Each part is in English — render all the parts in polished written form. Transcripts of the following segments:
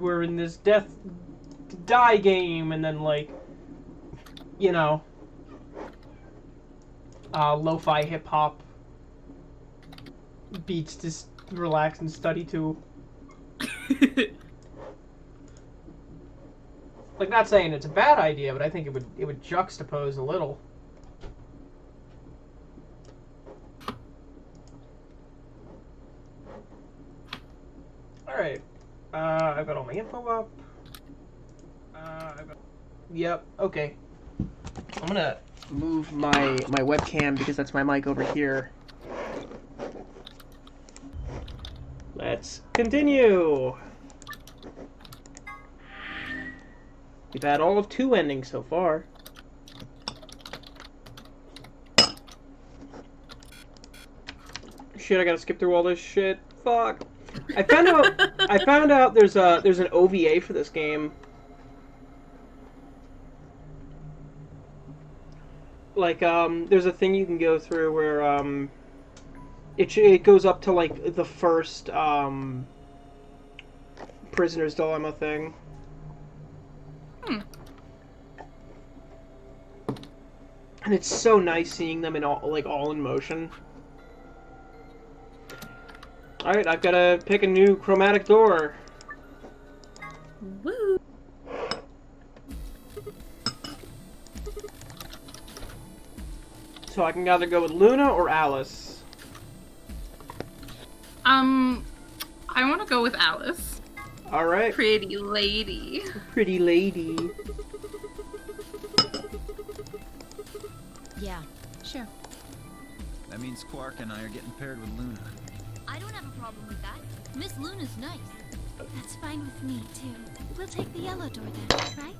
we're in this die game, and then, like, you know, lo-fi hip-hop beats to relax and study to. Like, not saying it's a bad idea, but I think it would juxtapose a little. Alright. I've got all my info up. Yep, okay. I'm gonna move my webcam because that's my mic over here. Let's continue. We've had all of 2 endings so far. Shit, I gotta skip through all this shit. Fuck. I found out there's an OVA for this game. Like, there's a thing you can go through where, it goes up to, like, the first, Prisoner's Dilemma thing. And it's so nice seeing them in all in motion. Alright, I've got to pick a new chromatic door. Woo! So I can either go with Luna or Alice. I want to go with Alice. Alright. Pretty lady. Pretty lady. Yeah, sure. That means Quark and I are getting paired with Luna. I don't have a problem with that. Miss Luna's nice. That's fine with me, too. We'll take the yellow door then, right?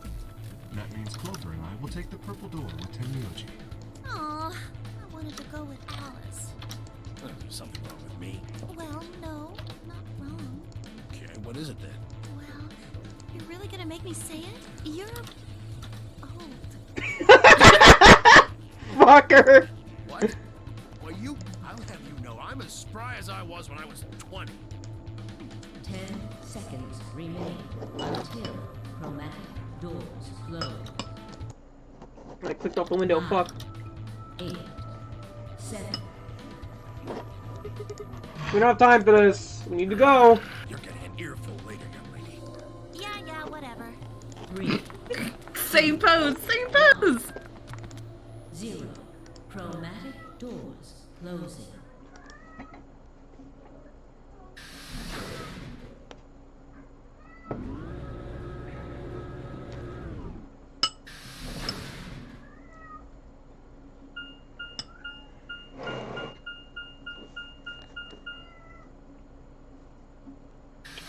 That means Clover and I will take the purple door with Tenryoji. Aw, I wanted to go with Alice. Well, there's something wrong with me. Well, no, not wrong. Okay, what is it then? Well, you're really gonna make me say it? You're old. Fucker! What? Well, I'll have you know, I'm as spry as I was when I was 20. 10 seconds remain until chromatic doors close. I clicked off the window, fuck. 8, 7. We don't have time for this. We need to go. You're getting an earful later, young lady. Yeah, whatever. 3, Same pose, same pose! 0. Chromatic doors closing.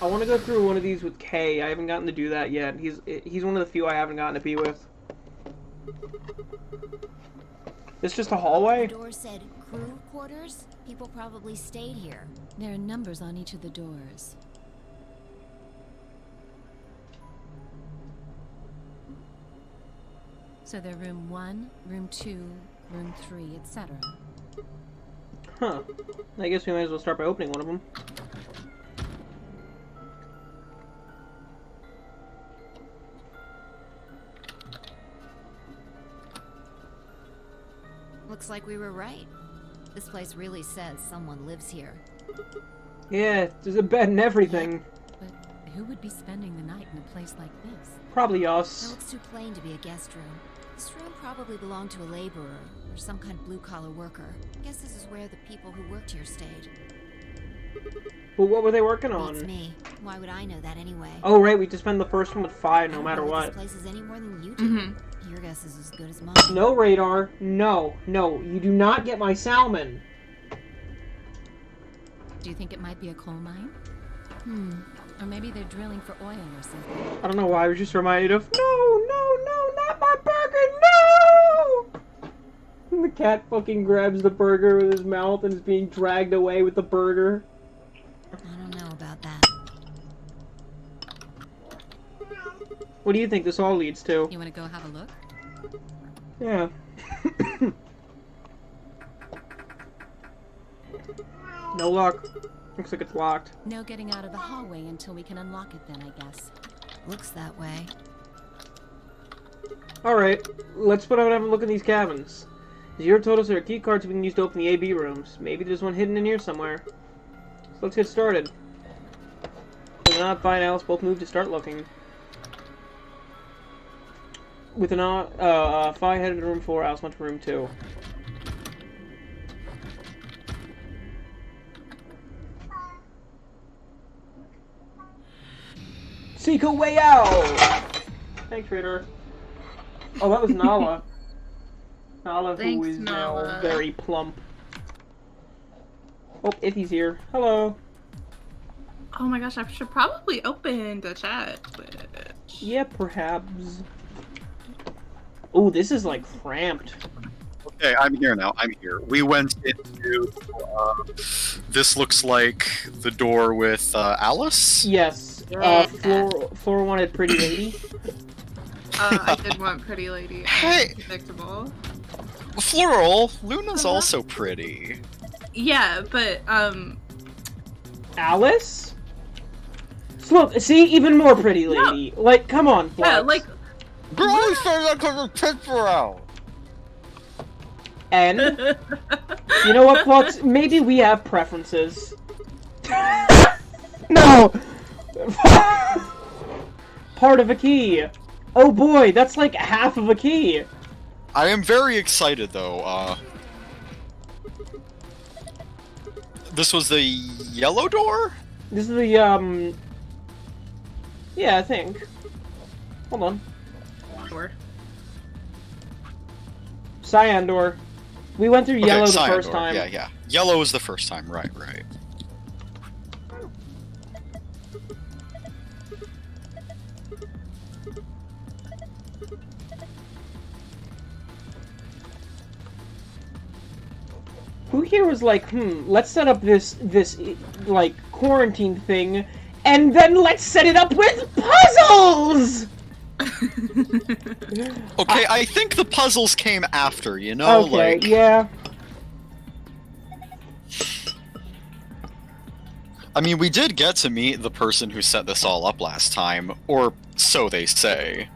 I want to go through one of these with Kay. I haven't gotten to do that yet. He's one of the few I haven't gotten to be with. It's just a hallway? The door said crew quarters. People probably stayed here. There are numbers on each of the doors. So they're room 1, room 2, room 3, etc. Huh. I guess we might as well start by opening one of them. Looks like we were right. This place really says someone lives here. Yeah, there's a bed and everything. But who would be spending the night in a place like this? Probably It us. looks too plain to be a guest room. This room probably belonged to a laborer or some kind of blue-collar worker. Guess this is where the people who worked here stayed. But what were they working Beats on? me. Why would I know that anyway? Oh, right, we just spend the first one with 5 I no don't matter know what. This place is any more than you do. Mm-hmm. Your guess is as good as mine. No, Radar. No, you do not get my salmon. Do you think it might be a coal mine? Or maybe they're drilling for oil or something. I don't know why, I was just reminded of, no, not my burger, no! And the cat fucking grabs the burger with his mouth and is being dragged away with the burger. I don't know about that. What do you think this all leads to? You want to go have a look? Yeah. No luck. Looks like it's locked. No getting out of the hallway until we can unlock it then, I guess. Looks that way. Alright, let's put out and have a look at these cabins. Zero told us there are key cards we can use to open the AB rooms. Maybe there's one hidden in here somewhere. So let's get started. Not Fi and Alice both moved to start looking. With an Fi headed to room 4, Alice went to room 2. Seek a way out! Thanks, Raider. Oh, that was Nala. Nala, who Thanks, is now Nala. very plump. Oh, Iffy's here. Hello. Oh my gosh, I should probably open the chat. Yeah, perhaps. Oh, this is like cramped. Okay, I'm here now. I'm here. We went into. This looks like the door with Alice. Yes. Yeah. Floor wanted Pretty Lady. I did want Pretty Lady. Hey! Predictable. Floral. Luna's also pretty. Yeah, but Alice? Look, see, even more Pretty Lady. Like, come on, Flux. yeah, like Girl said I could pick her out. And you know what, Flux? Maybe we have preferences. No. Part of a key. Oh boy, that's like half of a key. I am very excited though. This was the yellow door? This is the yeah, I think. Hold on. door. Cyan door. We went through yellow the cyan first door. time. Yeah. Yellow was the first time. Right. Who here was like, let's set up this like quarantine thing, and then let's set it up with puzzles. Okay, I think the puzzles came after, you know? Okay, like... yeah. I mean, we did get to meet the person who set this all up last time, or so they say.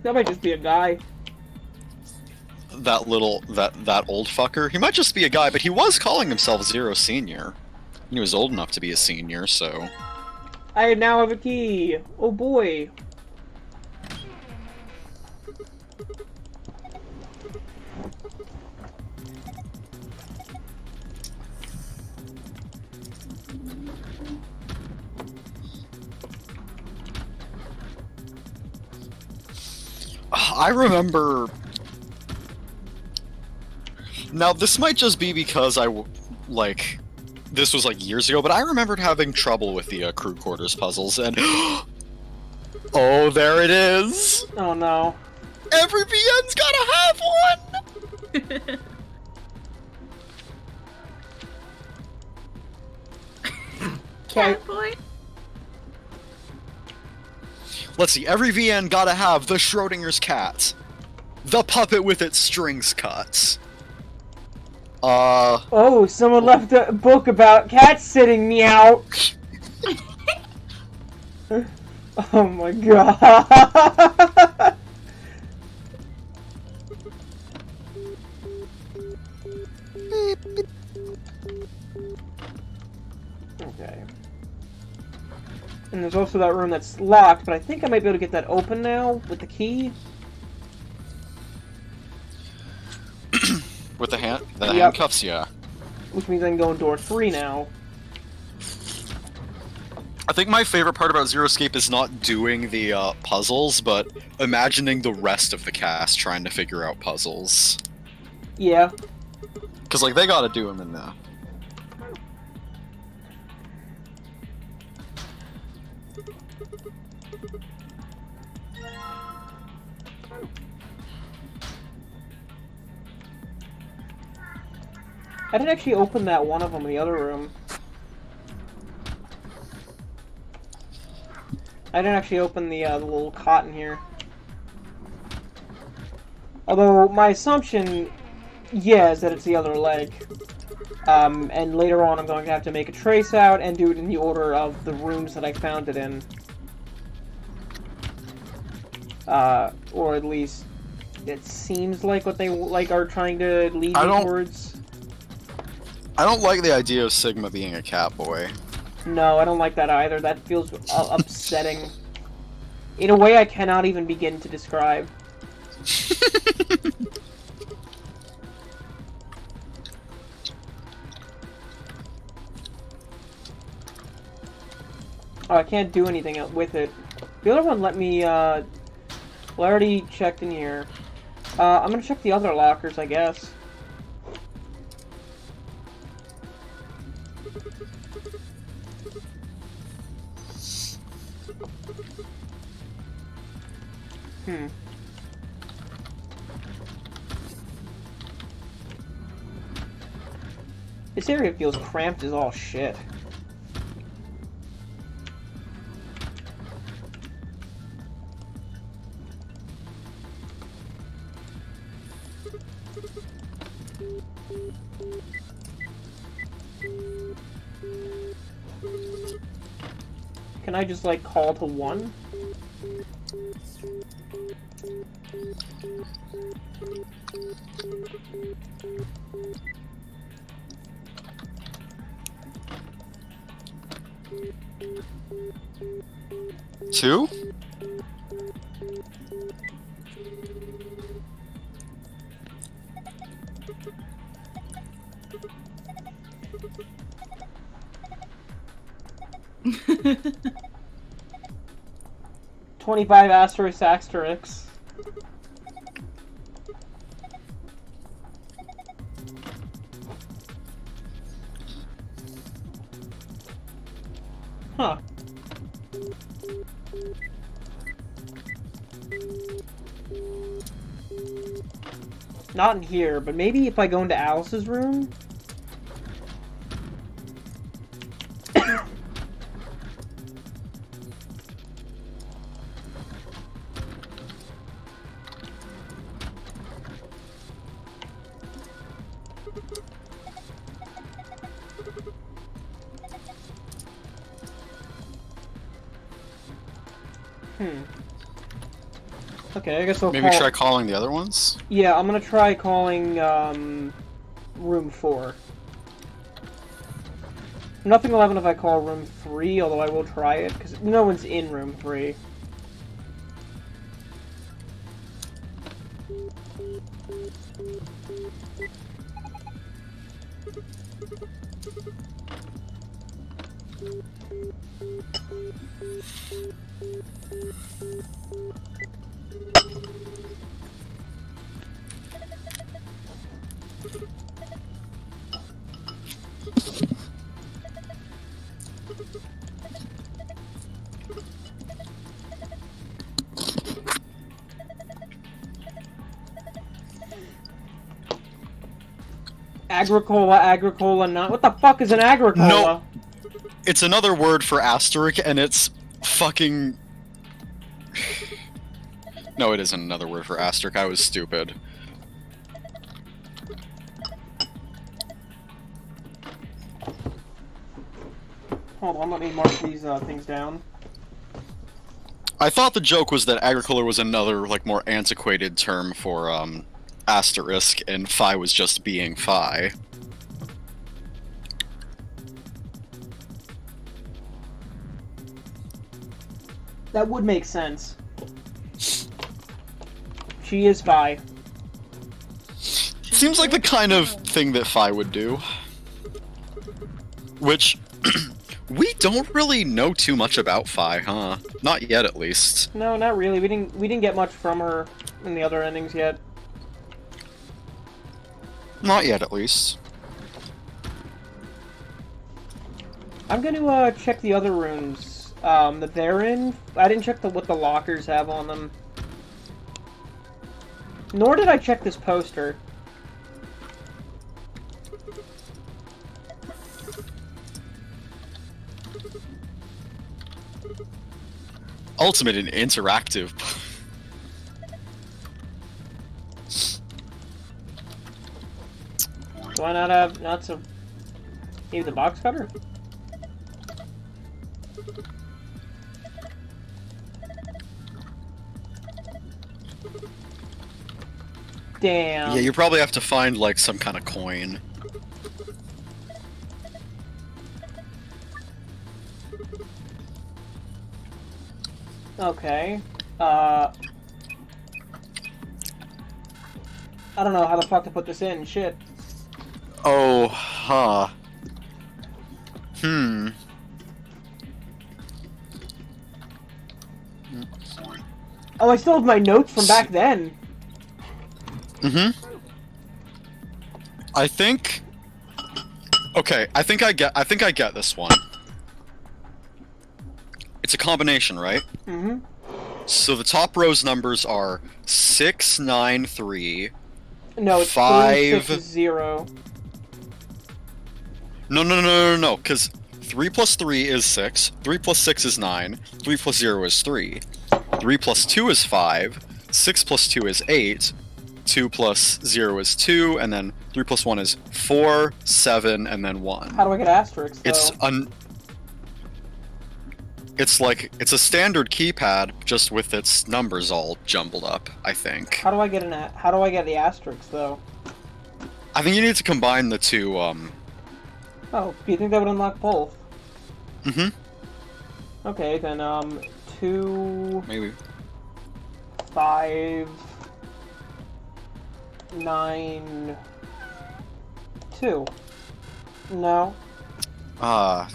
That might just be a guy. That old fucker. He might just be a guy, but he was calling himself Zero Senior. He was old enough to be a senior, so... I now have a key. Oh boy. I remember... Now, this might just be because this was like years ago, but I remembered having trouble with the crew quarters puzzles, and... Oh, there it is! Oh no. Every VN's gotta have one! Cat boy. Let's see, every VN gotta have the Schrodinger's cat. The puppet with its strings cut. Oh, someone left a book about cats sitting me out. Oh my god. Okay. And there's also that room that's locked, but I think I might be able to get that open now with the key. With the handcuffs, yeah. Which means I can go in door 3 now. I think my favorite part about Zero Escape is not doing the puzzles, but imagining the rest of the cast trying to figure out puzzles. Yeah. Because, like, they gotta do them in there. I didn't actually open that one of them in the other room. I didn't actually open the little cot in here. Although, my assumption, yeah, is that it's the other leg. And later on I'm going to have to make a trace out and do it in the order of the rooms that I found it in. Or at least it seems like what they are trying to lead I you don't- towards. I don't like the idea of Sigma being a cat boy. No, I don't like that either. That feels upsetting. In a way I cannot even begin to describe. Oh, I can't do anything with it. The other one let me, well, I already checked in here. I'm gonna check the other lockers, I guess. This area feels cramped as all shit. Can I just, like, call to one? Two? $25 asterisk. Huh. Not in here, but maybe if I go into Alice's room? Okay, I guess I'll Maybe try calling the other ones? Yeah, I'm gonna try calling, room 4. Nothing will happen if I call room 3, although I will try it, because no one's in room 3. Agricola, not. What the fuck is an agricola? No. It's another word for asterisk, and it's fucking... No, it isn't another word for asterisk. I was stupid. Hold on, let me mark these things down. I thought the joke was that agricola was another, like, more antiquated term for, asterisk, and phi was just being phi. That would make sense. She is phi. Seems like the kind of thing that phi would do. Which, we don't really know too much about phi, huh? Not yet, at least. No, not really. We didn't get much from her in the other endings yet. Not yet, at least. I'm gonna check the other rooms that they're in. I didn't check what the lockers have on them. Nor did I check this poster. Ultimate and interactive. Do I not have maybe the box cutter? Damn. Yeah, you probably have to find like some kind of coin. Okay. I don't know how the fuck to put this in. Shit. Oh, huh. Hmm. Oh, I still have my notes from back then. Mm-hmm. I think. Okay, I think I get this one. It's a combination, right? Mm-hmm. So the top row's numbers are 6, 9, 3. No, it's 5. 3, 6, 0. No, because 3 plus 3 is 6, 3 plus 6 is 9, 3 plus 0 is 3, 3 plus 2 is 5, 6 plus 2 is 8, 2 plus 0 is 2, and then 3 plus 1 is 4, 7, and then 1. How do I get asterisks, though? It's a standard keypad, just with its numbers all jumbled up, I think. How do I get the asterisks, though? I think you need to combine the two, Oh, do you think that would unlock both? Mm-hmm. Okay, then, 2... Maybe. 5... 9... 2. No. Let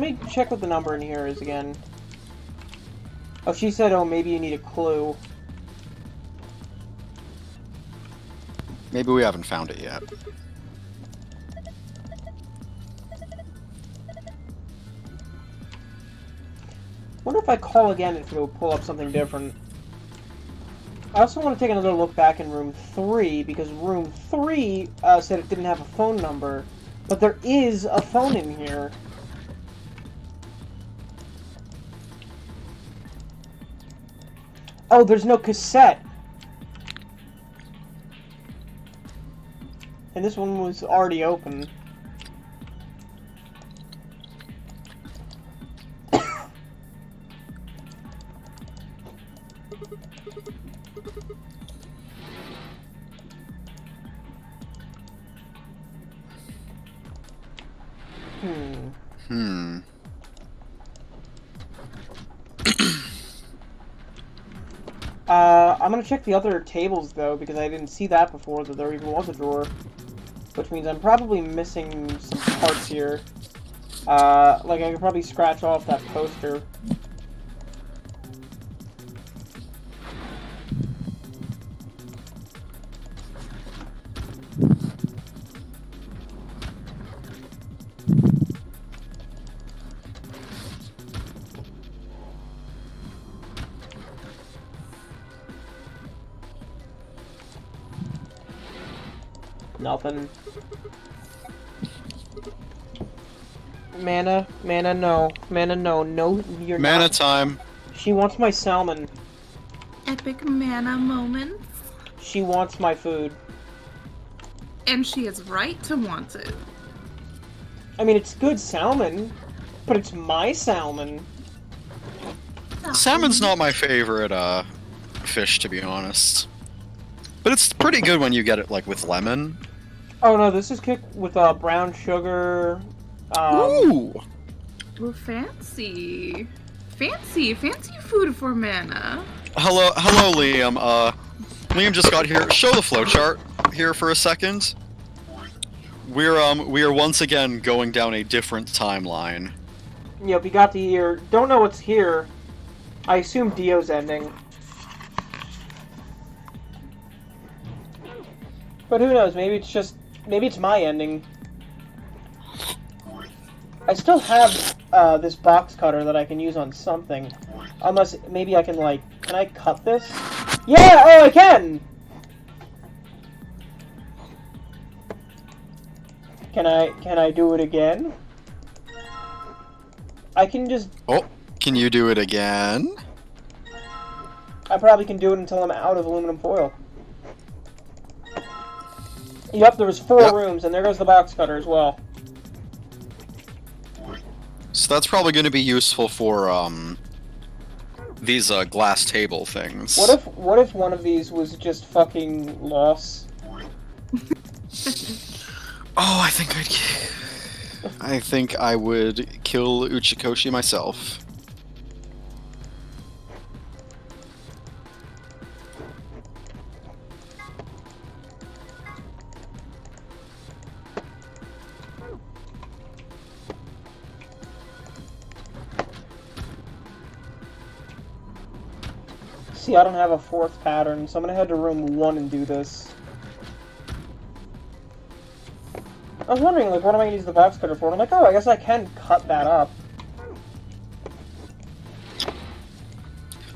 me check what the number in here is again. Oh, she said, oh, maybe you need a clue. Maybe we haven't found it yet. Wonder if I call again if it'll pull up something different. I also want to take another look back in room 3, because room 3 said it didn't have a phone number. But there is a phone in here. Oh, there's no cassette. And this one was already open. I'm gonna check the other tables, though, because I didn't see that before, that there even was a drawer. Which means I'm probably missing some parts here. Like, I could probably scratch off that poster. Nothing. Mana, no. Mana, no. No, you're not. Mana time. She wants my salmon. Epic mana moments. She wants my food. And she is right to want it. I mean, it's good salmon, but it's my salmon. Salmon's not my favorite, fish, to be honest. But it's pretty good when you get it, like, with lemon. Oh no, this is cooked with brown sugar. Ooh! Ooh, fancy. Fancy food for mana. Hello, Liam. Liam just got here. Show the flowchart here for a second. We are once again going down a different timeline. Yep, we got the year. Don't know what's here. I assume Dio's ending. But who knows, maybe it's my ending. I still have this box cutter that I can use on something. Unless, maybe I can, like, can I cut this? Yeah! Oh, I can! Can I do it again? I can just... Oh, can you do it again? I probably can do it until I'm out of aluminum foil. Yep, there was 4 rooms, and there goes the box cutter as well. So that's probably going to be useful for, these glass table things. What if one of these was just fucking loss? Oh, I think I would kill Uchikoshi myself. See, I don't have a fourth pattern, so I'm gonna head to room 1 and do this. I was wondering, like, what am I gonna use the box cutter for? And I'm like, oh, I guess I can cut that up.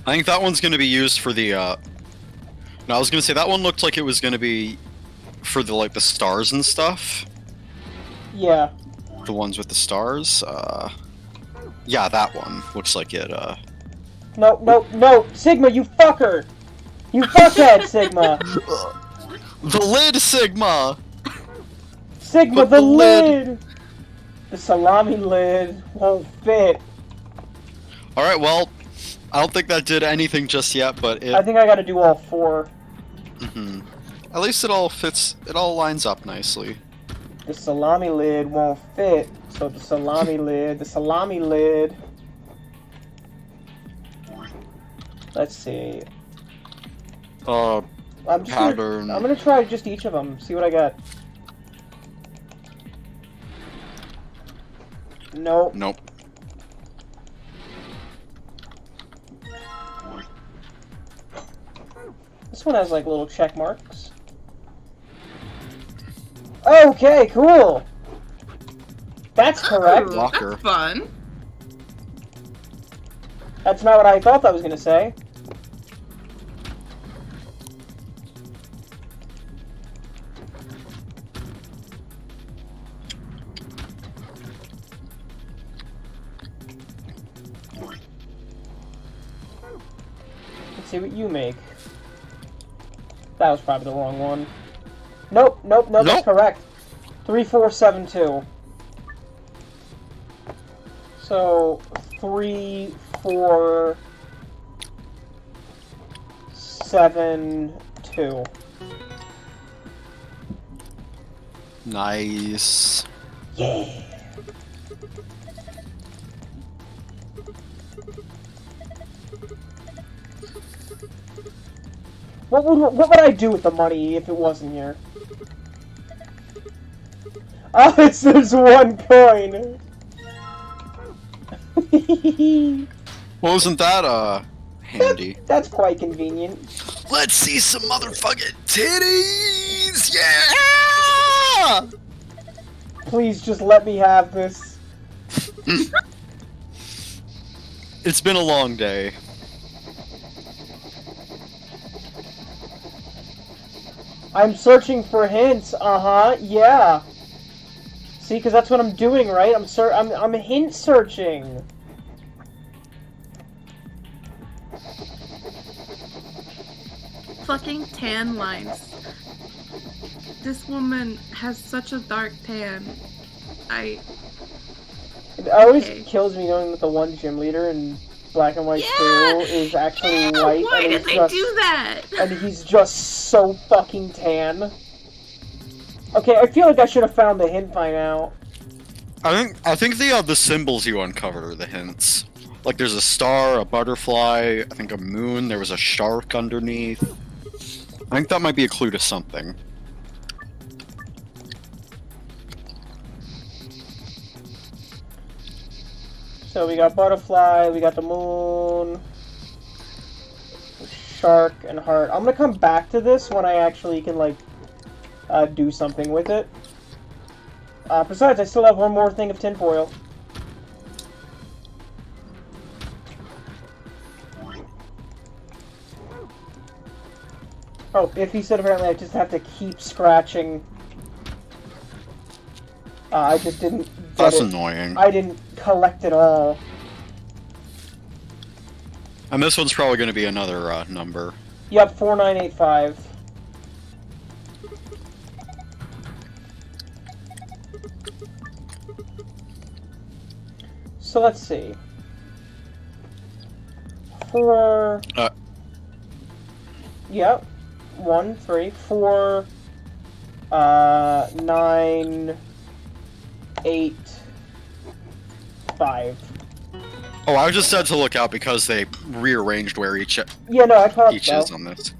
I think that one's gonna be used for the, No, I was gonna say, that one looked like it was gonna be for the, like, the stars and stuff. Yeah. The ones with the stars, Yeah, that one. Looks like it, No, Sigma, you fucker! You fuckhead, Sigma! The lid, Sigma! Sigma, But the the lid! The salami lid won't fit. Alright, well, I don't think that did anything just yet, but it... I think I gotta do all 4. Mhm. At least it all fits, it all lines up nicely. The salami lid won't fit, so the salami lid... Let's see. I'm Pattern. gonna try just each of them, see what I got. Nope. Nope. This one has like little check marks. Okay, cool! That's correct. Ooh, Locker. that's fun. That's not what I thought that was gonna say. Let's see what you make. That was probably the wrong one. Nope, that's correct. 3472. So 3, 4, 7, 2. Nice. Yeah. What would I do with the money if it wasn't here? Oh, there's 1 coin. Wasn't that, handy? That's quite convenient. Let's see some motherfucking titties! Yeah! Please just let me have this. It's been a long day. I'm searching for hints. Yeah. See, because that's what I'm doing, right? I'm hint searching. Fucking tan lines. This woman has such a dark tan. It always Okay. kills me knowing that the one gym leader in Black and White 2 is actually Yeah, white. why and did he's they just, do that? And he's just so fucking tan. Okay, I feel like I should have found the hint by now. I think the symbols you uncovered are the hints. Like there's a star, a butterfly, I think a moon, there was a shark underneath. I think that might be a clue to something. So we got butterfly, we got the moon, shark, and heart. I'm gonna come back to this when I actually can, like, do something with it. Besides, I still have one more thing of tinfoil. Oh, if he said apparently I just have to keep scratching. I just didn't get That's it. annoying. I didn't collect it all. And this one's probably going to be another number. Yep, 4985. So let's see. 4... Yep. 1, 3, 4... 9... 8... 5. Oh, I just said to look out because they rearranged where each Yeah, no, I thought each so. is on this.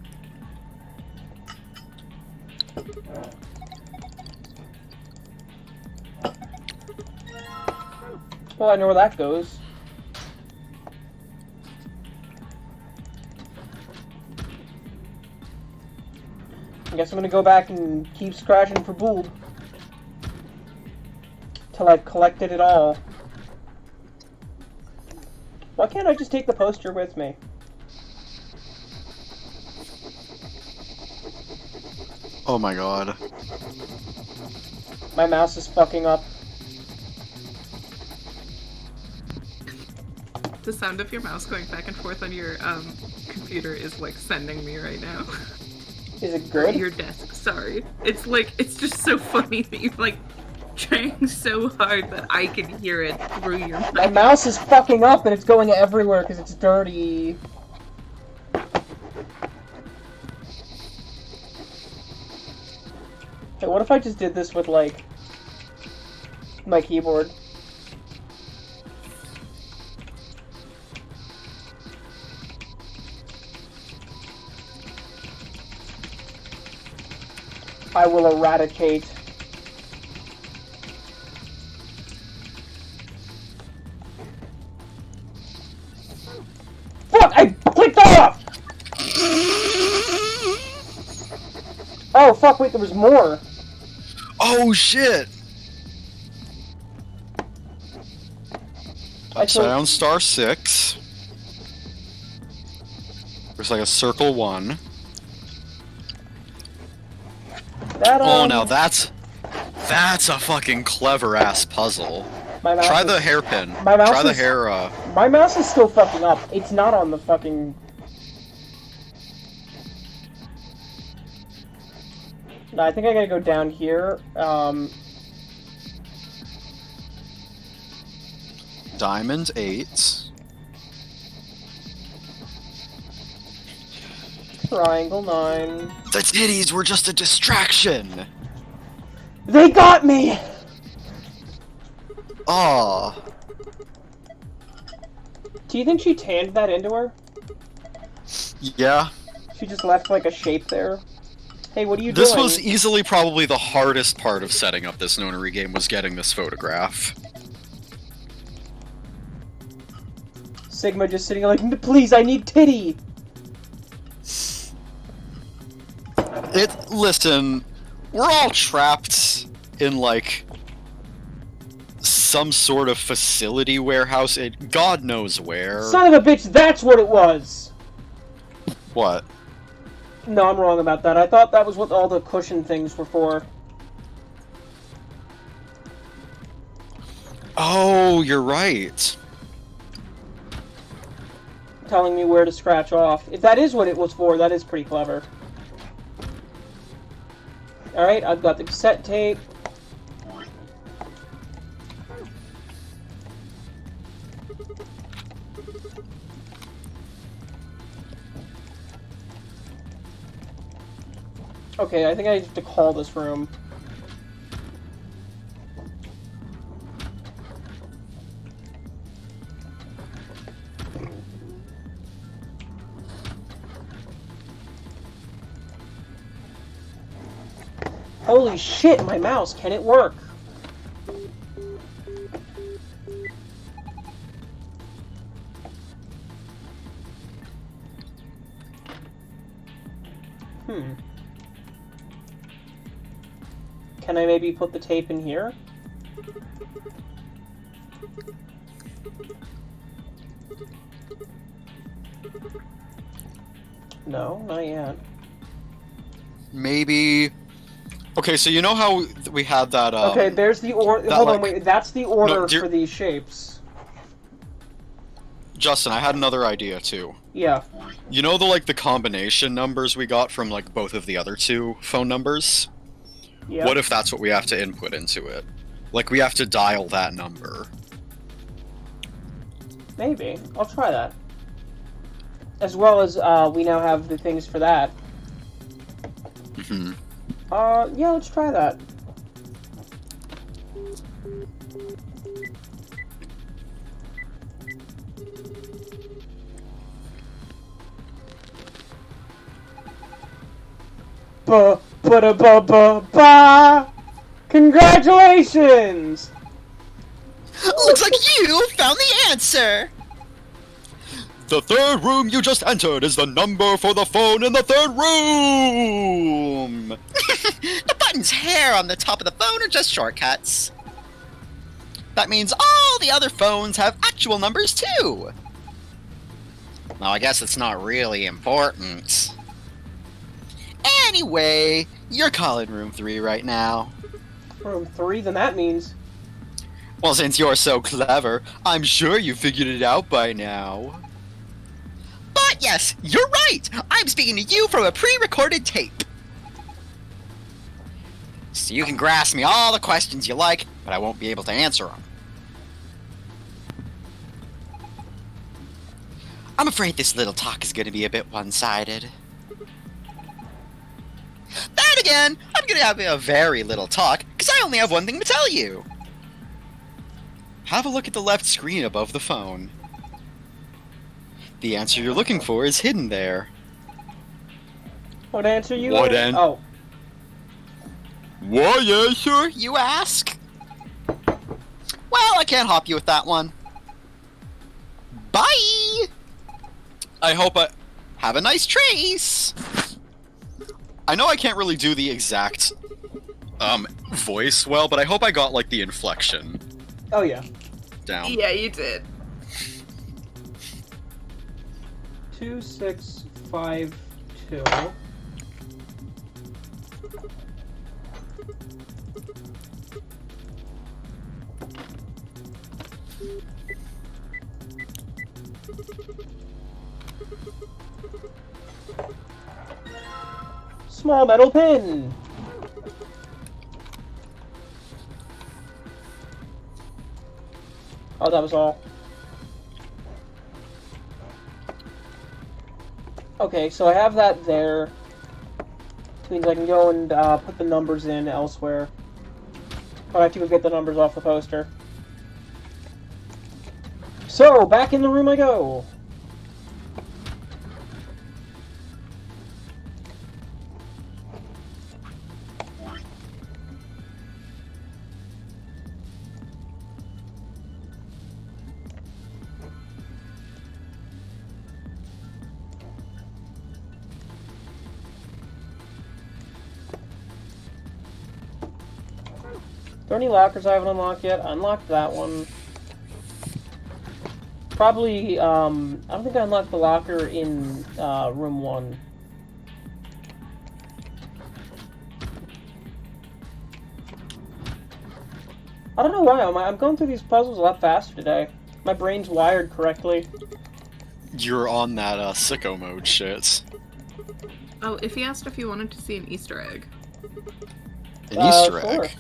Well, I know where that goes. I guess I'm gonna go back and keep scratching for Bould. Till I've collected it all. Why can't I just take the poster with me? Oh my god. My mouse is fucking up. The sound of your mouse going back and forth on your computer is like sending me right now. Is it Or good? your desk, sorry. It's like, it's just so funny that you're like trying so hard that I can hear it through your My mic. mouse is fucking up and it's going everywhere because it's dirty. Hey, what if I just did this with, like, my keyboard? I will eradicate. Fuck! I clicked off! Oh, fuck, wait, there was more. Oh shit! Upside down star 6. There's like a circle 1. That, Oh, now that's a fucking clever ass puzzle. my mouse Try is- the hairpin. my mouse Try the is- hair. My mouse is still fucking up. It's not on the fucking... No, I think I gotta go down here. Diamond 8. Triangle 9. The titties were just a distraction. They got me! Aw. Do you think she tanned that into her? Yeah. She just left like a shape there. Hey, what are you doing? This was easily probably the hardest part of setting up this nonary game, was getting this photograph. Sigma just sitting there like, please, I need titty! Listen, we're all trapped in, like, some sort of facility warehouse, God knows where. Son of a bitch, that's what it was! What? No, I'm wrong about that. I thought that was what all the cushion things were for. Oh, you're right. Telling me where to scratch off. If that is what it was for, that is pretty clever. Alright, I've got the cassette tape. Okay, I think I have to call this room. Holy shit, my mouse, can it work? Can I maybe put the tape in here? No, not yet. Maybe... Okay, so you know how we had that, okay, there's the order. that, Hold on, like- wait. That's the order dear- for these shapes. Justin, I had another idea, too. Yeah. You know the combination numbers we got from, like, both of the other two phone numbers? Yeah. What if that's what we have to input into it? Like, we have to dial that number. Maybe. I'll try that. As well as, we now have the things for that. Mm-hmm. Yeah, let's try that. Ba-ba-da-ba-ba-ba! Congratulations! Looks like you found the answer! The third room you just entered is the number for the phone in the third room! The buttons here on the top of the phone are just shortcuts. That means all the other phones have actual numbers too! Well, I guess it's not really important. Anyway, you're calling room 3 right now. Room 3? Then that means... Well, since you're so clever, I'm sure you figured it out by now. But yes, you're right! I'm speaking to you from a pre-recorded tape. So you can grasp me all the questions you like, but I won't be able to answer them. I'm afraid this little talk is going to be a bit one-sided. Then again, I'm going to have a very little talk, because I only have one thing to tell you. Have a look at the left screen above the phone. The answer you're looking for is hidden there. What answer you What want? Oh. What answer, you ask? Well, I can't help you with that one. Bye! I hope I... Have a nice trace! I know I can't really do the exact, voice well, but I hope I got, like, the inflection Oh, yeah. down. Yeah, you did. 2652. Small metal pin. Oh, that was all. Okay, so I have that there. Which means I can go and put the numbers in elsewhere. But I have to go get the numbers off the poster. So, back in the room I go. Are there any lockers I haven't unlocked yet? I unlocked that one. Probably, I don't think I unlocked the locker in, room 1. I don't know why, I'm going through these puzzles a lot faster today. My brain's wired correctly. You're on that, sicko mode shit. Oh, if he asked if you wanted to see an Easter egg. An Easter Sure. egg?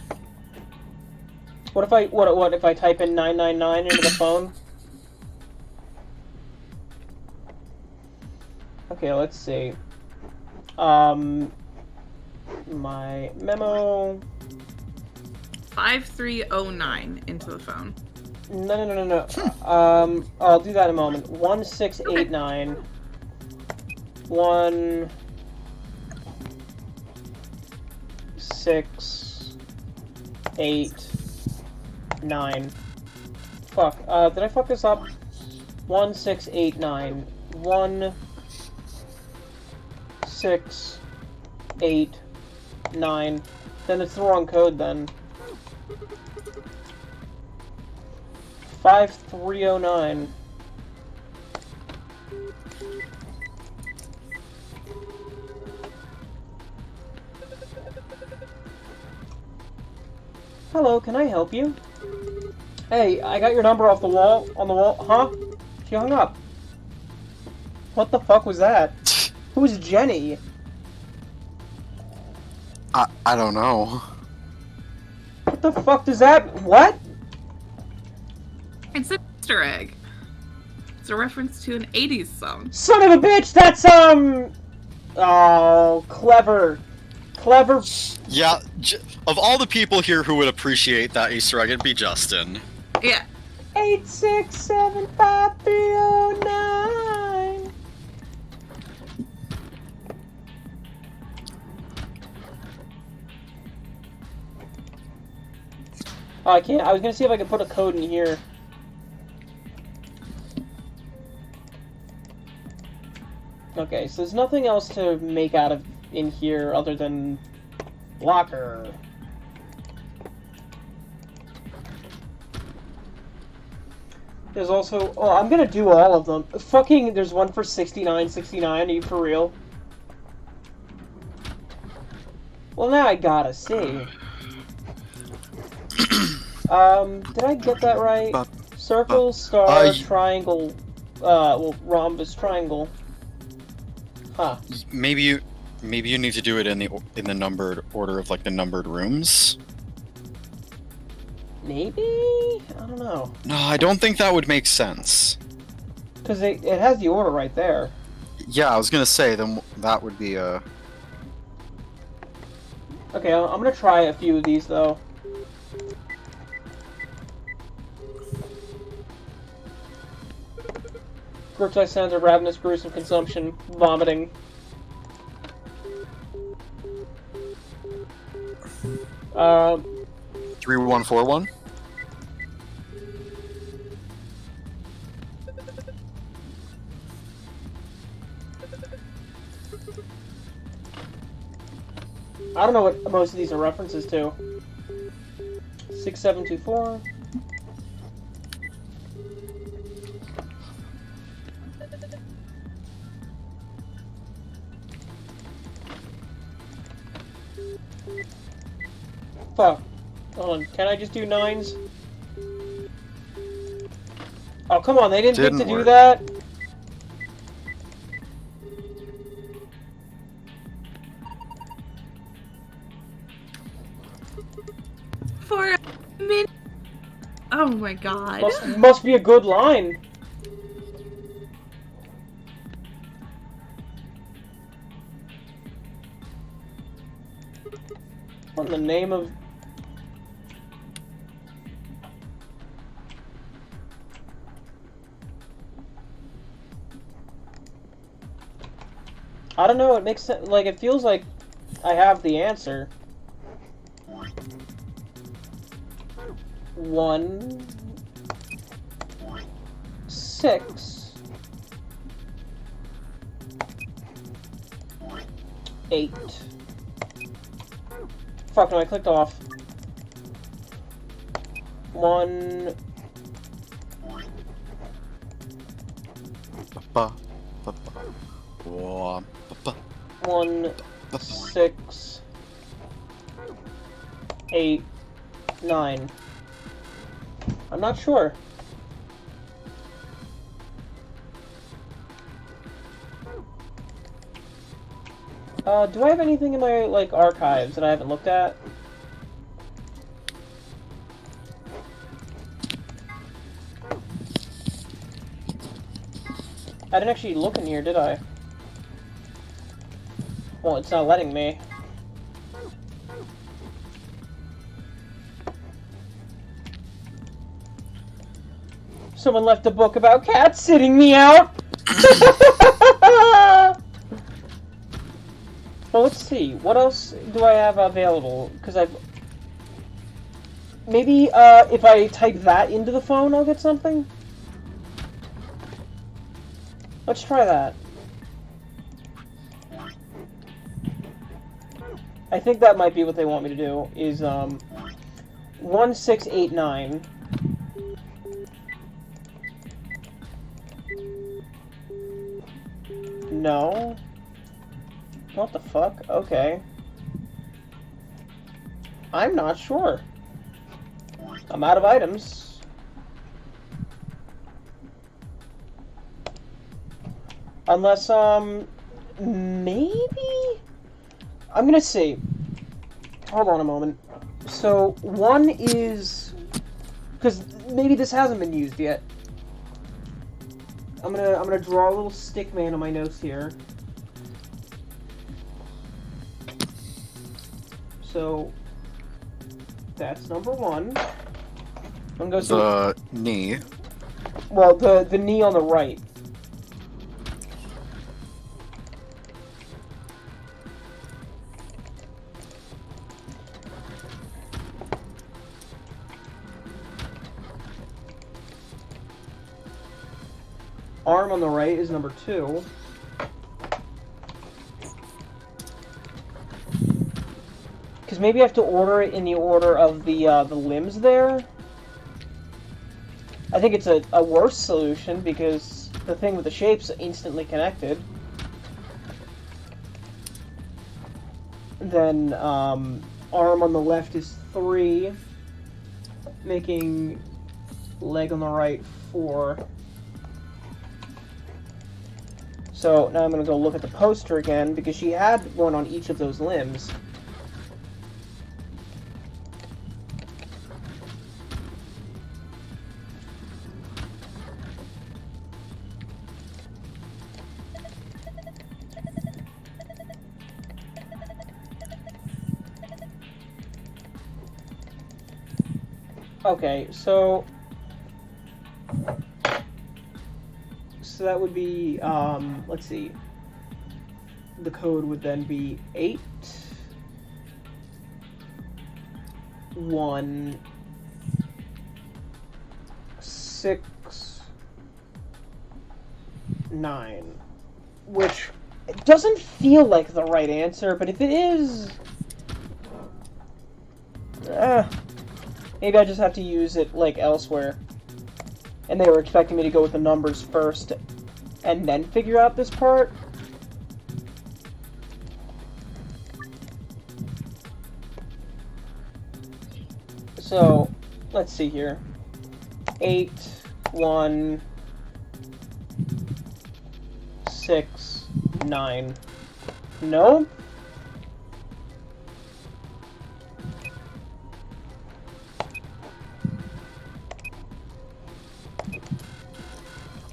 What if I type in 999 into the phone? Okay, let's see. My memo. 5309 into the phone. No. I'll do that in a moment. 1689. 1689. Fuck. Did I fuck this up? 1689. 1689. Then it's the wrong code then. 5309. Hello, can I help you? Hey, I got your number off the wall, on the wall, huh? She hung up. What the fuck was that? Who's Jenny? I don't know. What the fuck does that, what? It's an Easter egg. It's a reference to an 80s song. Son of a bitch, that's, oh, clever. Clever. Yeah, of all the people here who would appreciate that Easter egg, it'd be Justin. Yeah. 8675309. Oh, I can't. I was gonna see if I could put a code in here. Okay, so there's nothing else to make out of in here other than blocker. There's also... Oh, I'm gonna do all of them. Fucking, there's one for 6969, are you for real? Well, now I gotta see. Did I get that right? Circle, star, triangle, well, rhombus, triangle. Huh. Maybe you need to do it in the numbered order of like the numbered rooms. Maybe? I don't know. No, I don't think that would make sense. Because it has the order right there. Yeah, I was gonna say, then that would be a... Okay, I'm gonna try a few of these, though. Grotesque sounds of ravenous, gruesome consumption, vomiting. 3141? I don't know what most of these are references to. 6724. Fuck. Hold on, can I just do 9s? Oh, come on, they didn't think to do that? For a minute. Oh my god. Must be a good line. What in the name of... I don't know, it makes sense, like, it feels like I have the answer. 1 6 8. Fuck, no, I clicked off. 1 1 6 8 9. I'm not sure. Do I have anything in my, like, archives that I haven't looked at? I didn't actually look in here, did I? Well, it's not letting me. Someone left a book about cats sitting me out! Well, let's see. What else do I have available? Because I've... Maybe, if I type that into the phone, I'll get something? Let's try that. I think that might be what they want me to do, is, 1689. No. What the fuck? Okay. I'm not sure. I'm out of items. Unless, maybe? I'm gonna see. Hold on a moment. So, one is... Because maybe this hasn't been used yet. I'm gonna draw a little stick man on my notes here. So that's number 1. I'm gonna go The knee. well, the knee on the right. Arm on the right is number 2. Because maybe I have to order it in the order of the limbs there. I think it's a worse solution because the thing with the shape's instantly connected. Then arm on the left is 3, making leg on the right 4. So now I'm going to go look at the poster again, because she had one on each of those limbs. Okay, so that would be, let's see, the code would then be 8, 1, 6, 9, which doesn't feel like the right answer, but if it is, maybe I just have to use it, like, elsewhere. And they were expecting me to go with the numbers first, and then figure out this part. So, let's see here. 8, 1, 6, 9. No?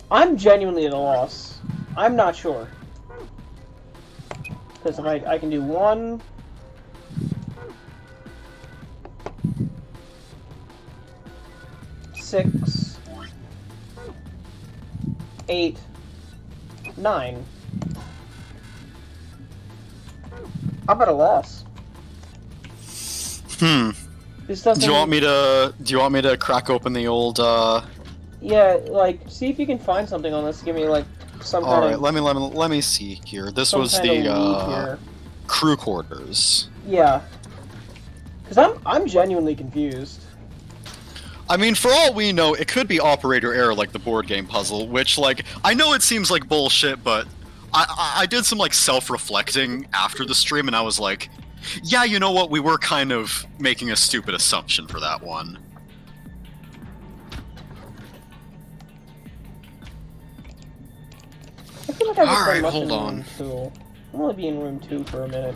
I'm genuinely at a loss. I'm not sure. Because if I can do 1... 6, 8, 9. I'm at a loss. This doesn't... Do you want me to crack open the old Yeah, like, see if you can find something on this. Give me, like, some kind of... Alright, let me see here. This was the crew quarters. Yeah. Because I'm genuinely confused. I mean, for all we know, it could be operator error like the board game puzzle, which, like, I know it seems like bullshit, but I did some, like, self-reflecting after the stream, and I was like, yeah, you know what, we were kind of making a stupid assumption for that one. I feel like I've just Alright, done much hold in on. room 2. I'm only be in room 2 for a minute.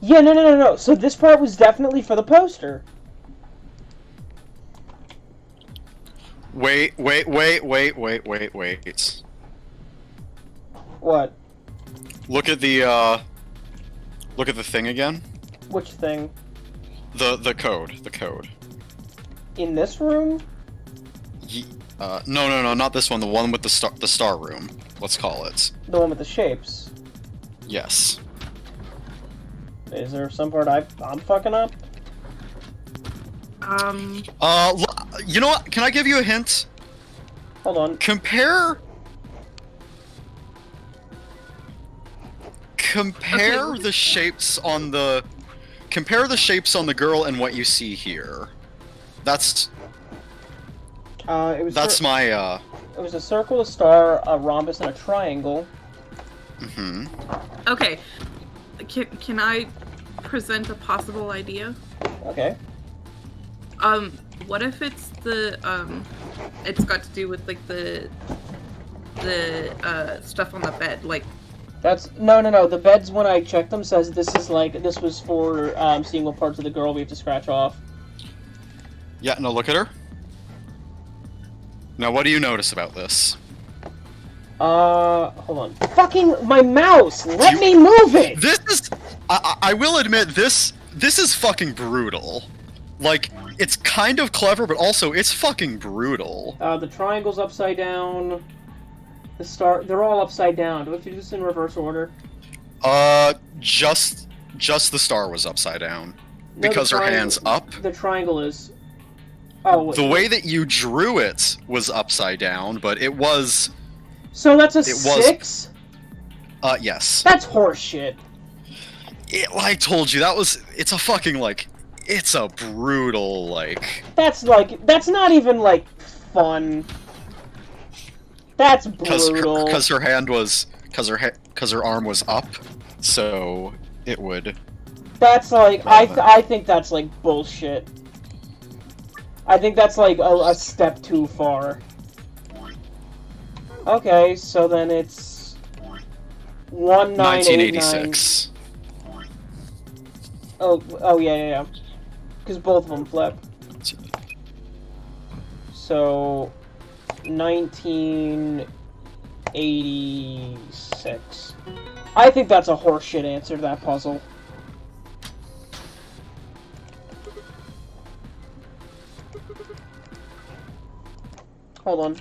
Yeah, no. So this part was definitely for the poster. Wait. What? Look at the thing again. Which thing? The code. In this room? No, not this one. The one with the star room. Let's call it. The one with the shapes. Yes. Is there some part I'm fucking up? You know what? Can I give you a hint? Hold on. Compare the shapes on the girl and what you see here. That's It was a circle, a star, a rhombus, and a triangle. Mm-hmm. Okay. Can I present a possible idea? Okay. What if it's the it's got to do with like the stuff on the bed, like. That's no. The beds, when I checked them, says this was for seeing what parts of the girl we have to scratch off. Yeah, no, look at her. Now, what do you notice about this? Hold on. Fucking my mouse! Let me move it! This is... I will admit, this is fucking brutal. Like, it's kind of clever, but also, it's fucking brutal. The triangle's upside down. The star... They're all upside down. Do we have to do this in reverse order? Just the star was upside down. No, Because her hand's up. The triangle is... Oh, wait. The way that you drew it was upside down, but it was... So that's a It was- 6? Yes. That's horseshit. I told you, it's a fucking, like, it's a brutal, like... That's not even, like, fun. That's brutal. Because her hand was... Because her arm was up, so it would... That's, like, I think that's, like, bullshit. I think that's, like, a step too far. Okay, so then it's... 1986. Oh, yeah. Because both of them flip. So... 1986. I think that's a horseshit answer to that puzzle. Hold on.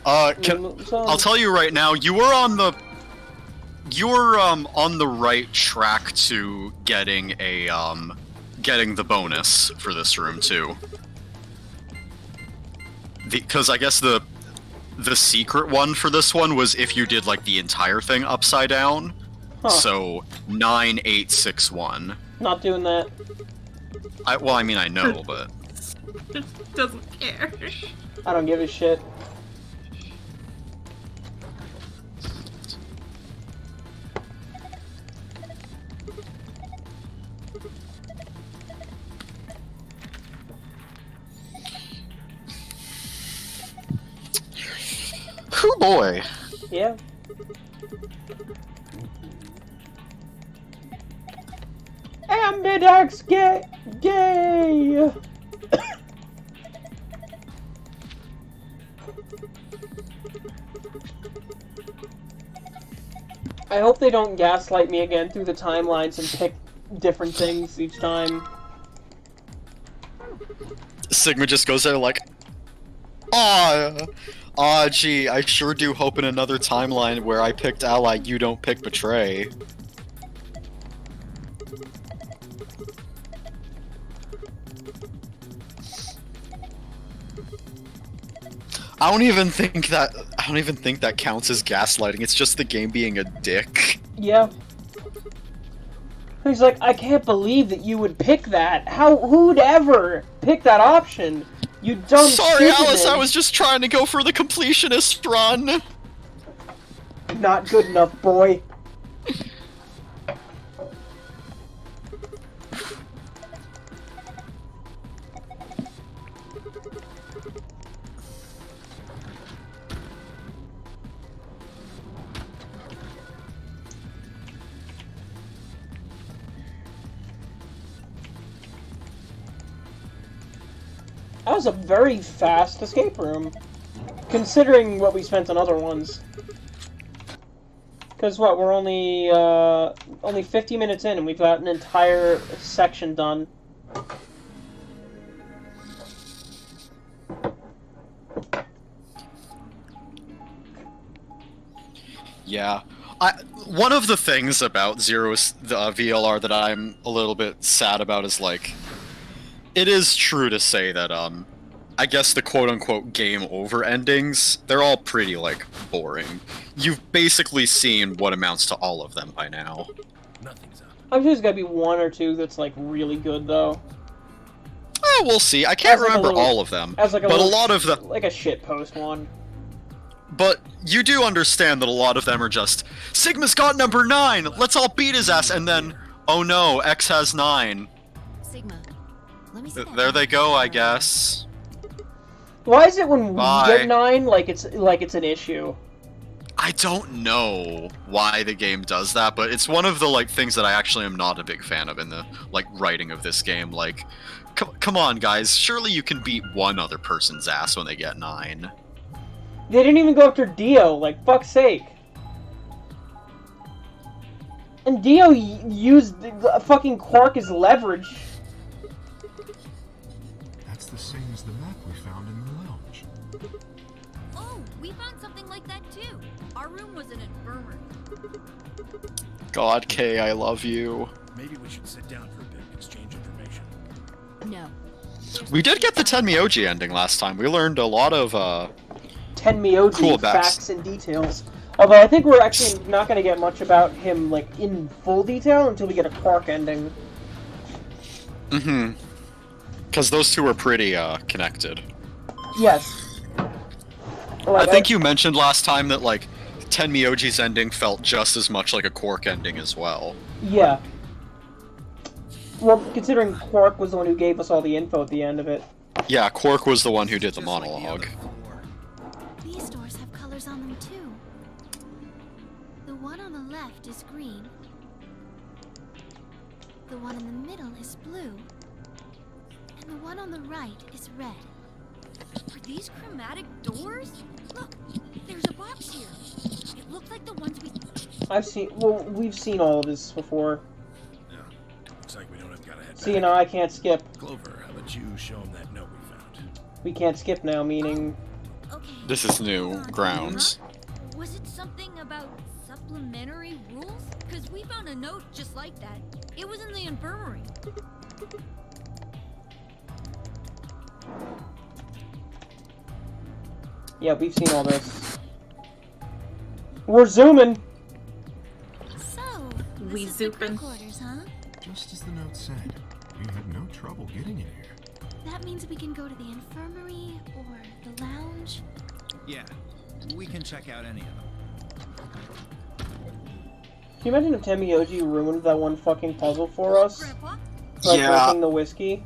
I'll tell you right now, you were on the right track to getting the bonus for this room too. Because I guess the secret one for this one was if you did like the entire thing upside down. Huh. So 9861. Not doing that. Well, I mean I know, but Just doesn't care. I don't give a shit. oh boy. Yeah. Ambidex gay! I hope they don't gaslight me again through the timelines and pick different things each time. Sigma just goes there like, gee, I sure do hope in another timeline where I picked ally, you don't pick betray. I don't even think that counts as gaslighting. It's just the game being a dick. Yeah. He's like, I can't believe that you would pick that. Who'd ever pick that option? You dumb Sorry, stupid Alice, man. I was just trying to go for the completionist run. Not good enough, boy. That was a very fast escape room, considering what we spent on other ones. Because what, we're only 50 minutes in and we've got an entire section done. Yeah. One of the things about Zero's VLR that I'm a little bit sad about is, like, it is true to say that, I guess the quote-unquote game over endings, they're all pretty, like, boring. You've basically seen what amounts to all of them by now. Nothing's up. I'm sure there's gotta be one or two that's, like, really good, though. We'll see. I can't As, like, remember little- all of them, As, like, but a lot of them... like a shitpost one. But you do understand that a lot of them are just, Sigma's got number 9! Let's all beat his ass! And then, oh no, X has 9. Sigma, let me see that There they map. go, I guess. Why is it when we Bye. get 9, like it's an issue? I don't know why the game does that, but it's one of the like things that I actually am not a big fan of in the like writing of this game. Like, come on, guys, surely you can beat one other person's ass when they get 9. They didn't even go after Dio, like, fuck's sake. And Dio used fucking Quark as leverage. That's the same as the map we found in the lounge. Oh, we found something like that too. Our room was an infirmary. God, Kay, I love you. Maybe we should sit down for a bit and exchange information. No. We did get the Tenmyoji ending last time. We learned a lot of, Tenmyoji cool facts and details. Although I think we're actually not going to get much about him, like, in full detail until we get a Quark ending. Mm-hmm. Because those two are pretty, connected. Yes. Like, I think you mentioned last time that, like, Tenmyoji's ending felt just as much like a Quark ending as well. Yeah. Well, considering Quark was the one who gave us all the info at the end of it. Yeah, Quark was the one who did the monologue. These doors have colors on them too. The one on the left is green. The one in the middle is blue. And the one on the right is red. Are these chromatic doors? Look, there's a box here. It looks like the ones we've seen all of this before. Yeah. Looks like we don't have got a head See, back. now I can't skip. Clover, how about you show him that note we found? We can't skip now, meaning... Okay. This is new grounds. Was it something about supplementary rules? Because we found a note just like that. It was in the infirmary. Yeah, we've seen all this. We're zooming! So, We this is the crew zooping. quarters, huh? Just as the note said, we had no trouble getting in here. That means we can go to the infirmary or the lounge. Yeah, we can check out any of them. Can you imagine if Tenmyoji ruined that one fucking puzzle for us? Grandpa, Like Yeah. drinking the whiskey?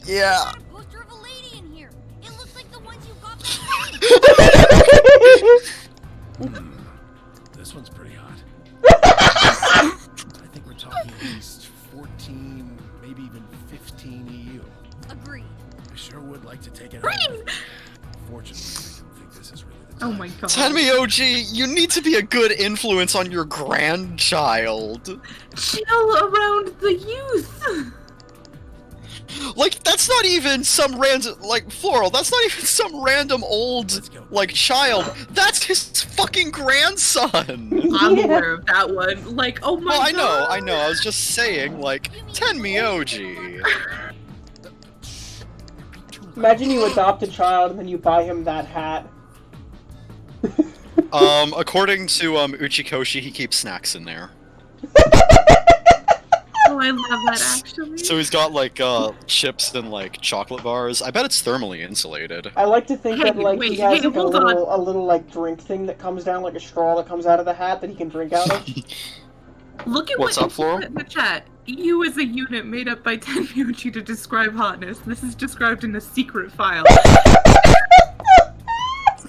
Yeah. got a poster of a lady in here. It looks like the ones you got back home. This one's pretty hot. I think we're talking at least 14, maybe even 15 EU. Agreed. I sure would like to take it home. Fortunately, I don't think this is really the Oh time. my god. Tenmyoji, you need to be a good influence on your grandchild. Chill around the youth. Like, that's not even some random, like, Floral, that's not even some random old, like, child. That's his fucking grandson! I'm aware of that one. Like, oh my Well, god. I know, I was just saying, like, Tenmyoji. Imagine you adopt a child and then you buy him that hat. According to, Uchikoshi, he keeps snacks in there. Oh, I love that actually. So he's got, like, chips and, like, chocolate bars. I bet it's thermally insulated. I like to think that, Hey, like, wait, he has hey, like, hold a little, like, drink thing that comes down, like a straw that comes out of the hat that he can drink out of. Look at What's what up, Floral? in the chat. EU is a unit made up by Tenmyoji to describe hotness. This is described in a secret file.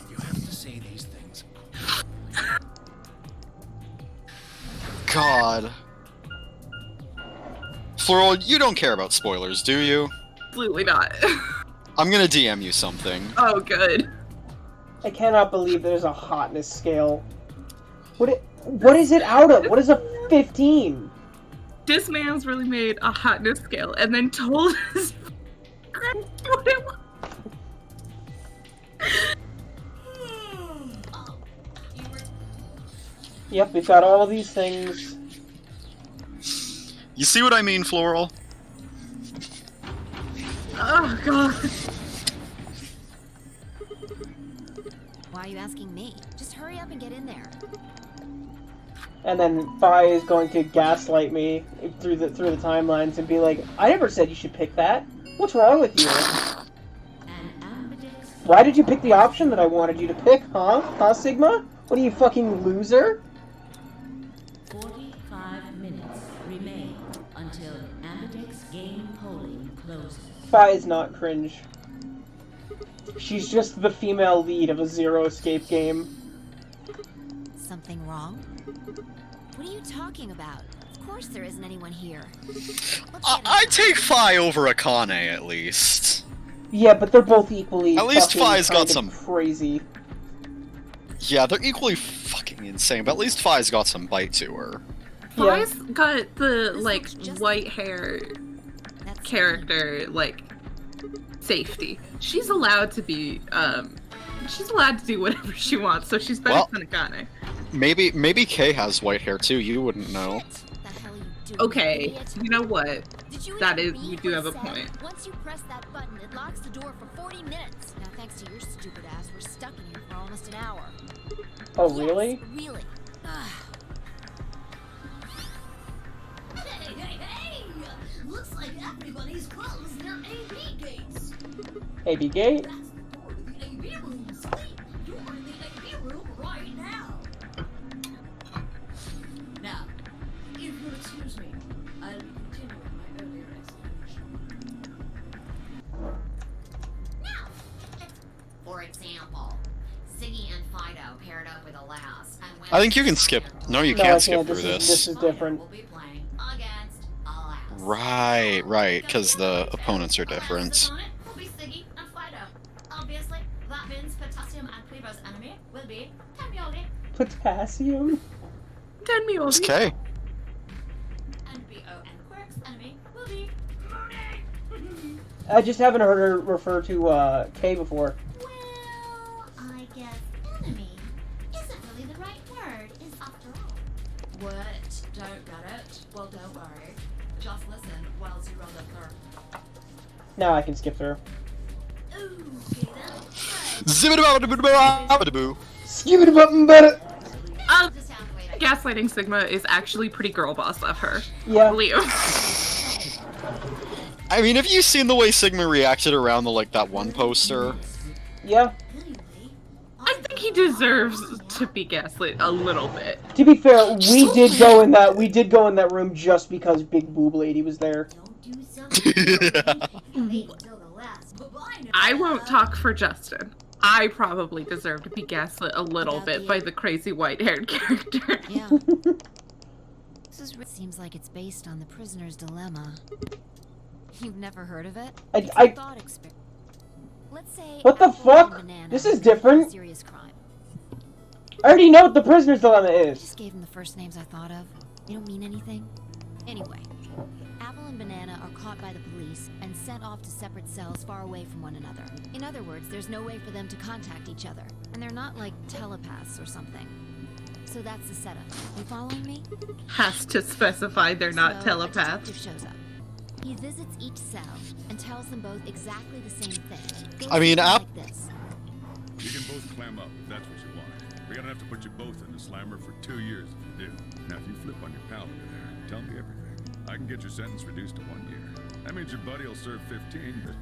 You have to say these things. God. Floral, you don't care about spoilers, do you? Absolutely not. I'm gonna DM you something. Oh, good. I cannot believe there's a hotness scale. What is it out of? What is a 15? This man's really made a hotness scale and then told his friend what it was. Yep, we've got all these things. You see what I mean, Floral? Oh god. Why are you asking me? Just hurry up and get in there. And then Fi is going to gaslight me through the timelines and be like, I never said you should pick that. What's wrong with you? Why did you pick the option that I wanted you to pick, huh? Huh, Sigma? What are you, fucking loser? 45 minutes remain until Ambidex game polling closes. Fi is not cringe. She's just the female lead of a Zero Escape game. something wrong? What are you talking about? Of course there isn't anyone here. I take Fi over Akane at least. Yeah, but they're both equally At least fucking Fi's got kind of some- crazy. Yeah, they're equally fucking insane, but at least Fi's got some bite to her. Yeah. Fi's got the, This like, looks just white hair That's character, like, safety. She's allowed to be, she's allowed to do whatever she wants, so she's better Well- than Akane. Maybe Kay has white hair too, you wouldn't know. The hell are you doing, Okay, idiot? you know what? Did you That hear is- me? you do What have I a said? point. Once you press that button, it locks the door for 40 minutes. Now, thanks to your stupid ass, we're stuck in here for almost an hour. Oh, Yes, really? Really. Hey, hey, hey! Looks like everybody's closed their AB gates. AB gate? That's the door to the AB room, Sleep. You're in the AB room right now. Now, if you'll excuse me, I'll continue my earlier explanation. Now, for example, Siggy and Fido paired up with Alas, and when I think you can skip. No, you No, can't I skip can't. through This is different. will be playing against Alas. Right, because the opponents are different. Opponent will be Siggy and Fido. Obviously, that means Potassium and Quivo's enemy will be Tamioli Potassium? Tenmyo. It's Kay. and BO and Quirk's enemy will be Mooney. I just haven't heard her refer to Kay before. Well, I guess enemy isn't really the right word, is after all. What? Don't get it? Well, don't worry. Just listen while you roll the third. Now I can skip through. Okay then. Zibbidababidaboo. Skip it button better! Just have to wait. Gaslighting Sigma is actually pretty girl boss of her. Yeah. Leo. I mean, have you seen the way Sigma reacted around the that one poster? Yeah. I think he deserves to be gaslit a little bit. To be fair, we did go in that room just because Big Boob Lady was there. Don't do something. Wait until the last. Bye-bye now. I won't talk for Justin. I probably deserve to be gaslit a little Without bit the- by the crazy white-haired character. Yeah. Seems like it's based on the prisoner's dilemma. You've never heard of it? It's a I thought experiment. Let's say What the Apple and fuck? Banana This is commit a different. Serious crime. I already know what the prisoner's dilemma I is. just gave them the first names I thought of. They don't mean anything. Anyway, Apple and Banana are caught by the police and sent off to separate cells far away from one another. In other words, there's no way for them to contact each other. And they're not like telepaths or something. So that's the setup. You following me? Has to specify they're not So, telepaths. A detective shows up. He visits each cell and tells them both exactly the same thing. Goes I mean, something like this. You can both clam up if that's what you want. We're gonna have to put you both in the slammer for 2 years if you do. Now, if you flip on your pal over there, tell me everything. I can get your sentence reduced to 1 year. That means your buddy will serve 15, but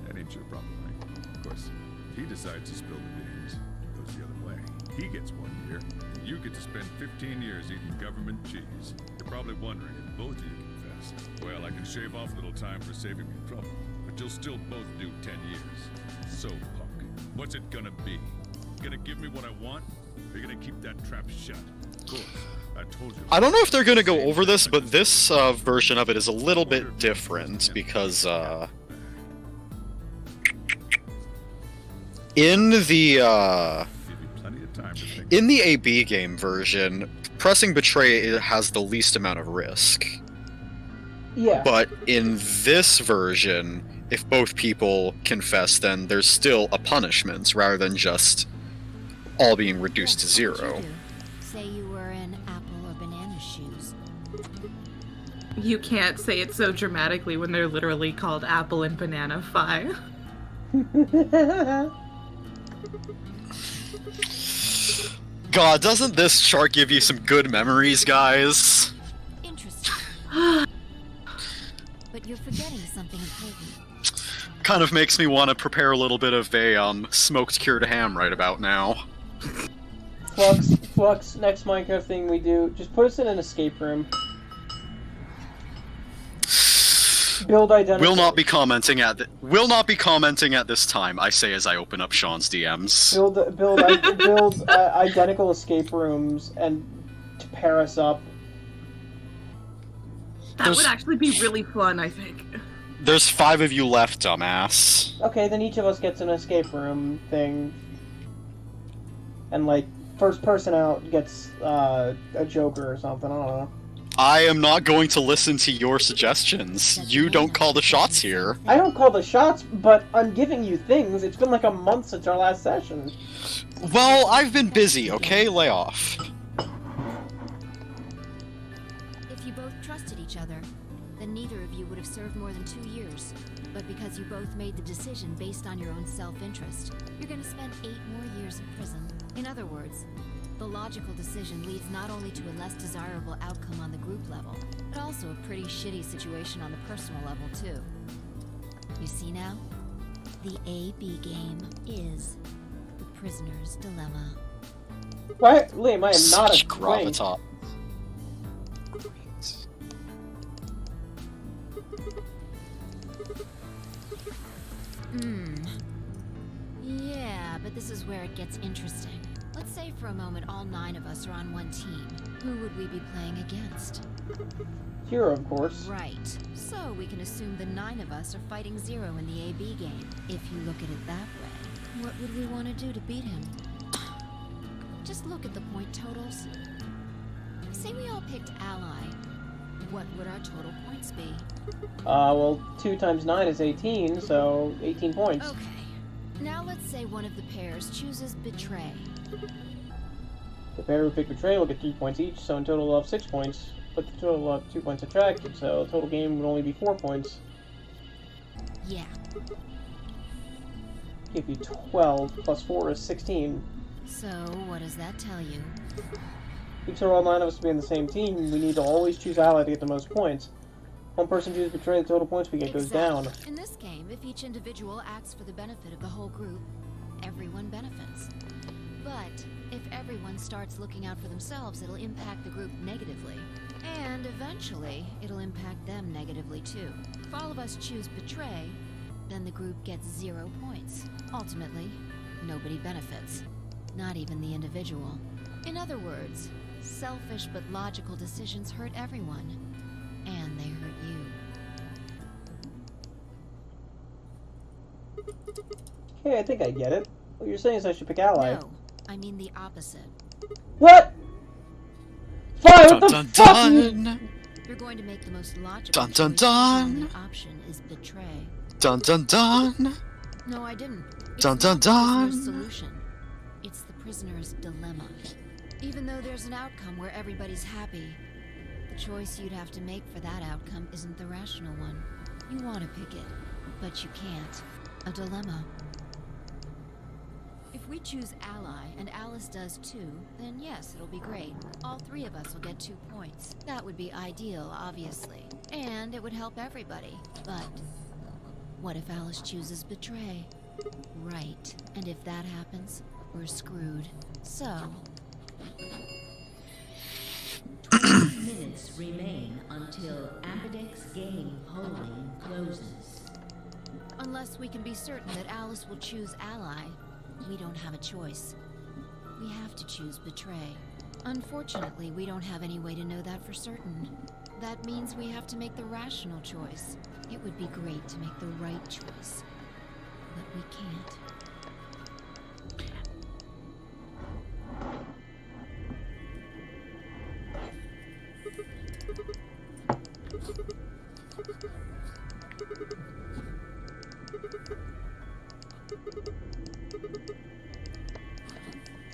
that ain't your problem, right? Of course, if he decides to spill the beans, it goes the other way. He gets 1 year, and you get to spend 15 years eating government cheese. You're probably wondering if both of you confess. Well, I can shave off a little time for saving me trouble, but you'll still both do 10 years. So, punk, what's it gonna be? Gonna give me what I want? Or you gonna keep that trap shut? Of course, I told you. I don't know if they're gonna go over this, but this version of it is a little bit different because in the in the AB game version, pressing betray has the least amount of risk. Yeah. But in this version, if both people confess, then there's still a punishment rather than just all being reduced to Yeah, what'd zero. you do? Say you were in Apple or Banana's shoes. You can't say it so dramatically when they're literally called Apple and Banana Fi. God, doesn't this chart give you some good memories, guys? Interesting. But you're forgetting something important. Kind of makes me want to prepare a little bit of a smoked cured ham right about now. Flux, next Minecraft thing we do, just put us in an escape room. Build identical. Will not be commenting at this time. I say as I open up Sean's DMs. Build identical escape rooms and to pair us up. That would actually be really fun, I think. There's 5 of you left, dumbass. Okay, then each of us gets an escape room thing. And, like, first person out gets a Joker or something, I don't know. I am not going to listen to your suggestions. You don't call the shots here. I don't call the shots, but I'm giving you things. It's been like a month since our last session. Well, I've been busy, okay? Lay off. If you both trusted each other, then neither of you would have served more than 2 years. But because you both made the decision based on your own self-interest, you're going to spend 8 more years in prison. In other words, the logical decision leads not only to a less desirable outcome on the group level, but also a pretty shitty situation on the personal level, too. You see now? The A-B game is the prisoner's dilemma. What? Liam, I am not a gravitas. Yeah, but this is where it gets interesting. Let's say for a moment all 9 of us are on one team. Who would we be playing against? Zero, of course. Right. So we can assume the 9 of us are fighting Zero in the AB game. If you look at it that way, what would we want to do to beat him? Just look at the point totals. Say we all picked Ally. What would our total points be? Well, 2 times 9 is 18, so 18 points. Okay. Now let's say one of the pairs chooses Betray. The pair who pick Betray will get 3 points each, so in total we'll have 6 points. But the total will have 2 points subtracted, so the total game would only be 4 points. Yeah. Give you 12, plus 4 is 16. So, what does that tell you? Because all 9 of us to be on the same team, we need to always choose Ally to get the most points. One person chooses Betray, the total points we get goes down. In this game, if each individual acts for the benefit of the whole group, everyone benefits. But if everyone starts looking out for themselves, it'll impact the group negatively. And eventually, it'll impact them negatively too. If all of us choose Betray, then the group gets 0 points. Ultimately, nobody benefits. Not even the individual. In other words, selfish but logical decisions hurt everyone. And they hurt you. Okay, I think I get it. What you're saying is I should pick Ally. No, I mean the opposite. What? Fire! What the Dun, fuck? dun. You're going to make the most logical Dun, dun, choice, dun. and the option is Betray. Dun dun dun. No, I didn't. It's Dun, dun, not the prisoner's dun. solution. It's the prisoner's dilemma. Even though there's an outcome where everybody's happy, the choice you'd have to make for that outcome isn't the rational one. You want to pick it, but you can't. A dilemma. If we choose Ally, and Alice does too, then yes, it'll be great. All 3 of us will get 2 points. That would be ideal, obviously. And it would help everybody. But what if Alice chooses Betray? Right. And if that happens, we're screwed. So... 20 minutes remain until Ambidex game polling closes. unless we can be certain that Alice will choose Ally, we don't have a choice. We have to choose Betray. Unfortunately, we don't have any way to know that for certain. That means we have to make the rational choice. It would be great to make the right choice, but we can't.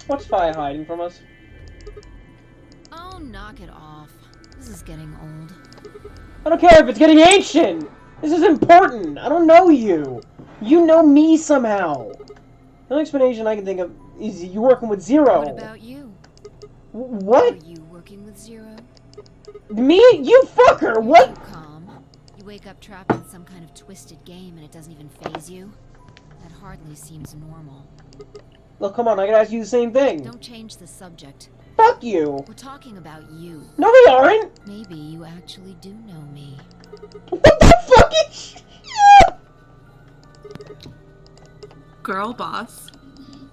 What's Fi hiding from us? Oh, knock it off. This is getting old. I don't care if it's getting ancient! This is important! I don't know you! You know me somehow! The only explanation I can think of is you working with Zero. What about you? What? Are you working with Zero? Me? You fucker! What? You calm. You wake up trapped in some kind of twisted game and it doesn't even faze you? That hardly seems normal. Look, come on, I gotta ask you the same thing. Don't change the subject. Fuck you! We're talking about you. No, they aren't! Maybe you actually do know me. What the fucking shit? Girl boss.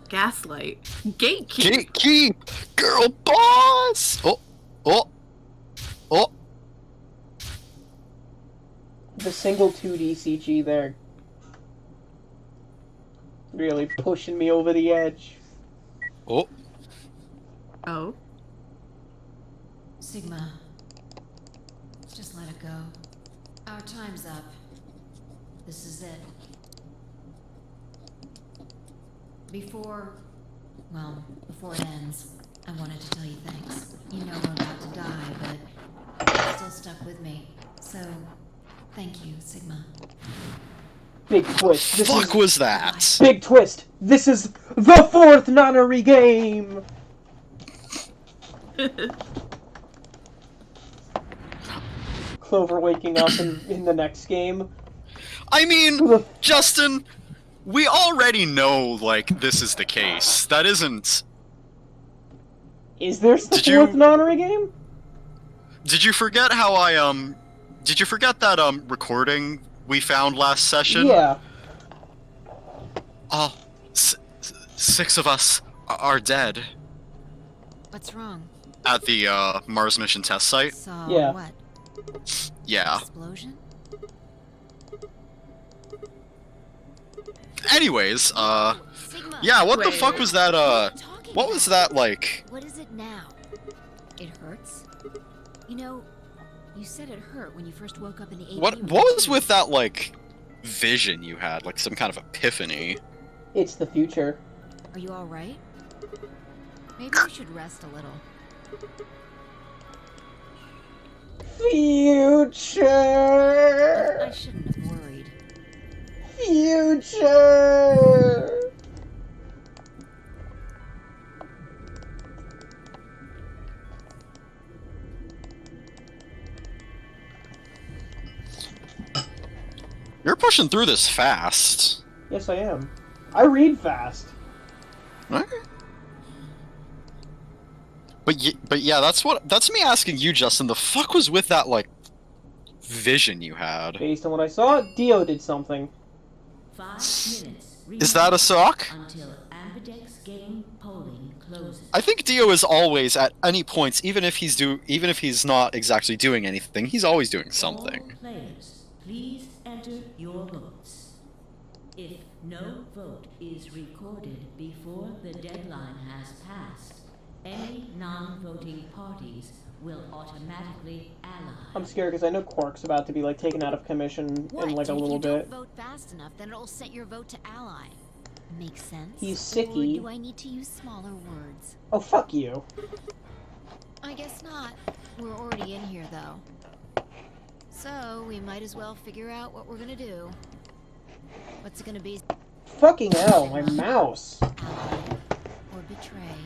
Gaslight. Gatekeep. Gatekeep! Girl boss! Oh. Oh. Oh. The single 2D CG there. Really pushing me over the edge. Oh. Oh. Sigma. Just let it go. Our time's up. This is it. Before it ends, I wanted to tell you thanks. You know I'm about to die, but you're still stuck with me. So, thank you, Sigma. Big twist. This fuck was that? Big twist. This is the 4th nonary game. Clover waking up in the next game. I mean, Justin, we already know, like, this is the case. That isn't... Is there the 4th nonary game? Did you forget how Did you forget that, recording we found last session? Yeah. Oh, 6 of us are dead. What's wrong? At the, Mars mission test site? Saw Yeah. what? Yeah. Explosion? Anyways, Sigma. yeah, what the Wait. fuck was that, what was that, like... What is it now? It hurts? You know, you said it hurt when you first woke up in the 80s. What was with that, like, vision you had? Like, some kind of epiphany? It's the future. Are you alright? Maybe you should rest a little. Future! I shouldn't have worried. Future! You're pushing through this fast. Yes, I am. I read fast. Okay. But yeah, that's me asking you, Justin. The fuck was with that, like, vision you had? Based on what I saw, Dio did something. 5 minutes. Is that a sock? Until Ambidex game polling closes. I think Dio is always at any points, even if he's not exactly doing anything, he's always doing something. All players, please enter your votes. If no vote is recorded before the deadline has passed, any non-voting parties will automatically ally. I'm scared because I know Quark's about to be like taken out of commission What? in like a little If you bit. don't vote fast enough, then it'll set your vote to ally. Makes sense. He's Or sicky. do I need to use smaller words? Oh, fuck you. I guess not. We're already in here, though. So, we might as well figure out what we're gonna do. What's it gonna be? Fucking hell, my mouse. Ally or betray?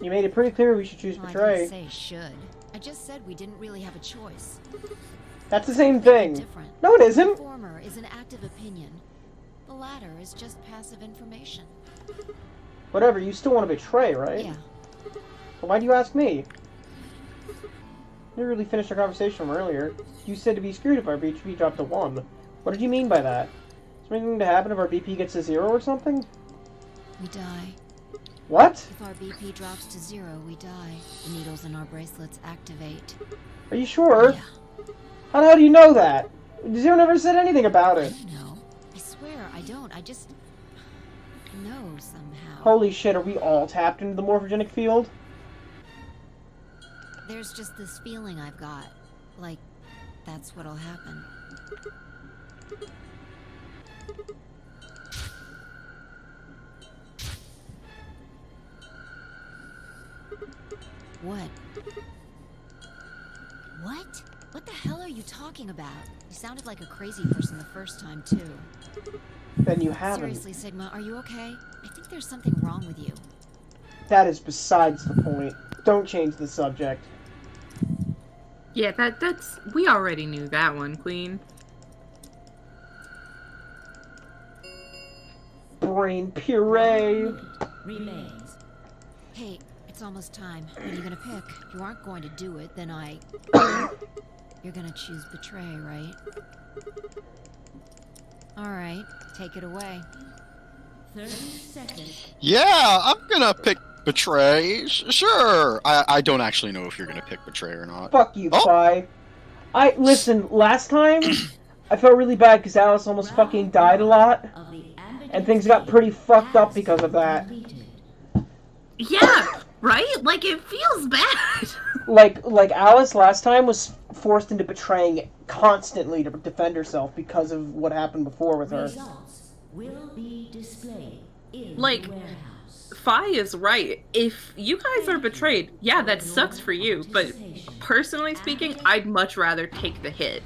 You made it pretty clear we should choose Well, I betray. didn't say should. I just said we didn't really have a choice. That's the same thing. Different. No, it The isn't. former is an active opinion. The latter is just passive information. Whatever, you still want to betray, right? Yeah. Well, why do you ask me? We really finished our conversation from earlier. You said to be screwed if our BP dropped to 1. What did you mean by that? Is there anything to happen if our BP gets to 0 or something? We die. What? If our BP drops to 0, we die. The needles in our bracelets activate. Are you sure? Yeah. How the hell do you know that? Zero never said anything about it. No, I swear I don't. I just know somehow. Holy shit, are we all tapped into the morphogenic field? There's just this feeling I've got. Like, that's what'll happen. What? What? What the hell are you talking about? You sounded like a crazy person the first time, too. Then you haven't. Seriously, Sigma, are you okay? I think there's something wrong with you. That is besides the point. Don't change the subject. Yeah, that's... We already knew that one, Queen. Brain puree. Remains. Hey, it's almost time. What are you gonna pick? If you aren't going to do it, then You're gonna choose betray, right? Alright, take it away. 30 seconds. Yeah, I'm gonna pick betray. Sure. I don't actually know if you're gonna pick betray or not. Fuck you, Oh. Pie. Listen, last time, I felt really bad because Alice almost fucking died a lot. And things got pretty fucked up because of that. Yeah, right? Like, it feels bad. Like Alice last time was forced into betraying constantly to defend herself because of what happened before with her. Results will be displayed in Like, the warehouse. Fi is right. If you guys are betrayed, yeah, that sucks for you. But personally speaking, I'd much rather take the hit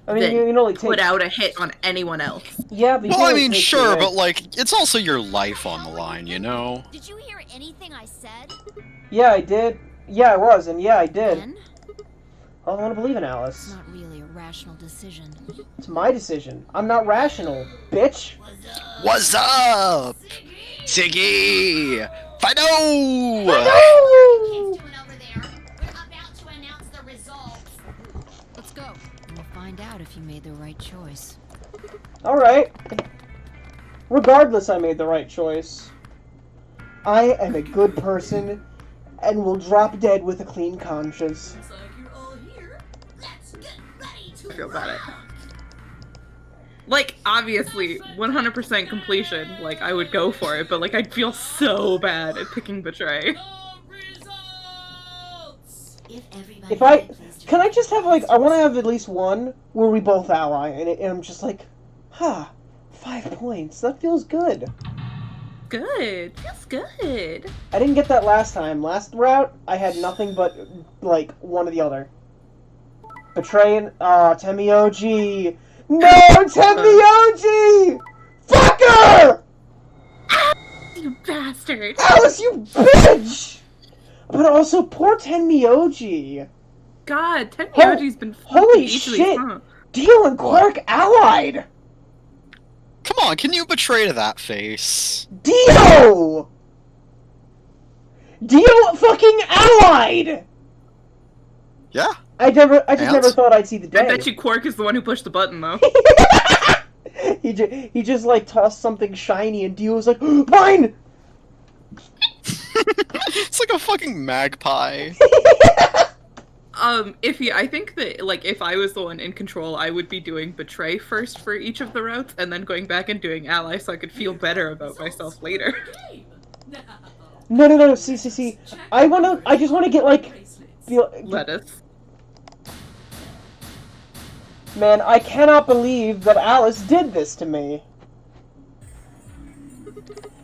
I mean, than you can only put take... out a hit on anyone else. Yeah, but you Well, can I only mean, take sure, the but like, it's also your life on the line, you know? Did you hear anything I said? Yeah, I did. Yeah, I was, and yeah, I did. Ben? I don't want to believe in It's Alice. not really a rational decision. It's my decision. I'm not rational, bitch. What's up? Siggy! Fido! Doing over there. We're about to announce the results. Let's go. We'll find out if you made the right choice. Alright. Regardless, I made the right choice. I am a good person and will drop dead with a clean conscience. I feel about it. Like, obviously, 100% completion, like, I would go for it, but, like, I'd feel so bad at picking betray. If I... Can I just have, like... I want to have at least one where we both ally, and I'm just like... 5 points. That feels good. Good. Feels good. I didn't get that last time. Last route, I had nothing but, like, one or the other. Betraying... Temioji! No, Temioji! Fucker! You bastard! Alice, you bitch! But also, poor Tenmyoji. God, Tenmyoji's been Holy easily, shit! huh? Dio and Quark allied! Come on, can you betray to that face? Dio! Dio fucking allied! Yeah. I just never thought I'd see the day. I bet you Quark is the one who pushed the button, though. he just like tossed something shiny and Dio was like, mine! It's like a fucking magpie. I think that, like, if I was the one in control, I would be doing betray first for each of the routes, and then going back and doing ally so I could feel better about myself later. No, see. I just wanna get like, Lettuce. Man, I cannot believe that Alice did this to me.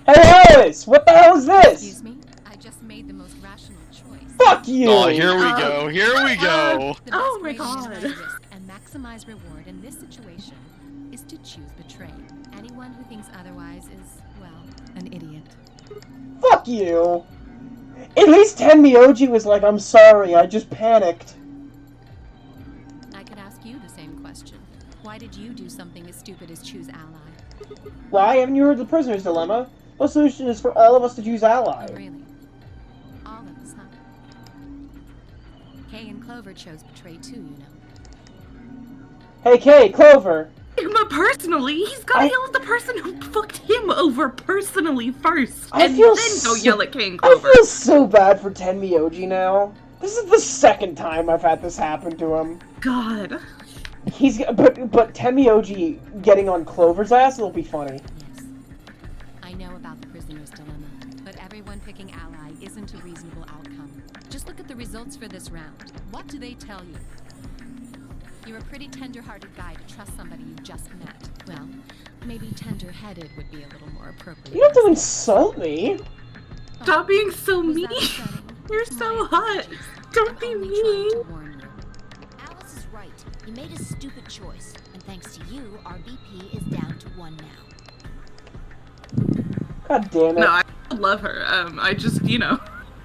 Hey Alice, what the hell is this? Excuse me, I just made the most rational choice. Fuck you! Oh, here we go, here we go! The Oh best my way to God. minimize risk and maximize reward in this situation is to choose betray. Anyone who thinks otherwise is, well, an idiot. Fuck you! At least Tenmyoji was like, I'm sorry, I just panicked. I could ask you the same question. Why did you do something as stupid as choose ally? Why haven't you heard the prisoner's dilemma? The solution is for all of us to choose ally. Oh, really? All of us, huh? Kay and Clover chose betray too, you know. Hey Kay, Clover! Sigma personally, he's gotta yell at the person who fucked him over personally first, I and feel then go so- yell at Kay and I Clover. feel so bad for Tenmyoji now. This is the second time I've had this happen to him. God. But Tenmyoji getting on Clover's ass will be funny. Yes. I know about the prisoner's dilemma, but everyone picking ally isn't a reasonable outcome. Just look at the results for this round. What do they tell you? You're a pretty tender-hearted guy to trust somebody you just met. Well, maybe tender-headed would be a little more appropriate. You don't have to insult me. Stop being so Was mean. that upsetting? You're so My hot. apologies. Don't be I'm only trying mean. to warn you. Alice is right. You made a stupid choice. And thanks to you, our BP is down to 1 now. God damn it. No, I love her. I just, you know.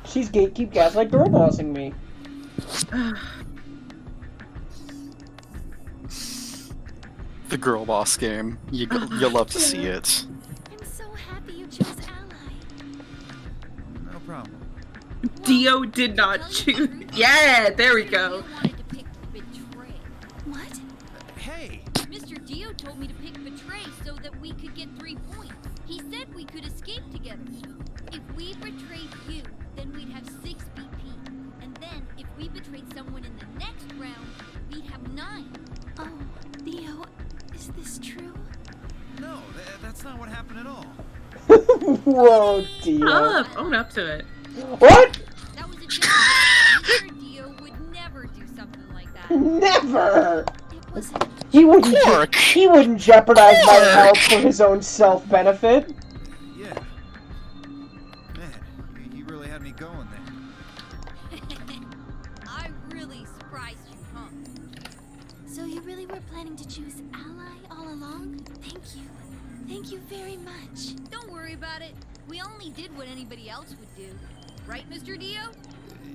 She's gatekeep gaslight girl bossing me. The girl boss game. You'll love to see it. I'm so happy you chose ally. Dio did not choose. Yeah, there we go. Wanted to pick betray. What? Hey! Mr. Dio told me to pick betray so that we could get 3 points. He said we could escape together. If we betrayed you, then we'd have 6 BP. And then, if we betrayed someone in the next round, we'd have 9. Oh, Dio, is this true? No, that's not what happened at all. Whoa, Dio. Own up to it. What? That was a joke. Mr. Dio would never do something like that. Never! It was He wouldn't, Quark! he wouldn't jeopardize my health for his own self-benefit. Yeah. Man, you really had me going there. I really surprised you, huh? So you really were planning to choose Ally all along? Thank you. Thank you very much. Don't worry about it. We only did what anybody else would do. Right, Mr. Dio?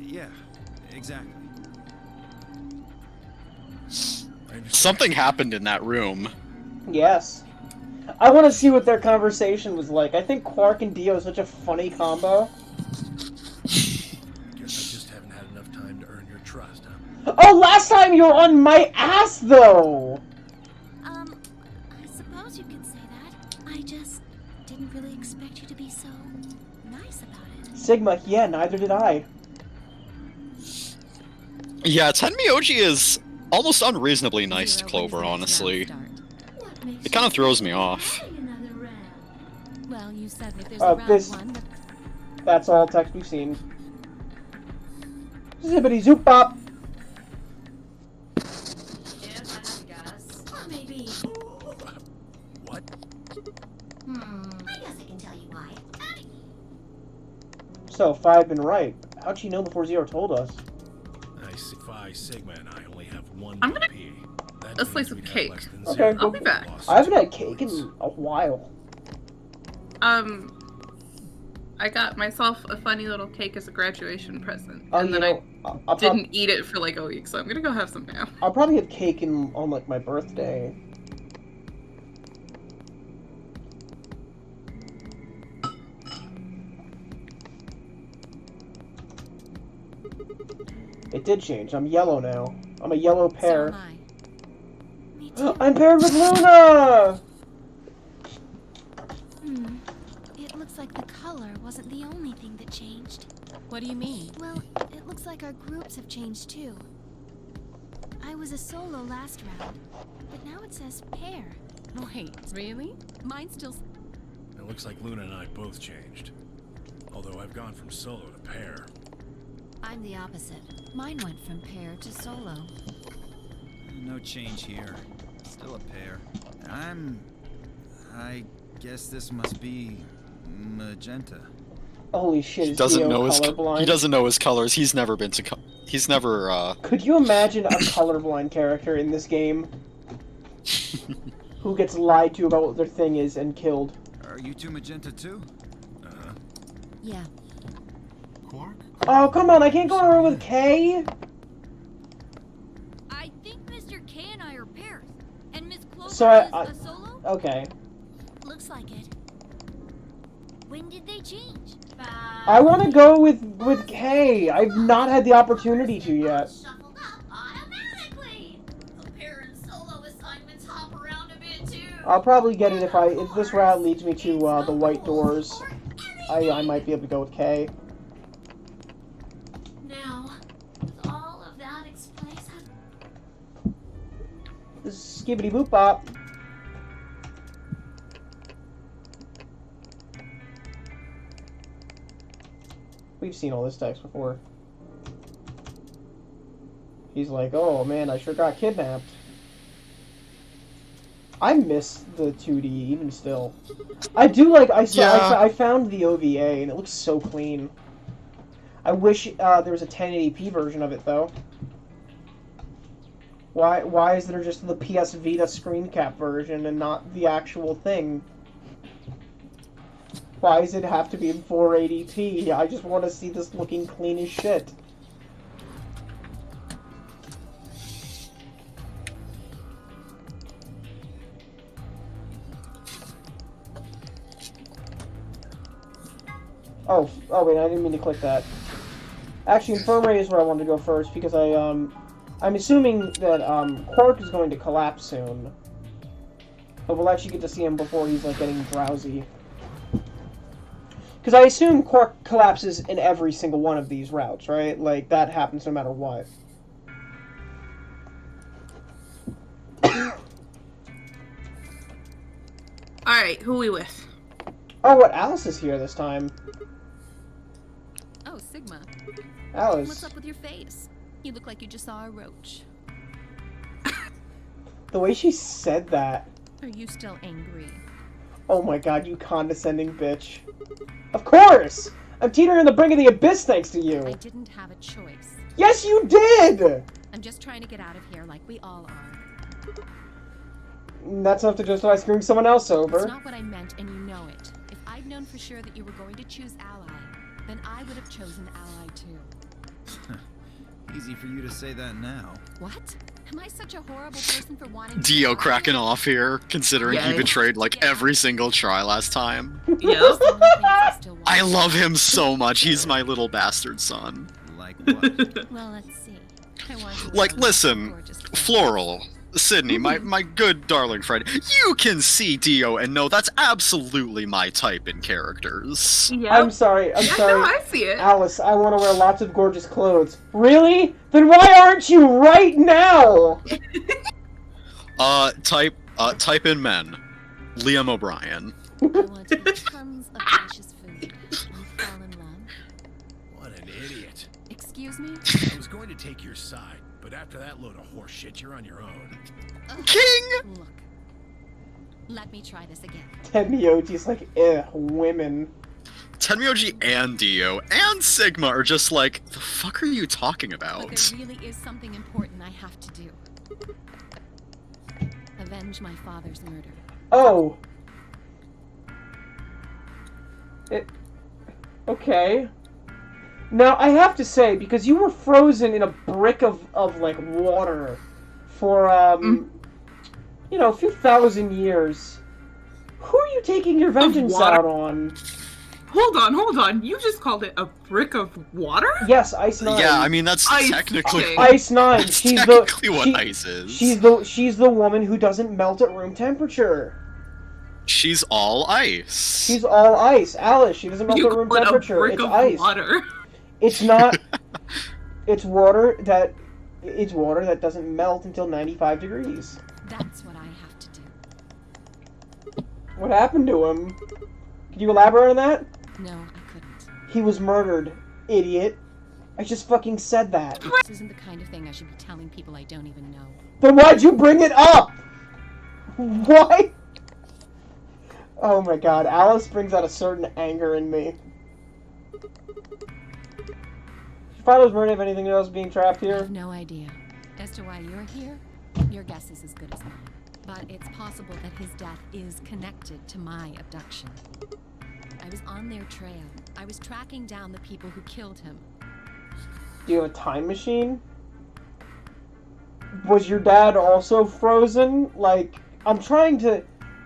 Yeah, exactly. Something happened in that room. Yes. I want to see what their conversation was like. I think Quark and Dio is such a funny combo. Guess I just haven't had enough time to earn your trust, huh? Oh, last time you were on my ass, though! I suppose you could say that. I just didn't really expect you to be so nice about it. Sigma, yeah, neither did I. Yeah, Tenmyoji is almost unreasonably nice to Clover, honestly. It kind of throws me off. Well, you said if there's Oh, a round this- one, That's all text we've seen. Zippity zoop bop! Yes, I guess. Or maybe. What? I guess I can tell you why. So, Five been right. How'd she know before Zero told us? I see Phi Sigma and I only have 1 I'm gonna BP. That a means slice of we'd have cake. less than Okay, 0. I'll be back. I haven't had cake in a while. I got myself a funny little cake as a graduation present, Oh, and you then know, I I'll didn't eat it for like a week, so I'm gonna go have some now. I'll probably have cake on like my birthday. It did change. I'm yellow now. I'm a yellow so pear. am I. Me too. I'm paired with Luna! It looks like the color wasn't the only thing that changed. What do you mean? Well, it looks like our groups have changed too. I was a solo last round, but now it says pair. Wait, really? Mine still. It looks like Luna and I both changed. Although I've gone from solo to pair. I'm the opposite. Mine went from pair to solo. No change here. Still a pair. I guess this must be magenta. Holy shit, He is doesn't Dio know his colorblind? he doesn't know his colors. He's never been to he's never Could you imagine a colorblind character in this game? Who gets lied to about what their thing is and killed? Are you two magenta too? Yeah. Quark? Oh, come on, I can't go anywhere with K? I think Mr. K and I are pairs, and Miss Clover So is I- a solo? Okay. Looks like it. When did they change? I want to go with K. I've not had the opportunity to yet. Shuffled up automatically. The pair and solo assignments hop around a bit too. I'll probably get it if this route leads me to the white doors. I might be able to go with K. Now, with all of that explains how This is skibbity boop bop. We've seen all this text before. He's like, oh man, I sure got kidnapped. I miss the 2D even still. I do like, I found the OVA and it looks so clean. I wish there was a 1080p version of it though. Why is there just the PS Vita screen cap version and not the actual thing? Why does it have to be in 480p? I just want to see this looking clean as shit. Oh wait, I didn't mean to click that. Actually, infirmary is where I wanted to go first because I'm assuming that Quark is going to collapse soon, but we'll actually get to see him before he's like getting drowsy. Because I assume Quark collapses in every single one of these routes, right? Like that happens no matter what. Alright, who we with? Oh, what? Alice is here this time. Oh, Sigma. Alice. What's up with your face? You look like you just saw a roach. The way she said that. Are you still angry? Oh my god, you condescending bitch. Of course! I'm teetering on the brink of the abyss thanks to you. I didn't have a choice. Yes, you did! I'm just trying to get out of here like we all are. That's enough to justify screwing someone else over. That's not what I meant, and you know it. If I'd known for sure that you were going to choose Ally, then I would have chosen Ally too. Easy for you to say that now. What? Am I such a horrible person for wanting to... Dio cracking off here, considering he betrayed like every single try last time. Yep. I love him so much. He's my little bastard son. Like what? Well, let's see. I want to Like, listen, Floral, Sydney, my good darling friend, you can see Dio and know that's absolutely my type in characters. Yep. I'm sorry, No, I see it. Alice, I want to wear lots of gorgeous clothes. Really? Then why aren't you right now? Type in men. Liam O'Brien. I want to eat tons of delicious food and fall in love. What an idiot. Excuse me? I was going to take your side, but after that load of horse shit, you're on your own. King! Look. Let me try this again. Tenmyoji's like, women. Tenmyoji and Dio and Sigma are just like, the fuck are you talking about? But there really is something important I have to do. Avenge my father's murder. Oh. Okay. Now, I have to say, because you were frozen in a brick of like, water for, you know, a few thousand years, who are you taking your vengeance out on? Hold on. You just called it a brick of water? Yes, Ice 9. Yeah, I mean, that's Ice technically... Ice 9. That's She's technically what ice is. She's the woman who doesn't melt at room temperature. She's all ice. She's all ice. Alice, she doesn't melt You at room call it a temperature. brick It's of ice. water. It's not. It's water that doesn't melt until 95 degrees. That's what I have to do. What happened to him? Could you elaborate on that? No, I couldn't. He was murdered, idiot. I just fucking said that. This isn't the kind of thing I should be telling people I don't even know. Then why'd you bring it up? Why? Oh my god, Alice brings out a certain anger in me. Your father's murdered. If anything else being trapped I here? have no idea. As to why you're here, your guess is as good as mine. But it's possible that his death is connected to my abduction. I was on their trail. I was tracking down the people who killed him. Do you have a time machine? Was your dad also frozen? Like, I'm trying to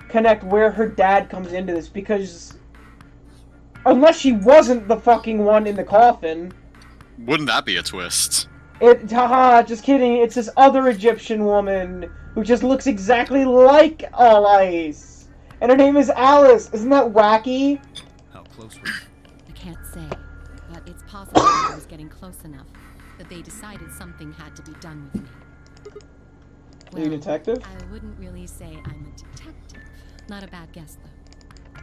connect where her dad comes into this, because unless she wasn't the fucking one in the coffin. Wouldn't that be a twist? Haha, just kidding. It's this other Egyptian woman who just looks exactly like All Ice. And her name is Alice. Isn't that wacky? How close were you? I can't say, but it's possible that I was getting close enough that they decided something had to be done with me. Are you a detective? I wouldn't really say I'm a detective. Not a bad guess, though.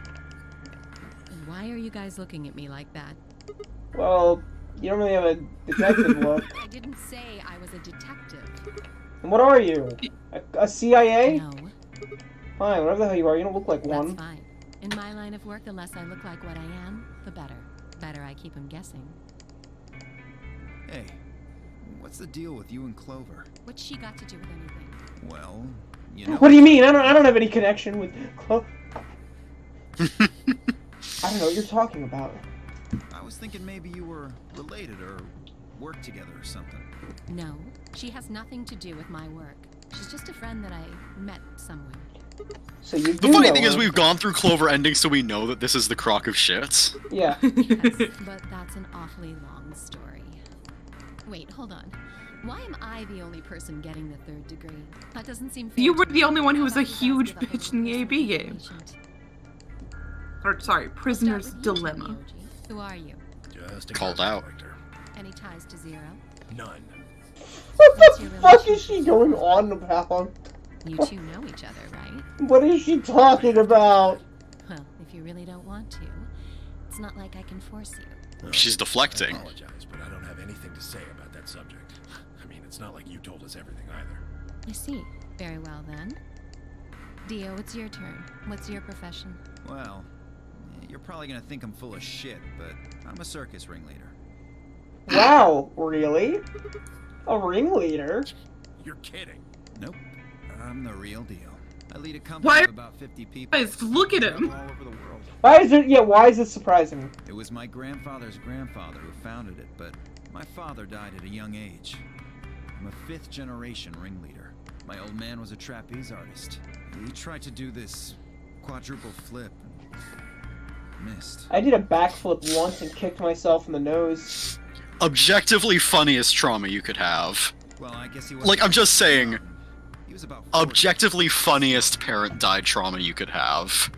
And why are you guys looking at me like that? Well, you don't really have a detective look. I didn't say I was a detective. And what are you? A CIA? No. Fine, whatever the hell you are, you don't look like That's one. fine. In my line of work, the less I look like what I am, the better. Better I keep him guessing. Hey, what's the deal with you and Clover? What's she got to do with anything? Well, you know... What do you mean? I don't have any connection with I don't know what you're talking about. I was thinking maybe you were related or worked together or something. No, she has nothing to do with my work. She's just a friend that I met somewhere. So you The funny thing is we've gone through Clover endings so we know that this is the crock of shit. Yeah. Yes, but that's an awfully long story. Wait, hold on. Why am I the only person getting the 3rd degree? That doesn't seem fair. You were to the me. only one who How was a about you guys huge give up bitch on in the your AB personal game. patient? Or, sorry, Prisoner's Start with you, Dilemma. Yoji. Who are you? Just a Called card out. collector. Any ties to Zero? None. What What's the your fuck is she relationship? going on about? You two know each other, right? What is she talking about? Well, if you really don't want to, it's not like I can force you. No, She's deflecting. I apologize, but I don't have anything to say about that subject. I mean, it's not like you told us everything either. I see. Very well then. Dio, it's your turn. What's your profession? Well, you're probably gonna think I'm full of shit, but I'm a circus ringleader. Wow, really? A ringleader? You're kidding. Nope, I'm the real deal. I lead a Why company are- of about 50 people. Guys, look at him. Travel all over the world. Why is it surprising? It was my grandfather's grandfather who founded it, but my father died at a young age. I'm a 5th generation ringleader. My old man was a trapeze artist. He tried to do this quadruple flip and missed. I did a backflip once and kicked myself in the nose. Objectively funniest trauma you could have. Well, I guess he was Like, I'm just saying, He was about 40. objectively funniest parent died trauma you could have.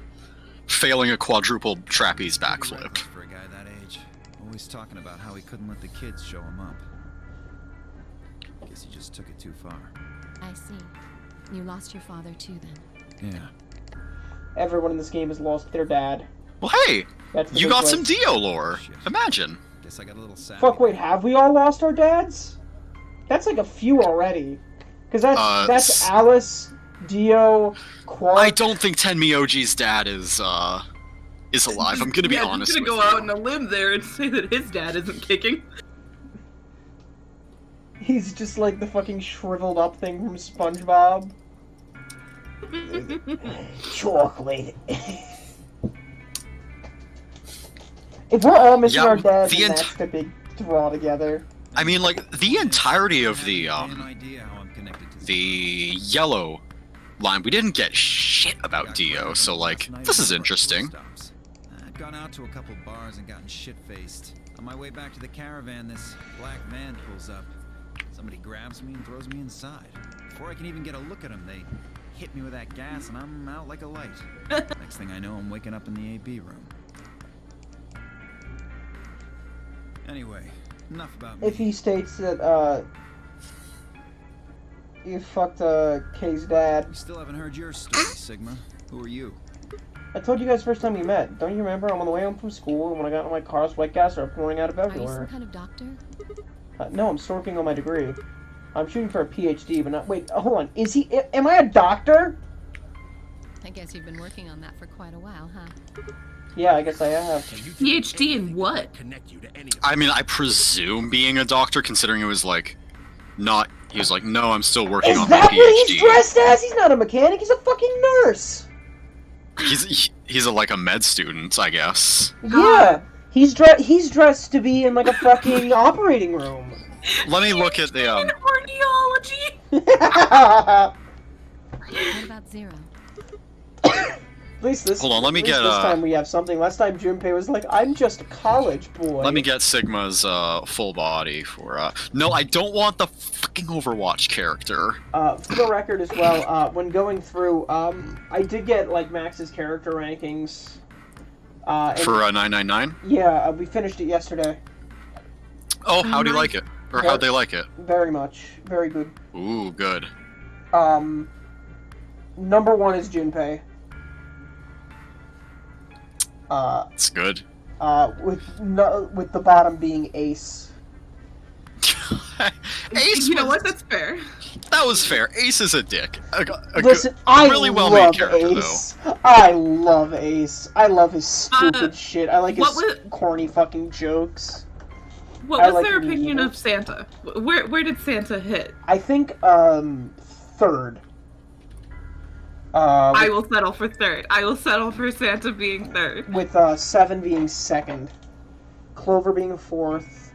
Failing a quadruple trapeze backflip. For a guy that age, always talking about how he couldn't let the kids show him up. Guess he just took it too far. I see. You lost your father too then. Yeah. Everyone in this game has lost their dad. Well, hey! That's the You big got one. some Dio lore. Imagine. Guess I got a little sad. Fuck, wait, have we all lost our dads? That's like a few already. Because that's Alice, Dio, Quark. I don't think Tenmyoji's dad is alive. I'm gonna be honest I'm with gonna go you. out on a limb there and say that his dad isn't kicking. He's just like the fucking shriveled up thing from SpongeBob. Chocolate. If we're all missing Yeah, our dads, the then that's the big draw together. I mean, like, the entirety of the idea how I'm connected to the yellow line, we didn't get shit about Dio, so like, this is interesting. I'd gone out to a couple bars and gotten shit-faced. On my way back to the caravan, this black van pulls up. Somebody grabs me and throws me inside. Before I can even get a look at them, they hit me with that gas and I'm out like a light. Next thing I know, I'm waking up in the AB room. Anyway, enough about me. If he states that, you fucked, Kay's dad. We still haven't heard your story, Sigma. Who are you? I told you guys first time we met. Don't you remember? I'm on the way home from school, and when I got in my car, sweat gas started pouring out of Are you some everywhere. kind of doctor? No, I'm working on my degree. I'm shooting for a PhD, but not. Wait, hold on. Is he? Am I a doctor? I guess you've been working on that for quite a while, huh? Yeah, I guess I have. PhD in what? I mean, I presume being a doctor, considering it was like, not. He was like, no, I'm still working Is on my that what he's PhD. dressed as? He's not a mechanic. He's a fucking nurse. He's like a med student, I guess. Yeah, he's dressed to be in like a fucking operating room. Let me look at the Cardiology. What about Zero? At least this. Hold on, let me at least get, This time we have something. Last time Junpei was like, "I'm just a college boy." Let me get Sigma's full body for No, I don't want the fucking Overwatch character. For the record as well, when going through, I did get like Max's character rankings. And, For 999? yeah, we finished it yesterday. Oh, how do you like it? Or how'd they like it? Very much, very good. Ooh, good. Number one is Junpei. It's good. With the bottom being Ace. Ace You know was- what? That's fair. That was fair. Ace is a dick. Listen, I really love well-made character, Ace. I love Ace. I love his stupid shit. I like his what was- corny fucking jokes. What I was like their the opinion evil. of Santa? Where did Santa hit? I think third. I will settle for third. I will settle for Santa being third. With 7 being second, Clover being fourth.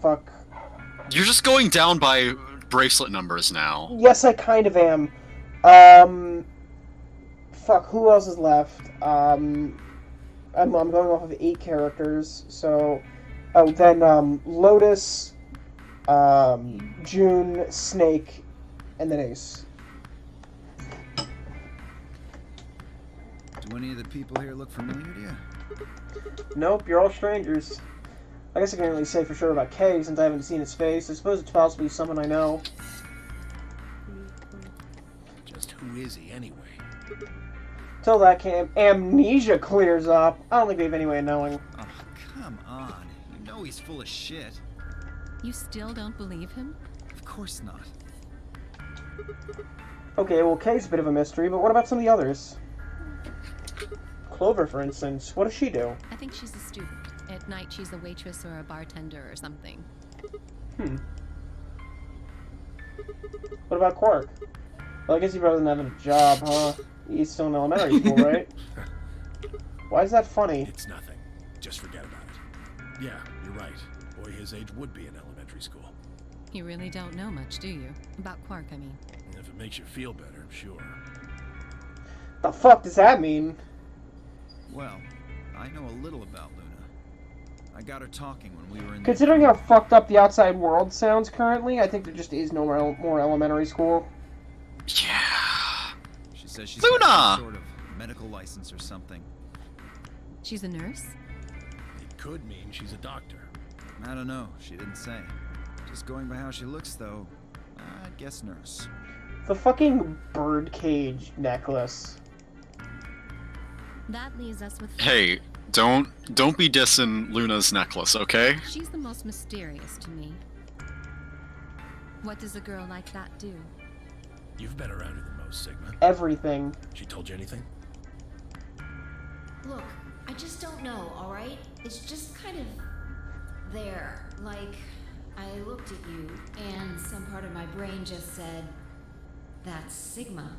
Fuck. You're just going down by bracelet numbers now. Yes, I kind of am. Fuck. Who else is left? I'm going off of 8 characters. So, Oh, then Lotus, June, Snake, and then Ace. Do any of the people here look familiar to you? Nope, you're all strangers. I guess I can't really say for sure about Kay since I haven't seen his face. I suppose it's possibly someone I know. Just who is he anyway? Till that amnesia clears up, I don't think we have any way of knowing. Oh, come on. You know he's full of shit. You still don't believe him? Of course not. Okay, well, Kay's a bit of a mystery, but what about some of the others? Clover, for instance. What does she do? I think she's a student. At night, she's a waitress or a bartender or something. What about Quark? Well, I guess he probably doesn't have a job, huh? He's still in elementary school, right? Why is that funny? It's nothing. Just forget about it. Yeah, you're right. Boy his age would be in elementary school. You really don't know much, do you? About Quark, I mean. If it makes you feel better, sure. The fuck does that mean? Well, I know a little about Luna. I got her talking when we were in Considering how fucked up the outside world sounds currently, I think there just is no more elementary school. Yeah. She says she's Luna! got some sort of medical license or something. She's a nurse? It could mean she's a doctor. I don't know. She didn't say. Just going by how she looks, though, I'd guess nurse. The fucking birdcage necklace. That leaves us with... Hey, don't be dissing Luna's necklace, okay? She's the most mysterious to me. What does a girl like that do? You've been around her the most, Sigma. Everything. She told you anything? Look, I just don't know, alright? It's just kind of... there. Like, I looked at you, and some part of my brain just said... that's Sigma.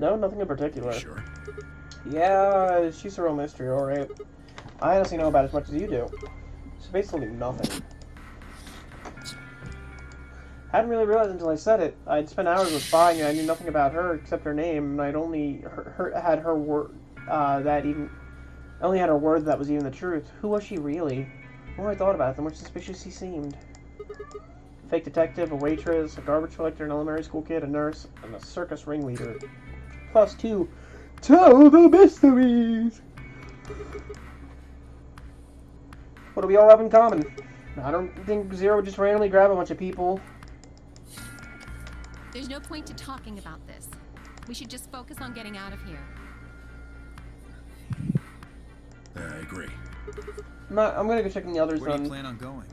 No, nothing in particular. Sure. Yeah, she's a real mystery, alright. I honestly know about as much as you do. So basically nothing. Hadn't really realized until I said it. I'd spent hours with Spying and I knew nothing about her except her name, and I'd only had her word only had her word that was even the truth. Who was she really? The more I thought about it, the more suspicious she seemed. A fake detective, a waitress, a garbage collector, an elementary school kid, a nurse, and a circus ringleader. Plus two. Tell the mysteries! What do we all have in common? I don't think Zero would just randomly grab a bunch of people. There's no point to talking about this. We should just focus on getting out of here. I agree. I'm gonna go check on the others Where do then. you plan on going?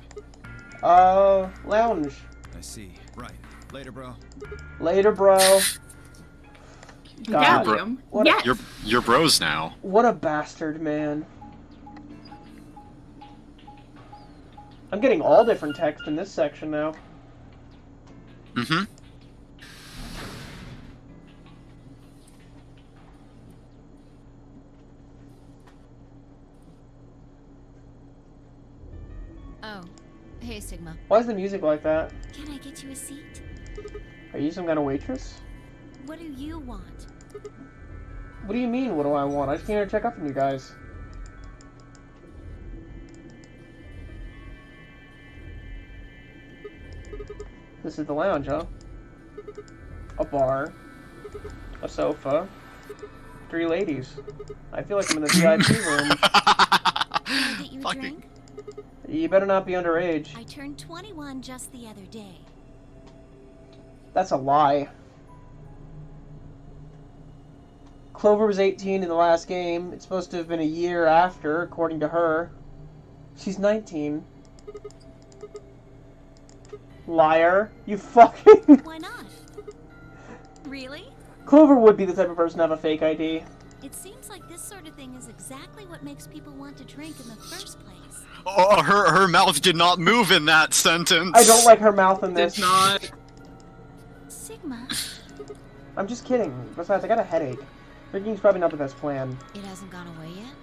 Lounge. I see. Right. Later, bro. Later, bro. God, Gallium. what Yes. You're bros now. What a bastard, man. I'm getting all different text in this section now. Mm-hmm. Oh, hey Sigma. Why is the music like that? Can I get you a seat? Are you some kind of waitress? What do you want? What do you mean, what do I want? I just came here to check up on you guys. This is the lounge, huh? A bar. A sofa. 3 ladies. I feel like I'm in the VIP room. Can I get you a drink? You better not be underage. I turned 21 just the other day. That's a lie. Clover was 18 in the last game. It's supposed to have been a year after, according to her. She's 19. Liar. You fucking... Why not? Really? Clover would be the type of person to have a fake ID. It seems like this sort of thing is exactly what makes people want to drink in the first place. Oh, her mouth did not move in that sentence. I don't like her mouth in this. Did not. Sigma. I'm just kidding. Besides, I got a headache. Drinking's probably not the best plan. It hasn't gone away yet?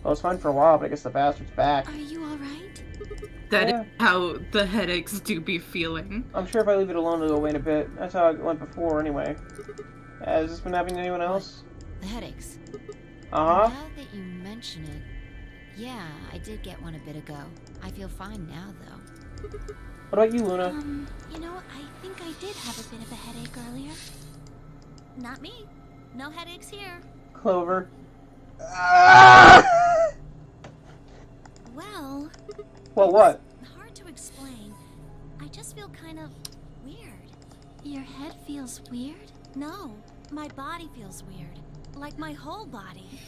Well, it's fine for a while, but I guess the bastard's back. Are you alright? That Yeah. is how the headaches do be feeling. I'm sure if I leave it alone, it'll go away in a bit. That's how it went before, anyway. Has this been happening to anyone else? The headaches. Uh-huh. Now that you mention it, yeah, I did get one a bit ago. I feel fine now, though. What about you, Luna? You know, I think I did have a bit of a headache earlier. Not me. No headaches here. Clover. Well... Well, what? Hard to explain. I just feel kind of weird. Your head feels weird? No, my body feels weird. Like my whole body.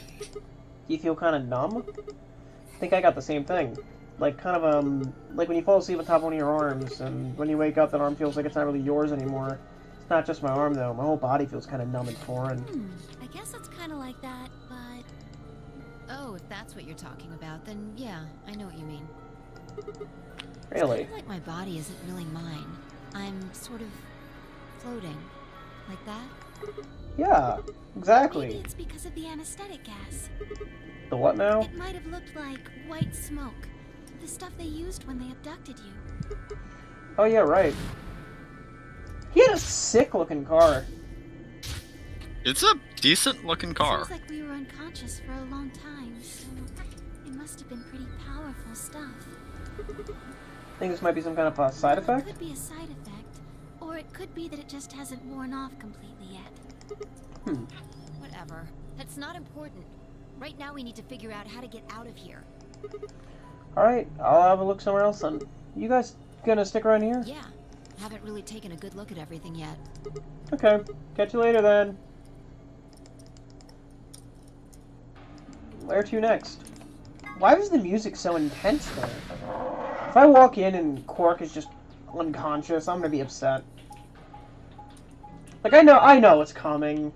You feel kind of numb? I think I got the same thing. Like, kind of, like when you fall asleep on top of one of your arms, and when you wake up, that arm feels like it's not really yours anymore. It's not just my arm, though. My whole body feels kind of numb and foreign. I guess it's kind of like that, but... Oh, if that's what you're talking about, then yeah, I know what you mean. Really? It's kind of like my body isn't really mine. I'm sort of floating. Like that? Yeah, exactly. Maybe it's because of the anesthetic gas. The what now? It might have looked like white smoke. The stuff they used when they abducted you. Oh, yeah, right. He had a sick-looking car. It's a decent-looking car. Seems like we were unconscious for a long time, so it must have been pretty powerful stuff. Think this might be some kind of side It effect? could be a side effect, or it could be that it just hasn't worn off completely yet. Whatever. That's not important. Right now we need to figure out how to get out of here. Alright, I'll have a look somewhere else then. You guys gonna stick around here? Yeah. Haven't really taken a good look at everything yet. Okay, catch you later then. Where to next? Why was the music so intense there? If I walk in and Quark is just unconscious, I'm gonna be upset. Like, I know it's coming.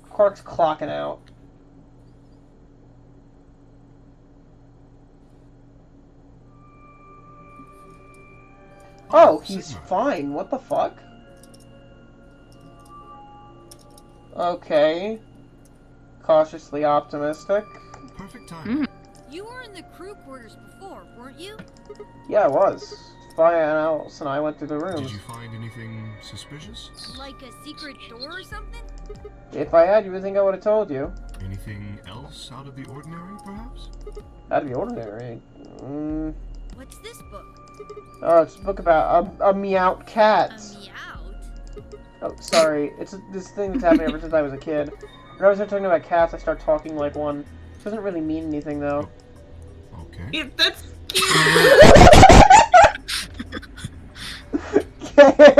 Quark's clocking out. Oh, he's fine. What the fuck? Okay. Cautiously optimistic. Perfect time. You were in the crew quarters before, weren't you? Yeah, I was. Alice and I went through the rooms. Did you find anything suspicious? Like a secret door or something? If I had, you would think I would have told you. Anything else out of the ordinary, perhaps? Out of the ordinary. What's this book? Oh, it's a book about a meowed cat. Meowed? Oh, sorry. It's this thing that's happened ever since I was a kid. Whenever I start talking about cats, I start talking like one. It doesn't really mean anything, though. Okay. That's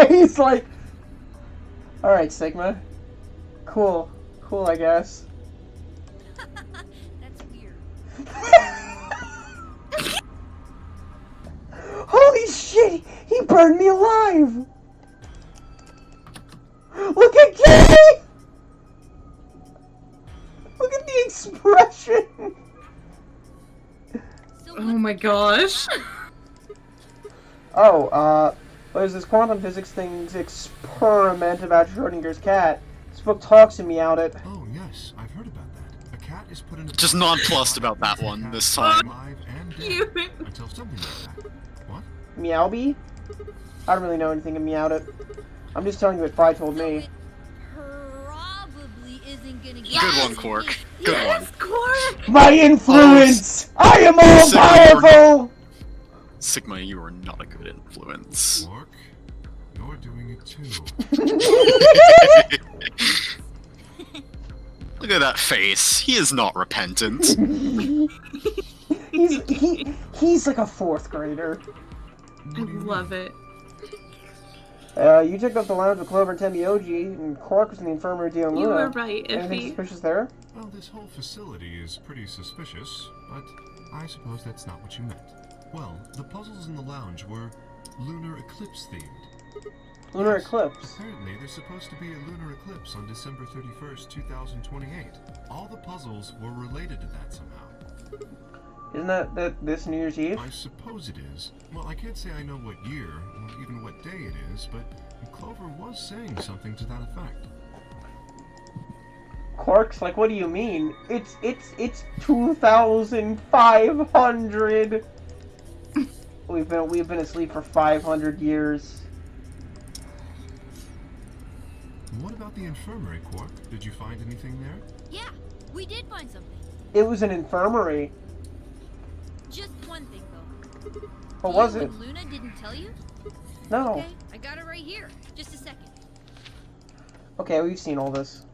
He's like... Alright, Sigma. Cool. Cool, I guess. That's weird. Holy shit! He burned me alive! Look at Kitty! Look at the expression! oh my gosh. Oh, there's this quantum physics thing's experiment about Schrodinger's cat. This book talks to me out it. Oh, yes, I've heard about that. A cat is put in a... Just nonplussed about that one this time. Alive and dead until something like that. What? Meowby? I don't really know anything of Meowed It. I'm just telling you what Fry told me. Probably isn't gonna get Good one, Quark. Good one. Quark! My influence! I am all powerful! Sigma, you are not a good influence. Quark, you're doing it too. Look at that face. He is not repentant. He's like a 4th grader. I love it. You checked out the lounge with Clover and Temioji, and Quark was in the infirmary dealing with You Luna. were right, Anything Iffy. suspicious there? Well, this whole facility is pretty suspicious, but I suppose that's not what you meant. Well, the puzzles in the lounge were lunar eclipse themed. Lunar eclipse? Apparently, there's supposed to be a lunar eclipse on December 31st, 2028. All the puzzles were related to that somehow. Isn't that this New Year's Eve? I suppose it is. Well, I can't say I know what year, or even what day it is, but Clover was saying something to that effect. Quark's like, what do you mean? It's 2,500. We've been asleep for 500 years. about the infirmary, Quark? Did you find anything there? Yeah, we did find something. It was an infirmary. Just one thing, though. What was You it? and Luna didn't tell you? No. Okay, I got it right here. Just a second. Okay, we've seen all this.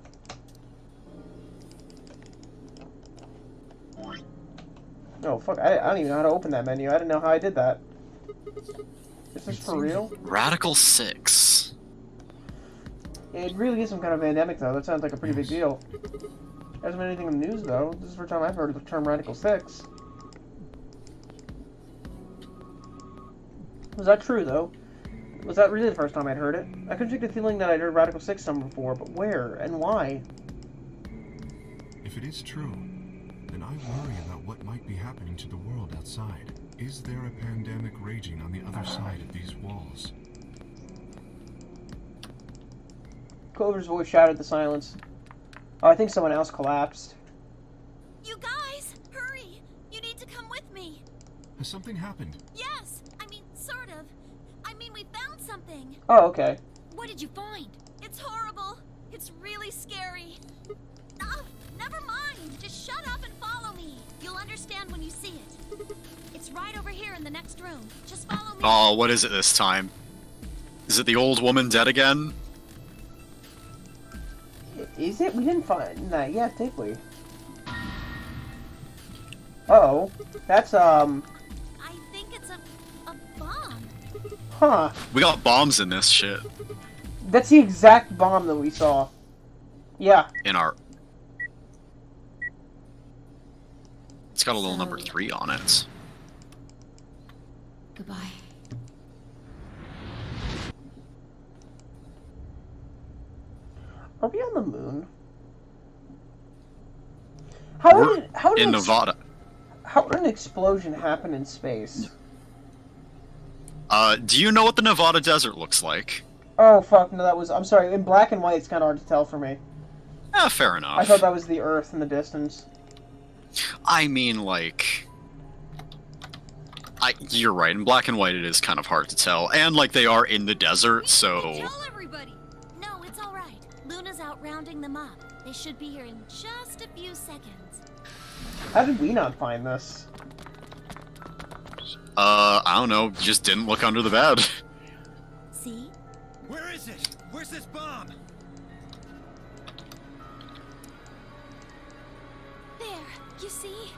Oh, fuck. I don't even know how to open that menu. I didn't know how I did that. Is this for real? Radical 6. It really is some kind of pandemic, though. That sounds like a pretty big deal. Hasn't been anything in the news, though. This is the first time I've heard of the term Radical 6. Was that true, though? Was that really the first time I'd heard it? I could shake the feeling that I'd heard Radical 6 somewhere before, but where and why? If it is true, then I worry about what might be happening to the world outside. Is there a pandemic raging on the other side of these walls? Clover's voice shattered the silence. Oh, I think someone else collapsed. You guys, hurry! You need to come with me. Has something happened? Yes, I mean, sort of. I mean, we found something. Oh, okay. What did you find? It's horrible. It's really scary. Oh, never mind. Just shut up and follow me. You'll understand when you see it. It's right over here in the next room. Just follow me. Oh, what is it this time? Is it the old woman dead again? Is it? We didn't find that yet, did we? Uh-oh. That's, I think it's a bomb. Huh. We got bombs in this shit. That's the exact bomb that we saw. Yeah. In our... It's got a little number 3 on it. Goodbye. Are we on the moon? How did in Nevada. How did an explosion happen in space? Do you know what the Nevada desert looks like? Oh fuck, no, that was... I'm sorry, in black and white it's kinda hard to tell for me. Fair enough. I thought that was the Earth in the distance. I mean, like... You're right, in black and white it is kind of hard to tell. And, like, they are in the desert, so... Tell everybody. No, it's alright. Luna's out rounding them up. They should be here in just a few seconds. How did we not find this? I don't know, just didn't look under the bed. See? Where is it? Where's this bomb? There, you see?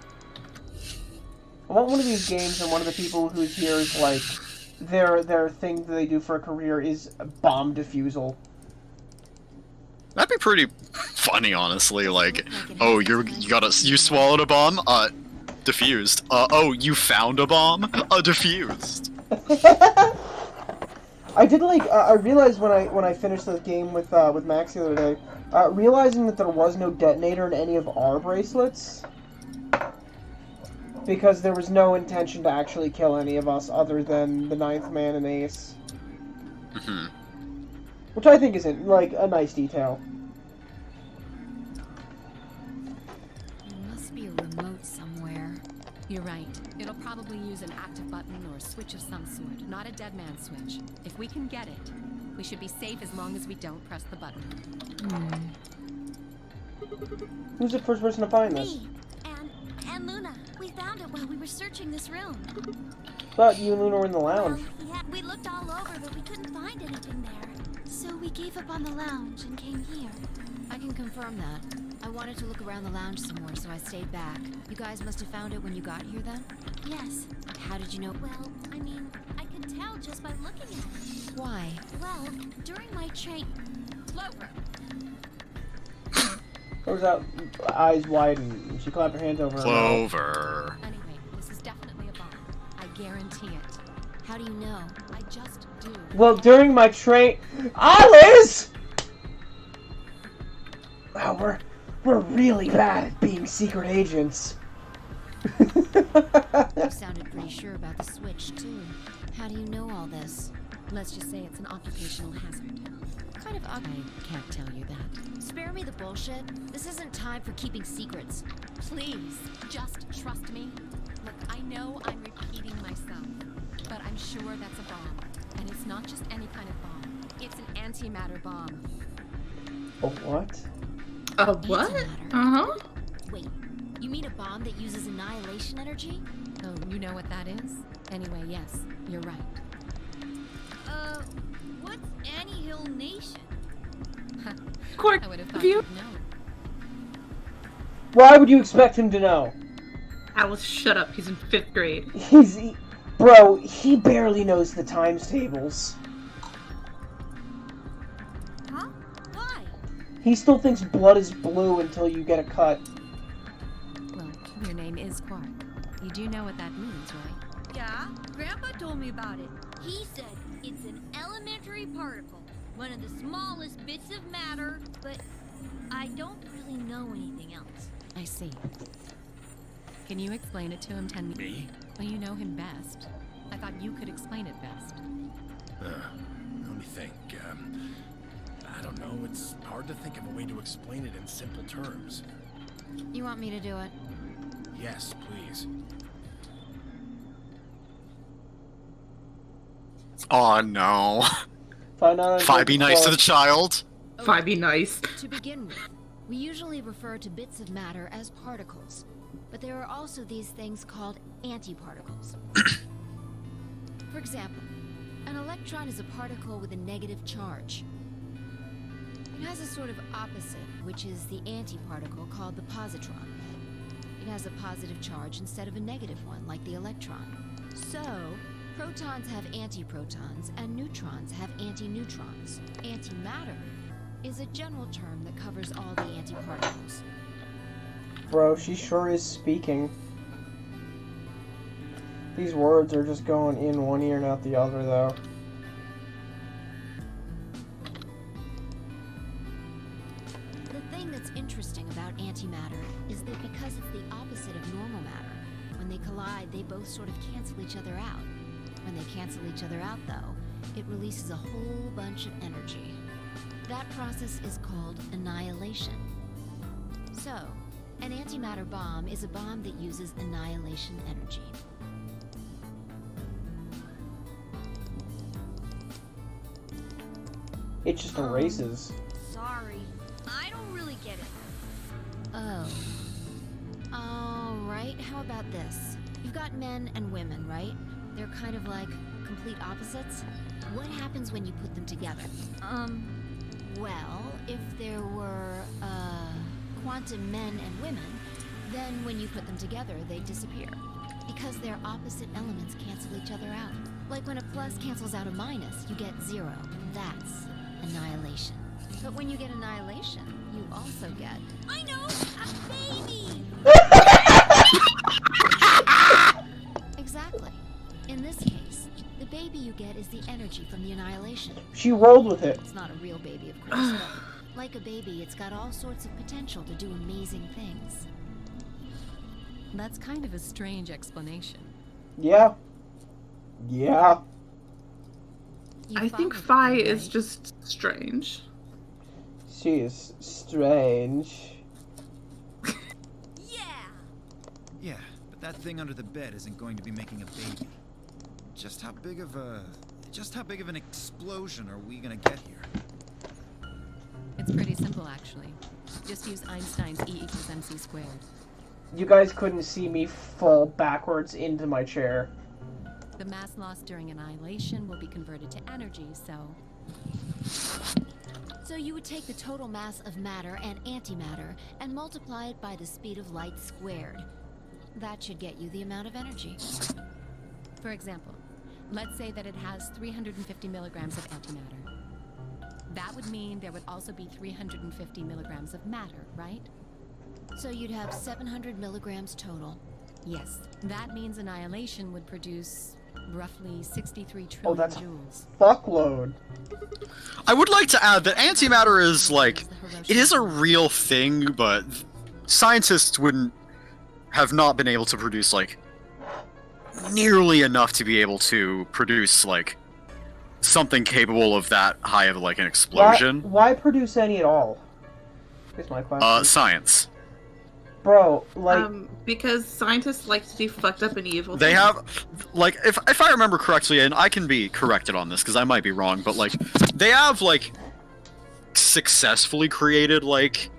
I want one of these games and one of the people who's here is like... Their thing that they do for a career is bomb defusal. That'd be pretty funny, honestly. Like, oh, you swallowed a bomb? Diffused. Oh, you found a bomb? Diffused. I did like. I realized when I finished the game with Max the other day, realizing that there was no detonator in any of our bracelets, because there was no intention to actually kill any of us other than the 9th man and Ace. Mm-hmm. Which I think isn't, like, a nice detail. There must be a remote somewhere. You're right. It'll probably use an active button or a switch of some sort, not a dead man switch. If we can get it, we should be safe as long as we don't press the button. Who's the first person to find this? Me and Luna. We found it while we were searching this room. Thought you and Luna were in the lounge. Yeah, we looked all over, but we couldn't find anything there. So we gave up on the lounge and came here. I can confirm that. I wanted to look around the lounge some more, so I stayed back. You guys must have found it when you got here, then? Yes. How did you know? Well, I mean, I could tell just by looking at it. Why? Well, during my train... Clover! Clover's out, eyes wide, and she clapped her hands over her mouth. Clover. Anyway, this is definitely a bomb. I guarantee it. How do you know? I just do. Well, during my train... Alice! Wow, we're really bad at being secret agents. You sounded pretty sure about the switch, too. How do you know all this? Let's just say it's an occupational hazard. What kind of I can't tell you that. Spare me the bullshit. This isn't time for keeping secrets. Please, just trust me. Look, I know I'm repeating myself, but I'm sure that's a bomb. And it's not just any kind of bomb. It's an antimatter bomb. A what? A what? Uh-huh. Wait, you mean a bomb that uses annihilation energy? Oh, you know what that is? Anyway, yes, you're right. What's Annie-Hill Nation? I would have thought you'd know. Why would you expect him to know? Alice, shut up. He's in 5th grade. Bro, he barely knows the times tables. Huh? Why? He still thinks blood is blue until you get a cut. Well, your name is Quark. You do know what that means, right? Yeah, Grandpa told me about it. He said it's an elementary particle, one of the smallest bits of matter, but I don't really know anything else. I see. Can you explain it to him, Me? Well, you know him best. I thought you could explain it best. Let me think. I don't know. It's hard to think of a way to explain it in simple terms. You want me to do it? Yes, please. Oh no. Find out. Fi, be nice to the child. Fi, be nice. To begin with, we usually refer to bits of matter as particles, but there are also these things called antiparticles. For example, an electron is a particle with a negative charge. It has a sort of opposite, which is the antiparticle called the positron. It has a positive charge instead of a negative one, like the electron. So, protons have antiprotons, and neutrons have antineutrons. Antimatter is a general term that covers all the antiparticles. Bro, she sure is speaking. These words are just going in one ear and out the other, though. The thing that's interesting about antimatter is that because it's the opposite of normal matter, when they collide, they both sort of cancel each other out. When they cancel each other out, though, it releases a whole bunch of energy. That process is called annihilation. So, an antimatter bomb is a bomb that uses annihilation energy. It just erases. Sorry, I don't really get it. Oh. Alright, how about this? You've got men and women, right? They're kind of like complete opposites. What happens when you put them together? Well, if there were, quantum men and women, then when you put them together, they disappear. Because their opposite elements cancel each other out. Like when a plus cancels out a minus, you get 0. That's annihilation. But when you get annihilation, you also get... I know! A baby! Exactly. In this case, the baby you get is the energy from the annihilation. She rolled with it. It's not a real baby, of course, but like a baby, it's got all sorts of potential to do amazing things. That's kind of a strange explanation. Yeah. Yeah. I think Fi is just strange. She is strange. Yeah, but that thing under the bed isn't going to be making a baby. Just how big of an explosion are we gonna get here? It's pretty simple, actually. Just use Einstein's E equals mc squared. You guys couldn't see me fall backwards into my chair. The mass lost during annihilation will be converted to energy, so... So you would take the total mass of matter and antimatter and multiply it by the speed of light squared. That should get you the amount of energy. For example, let's say that it has 350 milligrams of antimatter. That would mean there would also be 350 milligrams of matter, right? So you'd have 700 milligrams total. Yes, that means annihilation would produce roughly 63 trillion Oh, that's joules. fuckload. I would like to add that antimatter is, like, it is a real thing, but scientists wouldn't have not been able to produce, like, nearly enough to be able to produce, like, something capable of that high of, like, an explosion. Why produce any at all? Here's my question. Science. Bro, like... because scientists like to do fucked up and evil They things. have, like, if I remember correctly, and I can be corrected on this, because I might be wrong, but, like, they have, like, successfully created like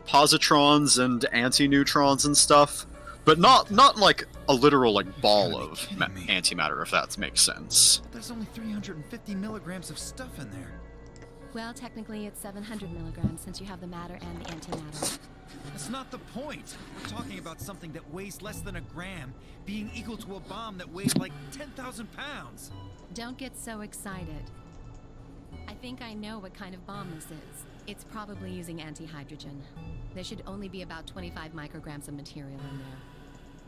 positrons and antineutrons and stuff, but not like a literal like ball of antimatter, if that makes sense. There's only 350 milligrams of stuff in there. Well, technically it's 700 milligrams since you have the matter and the antimatter. That's not the point. We're talking about something that weighs less than a gram being equal to a bomb that weighs like 10,000 pounds. Don't get so excited. I think I know what kind of bomb this is. It's probably using antihydrogen. There should only be about 25 micrograms of material in there.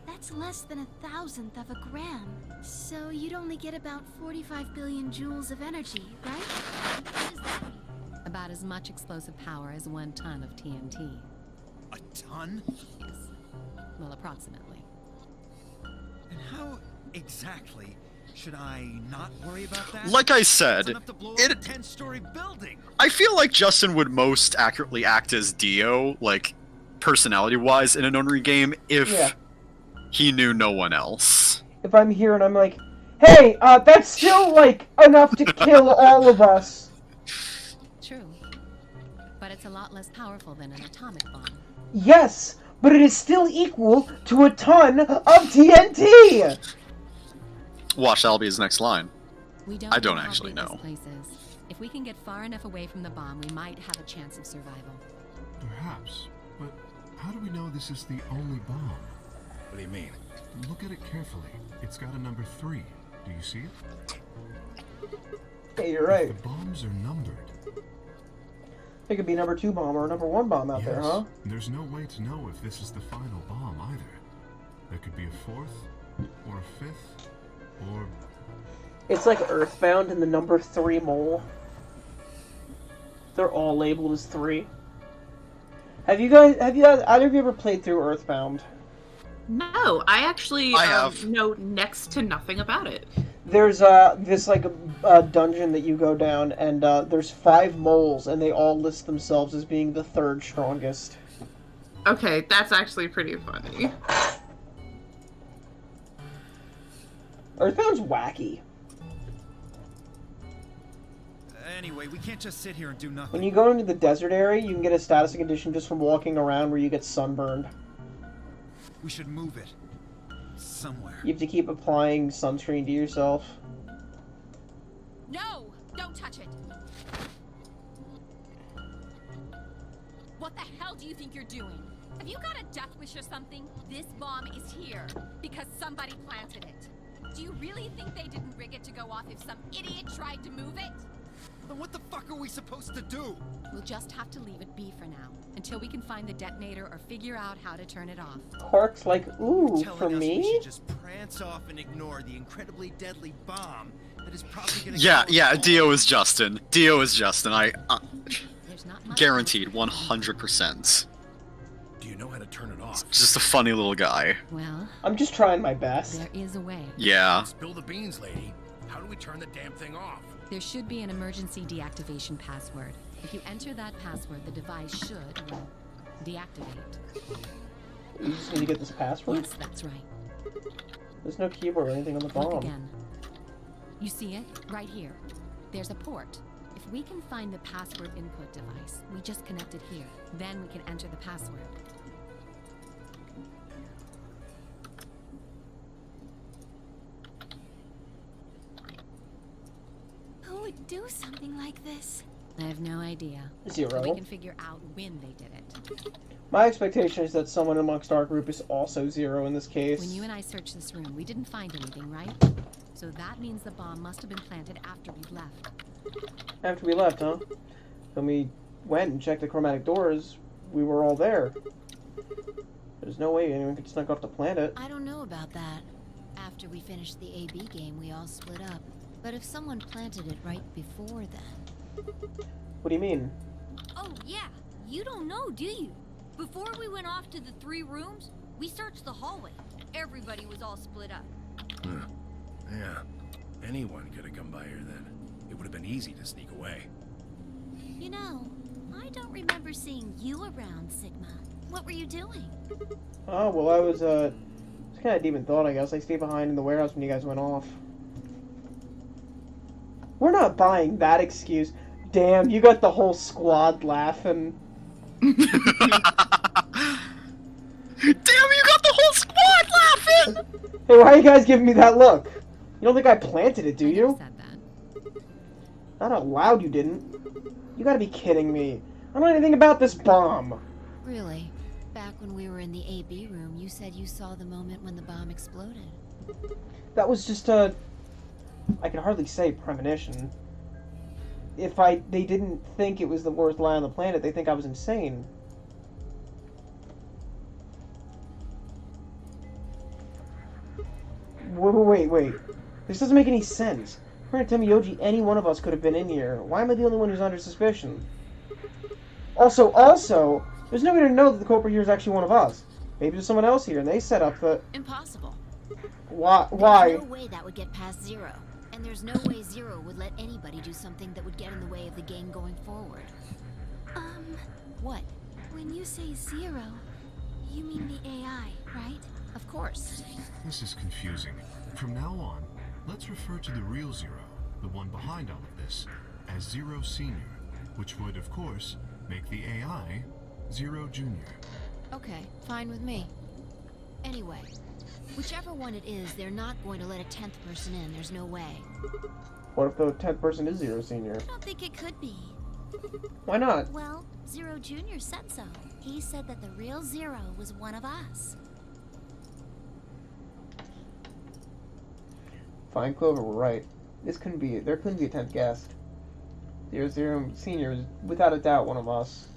That's less than 1,000th of a gram. So you'd only get about 45 billion joules of energy, right? What does that mean? About as much explosive power as 1 ton of TNT. A ton? Yes. Well, approximately. And how exactly should I not worry about that? Like I said, enough to blow up a 10-story building. I feel like Justin would most accurately act as Dio, like personality-wise, in an Onry game if he knew no one else. If I'm here and I'm like, hey, that's still like enough to kill all of us. True. But it's a lot less powerful than an atomic bomb. Yes, but it is still equal to a ton of TNT! Watch, that'll be his next line. I don't actually actually know. If we can get far enough away from the bomb, we might have a chance of survival. Perhaps, but how do we know this is the only bomb? What do you mean? Look at it carefully. It's got a number 3. Do you see it? Hey, you're right. If the bombs are numbered. It could be number 2 bomb or number 1 bomb out there, huh? There's no way to know if this is the final bomb either. There could be a 4th, or a 5th, or... It's like Earthbound in the number 3 mole. They're all labeled as 3. Have you guys, either of you ever played through Earthbound? No, I actually have. know next to nothing about it. There's this like dungeon that you go down, and there's 5 moles, and they all list themselves as being the 3rd strongest. Okay, that's actually pretty funny. Earthbound's wacky. Anyway, we can't just sit here and do nothing. When you go into the desert area, you can get a status condition just from walking around where you get sunburned. We should move it. Somewhere. You have to keep applying sunscreen to yourself. No! Don't touch it! What the hell do you think you're doing? Have you got a death wish or something? This bomb is here because somebody planted it. Do you really think they didn't rig it to go off if some idiot tried to move it? Then what the fuck are we supposed to do? We'll just have to leave it be for now, until we can find the detonator or figure out how to turn it off. Quark's like, ooh, Telling for us me? We should just prance off and ignore the incredibly deadly bomb that is probably gonna Yeah, Dio is Justin. Dio is Justin. There's not much guaranteed, 100%. Do you know how to turn it off? Just a funny little guy. Well, I'm just trying my best. there is a way. Yeah. Spill the beans, lady. How do we turn the damn thing off? There should be an emergency deactivation password. If you enter that password, the device should, well, deactivate. You just need to get this password? Yes, that's right. There's no keyboard or anything on the bomb. Look again. You see it? Right here. There's a port. If we can find the password input device, we just connect it here. Then we can enter the password. Who would do something like this? I have no idea. 0. But we can figure out when they did it. My expectation is that someone amongst our group is also 0 in this case. When you and I searched this room, we didn't find anything, right? So that means the bomb must have been planted after we left. After we left, huh? When we went and checked the chromatic doors, we were all there. There's no way anyone could snuck off the planet. I don't know about that. After we finished the AB game, we all split up. But if someone planted it right before then... What do you mean? Oh, yeah. You don't know, do you? Before we went off to the 3 rooms, we searched the hallway. Everybody was all split up. Yeah. Anyone could have come by here then. It would have been easy to sneak away. You know, I don't remember seeing you around, Sigma. What were you doing? Oh, well, I was, it's kind of deep in thought, I guess. I stayed behind in the warehouse when you guys went off. We're not buying that excuse. Damn, you got the whole squad laughing. Damn, you got the whole squad laughing! Hey, why are you guys giving me that look? You don't think I planted it, do you? Said that. Not out loud, you didn't. You gotta be kidding me. I don't know anything about this bomb. Really? Back when we were in the AB room, you said you saw the moment when the bomb exploded. That was just a... I can hardly say premonition. If they didn't think it was the worst lie on the planet, they think I was insane. Wait. This doesn't make any sense. According to Temiyoji, any one of us could have been in here. Why am I the only one who's under suspicion? Also, there's no way to know that the culprit here is actually one of us. Maybe there's someone else here, and they set up the... Impossible. Why? There's no way that would get past Zero. And there's no way Zero would let anybody do something that would get in the way of the game going forward. What? When you say Zero, you mean the AI, right? Of course. This is confusing. From now on, let's refer to the real Zero, the one behind all of this, as Zero Senior, which would, of course, make the AI Zero Junior. Okay, fine with me. Anyway, whichever one it is, they're not going to let a 10th person in. There's no way. What if the 10th person is Zero Senior? I don't think it could be. Why not? Well, Zero Junior said so. He said that the real Zero was one of us. Fine, Clover, we're right. There couldn't be a 10th guest. Zero Senior is without a doubt one of us.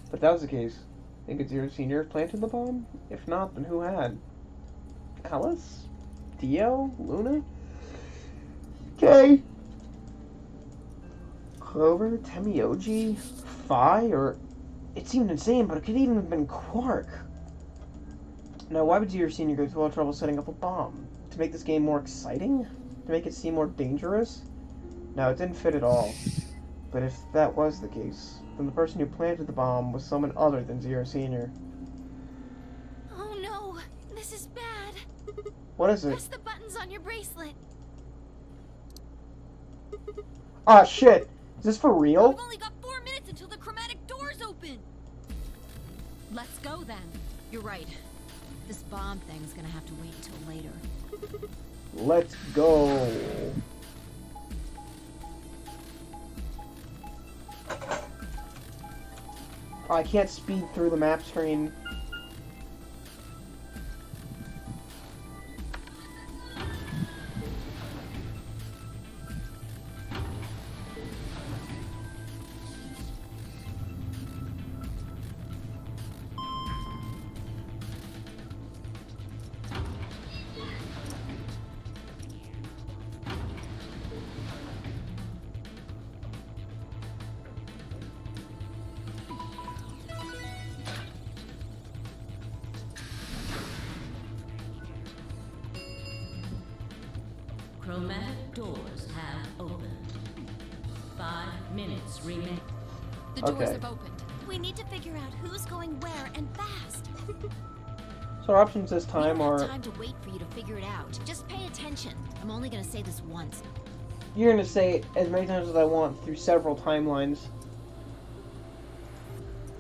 But if that was the case, think it's Zero Senior planted the bomb? If not, then who had? Alice? Dio? Luna? Okay. Clover? Temiyoji? Phi? Or... It seemed insane, but it could even have been Quark. Now, why would Zero Senior go through all trouble setting up a bomb? To make this game more exciting? To make it seem more dangerous? No, it didn't fit at all. But if that was the case, then the person who planted the bomb was someone other than Zero Senior. Oh no, this is bad. What is it? Press the buttons on your bracelet. Ah, shit! Is this for real? We've only got 4 minutes until the chromatic doors open. Let's go then. You're right. This bomb thing's gonna have to wait until later. Let's go. Oh, I can't speed through the map screen. Chromatic doors have opened. 5 minutes remain. The doors Okay. have opened. We need to figure out who's going where and fast. So our options this time We don't are... have time to wait for you to figure it out. Just pay attention. I'm only gonna say this once. You're gonna say it as many times as I want through several timelines.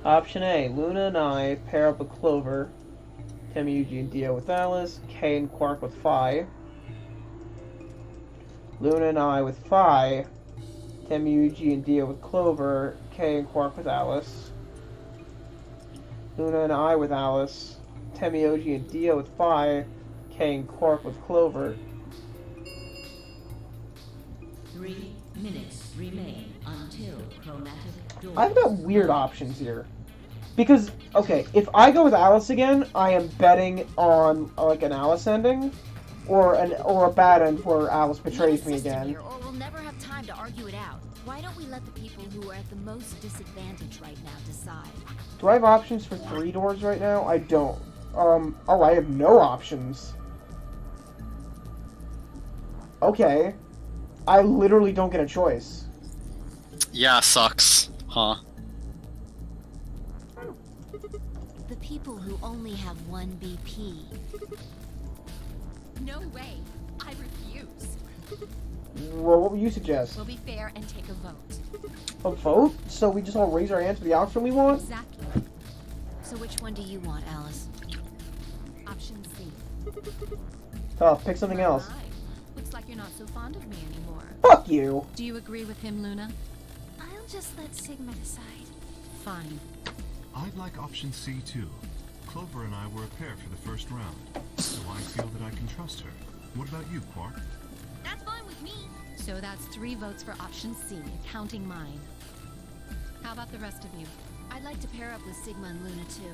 Option A, Luna and I pair up with Clover, Temiyoji and Dio with Alice, Kay and Quark with Phi. Luna and I with Phi, Temiyoji and Dio with Clover, Kay and Quark with Alice. Luna and I with Alice, Temiyoji and Dio with Phi, Kay and Quark with Clover. 3 minutes remain until chromatic doors. I've got weird options here. Because, okay, if I go with Alice again, I am betting on, like, an Alice ending. Or a bad end where Alice betrays me again. Here, or we'll never have time to argue it out. Why don't we let the people who are at the most disadvantage right now decide? Do I have options for 3 doors right now? I don't. Oh, I have no options. Okay. I literally don't get a choice. Yeah, sucks. Huh? The people who only have 1 BP. No way. I refuse. Well, what would you suggest? We'll be fair and take a vote. A vote? So we just all raise our hands for the option we want? Exactly. So which one do you want, Alice? Option C. Oh, pick something else. Right. Looks like you're not so fond of me anymore. Fuck you! Do you agree with him, Luna? I'll just let Sigma decide. Fine. I'd like option C too. Clover and I were a pair for the first round, so I feel that I can trust her. What about you, Quark? That's fine with me. So that's 3 votes for option C, counting mine. How about the rest of you? I'd like to pair up with Sigma and Luna too.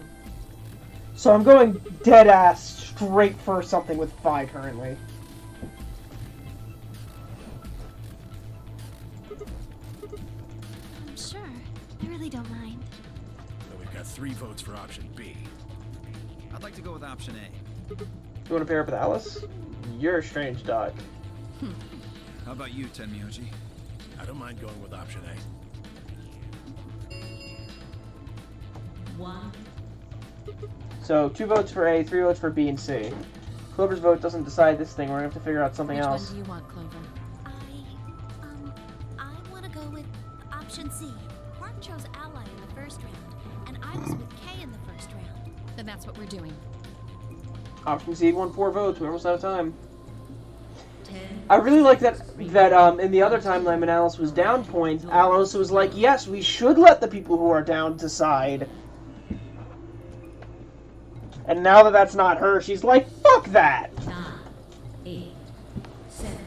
So I'm going dead ass straight for something with Phi currently. I'm sure. I really don't mind. So we've got 3 votes for option B. I'd like to go with option A. You want to pair up with Alice? You're a strange dog. How about you, Tenmyoji? I don't mind going with option A. 1. So 2 votes for A, 3 votes for B and C. Clover's vote doesn't decide this thing. We're gonna have to figure out something Which else. one do you want, Clover? I want to go with option C. Quark chose Ally in the first round, and I was with Kay in the first round. Then that's what we're doing. Option C won 4 votes. We're almost out of time. 10. I really like that in the other timeline when Alice was down point, Alice was like, yes, we should let the people who are down decide. And now that that's not her, she's like, fuck that! 9, 8, 7.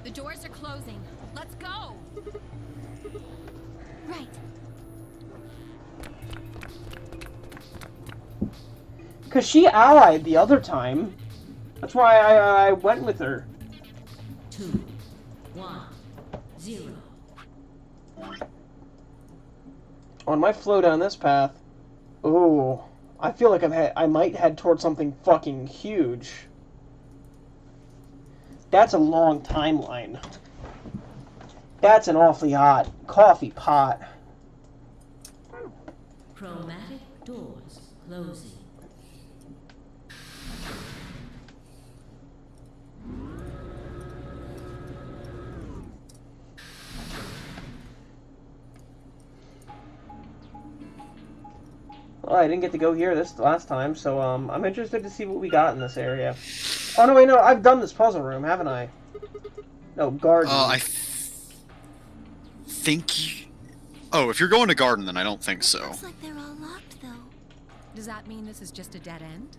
The doors are closing. Let's go! Right. Because she allied the other time. That's why I went with her. 2, 1, 0. On my flow down this path, ooh, I feel like I might head towards something fucking huge. That's a long timeline. That's an awfully hot coffee pot. Chromatic doors closing. Well, I didn't get to go here this last time, so I'm interested to see what we got in this area. Oh no, wait, no, I've done this puzzle room, haven't I? No, garden. I think. Oh, if you're going to garden, then I don't think so. Looks like they're all locked, though. Does that mean this is just a dead end?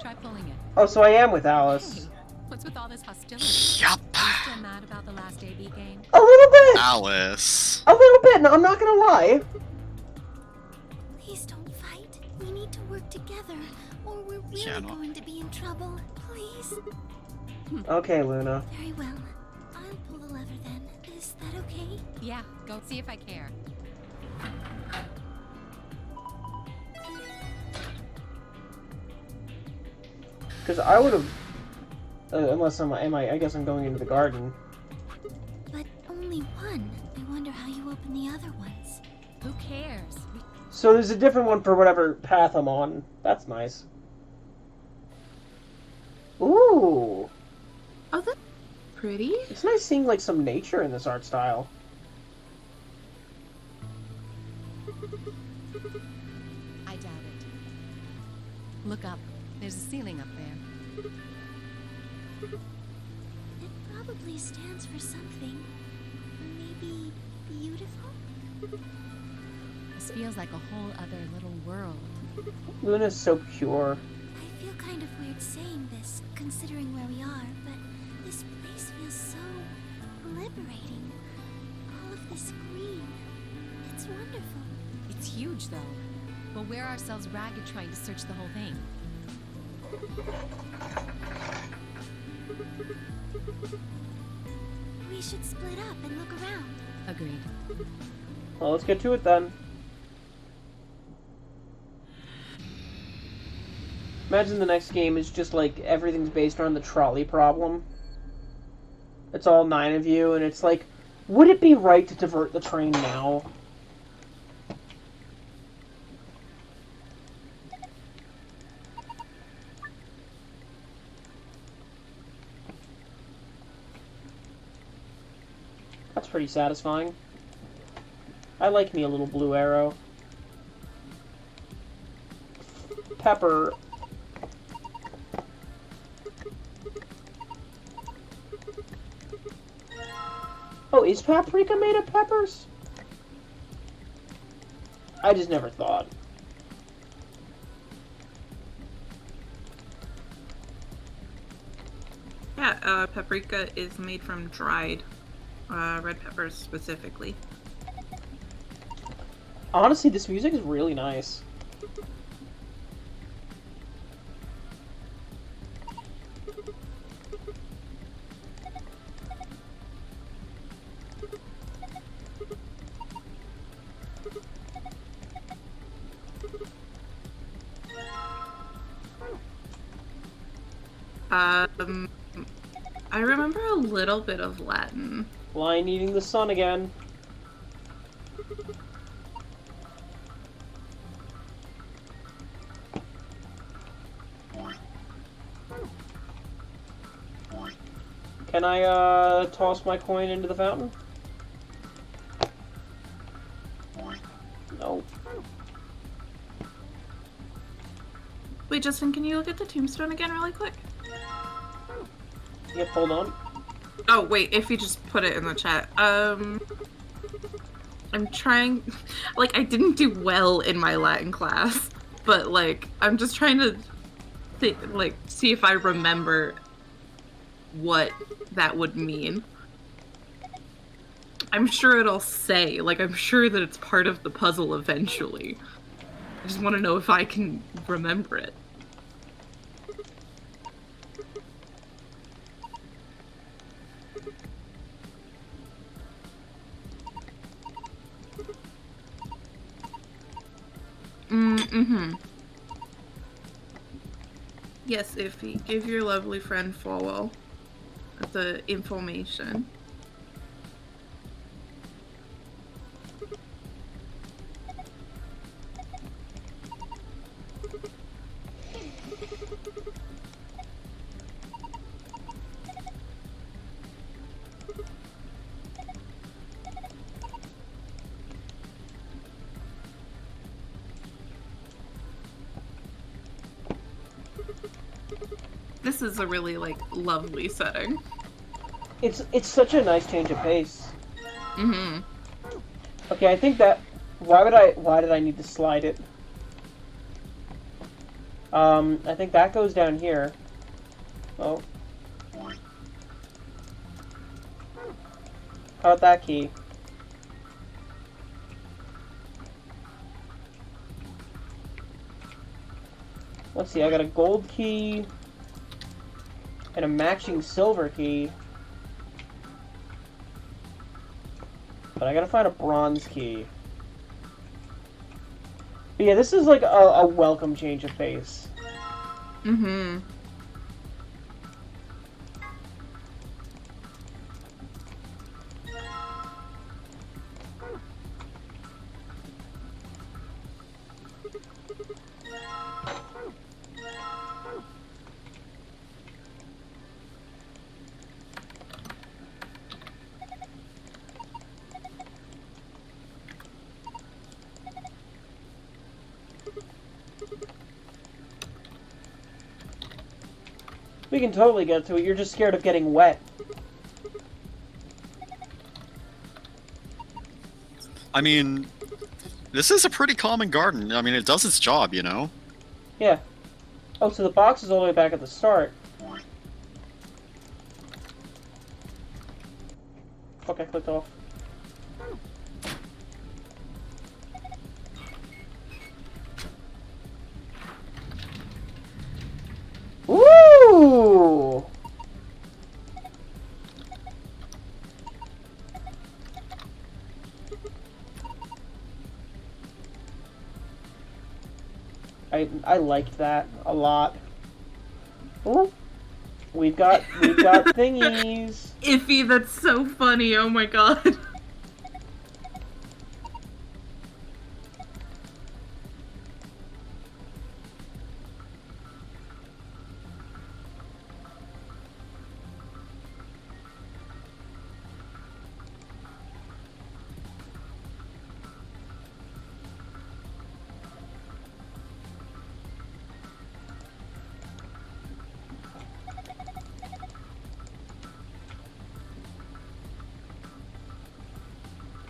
Try pulling it. Oh, so I am with Alice. Hey, what's with all this hostility? Yup. Are you still mad about the last AB game? A little bit! Alice. A little bit, no, I'm not gonna lie. Please don't fight. We need to work together, or we're really Yeah, no. going to be in trouble. Please. Okay, Luna. Very well. I'll pull the lever then. Is that okay? Yeah, go see if I care. Because I would have... unless I guess I'm going into the garden. But only one. I wonder how you open the other ones. Who cares? So there's a different one for whatever path I'm on. That's nice. Ooh. Oh, that's pretty. It's nice seeing, like, some nature in this art style. I doubt it. Look up. There's a ceiling up there. It probably stands for something. Maybe beautiful? This feels like a whole other little world. Luna's so pure. I feel kind of weird saying this, considering where we are, but this place feels so liberating. All of this green. It's wonderful. It's huge, though. We'll wear ourselves ragged trying to search the whole thing. We should split up and look around. Agreed. Well, let's get to it then. Imagine the next game is just like everything's based around the trolley problem. It's all 9 of you, and it's like, would it be right to divert the train now? that's pretty satisfying. I like me a little blue arrow. Pepper. Oh, is paprika made of peppers? I just never thought. Yeah, paprika is made from dried red peppers specifically. Honestly, this music is really nice. I remember a little bit of Latin. Lion eating the sun again. Can I, toss my coin into the fountain? No. Wait, Justin, can you look at the tombstone again really quick? Yep, hold on. Oh, wait, if you just put it in the chat. I'm trying... Like, I didn't do well in my Latin class, but, like, I'm just trying to, see if I remember what that would mean. I'm sure it'll say, like, I'm sure that it's part of the puzzle eventually. I just want to know if I can remember it. Mm-hmm. Yes, Iffy, give your lovely friend follow the information. This is a really, lovely setting. It's such a nice change of pace. Mm-hmm. Okay, I think that... Why did I need to slide it? I think that goes down here. Oh. How about that key? Let's see, I got a gold key and a matching silver key. But I gotta find a bronze key. But yeah, this is like a welcome change of pace. Mm-hmm. We can totally get to it, you're just scared of getting wet. I mean, this is a pretty common garden. I mean, it does its job, you know? Yeah. Oh, so the box is all the way back at the start. Fuck, I clicked off. Woo! I liked that a lot. Ooh. We've got thingies. Iffy, that's so funny, oh my god.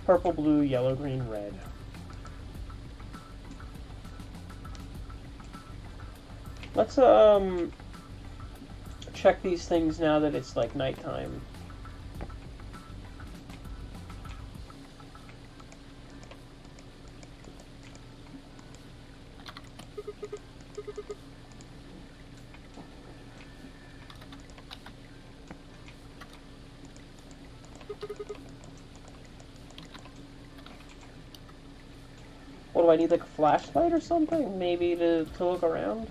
Purple, blue, yellow, green, red. Let's, check these things now that it's, like, nighttime. What do I need, like a flashlight or something? Maybe to look around?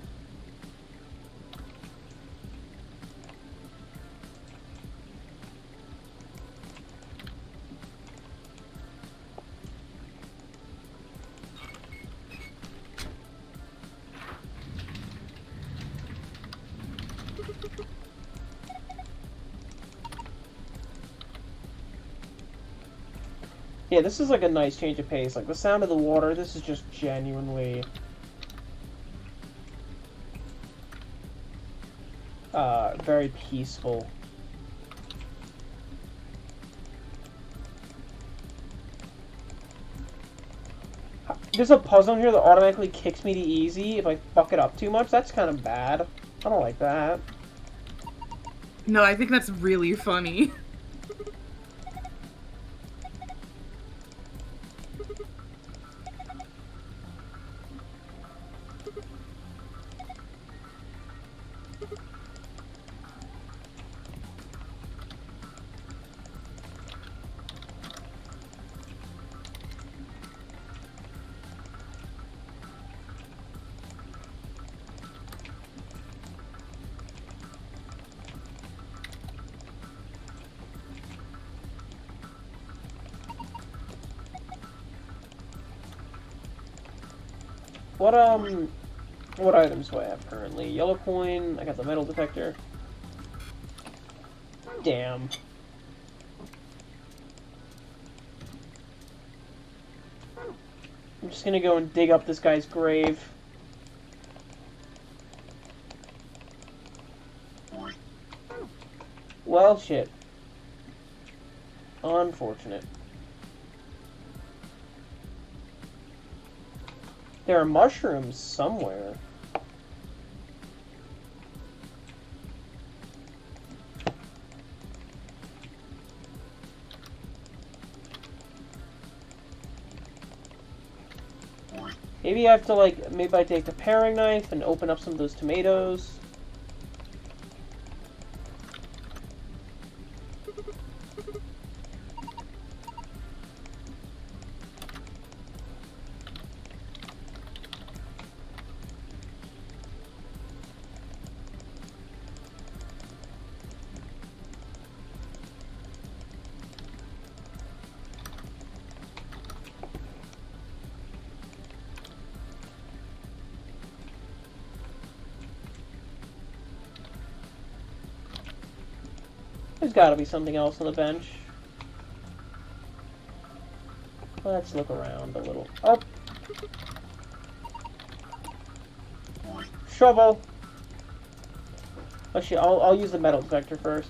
Yeah, this is like a nice change of pace. Like the sound of the water, this is just genuinely very peaceful. There's a puzzle in here that automatically kicks me to easy if I fuck it up too much. That's kind of bad. I don't like that. No, I think that's really funny. What items do I have currently? Yellow coin, I got the metal detector. Damn. I'm just gonna go and dig up this guy's grave. Well, shit. Unfortunate. There are mushrooms somewhere. Maybe I have to, like, maybe I take the paring knife and open up some of those tomatoes. There's gotta be something else on the bench. Let's look around a little. Oh! Shovel! Actually, I'll use the metal detector first.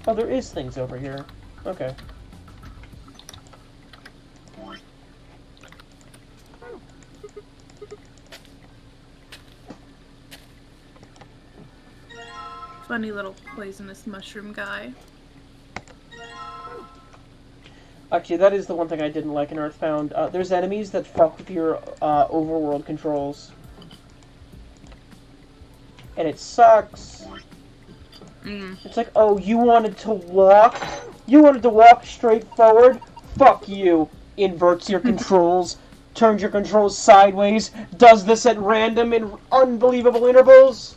Oh, there is things over here. Okay. Funny little poisonous mushroom guy. Actually, that is the one thing I didn't like in Earthbound. There's enemies that fuck with your overworld controls. And it sucks. It's like, oh, you wanted to walk? You wanted to walk straight forward? Fuck you. Inverts your controls, turns your controls sideways, does this at random in unbelievable intervals.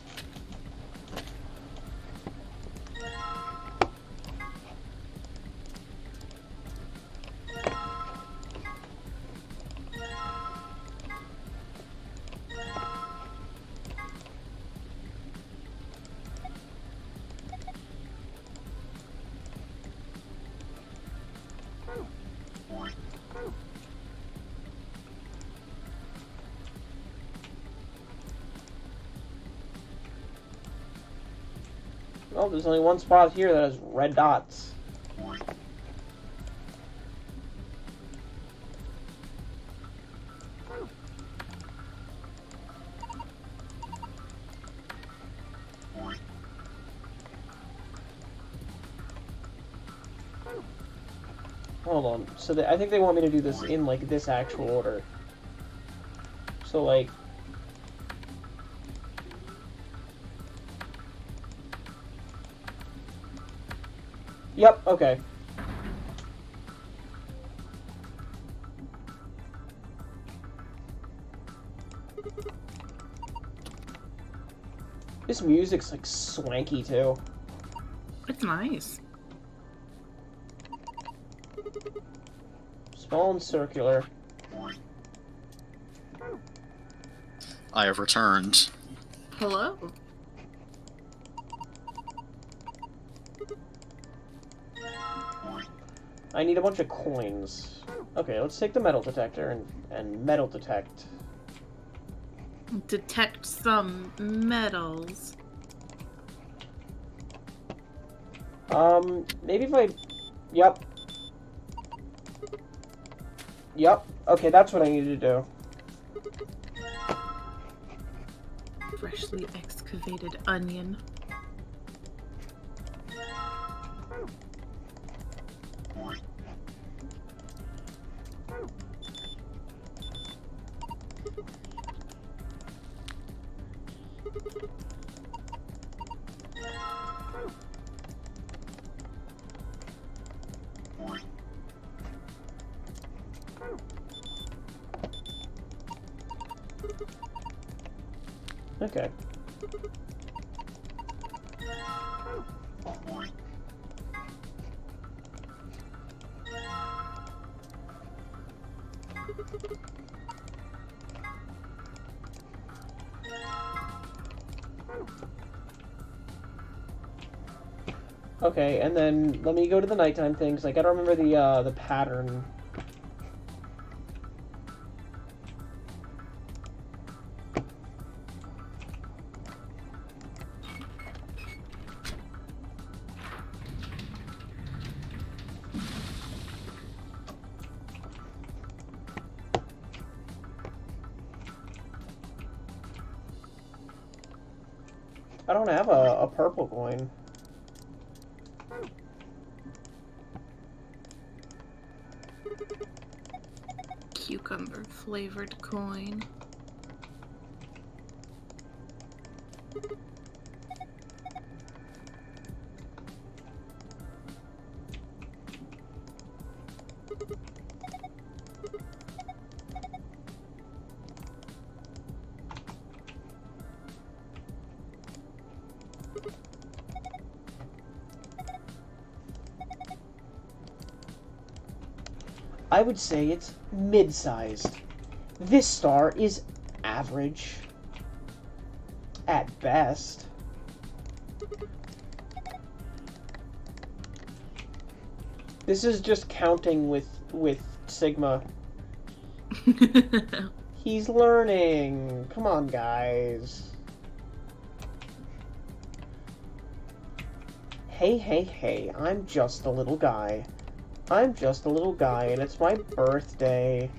Oh, there's only one spot here that has red dots. Hold on. So I think they want me to do this in, like, this actual order. So, like... Yep, okay. This music's, like, swanky, too. It's nice. Small and circular. I have returned. Hello. I need a bunch of coins. Okay, let's take the metal detector and metal detect. Detect some metals. Maybe if I... Yep. Yep. Okay, that's what I needed to do. Freshly excavated onion. Okay. Okay, and then let me go to the nighttime things. I gotta remember the pattern. I don't have a purple coin. Cucumber flavored coin. I would say it's mid-sized. This star is average. At best. This is just counting with Sigma. He's learning. Come on, guys. Hey, I'm just a little guy. I'm just a little guy, and it's my birthday.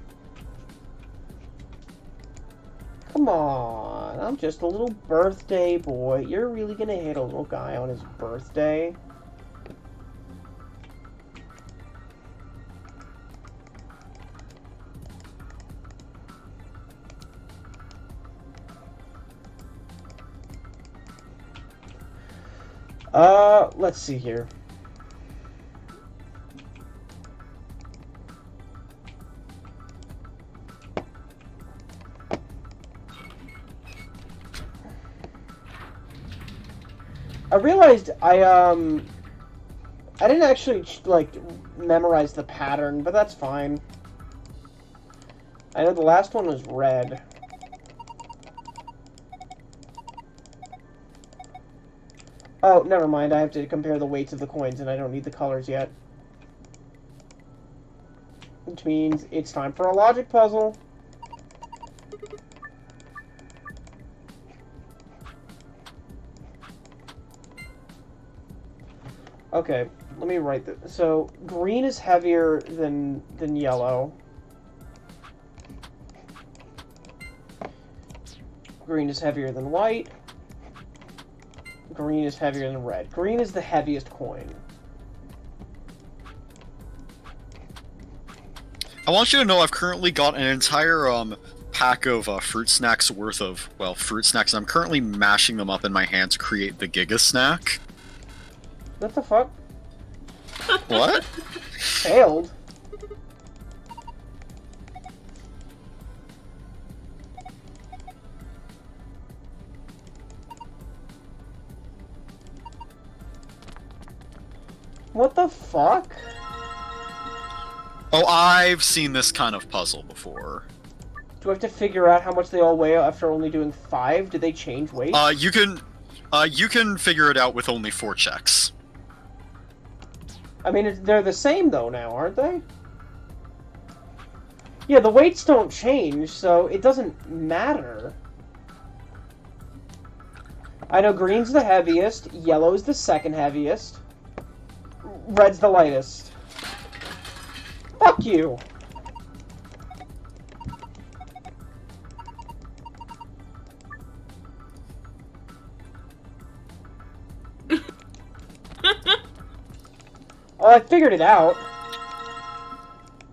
Come on, I'm just a little birthday boy. You're really gonna hit a little guy on his birthday? Let's see here. I realized I didn't actually, like, memorize the pattern, but that's fine. I know the last one was red. Oh, never mind. I have to compare the weights of the coins, and I don't need the colors yet. Which means it's time for a logic puzzle. Okay, let me write this. So, green is heavier than yellow. Green is heavier than white. Green is heavier than red. Green is the heaviest coin. I want you to know I've currently got an entire pack of fruit snacks worth of, well, fruit snacks, and I'm currently mashing them up in my hand to create the Giga Snack. What the fuck? What? Failed? What the fuck? Oh, I've seen this kind of puzzle before. Do I have to figure out how much they all weigh after only doing 5? Did they change weight? You can figure it out with only 4 checks. I mean, they're the same though now, aren't they? Yeah, the weights don't change, so it doesn't matter. I know green's the heaviest, yellow's the second heaviest, red's the lightest. Fuck you! Oh, I figured it out.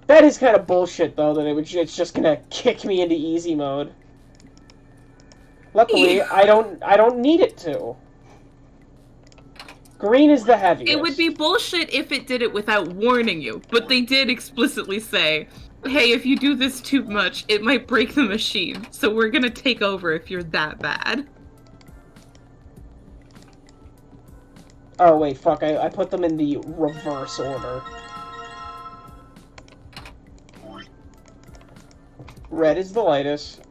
That is kind of bullshit, though, that it's just gonna kick me into easy mode. Luckily, I don't need it to. Green is the heaviest. It would be bullshit if it did it without warning you, but they did explicitly say, hey, if you do this too much, it might break the machine, so we're gonna take over if you're that bad. Oh, wait, fuck, I put them in the reverse order. Red is the lightest.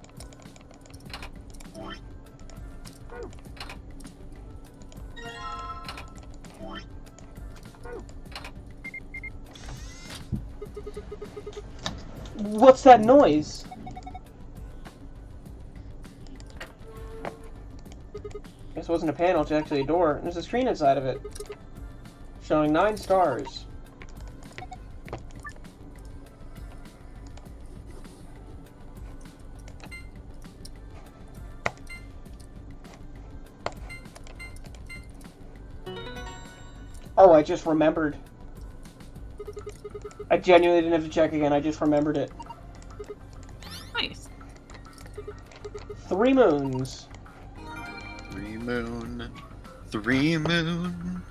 What's that noise? Guess it wasn't a panel, it's actually a door. There's a screen inside of it. Showing 9 stars. Oh, I just remembered. I genuinely didn't have to check again, I just remembered it. Nice. 3 moons. 3 moon. 3 moon.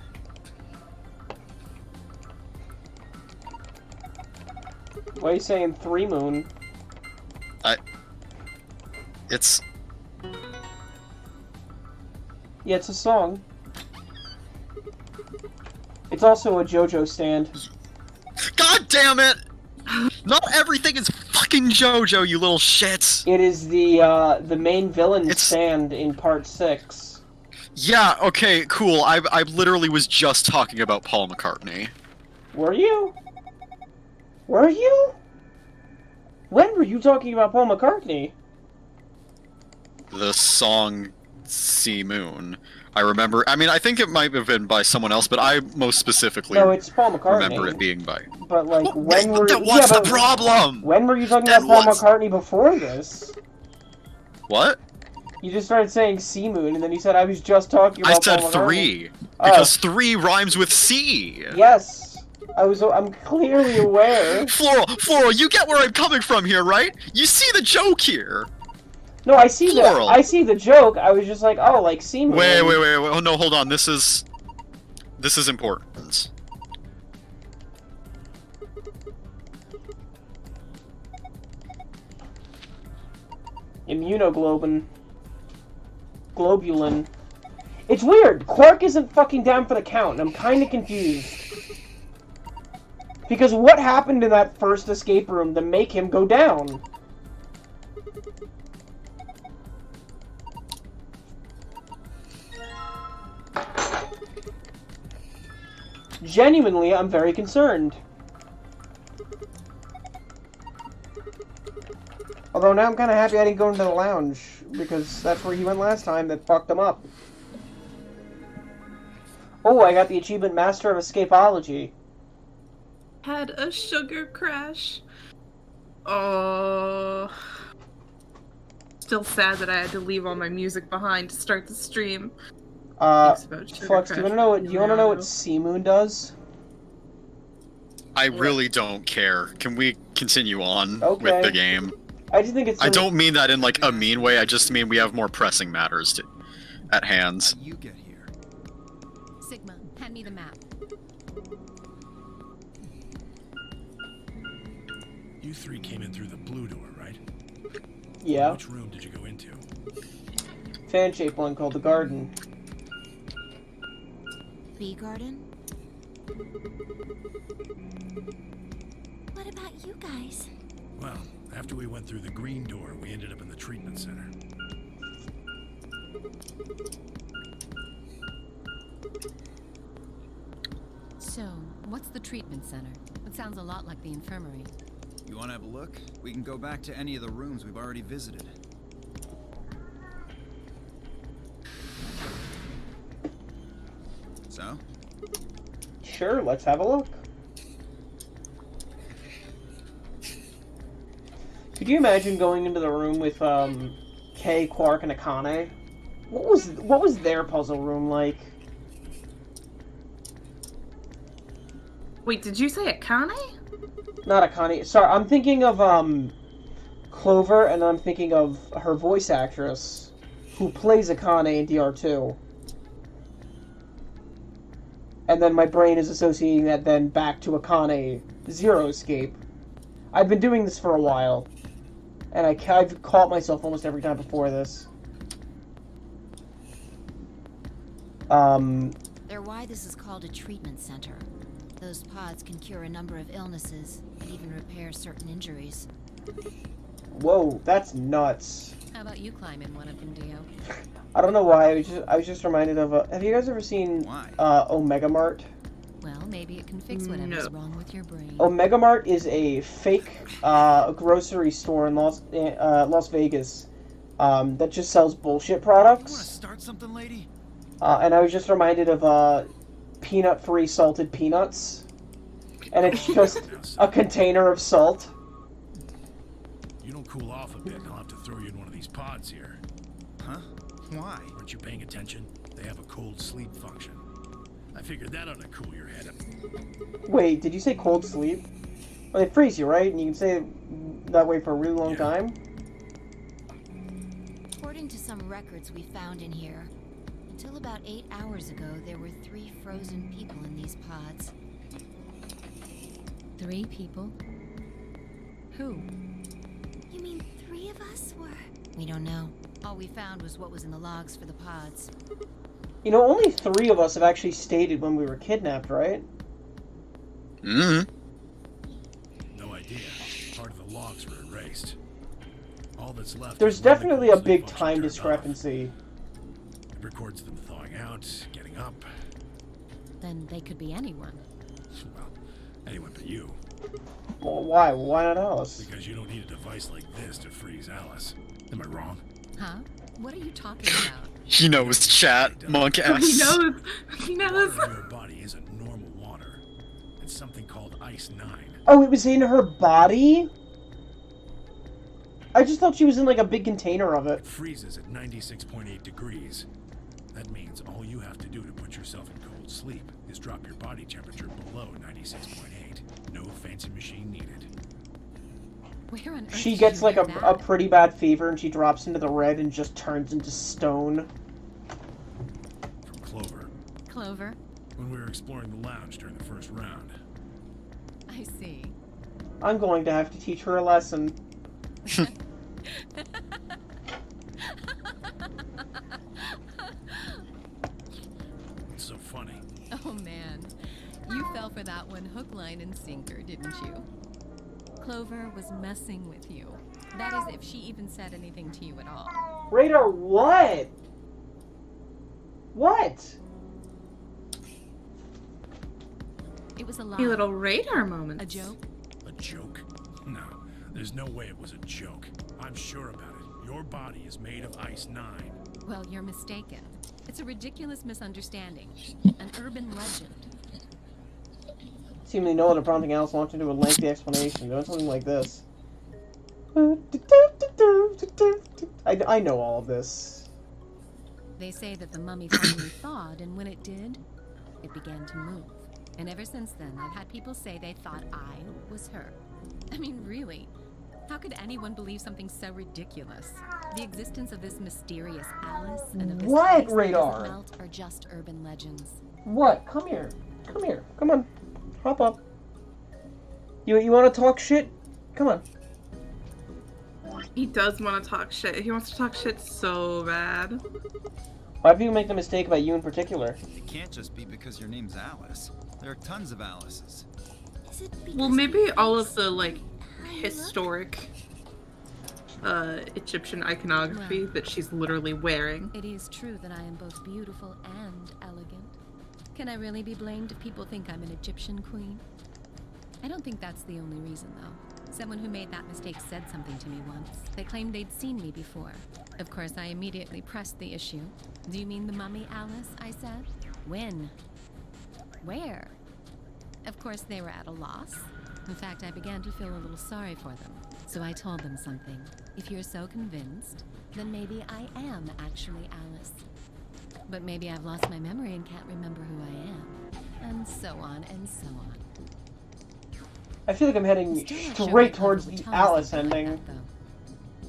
Why are you saying 3 moon? It's... Yeah, it's a song. It's also a JoJo stand. God damn it! Not everything is fucking JoJo, you little shits! It is the main villain stand in part 6. Yeah, okay, cool. I literally was just talking about Paul McCartney. Were you? Were you? When were you talking about Paul McCartney? The song Sea Moon. I remember, I mean, I think it might have been by someone else, but I most specifically No, it's Paul McCartney. remember it being by... But, like, when were... What's the problem? When were you talking about Paul McCartney before this? What? You just started saying Sea Moon, and then you said I was just talking about Paul McCartney. I said 3. Because 3 rhymes with sea. Yes. I'm clearly aware. Floral, you get where I'm coming from here, right? You see the joke here. No, I see the joke. I was just like, oh, like Sea Moon. Wait. Oh no, hold on. This is important. Immunoglobulin. Globulin. It's weird. Quark isn't fucking down for the count, and I'm kind of confused. Because what happened in that first escape room to make him go down? Genuinely, I'm very concerned. Although now I'm kind of happy I didn't go into the lounge, because that's where he went last time that fucked him up. Oh, I got the achievement Master of Escapology. Had a sugar crash. Oh. Still sad that I had to leave all my music behind to start the stream. Flux, do you wanna know what Sea Moon does? I really don't care. Can we continue on Okay. with the game? I just think it's. I don't mean that in like a mean way. I just mean we have more pressing matters at hand. You get here. Sigma, hand me the map. You three came in through the blue door, right? Yeah. Which room did you go into? Fan-shaped one called the Garden. Bee garden? What about you guys? Well, after we went through the green door, we ended up in the treatment center. So, what's the treatment center? It sounds a lot like the infirmary. You want to have a look? We can go back to any of the rooms we've already visited. So? Sure, let's have a look. Could you imagine going into the room with Kay, Quark, and Akane? What was their puzzle room like? Wait, did you say Akane? Not Akane. Sorry, I'm thinking of Clover, and I'm thinking of her voice actress who plays Akane in DR2. And then my brain is associating that then back to Akane Zero Escape. I've been doing this for a while, and I've caught myself almost every time before this. They're why this is called a treatment center. Those pods can cure a number of illnesses and even repair certain injuries. Whoa, that's nuts. How about you climb in one of them, Dio? I don't know why. I was just reminded of. Have you guys ever seen Omega Mart? Well, maybe it can fix whatever's wrong with your brain. Omega Mart is a fake grocery store in Las Vegas that just sells bullshit products. You want to start something, lady? And I was just reminded of peanut-free salted peanuts, and it's just a container of salt. You don't cool off a bit, and I'll have to throw you in one of these pods here. Huh? Why? Aren't you paying attention? They have a cold sleep function. I figured that ought to cool your head up. Wait, did you say cold sleep? Well, they freeze you, right? And you can stay that way for a really long time? According to some records we found in here, until about 8 hours ago, there were 3 frozen people in these pods. 3 people? Who? You mean 3 of us were? We don't know. All we found was what was in the logs for the pods. You know, only 3 of us have actually stated when we were kidnapped, right? Mm-hmm. No idea. Part of the logs were erased. All that's left. There's definitely a big time discrepancy. It records them thawing out, getting up. Then they could be anyone. Well, anyone but you. Well, why? Why not Alice? Because you don't need a device like this to freeze Alice. Am I wrong? Huh? What are you talking about? He knows, chat. Monk S. He knows. He knows. Water in your body isn't normal water. It's something called Ice 9. Oh, it was in her body? I just thought she was in like a big container of it. It freezes at 96.8 degrees. That means all you have to do to put yourself in cold sleep is drop your body temperature below 96.8. No fancy machine needed. Where on earth She did gets you like get a that? pretty bad fever and she drops into the red and just turns into stone. From Clover. Clover? When we were exploring the lounge during the first round. I see. I'm going to have to teach her a lesson. What's so funny? Oh man. You fell for that one hook, line, and sinker, didn't you? Clover was messing with you. That is, if she even said anything to you at all. Radar, what? What? It was a lie. A little radar moment. A joke? A joke? No, there's no way it was a joke. I'm sure about it. Your body is made of Ice 9. Well, you're mistaken. It's a ridiculous misunderstanding. An urban legend. Seemingly no other prompting Alice launched into a lengthy explanation, doing something like this. I know all of this. They say that the mummy finally thawed, and when it did, it began to move. And ever since then, I've had people say they thought I was her. I mean, really? How could anyone believe something so ridiculous? The existence of this mysterious Alice and of this What, ice that Radar? doesn't melt are just urban legends. What? Come here. Come here. Come on. Hop up. You want to talk shit? Come on. He does want to talk shit. He wants to talk shit so bad. Why do you make the mistake about you in particular? It can't just be because your name's Alice. There are tons of Alices. Is it Well, maybe all of the, like, historic Egyptian iconography that she's literally wearing. It is true that I am both beautiful and elegant. Can I really be blamed if people think I'm an Egyptian queen? I don't think that's the only reason, though. Someone who made that mistake said something to me once. They claimed they'd seen me before. Of course, I immediately pressed the issue. Do you mean the mummy, Alice? I said. When? Where? Of course, they were at a loss. In fact, I began to feel a little sorry for them. So I told them something. If you're so convinced, then maybe I am actually Alice. But maybe I've lost my memory and can't remember who I am. And so on and so on. I feel like I'm heading straight towards the Alice ending. Like that, though.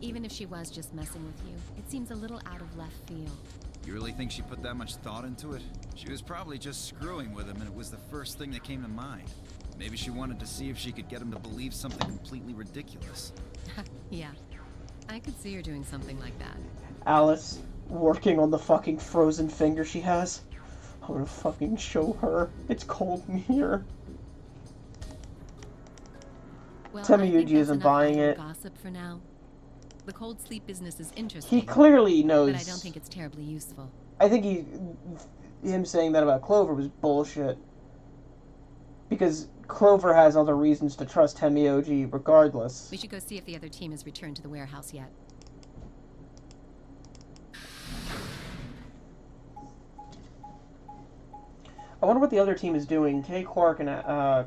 Even if she was just messing with you, it seems a little out of left field. You really think she put that much thought into it? She was probably just screwing with him, and it was the first thing that came to mind. Maybe she wanted to see if she could get him to believe something completely ridiculous. Yeah, I could see her doing something like that. Alice working on the fucking frozen finger she has. I'm gonna fucking show her. It's cold in here. Well, Tell me I think Yuji isn't that's enough buying idle it. Gossip for now. The cold sleep business is interesting. He clearly knows. But I don't think it's terribly useful. I think him saying that about Clover was bullshit. Because Clover has other reasons to trust Temioji regardless. We should go see if the other team has returned to the warehouse yet. I wonder what the other team is doing. Kay, Quark, and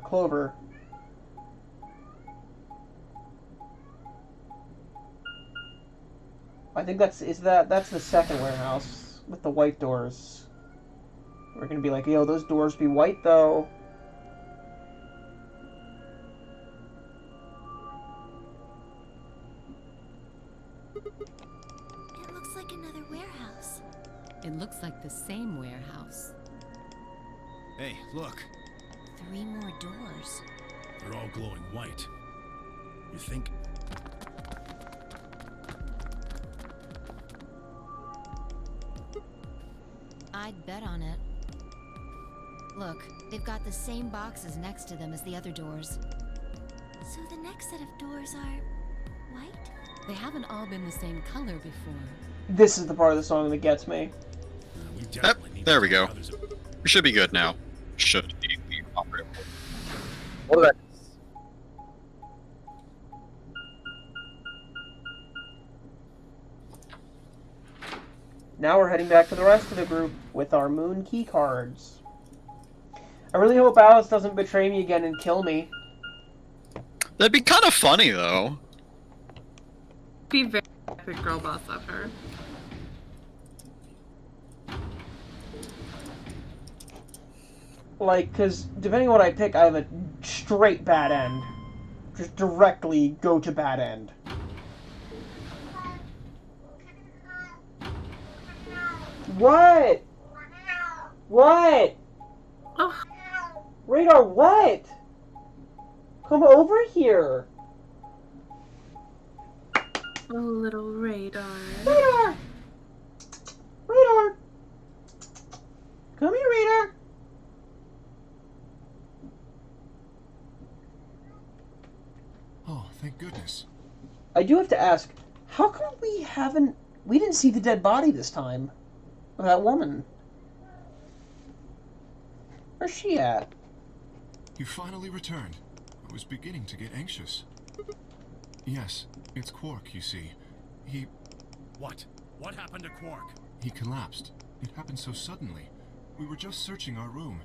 Clover. I think that's the second warehouse with the white doors. We're gonna be like, yo, those doors be white though. It looks like another warehouse. It looks like the same warehouse. Hey, look. 3 more doors. They're all glowing white. You think? I'd bet on it. Look, they've got the same boxes next to them as the other doors. So the next set of doors are white? They haven't all been the same color before. This is the part of the song that gets me. Yep, there we go. We should be good now. Should be operable. What did Now we're heading back to the rest of the group with our moon key cards. I really hope Alice doesn't betray me again and kill me. That'd be kind of funny, though. Be very epic girl boss of her. Like, because depending on what I pick, I have a straight bad end. Just directly go to bad end. What? What? Oh. Radar, what? Come over here. Oh, little radar. Radar! Radar! Come here, Radar. Oh, thank goodness. I do have to ask, how come we didn't see the dead body this time? Of that woman. Where's she at? You finally returned. I was beginning to get anxious. Yes, it's Quark, you see. What? What happened to Quark? He collapsed. It happened so suddenly. We were just searching our room.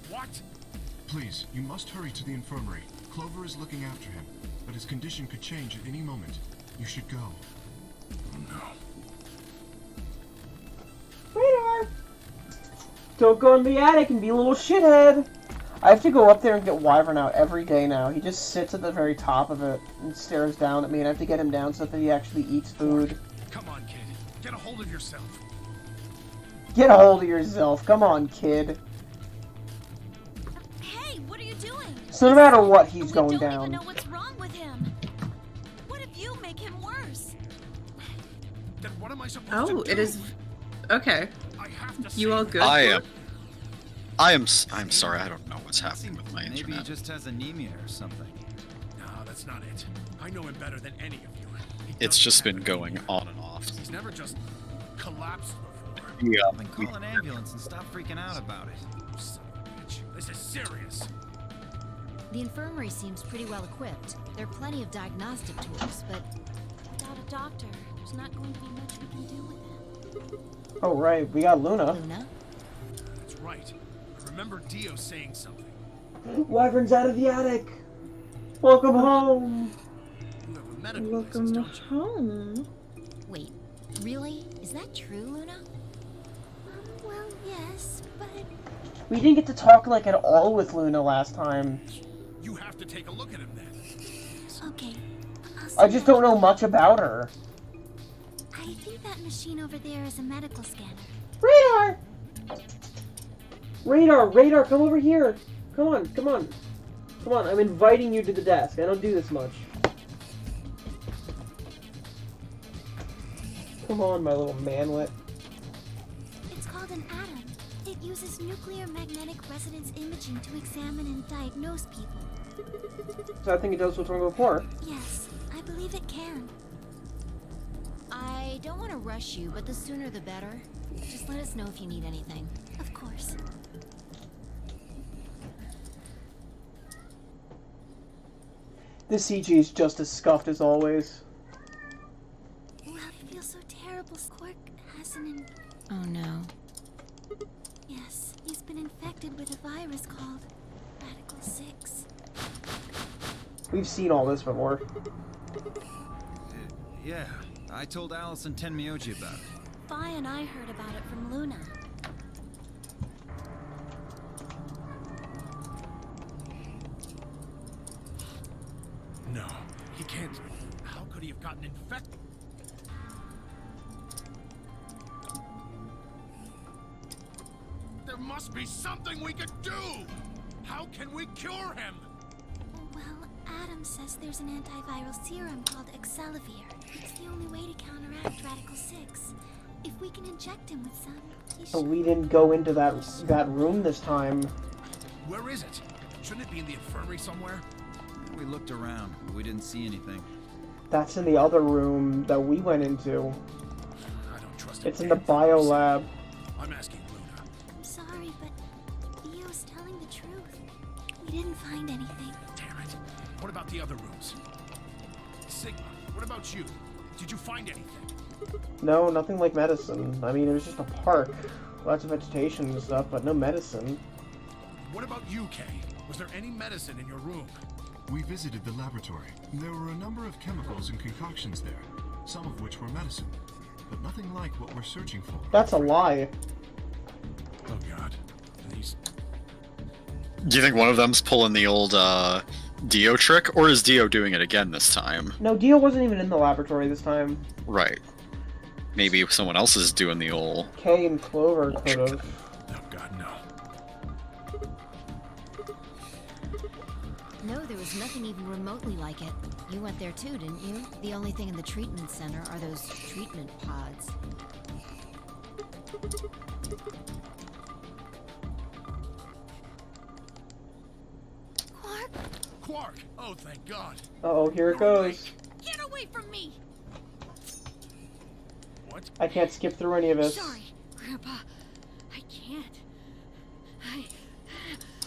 What? Please, you must hurry to the infirmary. Clover is looking after him, but his condition could change at any moment. You should go. Oh no. Radar! Don't go in the attic and be a little shithead! I have to go up there and get Wyvern out every day now. He just sits at the very top of it and stares down at me, and I have to get him down so that he actually eats food. Come on, kid. Get a hold of yourself. Get a hold of yourself. Come on, kid. Hey, what are you doing? So no matter what, he's We going don't down. even know what's wrong with him. What if you make him worse? Then what am I supposed to Oh, do? it is. Okay. I have to You all save good? I'm sorry, I don't know what's happening with my Maybe he internet. just has anemia or something. No, that's not it. I know him better than any of you. He It's doesn't just have been it. going on and off. He's never just collapsed before. Yeah. Then call an ambulance and stop freaking out about it. You son of a bitch. This is serious. The infirmary seems pretty well equipped. There are plenty of diagnostic tools, but Without a doctor, there's not going to be much we can do with him. Oh, right. We got Luna. Luna? That's right. I remember Dio saying something. Wyvern's out of the attic. Welcome home. You have a medical Welcome license, don't you? home. Wait, really? Is that true, Luna? Well, yes, but We didn't get to talk like at all with Luna last time. You have to take a look at him then. okay. I just don't know much about her. I think that machine over there is a medical scanner. Radar! Radar, come over here. Come on. Come on, I'm inviting you to the desk. I don't do this much. Come on, my little manlet. It's called an atom. It uses nuclear magnetic resonance imaging to examine and diagnose people. So I think it does what's wrong before. Yes, I believe it can. I don't want to rush you, but the sooner the better. Just let us know if you need anything. Of course. This CG is just as scuffed as always. Well, I feel so terrible. Quark has an... Oh no. Yes, he's been infected with a virus called Radical 6. We've seen all this before. Yeah, I told Allison Tenmyoji about it. Fi and I heard about it from Luna. No, he can't. How could he have gotten infected? There must be something we could do! How can we cure him? Well, Adam says there's an antiviral serum called Excelivir. It's the only way to counteract Radical 6. If we can inject him with some, he But should... we didn't go into that room this time. Where is it? Shouldn't it be in the infirmary somewhere? We looked around, but we didn't see anything. That's in the other room that we went into. I don't trust him. It's in the bio lab. I'm asking Luna. I'm sorry, but Theo's telling the truth. We didn't find anything. Damn it. What about the other rooms? Sigma, what about you? Did you find anything? No, nothing like medicine. I mean, it was just a park. Lots of vegetation and stuff, but no medicine. What about you, Kay? Was there any medicine in your room? We visited the laboratory. There were a number of chemicals and concoctions there, some of which were medicine, but nothing like what we're searching for. That's a lie. Oh god. These... Do you think one of them's pulling the old Dio trick, or is Dio doing it again this time? No, Dio wasn't even in the laboratory this time. Right. Maybe someone else is doing the old... Kay and Clover could have. Oh god, no. No, there was nothing even remotely like it. You went there too, didn't you? The only thing in the treatment center are those treatment pods. Quark, Quark! Oh, thank god. Uh-oh, here it goes. get away from me! What? I can't skip through any of this. Sorry, Grandpa. I can't.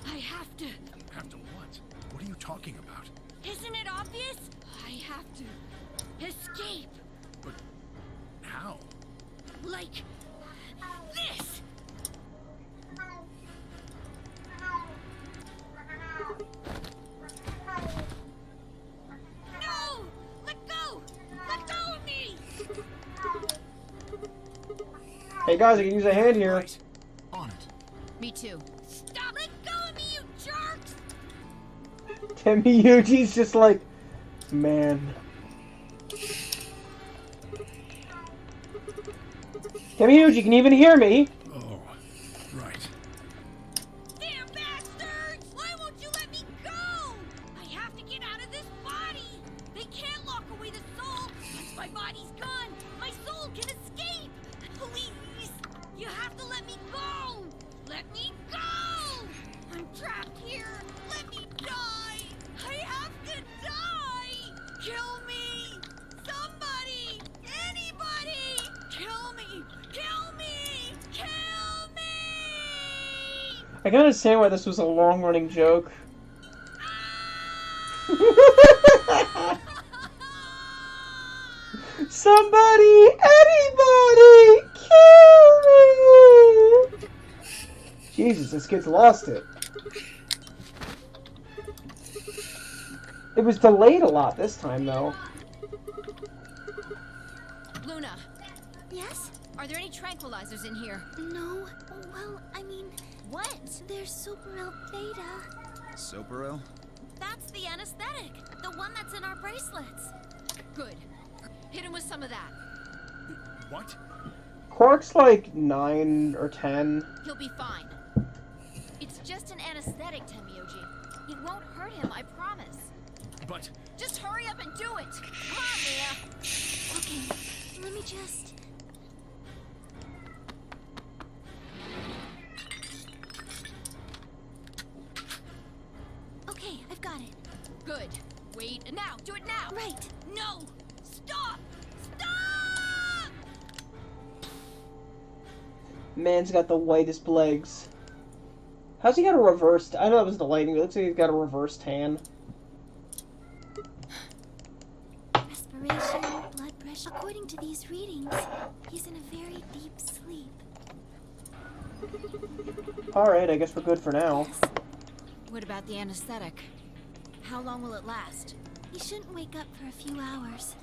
I have to. Have to what? What are you talking about? Isn't it obvious? I have to escape. But how? Like this. No! Let go! Let go of me! Hey guys, I can use a hand here. Right. On it. Me too. Stop! Let go of me, you jerks! Timmy Yuji's just like, man. Timmy Yuji, can you even hear me? Oh, right. Damn bastards! Why won't you let me go? I have to get out of this body! They can't lock away the soul! Once my body's gone, my soul can escape! Please! You have to let me go! Let me go! I'm trapped here! Let me die! I have to die! Kill me! Somebody! Anybody! Kill me! Kill me! Kill me! I can understand why this was a long-running joke. Somebody! Anybody! Kill me! Jesus, this kid's lost it. It was delayed a lot this time, though. Luna, Yes? are there any tranquilizers in here? No. Well, I mean, What? there's Superel Beta. Soperel? That's the anesthetic. The one that's in our bracelets. Good. Hit him with some of that. What? Quark's like 9 or 10. He'll be fine. It's just an anesthetic, Temioji. It won't hurt him, I promise. But Just hurry up and do it. Come on, Mia. Okay, let me just... Okay, I've got it. Good. Wait, and now. Do it now. Right. No! Stop! Stop! Man's got the whitest legs. How's he got a reversed? I know that was the lighting, but it looks like he's got a reversed tan. Respiration, blood pressure. According to these readings, he's in a very deep sleep. Alright, I guess we're good for now. Yes. What about the anesthetic? How long will it last? He shouldn't wake up for a few hours.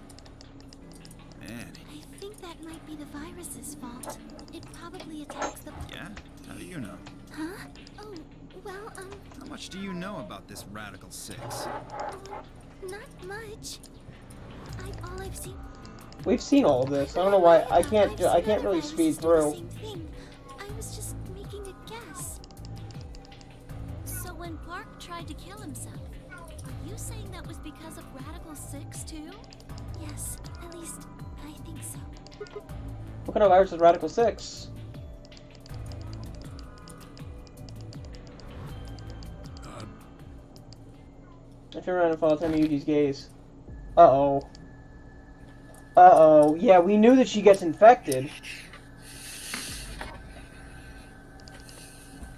Man, I think that might be the virus's fault. It probably attacks the... yeah? How do you know? Huh? Oh, well, How much do you know about this Radical 6? not much. All I've seen... We've seen all of this. I don't know why I can't really speed through. Same thing. I was just making a guess. So when Park tried to kill himself, are you saying that was because of Radical 6 too? Yes, at least I think so. What kind of virus is Radical 6? I turn around and follow Timmy Yuji's gaze. Uh-oh. Uh-oh. Yeah, we knew that she gets infected.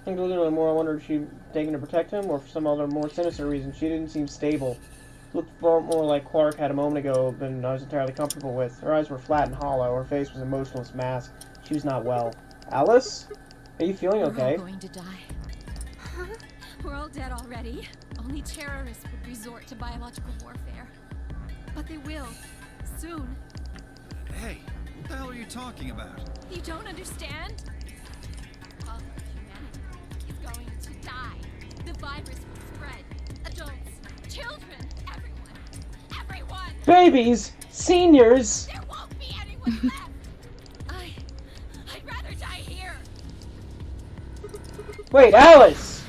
I think a little more, I wonder if she taken to protect him or for some other more sinister reason. She didn't seem stable. Looked far more like Quark had a moment ago than I was entirely comfortable with. Her eyes were flat and hollow. Her face was a motionless mask. She was not well. Alice? Are you feeling okay? We're all going to die. Huh? We're all dead already. Only terrorists would resort to biological warfare. But they will. Soon. Hey, what the hell are you talking about? You don't understand? All of humanity is going to die. The virus will spread. Adults, children, everyone. Everyone! Babies! Seniors! There won't be anyone left! I'd rather die here! Wait, Alice!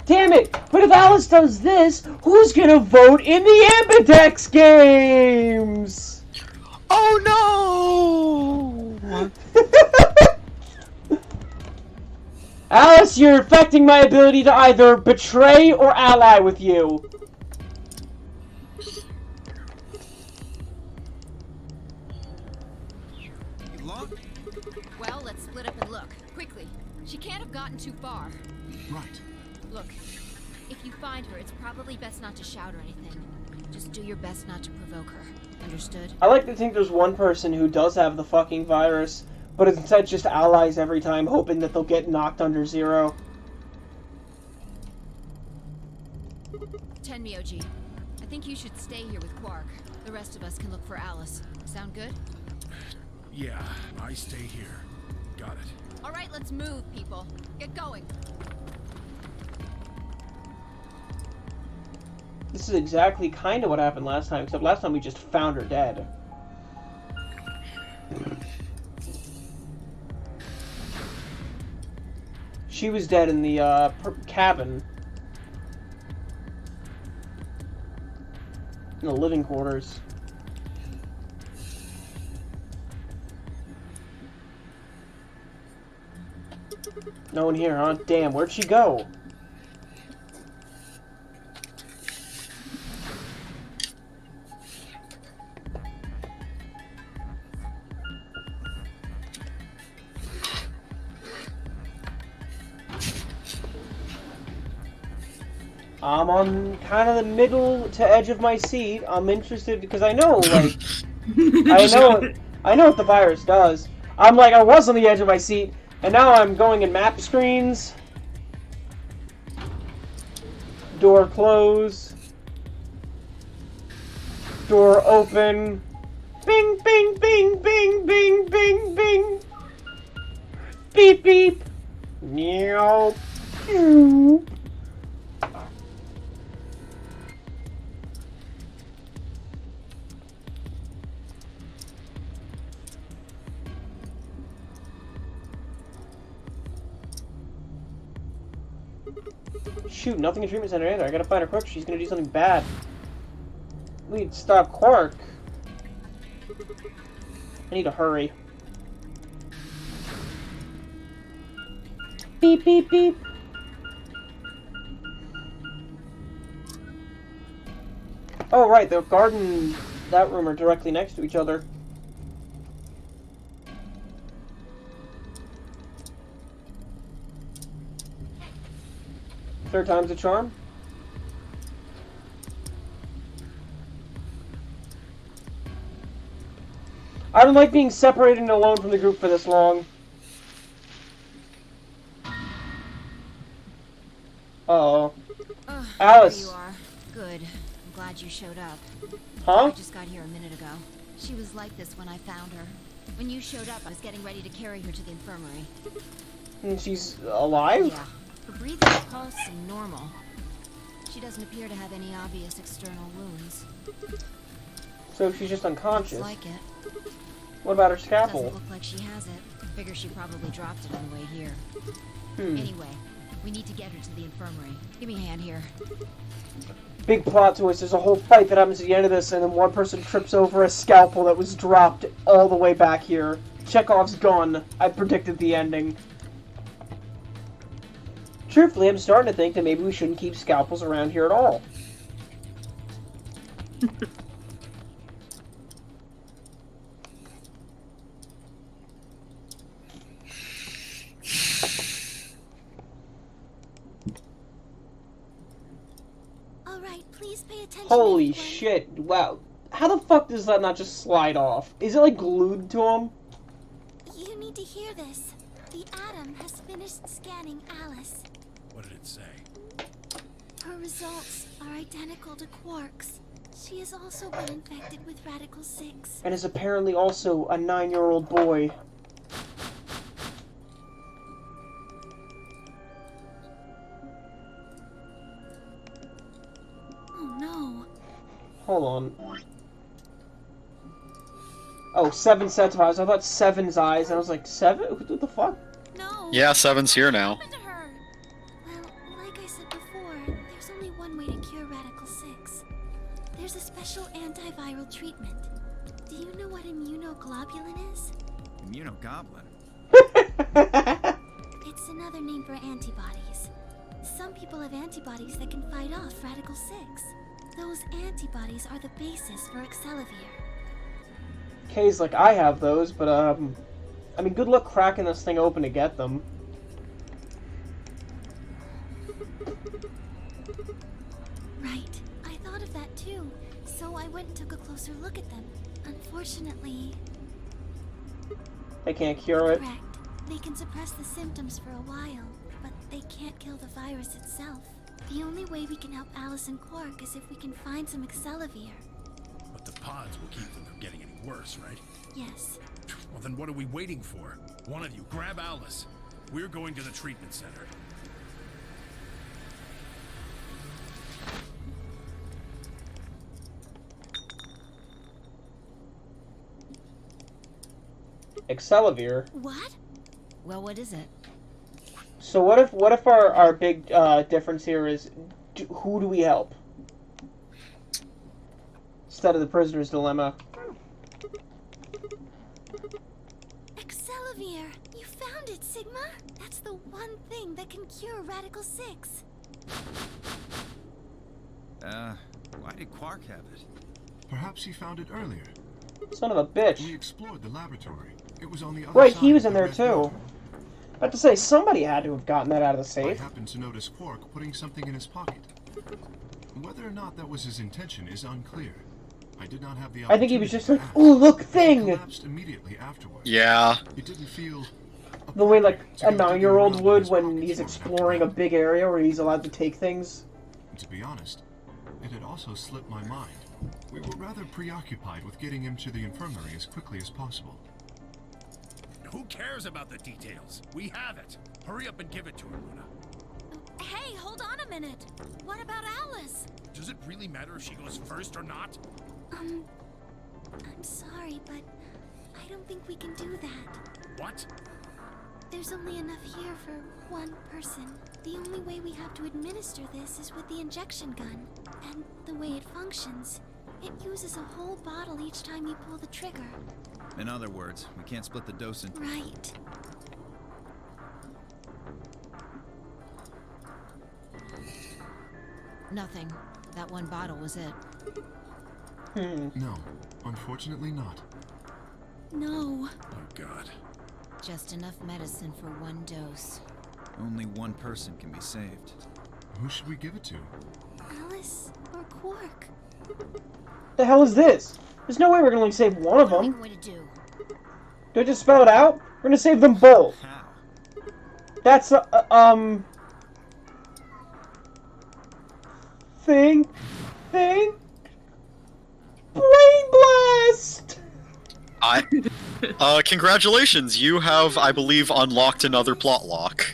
Damn it! But if Alice does this, who's gonna vote in the Ambidex games? Oh no! Alice, you're affecting my ability to either betray or ally with you. You lost? Well, let's split up and look. Quickly. She can't have gotten too far. Right. Look, if you find her, it's probably best not to shout or anything. Just do your best not to provoke her. Understood? I like to think there's one person who does have the fucking virus, but instead just allies every time, hoping that they'll get knocked under zero. 10 Myoji. I think you should stay here with Quark. The rest of us can look for Alice. Sound good? Yeah, I stay here. Got it. All right, let's move, people. Get going. This is exactly kind of what happened last time, except last time we just found her dead. She was dead in the cabin. In the living quarters. No one here, huh? Damn, where'd she go? I'm on kind of the middle to edge of my seat. I'm interested because I know, like, I know what the virus does. I'm like, I was on the edge of my seat, and now I'm going in map screens. Door close. Door open. Bing, bing, bing, bing, bing, bing, bing. Beep, beep. Meow. Pew. Shoot, nothing in treatment center either. I gotta find her quick. She's gonna do something bad. We need to stop Quark. I need to hurry. Beep, beep, beep. Oh, right. The garden and that room are directly next to each other. Third time's a charm. I don't like being separated and alone from the group for this long. Uh-oh. Alice. There you are. Good. I'm glad you showed up. Huh? I just got here a minute ago. She was like this when I found her. When you showed up, I was getting ready to carry her to the infirmary. And she's alive? Yeah. Her breathing and pulse seem normal. She doesn't appear to have any obvious external wounds. So she's just unconscious. Looks like it. What about her scalpel? Doesn't look like she has it. Figure she probably dropped it on the way here. Anyway, we need to get her to the infirmary. Give me a hand here. Big plot twist. There's a whole fight that happens at the end of this, and then one person trips over a scalpel that was dropped all the way back here. Chekhov's gun. I predicted the ending. Truthfully, I'm starting to think that maybe we shouldn't keep scalpels around here at all. Alright, please pay attention. Holy everyone. shit. Wow. How the fuck does that not just slide off? Is it like glued to him? You need to hear this. The Atom has finished scanning Alice. What did it say? Her results are identical to Quark's. She has also been infected with Radical 6. And is apparently also a 9-year-old boy. Oh no. Hold on. Oh, 7 sets of eyes. I thought 7's eyes, and I was like, 7? What the fuck? No. Yeah, 7's here now. What happened to her? Well, like I said before, there's only one way to cure Radical 6. There's a special antiviral treatment. Do you know what immunoglobulin is? Immunogoblin? It's another name for antibodies. Some people have antibodies that can fight off Radical 6. Those antibodies are the basis for Excelivir. Kay's like, I have those, but, I mean, good luck cracking this thing open to get them. Right. I thought of that too. went and took a closer look at them. Unfortunately... They can't cure it. Correct. They can suppress the symptoms for a while, but they can't kill the virus itself. The only way we can help Alice and Quark is if we can find some Excelavir. But the pods will keep them from getting any worse, right? Yes. Well, then what are we waiting for? One of you, grab Alice. We're going to the treatment center. Excelavir. What? Well, what is it? So what if our big difference here is who do we help instead of the prisoner's dilemma? Excelavir! You found it, Sigma! That's the one thing that can cure Radical 6. Why did Quark have it? Perhaps he found it earlier. Son of a bitch. We explored the laboratory. It was on the other Right, side he was of in the there red too. building. I have to say, somebody had to have gotten that out of the I safe. happened to notice Quark putting something in his pocket. Whether or not that was his intention is unclear. I did not have the I think he was just like, opportunity ooh, look, to ask. thing! He collapsed immediately afterwards. Yeah. It didn't feel The way, like, to a go digging 9-year-old around in would his when pockets he's long after exploring a that. big area where he's allowed to take things. To be honest, it had also slipped my mind. We were rather preoccupied with getting him to the infirmary as quickly as possible. Who cares about the details? We have it. Hurry up and give it to her, Luna. Hey, hold on a minute. What about Alice? Does it really matter if she goes first or not? I'm sorry, but I don't think we can do that. What? There's only enough here for one person. The only way we have to administer this is with the injection gun. And the way it functions, it uses a whole bottle each time you pull the trigger. In other words, we can't split the dose in. Right. Nothing. That one bottle was it. No, unfortunately not. No. Oh, God. Just enough medicine for one dose. Only one person can be saved. Who should we give it to? Alice or Quark? The hell is this? There's no way we're gonna only save one of What are we them. going to do? Do I just spell it out? We're gonna save them both. How? That's thing, brain blast. Congratulations, you have, I believe, unlocked another plot lock.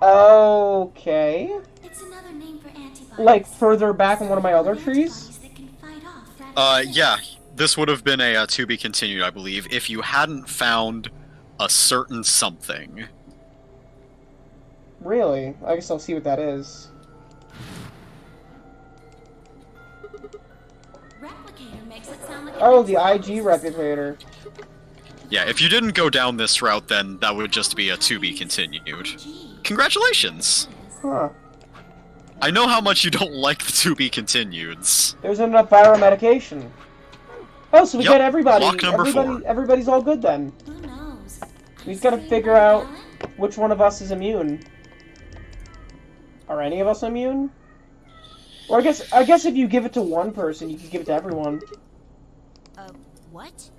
Okay. It's another name for antibodies. Like further back in one of my other trees. Antibodies that can fight off Radical 6. Yeah, this would have been a to be continued, I believe, if you hadn't found a certain something. Really? I guess I'll see what that is. Replicator makes it sound like Oh, the IG replicator. Yeah, if you didn't go down this route, then that would just be a to be continued. Congratulations! Huh. I know how much you don't like the to be continueds. There's enough viral medication. Oh, so we Yep, got everybody. lock number 4. Everybody's all good then. Who knows? We just gotta figure out which one of us is immune. Are any of us immune? Or I guess if you give it to one person, you can give it to everyone. What?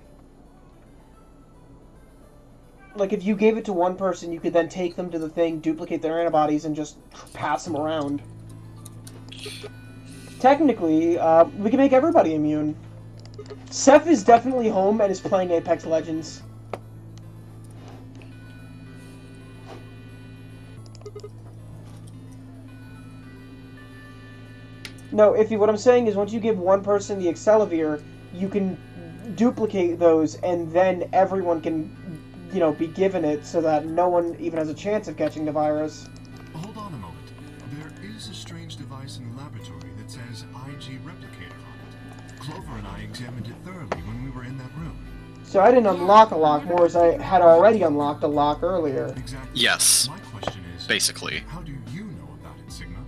Like, if you gave it to one person, you could then take them to the thing, duplicate their antibodies, and just pass them around. Technically, we can make everybody immune. Seth is definitely home and is playing Apex Legends. No, Iffy, what I'm saying is once you give one person the Excelavir, you can duplicate those, and then everyone can, you know, be given it so that no one even has a chance of catching the virus. Hold on a moment. There is a strange device in the laboratory that says IG replicator on it. Clover and I examined it thoroughly when we were in that room. So I didn't unlock a lock, more as I had already unlocked a lock earlier. Exactly. Yes. My question is, Basically. how do you know about it, Sigma?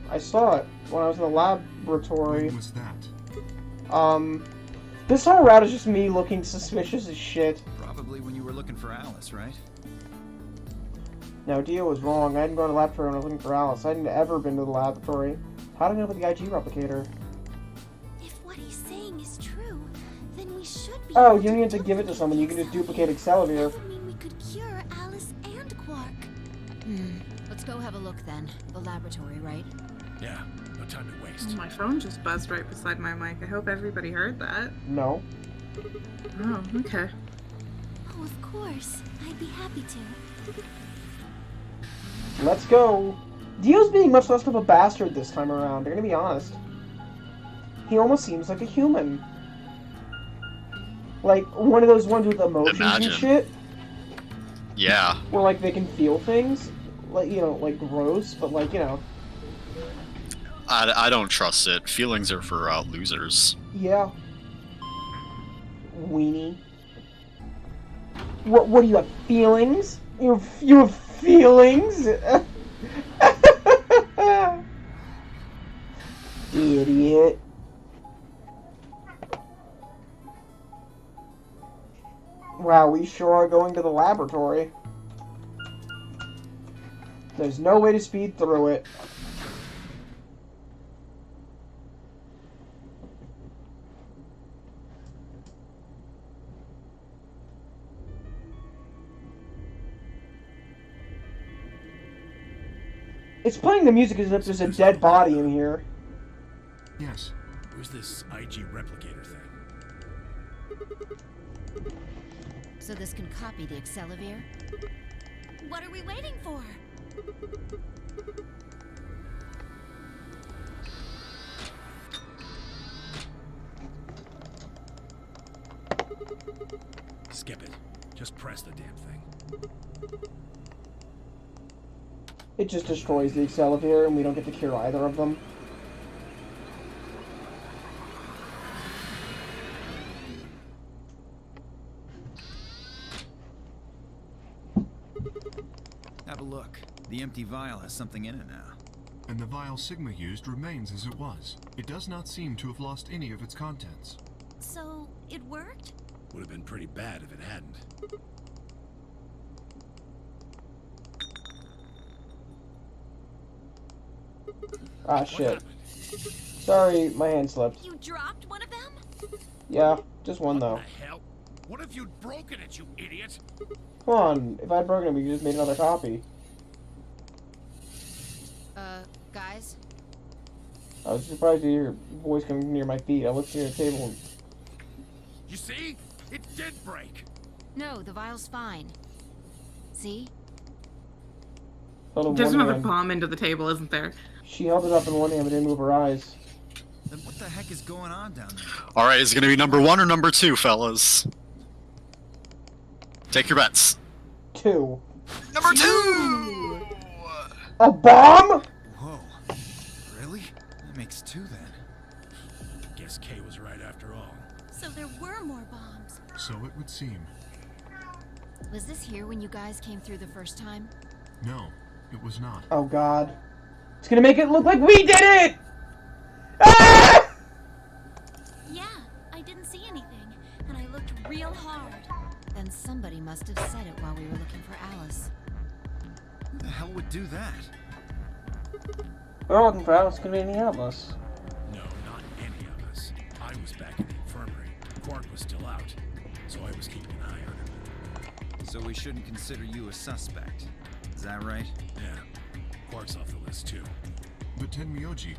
I saw it when I was in the laboratory. When was that? This whole route is just me looking suspicious as shit. Probably when you were looking for Alice, right? No, Dio was wrong. I didn't go to the laboratory when I was looking for Alice. I hadn't ever been to the laboratory. How did I know about the IG replicator? If what be Oh, able you don't need to give it to someone. You can just duplicate Excelsior. That would mean we could cure Alice and Quark. Let's go have a look then. The laboratory, right? Yeah, no time to waste. Oh, my phone just buzzed right beside my mic. I hope everybody heard that. No. Oh, okay. Oh, of course. I'd be happy to. Let's go. Dio's being much less of a bastard this time around, I'm gonna be honest. He almost seems like a human. Like, one of those ones with emotions Imagine. and shit. Yeah. Where, like, they can feel things. Like, you know, like, gross, but, like, you know. I don't trust it. Feelings are for losers. Yeah. Weenie. What do you have? Feelings? You have feelings? Idiot. Wow, we sure are going to the laboratory. There's no way to speed through it. It's playing the music as if there's a dead body in here. Yes. Where's this IG replicator thing? So this can copy the Excelsior? What are we waiting for? Skip it. Just press the damn thing. It just destroys the Excelsior, and we don't get to cure either of them. Have a look. The empty vial has something in it now. And the vial Sigma used remains as it was. It does not seem to have lost any of its contents. So, it worked? Would have been pretty bad if it hadn't. Ah, shit. Sorry, my hand slipped. You dropped one of them? Yeah, just one though. What the hell? What if you'd broken it, you idiot? Come on, if I'd broken it, we could just made another copy. Guys? I was surprised to hear your voice coming near my feet. I looked near the table and... You see? It did break. No, the vial's fine. See? held it There's in one another hand. bomb into the table, isn't there? She held it up in one hand but didn't move her eyes. Then what the heck is going on down there? Alright, is it gonna be number 1 or number 2, fellas? Take your bets. 2. Number 2! A bomb?! Whoa. Really? That makes 2 then. Guess Kay was right after all. So there were more bombs. So it would seem. Was this here when you guys came through the first time? No, it was not. Oh god. It's gonna make it look like we did it! Ah! Yeah, I didn't see anything, and I looked real hard. Then somebody must have said it while we were looking for Alice. Who the hell would do that? We're looking for Alice. Could be any of us. No, not any of us. I was back in the infirmary. Quark was still out, so I was keeping an eye on him. So we shouldn't consider you a suspect. Is that right? Yeah, Quark's off the list too. But Tenmyoji,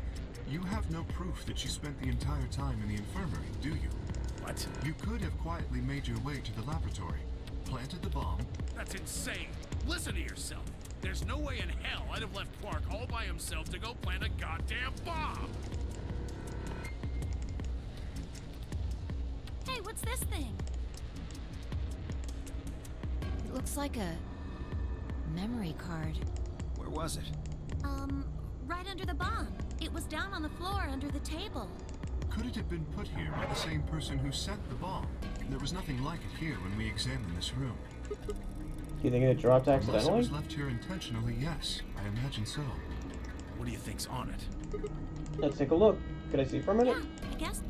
you have no proof that you spent the entire time in the infirmary, do you? What? You could have quietly made your way to the laboratory, planted the bomb. That's insane. Listen to yourself. There's no way in hell I'd have left Quark all by himself to go plant a goddamn bomb. Hey, what's this thing? It looks like a memory card. Where was it? Right under the bomb. It was down on the floor under the table. Could it have been put here by the same person who sent the bomb? There was nothing like it here when we examined this room. Do you think it dropped Unless it accidentally? was left here intentionally, yes. I imagine so. What do you think's on it? Let's take a look. Could I see for a minute? Yeah, I guess.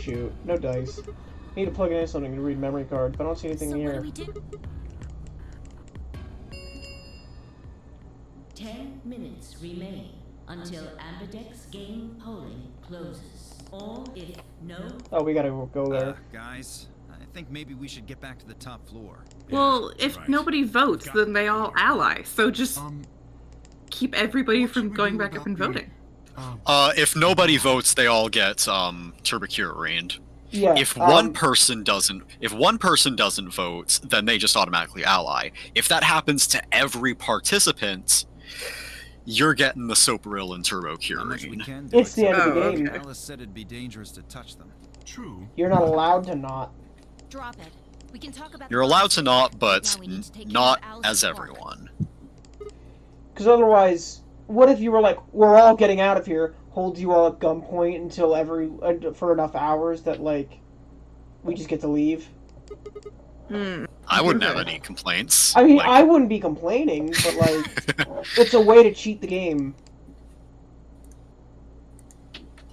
Shoot, no dice. Need to plug it in something to read memory card, but I don't see anything So what here. do we do? remain until Ambidex game polling closes. Or if no... Oh, we gotta go there. Guys, I think maybe we should get back to the top floor. Well, if nobody votes, then they all ally. So just keep everybody from going back up and voting. If nobody votes, they all get turbocurined. Yeah. If one person doesn't vote, then they just automatically ally. If that happens to every participant, you're getting the Soparil and turbocurine. It's the end of the game. Okay. Alice said it'd be dangerous to touch them. True. You're not allowed to not. Drop it. We can talk about. You're allowed to not, but not as everyone. Because otherwise, what if you were like, we're all getting out of here, hold you all at gunpoint until for enough hours that like we just get to leave? I wouldn't have any complaints. I mean, I wouldn't be complaining, but like, it's a way to cheat the game.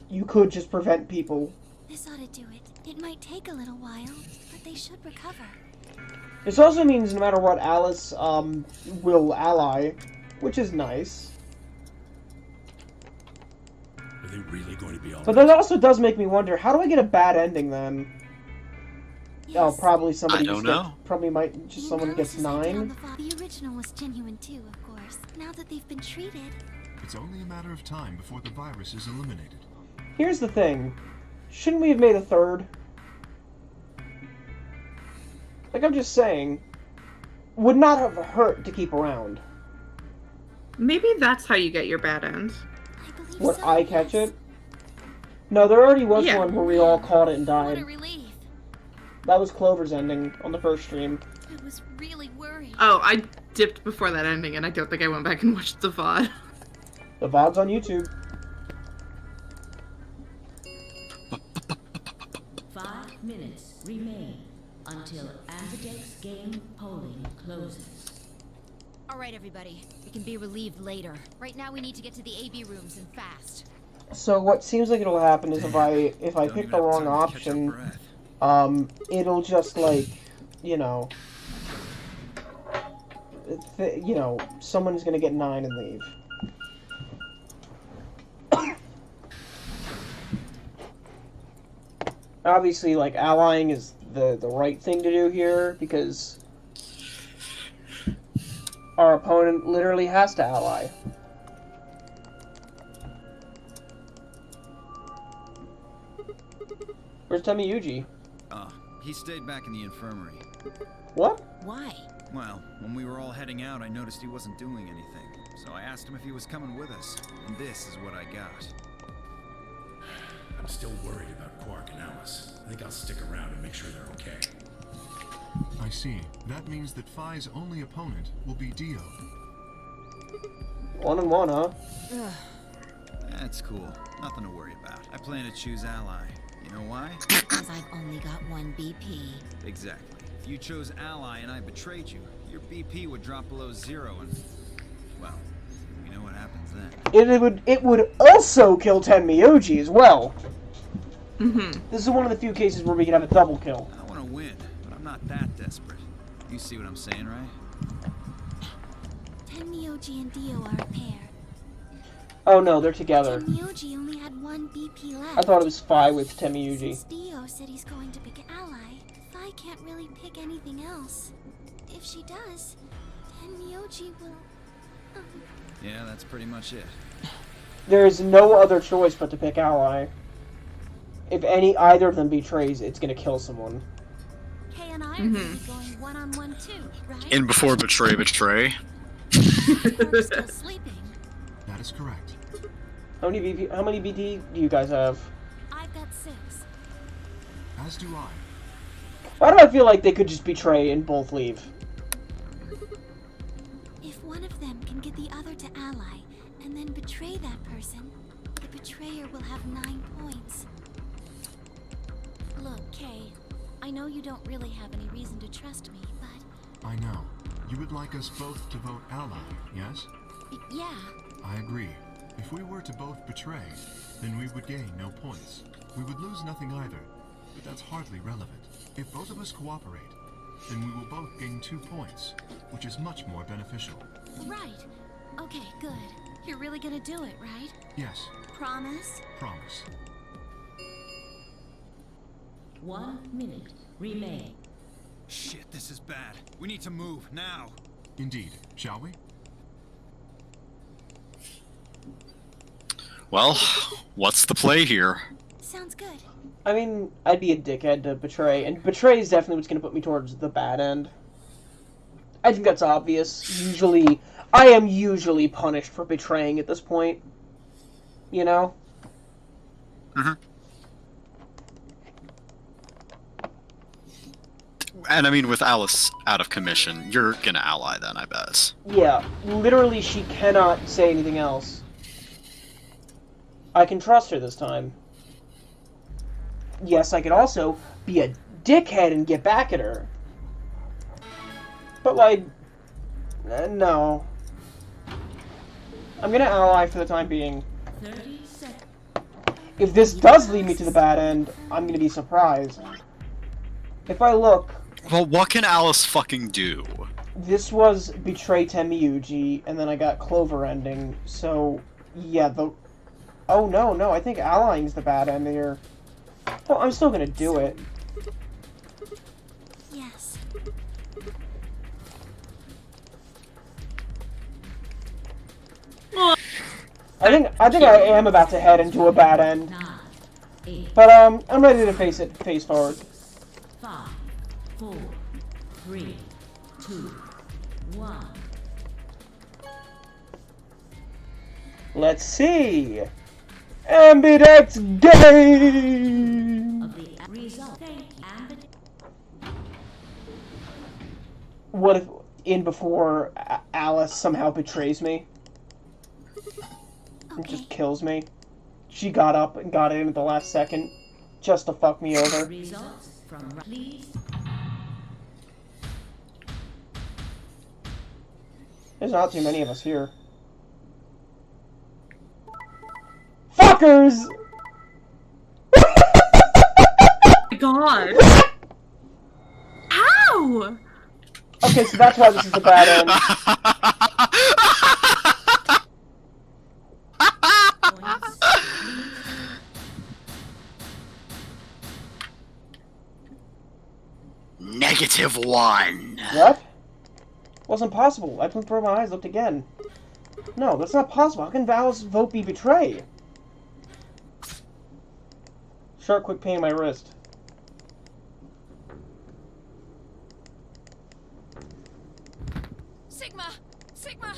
You could just prevent people. This ought to do it. It might take a little while, but they should recover. This also means no matter what, Alice will ally, which is nice. Are they really going to be all But that also does make me wonder, how do I get a bad ending then? Yes. Oh, probably somebody. I don't know. Probably might just someone gets 9. The original was genuine too, of course. Now that they've been treated. It's only a matter of time before the virus is eliminated. Here's the thing. Shouldn't we have made a 3rd? Like, I'm just saying, would not have hurt to keep around. Maybe that's how you get your bad end. What, I catch it? No, there already was one where we all caught it and died. What a relief. That was Clover's ending on the first stream. I was really worried. Oh, I dipped before that ending, and I don't think I went back and watched the VOD. The VOD's on YouTube. 5 minutes remain until Ambidex game polling closes. Alright, everybody. We can be relieved later. Right now we need to get to the AB rooms and fast. So what seems like it'll happen is if I pick the wrong option, it'll just like, you know, someone's gonna get 9 and leave. Obviously, like, allying is the right thing to do here, because our opponent literally has to ally. Where's Temiyuji? He stayed back in the infirmary. What? Why? Well, when we were all heading out, I noticed he wasn't doing anything. So I asked him if he was coming with us. And this is what I got. I'm still worried about Quark and Alice. I think I'll stick around and make sure they're okay. I see. That means that Phi's only opponent will be Dio. 1-on-1, huh? That's cool. Nothing to worry about. I plan to choose Ally. You know why? Because I've only got 1 BP. Exactly. If you chose Ally and I betrayed you, your BP would drop below 0 and... well, you know what happens then. It would also kill Tenmyoji as well. Mm-hmm. This is one of the few cases where we can have a double kill. I want to win, but I'm not that desperate. You see what I'm saying, right? Tenmyoji and Dio are a pair. Oh no, they're together. Tenmyoji only had 1 BP left. I thought it was Phi with Temiyuji. Since Dio said he's going to pick Ally, Phi can't really pick anything else. If she does, Tenmyoji will... Yeah, that's pretty much it. There is no other choice but to pick Ally. If either of them betrays, it's gonna kill someone. Kay and I are going to be going 1-on-1 too, right? In before betray. Quark's still sleeping. That is correct. How many BT do you guys have? I've got 6. As do I. Why do I feel like they could just betray and both leave? If one of them can get the other to ally, and then betray that person, the betrayer will have 9 points. Look, Kay, I know you don't really have any reason to trust me, but... I know. You would like us both to vote Ally, yes? Yeah. I agree. If we were to both betray, then we would gain no points. We would lose nothing either, but that's hardly relevant. If both of us cooperate, then we will both gain 2 points, which is much more beneficial. Right. Okay, good. You're really gonna do it, right? Yes, Promise? promise. 1 minute remain. Shit, this is bad. We need to move, now. Indeed. Shall we? Well, what's the play here? Sounds good. I mean, I'd be a dickhead to betray, and betray is definitely what's going to put me towards the bad end. I think that's obvious. Usually, I am usually punished for betraying at this point. You know? Mm-hmm. And I mean, with Alice out of commission, you're gonna ally then, I bet. Yeah, literally she cannot say anything else. I can trust her this time. Yes, I could also be a dickhead and get back at her. But, like, no. I'm gonna ally for the time being. 30 seconds. If this does lead me to the bad end, I'm gonna be surprised. If I look... Well, what can Alice fucking do? This was Betray Temiuji, and then I got Clover ending, so... Yeah, the... Oh, no, I think allying's the bad end here. Well, I'm still gonna do it. Yes. I think I am about to head into a bad end. 9, 8, But, I'm ready to face it face forward. 5, 4, 3, 2, 1. Let's see! Ambidex game! Of the result. Thank you. What if in before Alice somehow betrays me? And just kills me? She got up and got in at the last second just to fuck me over. Results from please. There's not too many of us here. Fuckers! Oh my god! How? Okay, so that's why this is the bad end. -1. What? Wasn't possible. I blinked before my eyes looked again. No, that's not possible. How can Val's vote be betray? Sharp, quick pain in my wrist. Sigma! Sigma!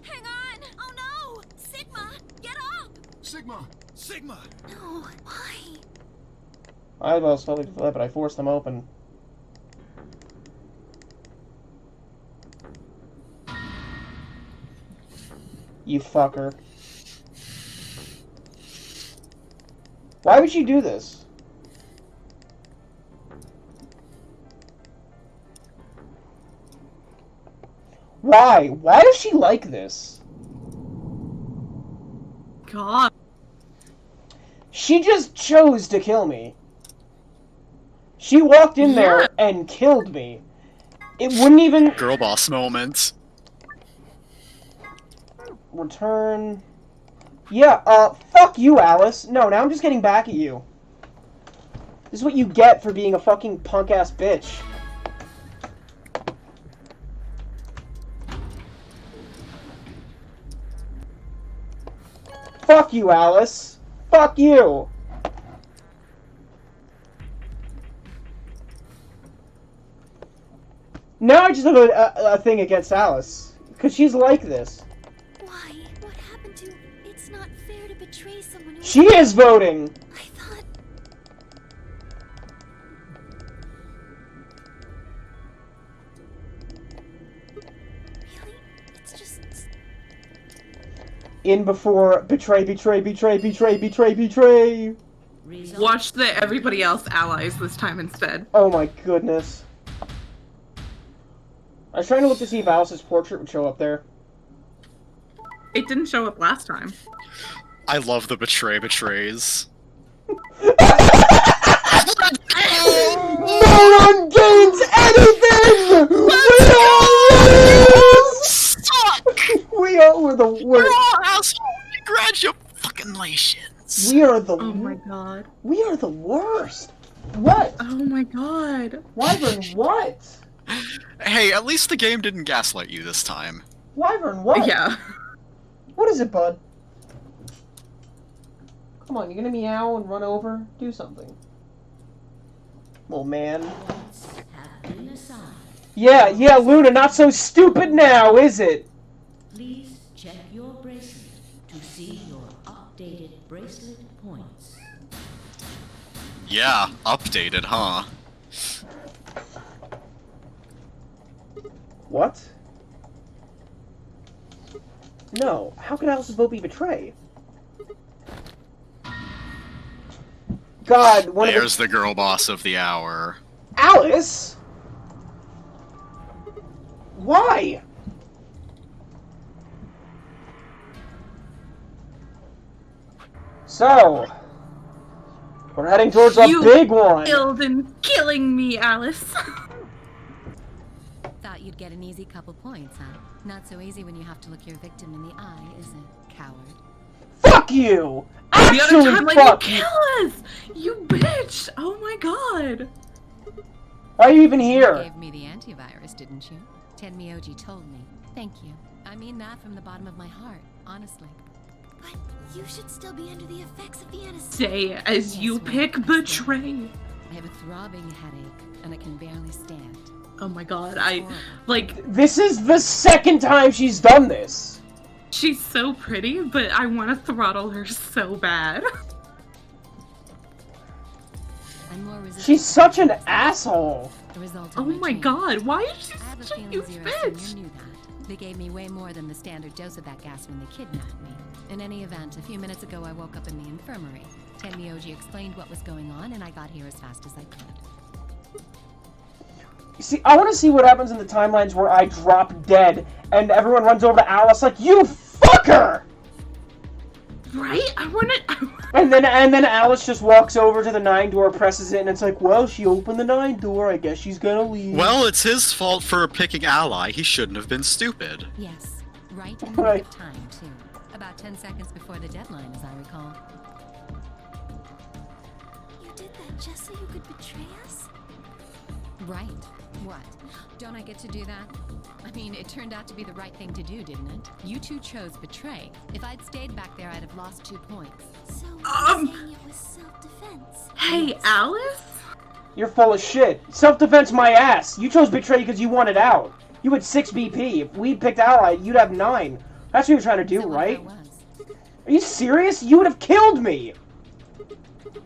Hang on! Oh no! Sigma! Get up! Sigma! Sigma! No, why? Eyeballs slowly fled, but I forced them open. You fucker. Why would she do this? Why? Why does she like this? God. She just chose to kill me. She walked in there and killed me. It wouldn't even... Girl boss moment. Return... Yeah, fuck you, Alice. No, now I'm just getting back at you. This is what you get for being a fucking punk-ass bitch. Fuck you, Alice. Fuck you. Now I just have a thing against Alice. Because she's like this. Why? What happened to... It's not fair to betray someone who... She is voting! I thought... Really? It's just... In before betray, betray, betray, betray, betray, betray. Watch the everybody else allies this time instead. Oh my goodness. I was trying to look to see if Alice's portrait would show up there. It didn't show up last time. I love the betrays. No one gains anything! We all lose! Suck! We all were the worst. We're all Congratulations! We are the. Oh my god. We are the worst. What? Oh my god. Wyvern, what? Hey, at least the game didn't gaslight you this time. Wyvern, what? Yeah. What is it, bud? Come on, you gonna meow and run over? Do something. Little man. Yeah, Luna, not so stupid now, is it? Please check your bracelet to see your updated bracelet points. Yeah, updated, huh? What? No, how could Alice's vote be betray? God, There's the girl boss of the hour. Alice? Why? So, we're heading towards a big one. Killed and killing me, Alice. Thought you'd get an easy couple points, huh? Not so easy when you have to look your victim in the eye, is it, coward? Fuck you! The other time, like, fuck you kill us! You bitch! Oh my god! Why are you even here? You gave me the antivirus, didn't you? Tenmyoji told me. Thank you. I mean that from the bottom of my heart, honestly. But you should still be under the effects of the anesthesia. Say as you pick betray. I have a throbbing headache, and I can barely stand. Oh my god, This is the second time she's done this! She's so pretty, but I want to throttle her so bad. She's such an asshole! Oh my god, why is she such a huge Zero bitch? Senior knew that. They gave me way more than the standard dose of that gas when they kidnapped me. In any event, a few minutes ago I woke up in the infirmary. Tenmyoji explained what was going on, and I got here as fast as I could. You see, I want to see what happens in the timelines where I drop dead and everyone runs over to Alice like, you fucker! Right? I want to... And then Alice just walks over to the 9 door, presses it, and it's like, well, she opened the 9 door, I guess she's gonna leave. Well, it's his fault for picking Ally. He shouldn't have been stupid. Yes, right in the nick of time, too. About 10 seconds before the deadline, as I recall. You did that just so you could betray us? Right. What? Don't I get to do that? I mean, it turned out to be the right thing to do, didn't it? You two chose betray. If I'd stayed back there, I'd have lost 2 points. So you're saying it was self-defense? Hey, Alice? You're full of shit. Self-defense my ass. You chose betray because you wanted out. You had 6 BP. If we picked Ally, you'd have 9. That's what you're trying to do, right? Are you serious? You would have killed me!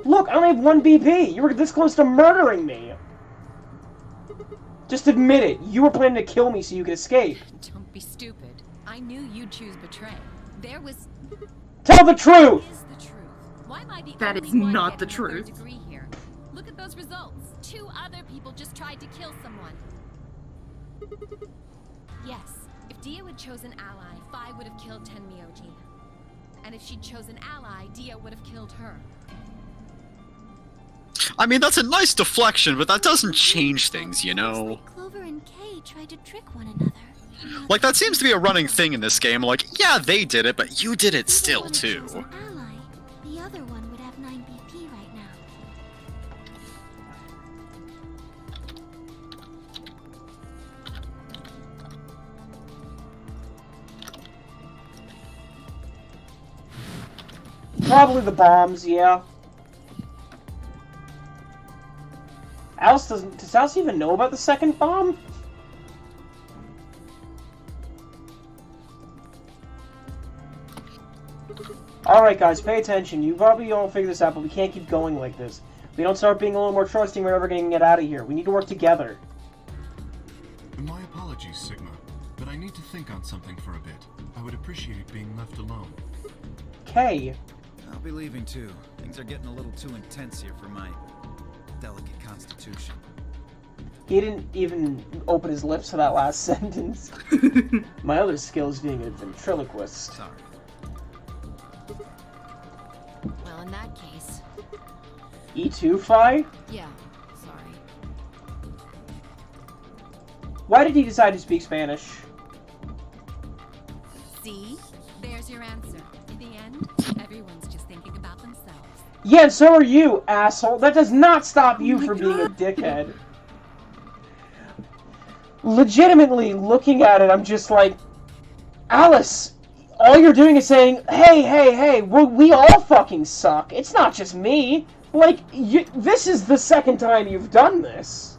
Look, I only have 1 BP. You were this close to murdering me. Just admit it. You were planning to kill me so you could escape. Don't be stupid. I knew you'd choose betray. There was... Tell the truth! Is the truth. Why am I the That only is one not the getting a third truth. degree here? Look at those results. 2 other people just tried to kill someone. Yes, if Dia had chosen ally, Phi would have killed Tenmyoji. And if she'd chosen ally, Dia would have killed her. I mean, that's a nice deflection, but that doesn't change things, you know? Clover and Kay tried to trick one another. Like, that seems to be a running thing in this game. Like, yeah, they did it, but you did it still, too. Ally. The other one would have 9 BP right now. Probably the bombs, yeah. Alice doesn't... Does Alice even know about the second bomb? Alright guys, pay attention. You probably all figure this out, but we can't keep going like this. If we don't start being a little more trusting, we're never going to get out of here. We need to work together. My apologies, Sigma, but I need to think on something for a bit. I would appreciate being left alone. Kay. I'll be leaving too. Things are getting a little too intense here for my delicate constitution. He didn't even open his lips for that last sentence. My other skill is being a ventriloquist. Sorry. Well, in that case... E2, Phi? Yeah, sorry. Why did he decide to speak Spanish? See? There's your answer. In the end, everyone's just thinking about themselves. Yeah, and so are you, asshole. That does not stop you my from being a God. dickhead. Legitimately, looking at it, I'm just like, Alice, all you're doing is saying, hey, we all fucking suck. It's not just me. Like, this is the second time you've done this.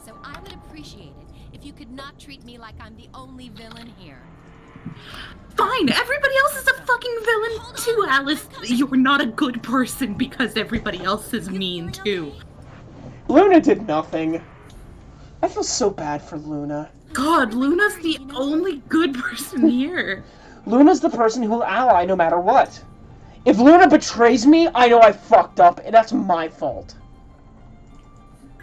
So I would appreciate it if you could not treat me like I'm the only villain here. Fine, everybody else is a fucking villain too, Alice. You're not a good person because everybody else is mean too. Luna did nothing. I feel so bad for Luna. God, Luna's the only good person here. Luna's the person who will ally no matter what. If Luna betrays me, I know I fucked up, and that's my fault.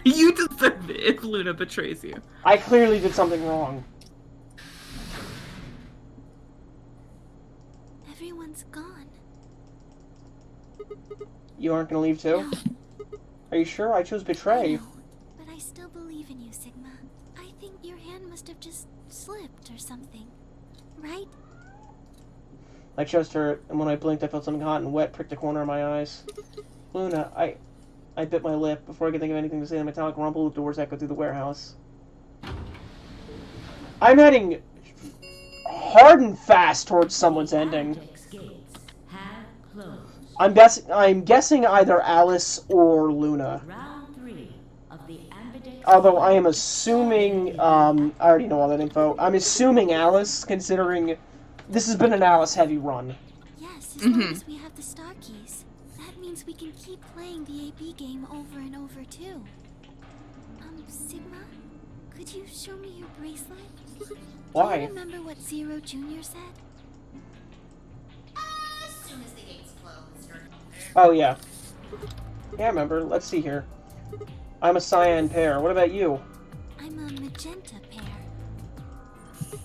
You deserve it if Luna betrays you. I clearly did something wrong. Everyone's gone. You aren't gonna leave too? No, Are you sure? I chose betray. no, but I still believe in you, Sigma. I think your hand must have just slipped or something, right? I chose her, and when I blinked, I felt something hot and wet prick the corner of my eyes. Luna, I bit my lip before I could think of anything to say. The metallic rumble of doors echoed through the warehouse. I'm heading hard and fast towards someone's ending. Vortex gates have closed. I'm guessing either Alice or Luna. Round 3 of the ambidex. Although I am assuming, I already know all that info. I'm assuming Alice, considering this has been an Alice-heavy run. Yes, as long as we have the star keys. That means we can keep playing the AB game over and over, too. Sigma? Could you show me your bracelet? Why? Do you remember what Zero Jr. said? As soon as the gates close, Oh, yeah. Yeah, I remember. Let's see here. I'm a cyan pair. What about you? I'm a magenta pair. I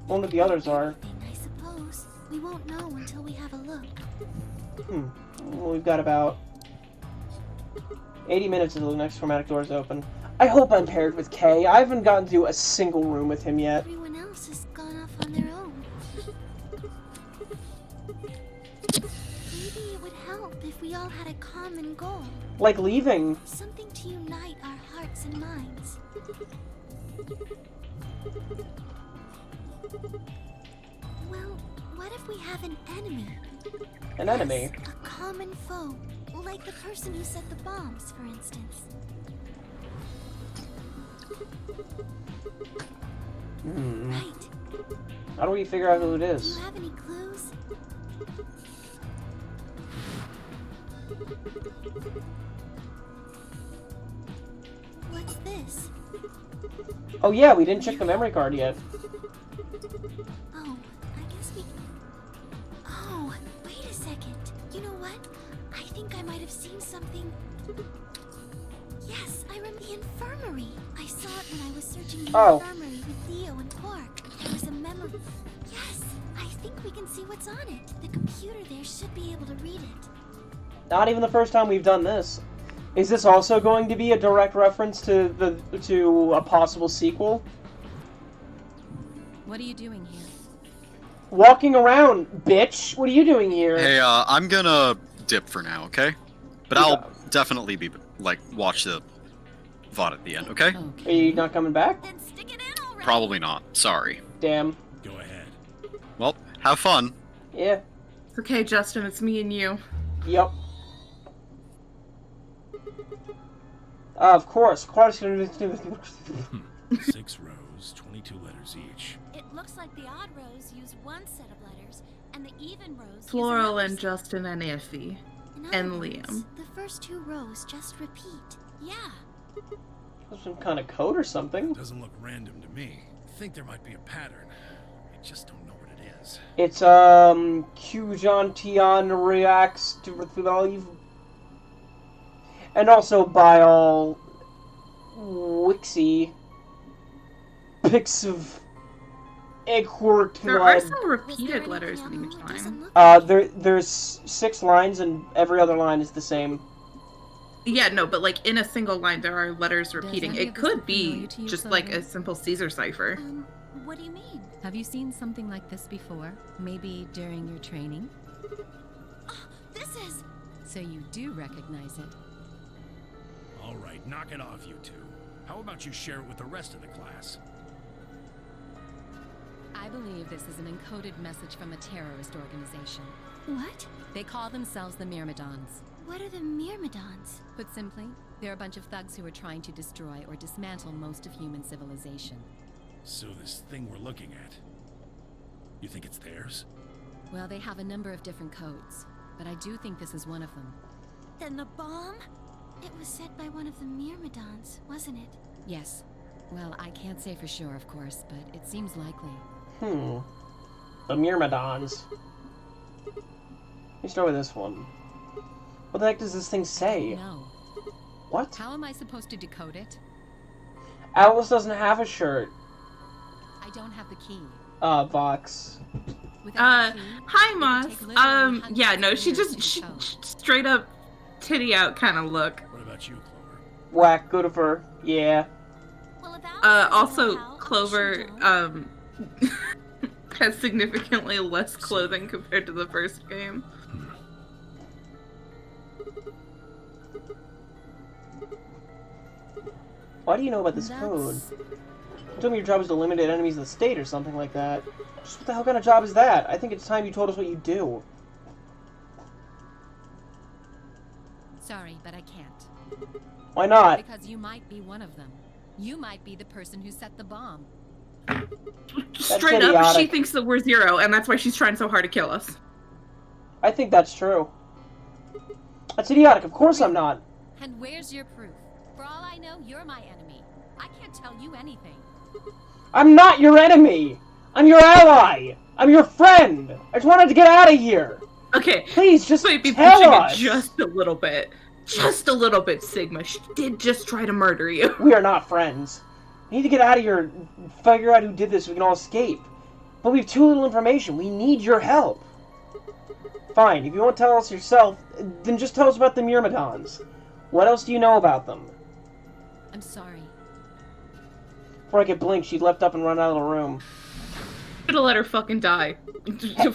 wonder what the others are. I suppose. We won't know until we have a look. Well, we've got about 80 minutes until the next chromatic door is open. I hope I'm paired with Kay. I haven't gotten to a single room with him yet. Everyone else has gone off on their own. Maybe it would help if we all had a common goal. Like leaving. Something to unite our hearts and minds. Well, what if we have an enemy? An enemy? Yes, a common foe. Like the person who set the bombs, for instance. Right. How do we figure out who it Do is? you have any clues? What's this? Oh yeah, we didn't check the memory card yet. Oh, I guess we... Oh, wait a second. You know what? I think I might have seen something... Yes, I remember the infirmary. I saw it when I was searching the infirmary with Theo and Quark. There was a memory... Yes, I think we can see what's on it. The computer there should be able to read it. Not even the first time we've done this. Is this also going to be a direct reference to a possible sequel? What are you doing here? Walking around, bitch! What are you doing here? Hey, I'm gonna dip for now, okay? But I'll definitely be, like, watch the VOD at the end, okay? Are you not coming back? Then stick it in already. Probably not. Sorry. Damn. Go ahead. Well, have fun. Yeah. Okay, Justin, it's me and you. Yep. Of course. 6 rows, 22 letters each. It looks like the odd rows use one set of letters, and the even rows Floral use and another Justin and Iffy. In And other words, Liam. the first two rows just repeat. set. Yeah. Some kind of code or something. Doesn't look random to me. I think there might be a pattern. I just don't know what it is. It's, Q-John Tian reacts to Believe. And also by all Wixie pics of Eggwort. There are some repeated letters in each line. There's 6 lines and every other line is the same. Yeah, no, but like in a single line there are letters repeating. any It of this could look be familiar to you, just like Chloe? a simple Caesar cipher. What do you mean? Have you seen something like this before? Maybe during your training? So you do recognize it. All right, knock it off, you two. How about you share it with the rest of the class? I believe this is an encoded message from a terrorist organization. What? They call themselves the Myrmidons. What are the Myrmidons? Put simply, they're a bunch of thugs who are trying to destroy or dismantle most of human civilization. So this thing we're looking at, you think it's theirs? Well, they have a number of different codes, but I do think this is one of them. Then the bomb? It was set by one of the Myrmidons, wasn't it? Yes. Well, I can't say for sure, of course, but it seems likely. The Myrmidons. Let me start with this one. What the heck does this thing say? No. What? How am I supposed to decode it? Alice doesn't have a shirt. I don't have the key. Vox. Hi, Moss. Yeah, no, she straight up titty out kind of look. What about you, Clover? Whack, good of her. Yeah. Also, Clover, has significantly less clothing compared to the first game. Why do you know about this code? You told me your job is to eliminate enemies of the state or something like that. Just what the hell kind of job is that? I think it's time you told us what you do. Sorry, but I can't. Why not? Because you might be one of them. You might be the person who set the bomb. Straight up, she thinks that we're Zero, and that's why she's trying so hard to kill us. I think that's true. That's idiotic. Of course I'm not. And where's your proof? For all I know, you're my enemy. I can't tell you anything. I'm not your enemy! I'm your ally! I'm your friend! I just wanted to get out of here! Okay. Please, just might be tell pushing us! it just a little bit. Just a little bit, Sigma. She did just try to murder you. We are not friends. We need to get out of here and figure out who did this so we can all escape. But we have too little information. We need your help. Fine, if you won't tell us yourself, then just tell us about the Myrmidons. What else do you know about them? I'm sorry. Before I could blink, she'd leapt up and run out of the room. Should have let her fucking die.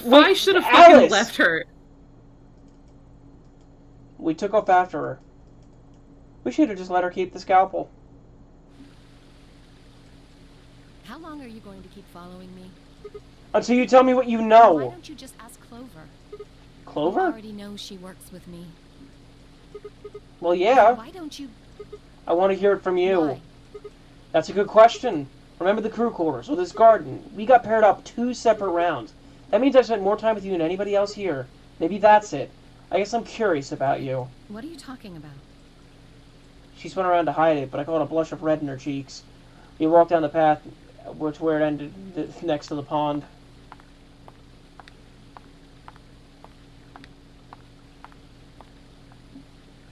Why should have fucking left her? We took off after her. We should have just let her keep the scalpel. How long are you going to keep following me? Until you tell me what you know. Why don't you just ask Clover? Clover? You already know she works with me. Well, yeah. Why don't you? I want to hear it from you. Why? That's a good question. Remember the crew quarters, or this garden. We got paired up 2 separate rounds. That means I've spent more time with you than anybody else here. Maybe that's it. I guess I'm curious about you. What are you talking about? She spun around to hide it, but I caught a blush of red in her cheeks. We walked down the path to where it ended, next to the pond.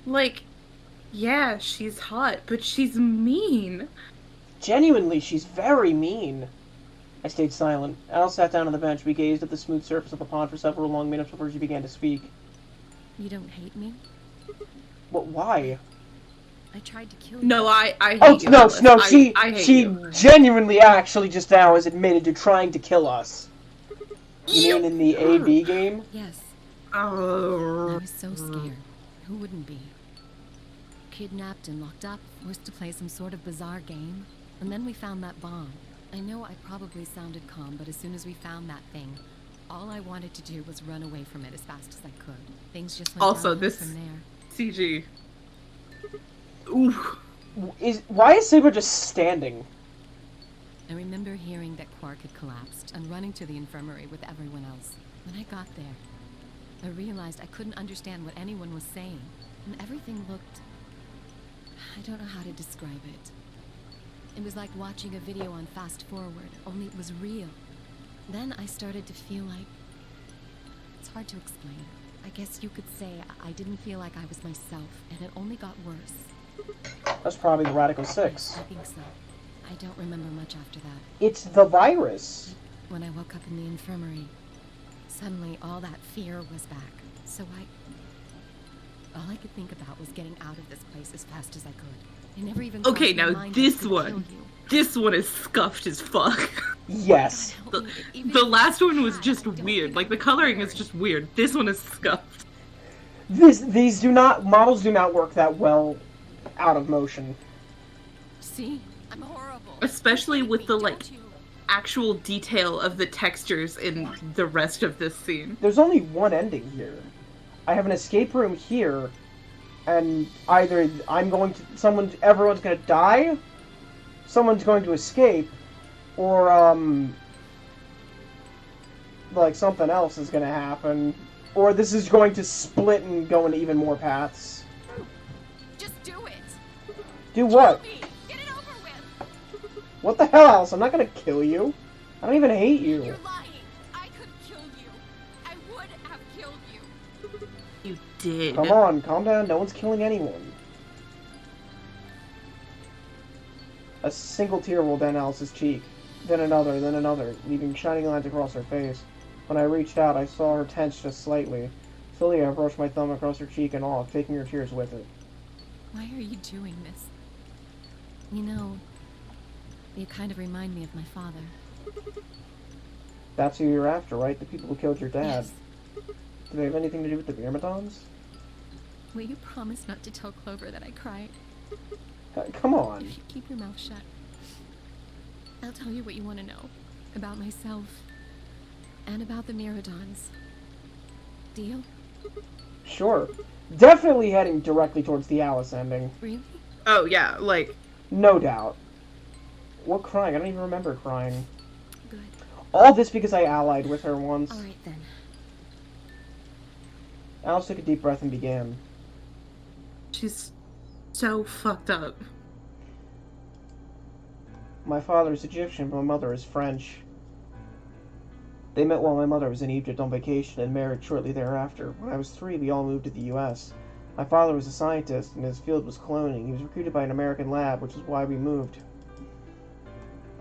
Like, yeah, she's hot, but she's mean. Genuinely, she's very mean. I stayed silent. Al sat down on the bench. We gazed at the smooth surface of the pond for several long minutes before she began to speak. You don't hate me? What? Why? I tried to kill you. No, I hate you. No, I hate she you. genuinely actually just now has admitted to trying to kill us. You mean in the AB game? Yes. Oh. I was so scared. Who wouldn't be? Kidnapped and locked up, forced to play some sort of bizarre game. And then we found that bomb. I know I probably sounded calm, but as soon as we found that thing, all I wanted to do was run away from it as fast as I could. Things just went Also, downhill this from there. CG. Ooh. Why is Sigma just standing? I remember hearing that Quark had collapsed and running to the infirmary with everyone else. When I got there, I realized I couldn't understand what anyone was saying, and everything looked... I don't know how to describe it. It was like watching a video on fast forward, only it was real. Then I started to feel like... It's hard to explain. I guess you could say I didn't feel like I was myself, and it only got worse. That's probably the Radical 6. I think so. I don't remember much after that. It's the virus. When I woke up in the infirmary, suddenly all that fear was back. So all I could think about was getting out of this place as fast as I could. It never even Okay, crossed my now mind I this could one. kill you. This one is scuffed as fuck. Yes. The last one was just weird. Like, the coloring is just weird. This one is scuffed. These models do not work that well out of motion. See? I'm horrible. Especially with the, like, actual detail of the textures in the rest of this scene. There's only one ending here. I have an escape room here, and either everyone's gonna die, someone's going to escape, or, like, something else is gonna happen. Or this is going to split and go into even more paths. Just do it. Do what? Kill me. Get it over with. What the hell, Alice? I'm not gonna kill you. I don't even hate you. You're lying. I could kill you. I would have killed you. You did. Come on, calm down. No one's killing anyone. A single tear rolled down Alice's cheek. Then another, leaving shining lines across her face. When I reached out, I saw her tense just slightly. Slowly, I brushed my thumb across her cheek and off, taking her tears with it. Why are you doing this? You know, you kind of remind me of my father. That's who you're after, right? The people who killed your dad. Yes. Do they have anything to do with the Myrmidons? Will you promise not to tell Clover that I cried? Come on. If you keep your mouth shut, I'll tell you what you want to know. About myself. And about the Myrmidons. Deal? Sure. Definitely heading directly towards the Alice ending. Really? Oh, yeah, like... No doubt. What crying? I don't even remember crying. Good. All this because I allied with her once. Alright then. Alice took a deep breath and began. She's so fucked up. My father is Egyptian, but my mother is French. They met while my mother was in Egypt on vacation and married shortly thereafter. When I was 3, we all moved to the U.S. My father was a scientist, and his field was cloning. He was recruited by an American lab, which is why we moved.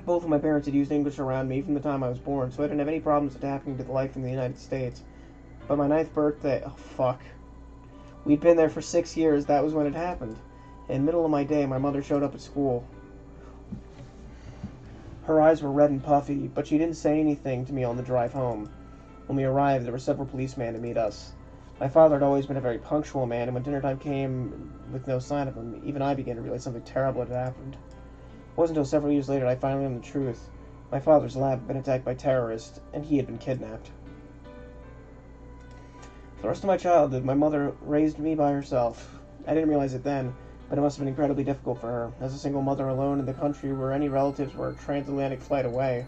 Both of my parents had used English around me from the time I was born, so I didn't have any problems adapting to the life in the United States. But my 9th birthday... Oh, fuck. We'd been there for 6 years. That was when it happened. In the middle of my day, my mother showed up at school. Her eyes were red and puffy, but she didn't say anything to me on the drive home. When we arrived, there were several policemen to meet us. My father had always been a very punctual man, and when dinner time came with no sign of him, even I began to realize something terrible had happened. It wasn't until several years later I finally learned the truth. My father's lab had been attacked by terrorists, and he had been kidnapped. For the rest of my childhood, my mother raised me by herself. I didn't realize it then, but it must have been incredibly difficult for her, as a single mother alone in the country where any relatives were a transatlantic flight away.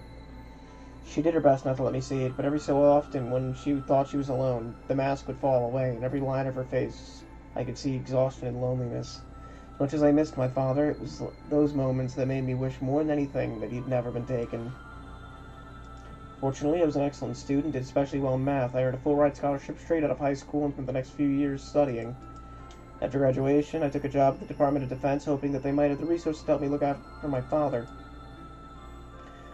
She did her best not to let me see it, but every so often, when she thought she was alone, the mask would fall away, and every line of her face, I could see exhaustion and loneliness. As much as I missed my father, it was those moments that made me wish more than anything that he'd never been taken. Fortunately, I was an excellent student, did especially well in math. I earned a full-ride scholarship straight out of high school and spent the next few years studying. After graduation, I took a job at the Department of Defense, hoping that they might have the resources to help me look after my father.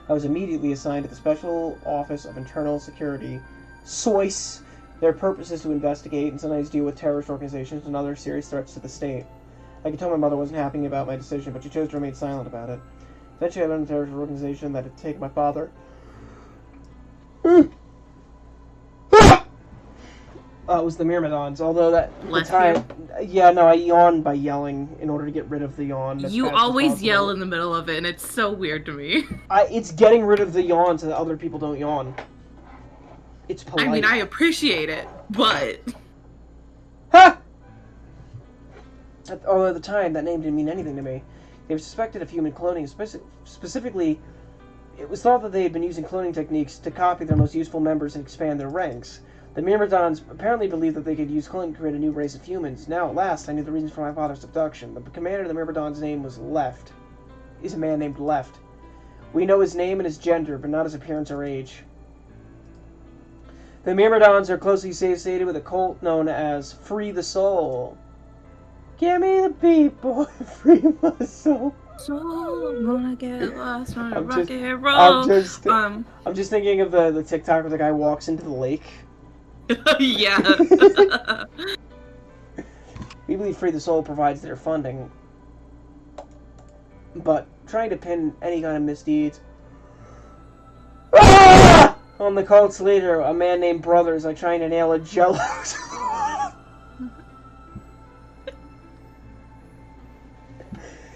I was immediately assigned to the Special Office of Internal Security, SOIS. Their purpose is to investigate and sometimes deal with terrorist organizations and other serious threats to the state. I could tell my mother wasn't happy about my decision, but she chose to remain silent about it. Eventually, I learned the terrorist organization that had taken my father was the Myrmidons, although that the time... Yeah, no, I yawned by yelling in order to get rid of the yawn. You always yell in the middle of it, and it's so weird to me. It's getting rid of the yawn so that other people don't yawn. It's polite. I mean, I appreciate it, but... Ha! Although at the time, that name didn't mean anything to me. They were suspected of human cloning, specifically... It was thought that they had been using cloning techniques to copy their most useful members and expand their ranks. The Myrmidons apparently believed that they could use cloning to create a new race of humans. Now, at last, I knew the reasons for my father's abduction. The commander of the Myrmidons' name was Left. He's a man named Left. We know his name and his gender, but not his appearance or age. The Myrmidons are closely associated with a cult known as Free the Soul. Give me the beat, boy, free my soul. So I'm gonna get lost on a I'm rock just- and roll. I'm just thinking of the TikTok where the guy walks into the lake. Yeah. We believe Free the Soul provides their funding, but trying to pin any kind of misdeeds on the cult's leader, a man named Brothers, like trying to nail a jello.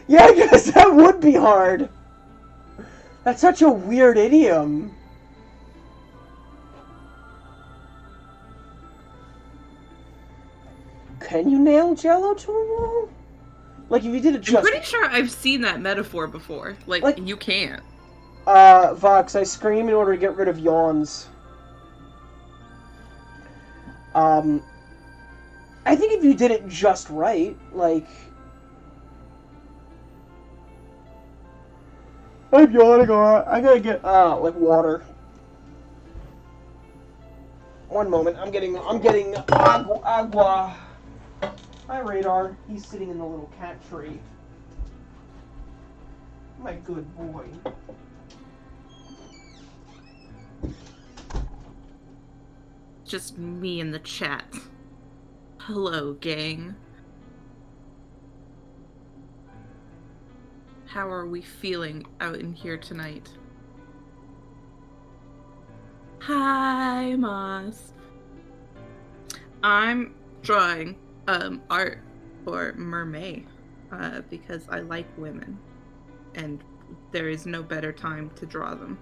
Yeah, I guess that would be hard. That's such a weird idiom. Can you nail Jello to a wall? Like, if you did it just... I'm pretty sure I've seen that metaphor before. Like you can't. Vox, I scream in order to get rid of yawns. I think if you did it just right, like... I'm yawning, alright. I gotta get, like, water. One moment, I'm getting agua. Hi, Radar. He's sitting in the little cat tree. My good boy. Just me in the chat. Hello, gang. How are we feeling out in here tonight? Hi, Moss. I'm drawing art for Mermaid because I like women, and there is no better time to draw them.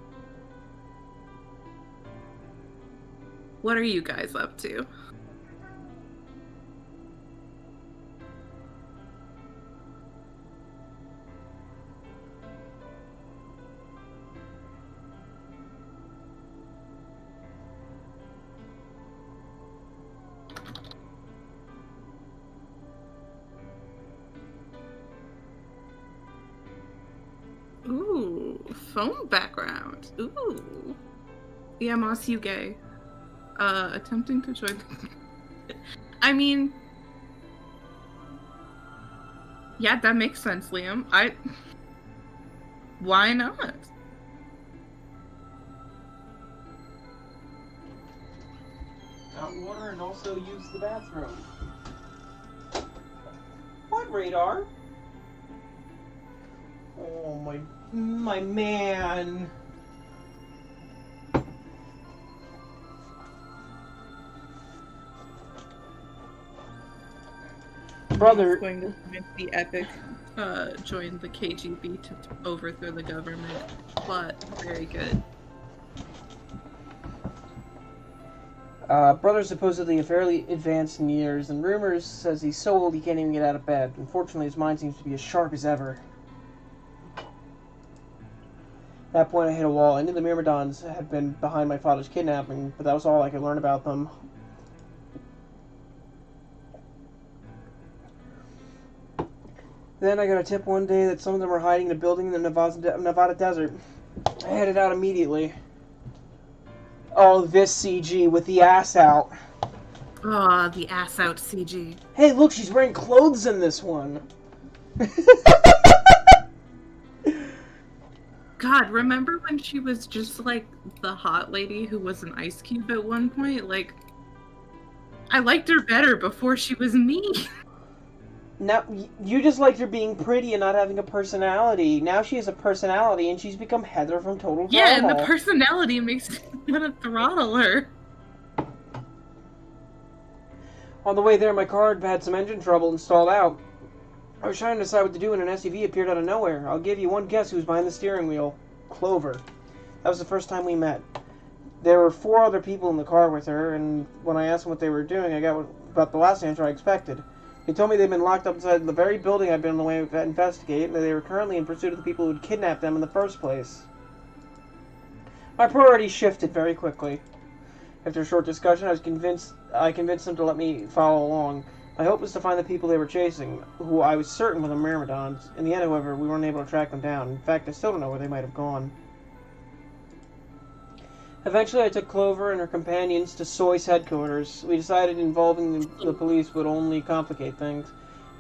What are you guys up to? Ooh, phone background. Ooh. Yeah, Moss, you gay. Attempting to join. I mean, yeah, that makes sense, Liam. Why not? Got water and also use the bathroom. What, Radar? Oh, my man. Brother. Going to the epic, join the KGB to overthrow the government. But very good. Brother's supposedly fairly advanced in years, and rumors says he's so old he can't even get out of bed. Unfortunately, his mind seems to be as sharp as ever. At that point, I hit a wall. I knew the Myrmidons had been behind my father's kidnapping, but that was all I could learn about them. Then I got a tip one day that some of them were hiding in a building in the Nevada desert. I headed out immediately. Oh, this CG with the ass out. Ah, the ass out CG. Hey, look, she's wearing clothes in this one. God, remember when she was just like the hot lady who was an ice cube at one point? Like, I liked her better before she was me. Now, you just liked her being pretty and not having a personality. Now she has a personality and she's become Heather from Total Throttle. Yeah, and the personality makes me want to throttle her. On the way there, my car had some engine trouble and stalled out. I was trying to decide what to do when an SUV appeared out of nowhere. I'll give you one guess who was behind the steering wheel. Clover. That was the first time we met. There were 4 other people in the car with her, and when I asked them what they were doing, I got about the last answer I expected. They told me they'd been locked up inside the very building I'd been on the way to investigate, and that they were currently in pursuit of the people who'd kidnapped them in the first place. My priorities shifted very quickly. After a short discussion, I convinced them to let me follow along. My hope was to find the people they were chasing, who I was certain were the Myrmidons. In the end, however, we weren't able to track them down. In fact, I still don't know where they might have gone. Eventually, I took Clover and her companions to Soy's headquarters. We decided involving the police would only complicate things.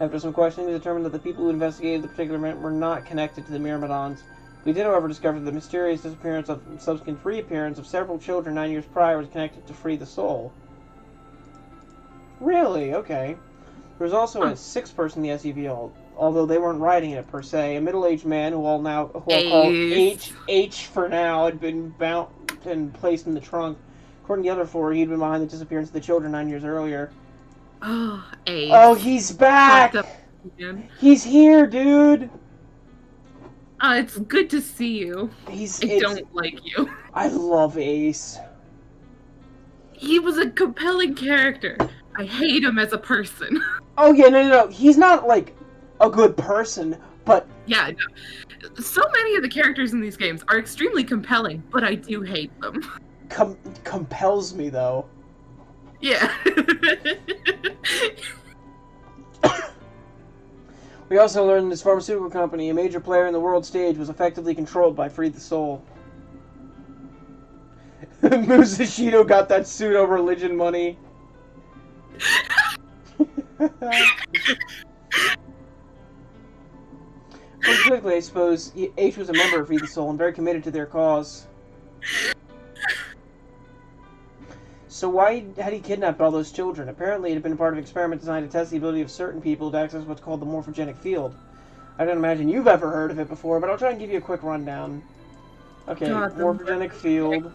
After some questioning, we determined that the people who investigated the particular event were not connected to the Myrmidons. We did, however, discover that the mysterious disappearance and subsequent reappearance of several children 9 years prior was connected to Free the Soul. Really? Okay. There was also a 6th person in the SUV, although they weren't riding it per se. A middle-aged man who I'll call H for now had been bound and placed in the trunk. According to the other 4, he'd been behind the disappearance of the children 9 years earlier. Oh, Ace. Oh, he's back! He's here, dude! It's good to see you. I don't like you. I love Ace. He was a compelling character. I hate him as a person. Oh yeah, no. He's not like a good person, but yeah, no. So many of the characters in these games are extremely compelling, but I do hate them. Compels me though. Yeah. We also learned this pharmaceutical company, a major player in the world stage, was effectively controlled by Free the Soul. Musashito got that pseudo-religion money. Quickly, I suppose, H was a member of Free the Soul and very committed to their cause. So why had he kidnapped all those children? Apparently it had been part of an experiment designed to test the ability of certain people to access what's called the morphogenic field. I don't imagine you've ever heard of it before, but I'll try and give you a quick rundown. Okay, God, morphogenic field.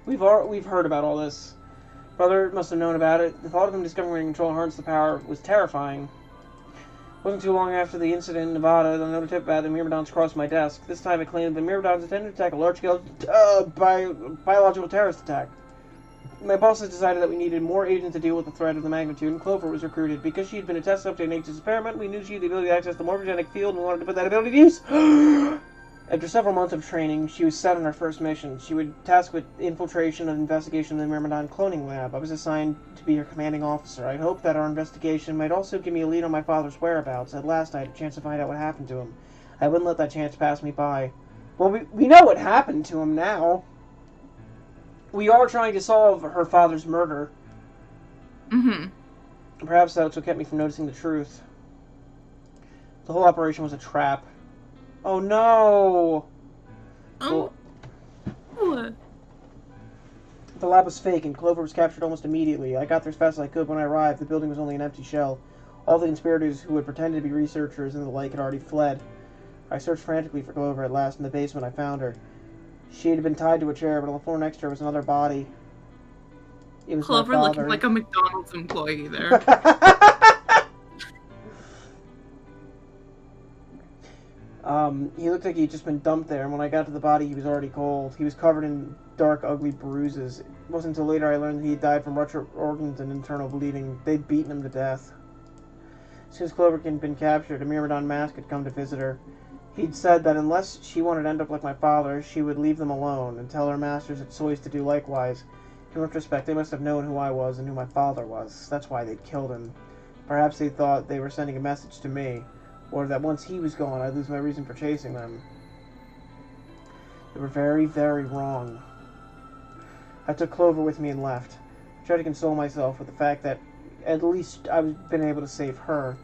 We've heard about all this. Brother must have known about it. The thought of him discovering and control harness the power was terrifying. It wasn't too long after the incident in Nevada that another tip about the Myrmidons crossed my desk. This time it claimed the Myrmidons intended to attack a large-scale biological terrorist attack. My bosses decided that we needed more agents to deal with the threat of the magnitude, and Clover was recruited. Because she had been a test subject in H's experiment, we knew she had the ability to access the morphogenic field and wanted to put that ability to use. After several months of training, she was set on her first mission. She would tasked with infiltration and investigation of the Myrmidon cloning lab. I was assigned to be her commanding officer. I hoped that our investigation might also give me a lead on my father's whereabouts. At last, I had a chance to find out what happened to him. I wouldn't let that chance pass me by. Well, we know what happened to him now. We are trying to solve her father's murder. Mm-hmm. Perhaps that's what kept me from noticing the truth. The whole operation was a trap. Oh no! Oh. The lab was fake, and Clover was captured almost immediately. I got there as fast as I could. When I arrived, the building was only an empty shell. All the conspirators who had pretended to be researchers and the like had already fled. I searched frantically for Clover. At last, in the basement, I found her. She had been tied to a chair, but on the floor next to her was another body. It was Clover my father. looking like a McDonald's employee there. He looked like he'd just been dumped there, and when I got to the body, he was already cold. He was covered in dark, ugly bruises. It wasn't until later I learned that he had died from ruptured organs and internal bleeding. They'd beaten him to death. As soon as Clover had been captured, a Myrmidon mask had come to visit her. He'd said that unless she wanted to end up like my father, she would leave them alone and tell her masters at Soy's to do likewise. In retrospect, they must have known who I was and who my father was. That's why they'd killed him. Perhaps they thought they were sending a message to me, or that once he was gone, I'd lose my reason for chasing them. They were very, very wrong. I took Clover with me and left. I tried to console myself with the fact that at least I've been able to save her.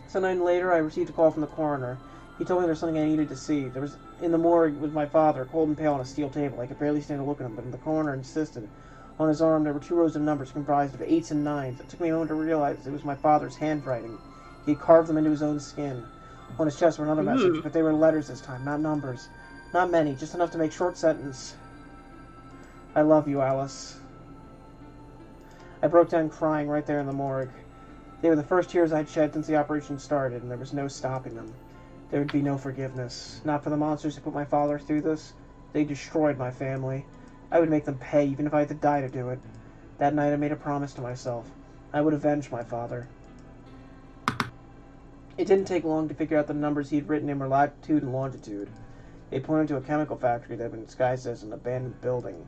Some time later, I received a call from the coroner. He told me there was something I needed to see. There was in the morgue with my father, cold and pale on a steel table. I could barely stand to look at him, but the coroner insisted. On his arm, there were 2 rows of numbers comprised of 8s and 9s. It took me a moment to realize it was my father's handwriting. He had carved them into his own skin. On his chest were another message, but they were letters this time, not numbers. Not many, just enough to make short sentence. I love you, Alice. I broke down crying right there in the morgue. They were the first tears I'd shed since the operation started, and there was no stopping them. There would be no forgiveness. Not for the monsters who put my father through this. They destroyed my family. I would make them pay, even if I had to die to do it. That night I made a promise to myself. I would avenge my father. It didn't take long to figure out the numbers he'd written in were latitude and longitude. They pointed to a chemical factory that had been disguised as an abandoned building.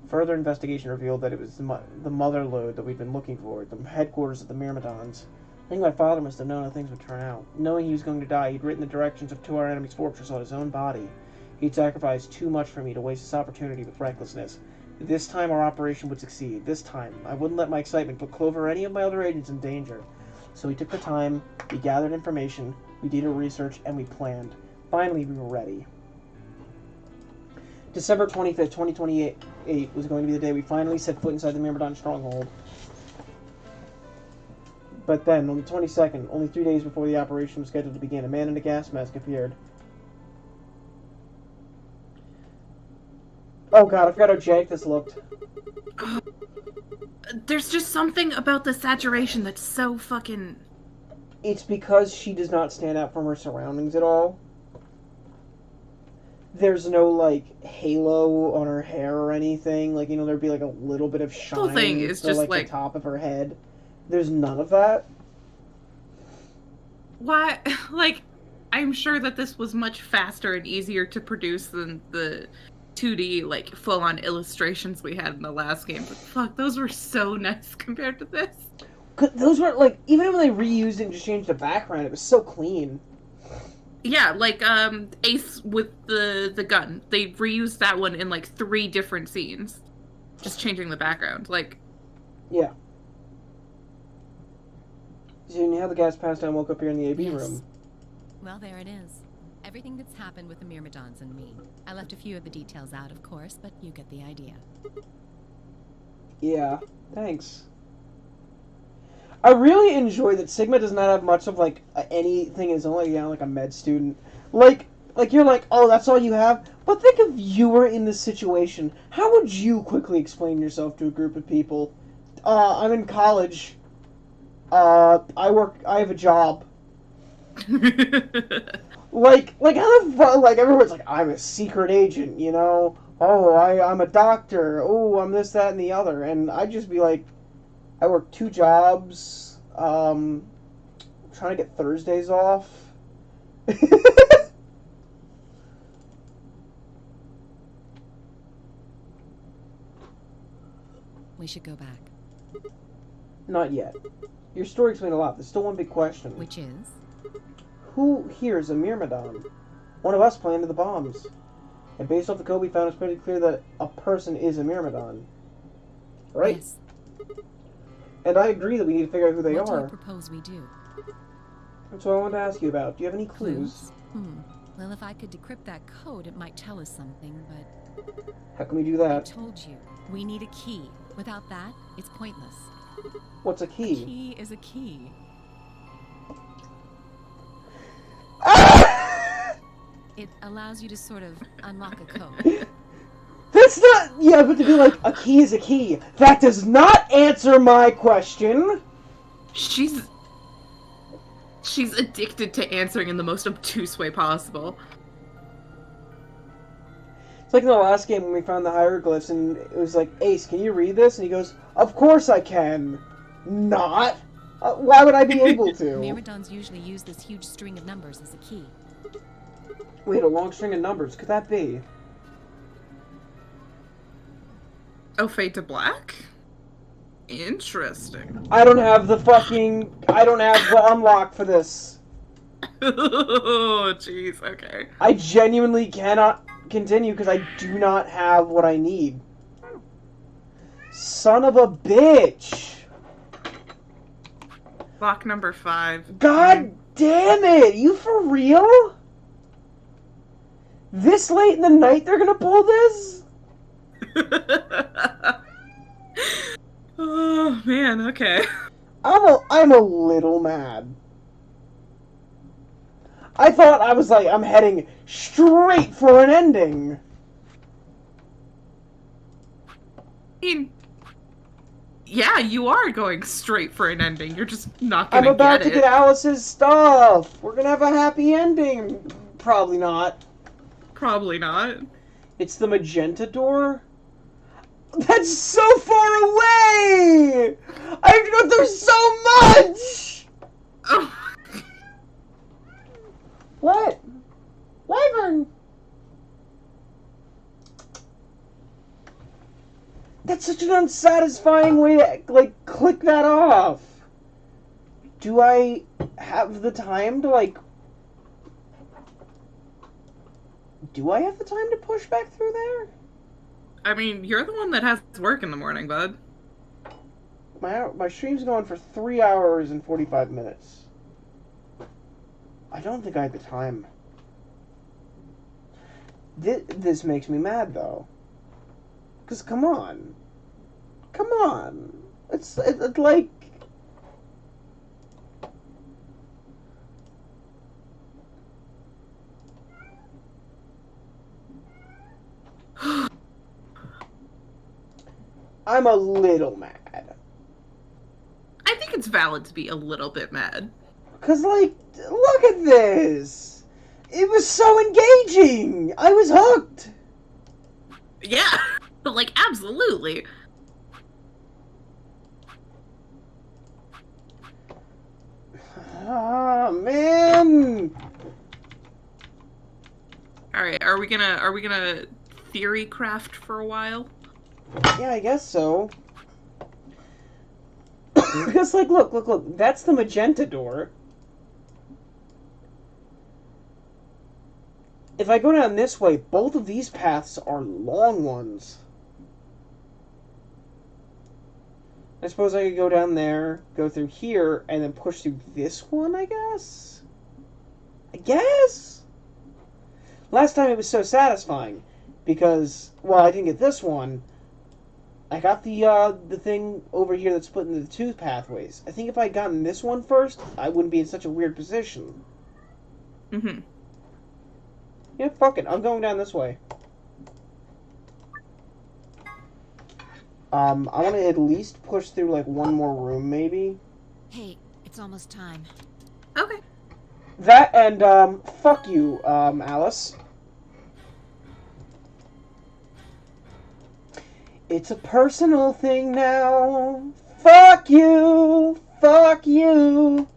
Further investigation revealed that it was the mother lode that we'd been looking for, the headquarters of the Myrmidons. I think my father must have known how things would turn out. Knowing he was going to die, he'd written the directions to our enemy's fortress on his own body. He'd sacrificed too much for me to waste this opportunity with recklessness. This time our operation would succeed. This time, I wouldn't let my excitement put Clover or any of my other agents in danger. So we took the time, we gathered information, we did our research, and we planned. Finally, we were ready. December 25th, 2028 was going to be the day we finally set foot inside the Myrmidon stronghold. But then, on the 22nd, only 3 days before the operation was scheduled to begin, a man in a gas mask appeared. Oh god, I forgot how jank this looked. There's just something about the saturation that's so fucking it's because she does not stand out from her surroundings at all. There's no, like, halo on her hair or anything. Like, you know, there'd be, like, a little bit of shine The whole thing is for, just, like, like... the top of her head. There's none of that. Why, like, I'm sure that this was much faster and easier to produce than the 2D, like, full-on illustrations we had in the last game. But fuck, those were so nice compared to this. Those were, like, even when they reused it and just changed the background, it was so clean. Yeah, like, Ace with the gun. They reused that one in, like, 3 different scenes. Just changing the background, like... Yeah. So you know how the gas passed down, woke up here in the AB room. Well, there it is. Everything that's happened with the Myrmidons and me. I left a few of the details out, of course, but you get the idea. Yeah, thanks. I really enjoy that Sigma does not have much of, like, anything as only, you know, like a med student. Like you're like, oh, that's all you have? But think if you were in this situation. How would you quickly explain yourself to a group of people? I'm in college. I have a job. like how the fuck, like, everyone's like, I'm a secret agent, you know? Oh, I'm a doctor. Oh, I'm this, that, and the other. And I'd just be like, I work 2 jobs. Trying to get Thursdays off. We should go back. Not yet. Your story explained a lot. There's still one big question. Which is? Who here is a Myrmidon? One of us planted the bombs. And based off the code we found, it's pretty clear that a person is a Myrmidon. Right? Yes. And I agree that we need to figure out who they What are. do you propose we do? That's what I wanted to ask you about. Do you have any clues? Well, if I could decrypt that code, it might tell us something, but... How can we do that? I told you. We need a key. Without that, it's pointless. What's a key? A key is a key. It allows you to sort of unlock a code. That's not... Yeah, but to be like, a key is a key. That does not answer my question. She's addicted to answering in the most obtuse way possible. It's like in the last game when we found the hieroglyphs and it was like, Ace, can you read this? And he goes, of course I can. Not. Why would I be able to? Myrmidons usually use this huge string of numbers as a key. Wait, a long string of numbers. Could that be? Oh, Fade to Black? Interesting. I don't have the unlock for this. Oh, jeez, okay. I genuinely cannot continue because I do not have what I need. Son of a bitch! Block number 5. God damn it! You for real? This late in the night they're gonna pull this? Oh, man, okay. I'm a little mad. I thought I was like, I'm heading straight for an ending. I mean, yeah, you are going straight for an ending. You're just not gonna get it. I'm about to get Alice's stuff. We're gonna have a happy ending. Probably not. Probably not. It's the magenta door? That's so far away! I have to go through so much! Oh. What? Wyvern! That's such an unsatisfying way to, like, click that off. Do I have the time to, like... Do I have the time to push back through there? I mean, you're the one that has work in the morning, bud. My stream's going for 3 hours and 45 minutes. I don't think I have the time. This makes me mad, though. Because, come on. Come on. It's like... I'm a little mad. I think it's valid to be a little bit mad. Because, like, look at this! It was so engaging! I was hooked! Yeah, like, absolutely. Ah, man! Alright, are we gonna theory craft for a while? Yeah, I guess so. Because, like, look, that's the magenta door. If I go down this way, both of these paths are long ones. I suppose I could go down there, go through here, and then push through this one, I guess? Last time it was so satisfying, because, well, I didn't get this one. I got the thing over here that's split into the two pathways. I think if I had gotten this one first, I wouldn't be in such a weird position. Mm-hmm. Yeah, fuck it. I'm going down this way. I want to at least push through, like, one more room, maybe. Hey, it's almost time. Okay. That and, fuck you, Alice. It's a personal thing now. Fuck you! Fuck you!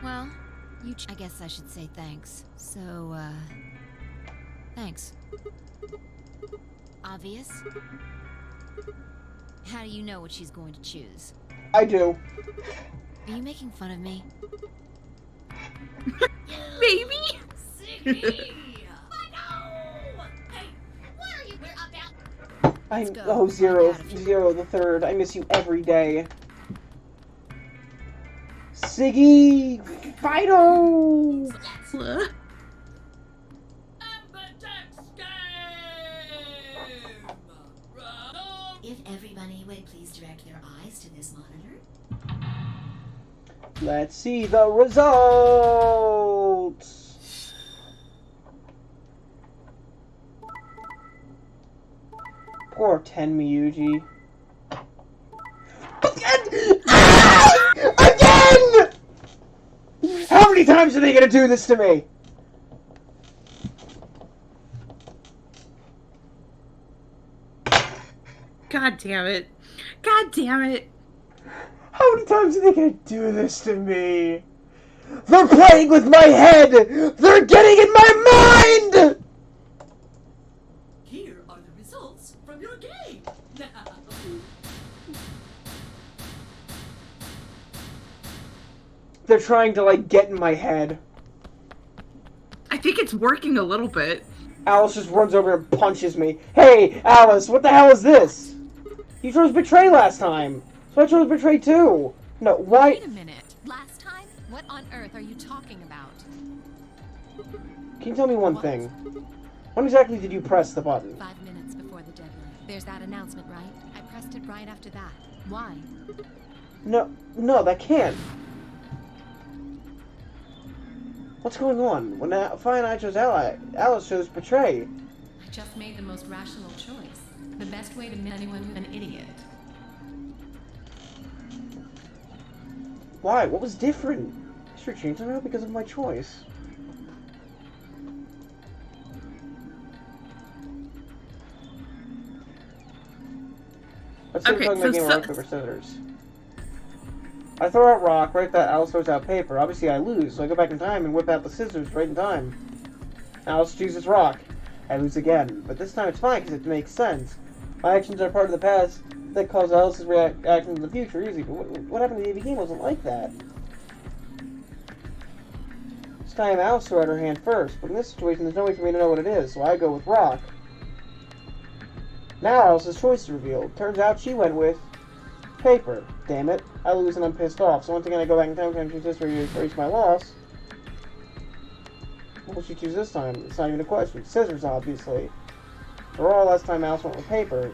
Well, I guess I should say thanks. So, thanks. Obvious? How do you know what she's going to choose? I do. Are you making fun of me? Maybe? Oh, Zero the Third. I miss you every day. Siggy! Fido! If everybody would please direct their eyes to this monitor. Let's see the results! Poor Tenmyuji. Again! How many times are they gonna do this to me? God damn it. God damn it. How many times are they gonna do this to me? They're playing with my head! They're getting in my mind! Here are the results from your game. They're trying to, like, get in my head. I think it's working a little bit. Alice just runs over and punches me. Hey, Alice, what the hell is this? You chose Betray last time, so I chose Betray too. No, why? Wait a minute. Last time? What on earth are you talking about? Can you tell me one thing? When exactly did you press the button? 5 minutes before the deadline. There's that announcement, right? I pressed it right after that. Why? No, that can't. What's going on? When I chose Ally, Alice chose Betray. I just made the most rational choice. The best way to make anyone an idiot. Why? What was different? History changed somehow because of my choice. Let's see if I can make a rock, paper, scissors. I throw out rock, right that Alice throws out paper. Obviously I lose, so I go back in time and whip out the scissors right in time. Alice chooses rock. I lose again, but this time it's fine because it makes sense. My actions are part of the past that cause Alice's reaction to the future easy, but what happened to the game wasn't like that. This time Alice threw out her hand first, but in this situation there's no way for me to know what it is, so I go with rock. Now Alice's choice is revealed. Turns out she went with paper. Damn it. I lose and I'm pissed off, so once again I go back in time and choose this to erase my loss. What will she choose this time? It's not even a question. Scissors, obviously. For all last time Alice went with paper.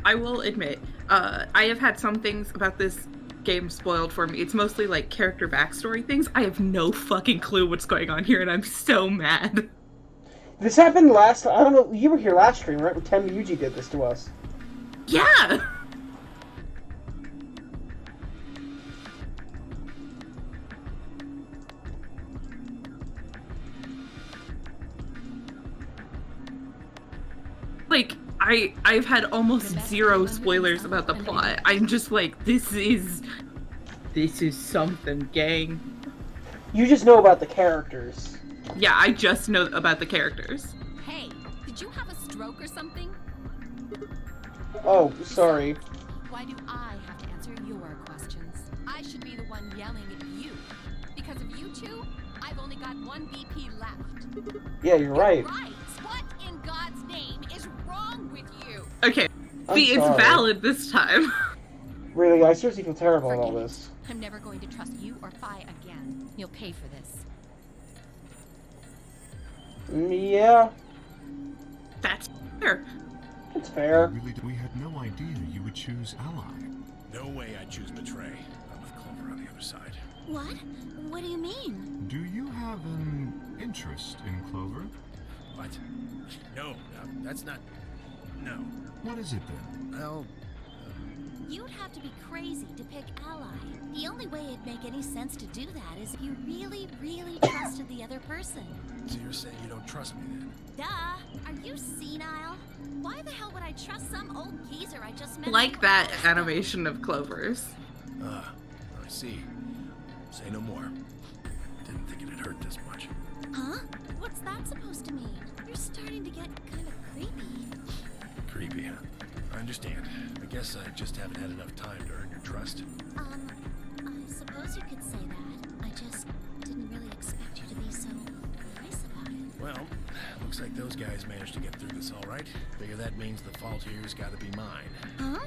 I will admit, I have had some things about this game spoiled for me. It's mostly like character backstory things. I have no fucking clue what's going on here and I'm so mad. This happened last... I don't know, you were here last stream, right? When Yuji did this to us. Yeah! Like, I've had almost zero spoilers about the plot. I'm just like, this is something, gang. You just know about the characters. Yeah, I just know about the characters. Hey, did you have a stroke or something? Oh, sorry. Why do I have to answer your questions? I should be the one yelling at you. Because of you two, I've only got one BP left. Yeah, you're right. Right. What in God's name is wrong with you? Okay, see, it's sorry. valid this time. Really, I seriously feel terrible about all this. I'm never going to trust you or Phi again. You'll pay for this. Yeah. That's fair. It's fair. We had no idea you would choose ally. No way I'd choose betray. I'm with Clover on the other side. What? What do you mean? Do you have an interest in Clover? What? No, that's not... No. What is it then? Well... You'd have to be crazy to pick ally. The only way it'd make any sense to do that is if you really, really trusted the other person. So you're saying you don't trust me then? Duh! Are you senile? Why the hell would I trust some old geezer I just met? Like that animation of Clover's. I see. Say no more. Didn't think it'd hurt this much. Huh? What's that supposed to mean? You're starting to get kind of creepy. Creepy, huh? I understand. I guess I just haven't had enough time to earn your trust. I suppose you could say that. I just didn't really expect you to be so nice about it. Well, looks like those guys managed to get through this all right. Figure that means the fault here's gotta be mine. Huh?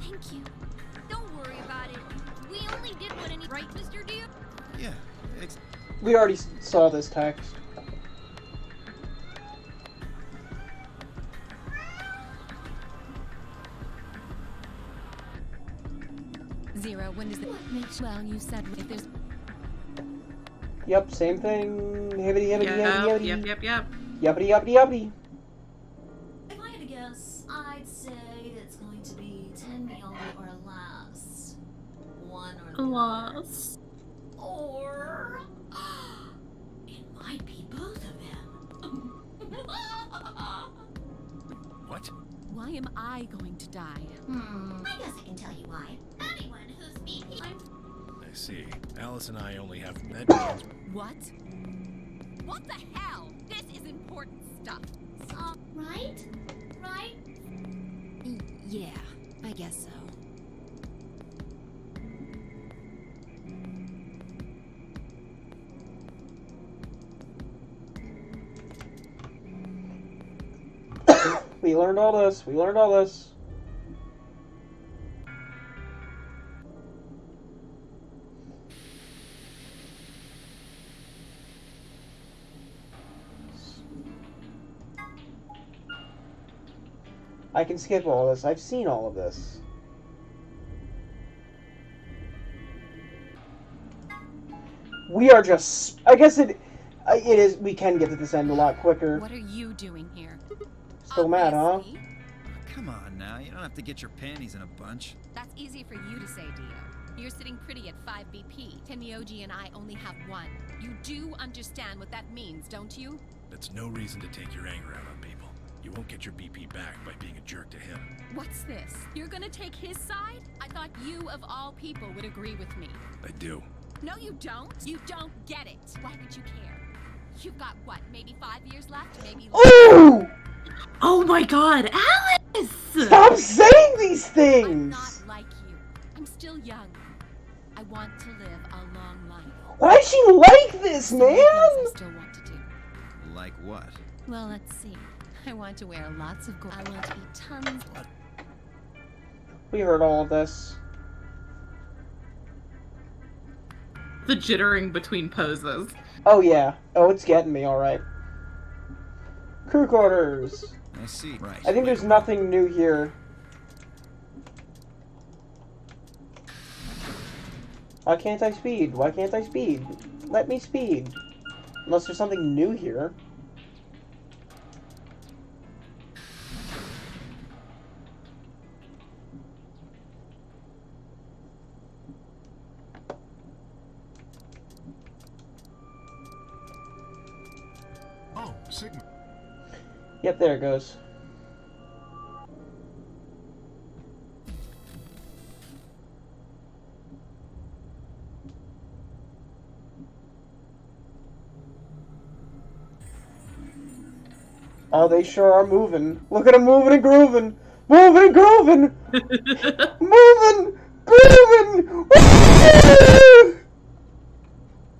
Thank you. Don't worry about it. We only did what any right, Mr. Deal? Yeah, We already saw this text. Zero, when does it... Well, you said if there's... Yep, same thing. Hibbity, hibbity, hibbity, hibbity. Yep. Yuppity, yuppity, yuppity. If I had to guess, I'd say it's going to be 10 beyond or less. One or Alas. Or it might be both of them. What? Why am I going to die? I guess I can tell you why. Anyone who's BP. I see. Alice and I only have... That means... What? What the hell? This is important stuff. Right? Right? Yeah, I guess so. We learned all this. We learned all this. I can skip all this. I've seen all of this. We are just... I guess it is... We can get to this end a lot quicker. What are you doing here? Still mad, huh? Come on now, you don't have to get your panties in a bunch. That's easy for you to say, Dio. You're sitting pretty at 5 BP. Tenmyoji and I only have 1. You do understand what that means, don't you? That's no reason to take your anger out on people. You won't get your BP back by being a jerk to him. What's this? You're gonna take his side? I thought you, of all people, would agree with me. I do. No, you don't. You don't get it. Why would you care? You've got, what, maybe 5 years left? Maybe... Ooh! Oh my god, Alice! Stop saying these things! I'm not like you. I'm still young. I want to live a long life. Why is she like this, man? I still want to do. Like what? Well, let's see. I want to wear lots of gold. I want to eat tons. We heard all of this. The jittering between poses. Oh yeah. Oh, it's getting me, alright. Crew quarters. I see. Right. I think there's nothing new here. Why can't I speed? Why can't I speed? Let me speed. Unless there's something new here. Oh, Sigma. Yep, there it goes. Oh, they sure are moving. Look at them moving and grooving. Moving and grooving. Moving, grooving.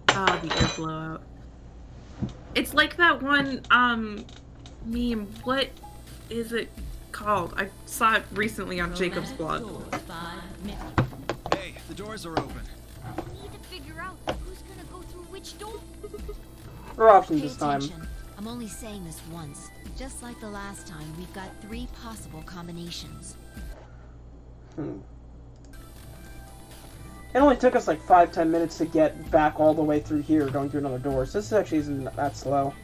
Ah, the air blowout. It's like that one meme. What is it called? I saw it recently on Jacob's blog. Hey, the doors are open. We need to figure out who's gonna go through which door. Or options Pay this time. attention. I'm only saying this once. Just like the last time, we've got 3 possible combinations. It only took us like 5-10 minutes to get back all the way through here, going through another door. So this actually isn't that slow.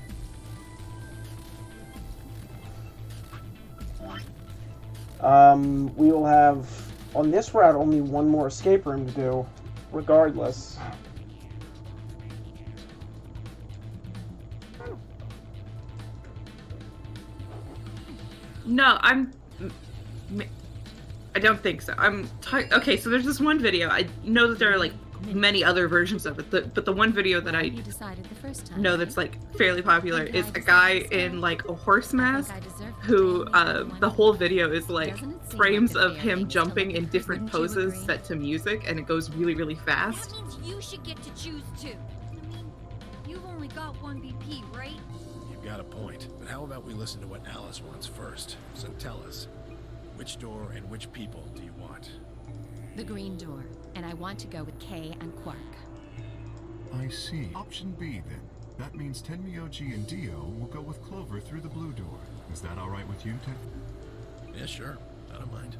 We will have, on this route, only one more escape room to do, regardless. No, I don't think so. Okay, so there's this one video. I know that there are like many other versions of it, but the one video that I decided the first time, know that's like fairly popular is a guy in like a horse mask who the whole video is like frames of him jumping in different poses set to music, and it goes really, really fast. That means you should get to choose too. I mean, you've only got 1 BP, right? You've got a point, but how about we listen to what Alice wants first? So tell us, which door and which people do you want? The green door, and I want to go with Kay and Quark. I see. Option B, then. That means Tenmyoji and Dio will go with Clover through the blue door. Is that alright with you, Ten? Yeah, sure. I don't mind.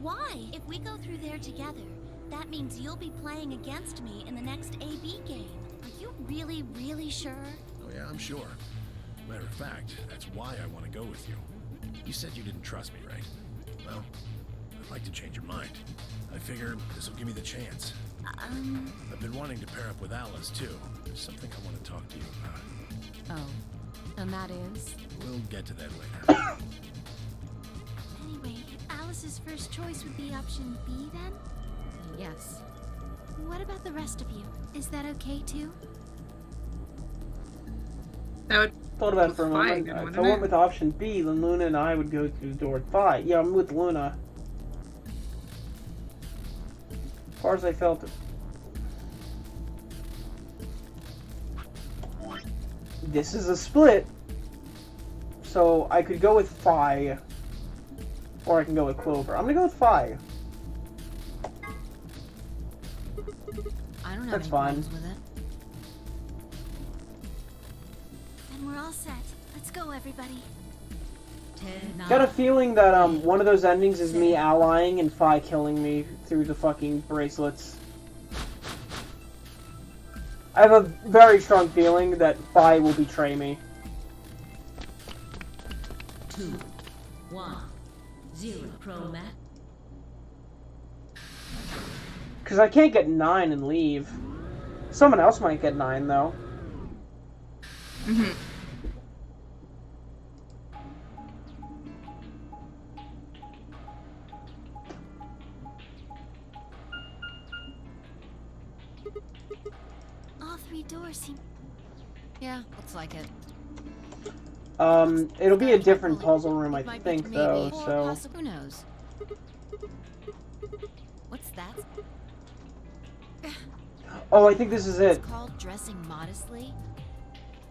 Why? If we go through there together, that means you'll be playing against me in the next AB game. Are you really, really sure? Oh yeah, I'm sure. Matter of fact, that's why I want to go with you. You said you didn't trust me, right? Well, I'd like to change your mind. I figure this will give me the chance. I've been wanting to pair up with Alice, too. There's something I want to talk to you about. Oh, and that is? We'll get to that later. Anyway, Alice's first choice would be option B then? Yes. What about the rest of you? Is that okay too? That would Thought about it for a moment. If I went with option B, then Luna and I would go through door 5. Yeah, I'm with Luna. As far as I felt it. This is a split. So I could go with Phi. Or I can go with Clover. I'm gonna go with Phi. I don't have That's any fine. problems with it. Then we're all set. Let's go, everybody. Got a feeling that one of those endings is me allying and Phi killing me through the fucking bracelets. I have a very strong feeling that Phi will betray me. 2, 1, 0, Chromat. Because I can't get 9 and leave. Someone else might get 9 though. Mm-hmm. All 3 doors seem... Yeah, looks like it. It'll be a different puzzle room, I think, though, Maybe. so... Who knows? What's that? Oh, I think this is it. It's called dressing modestly.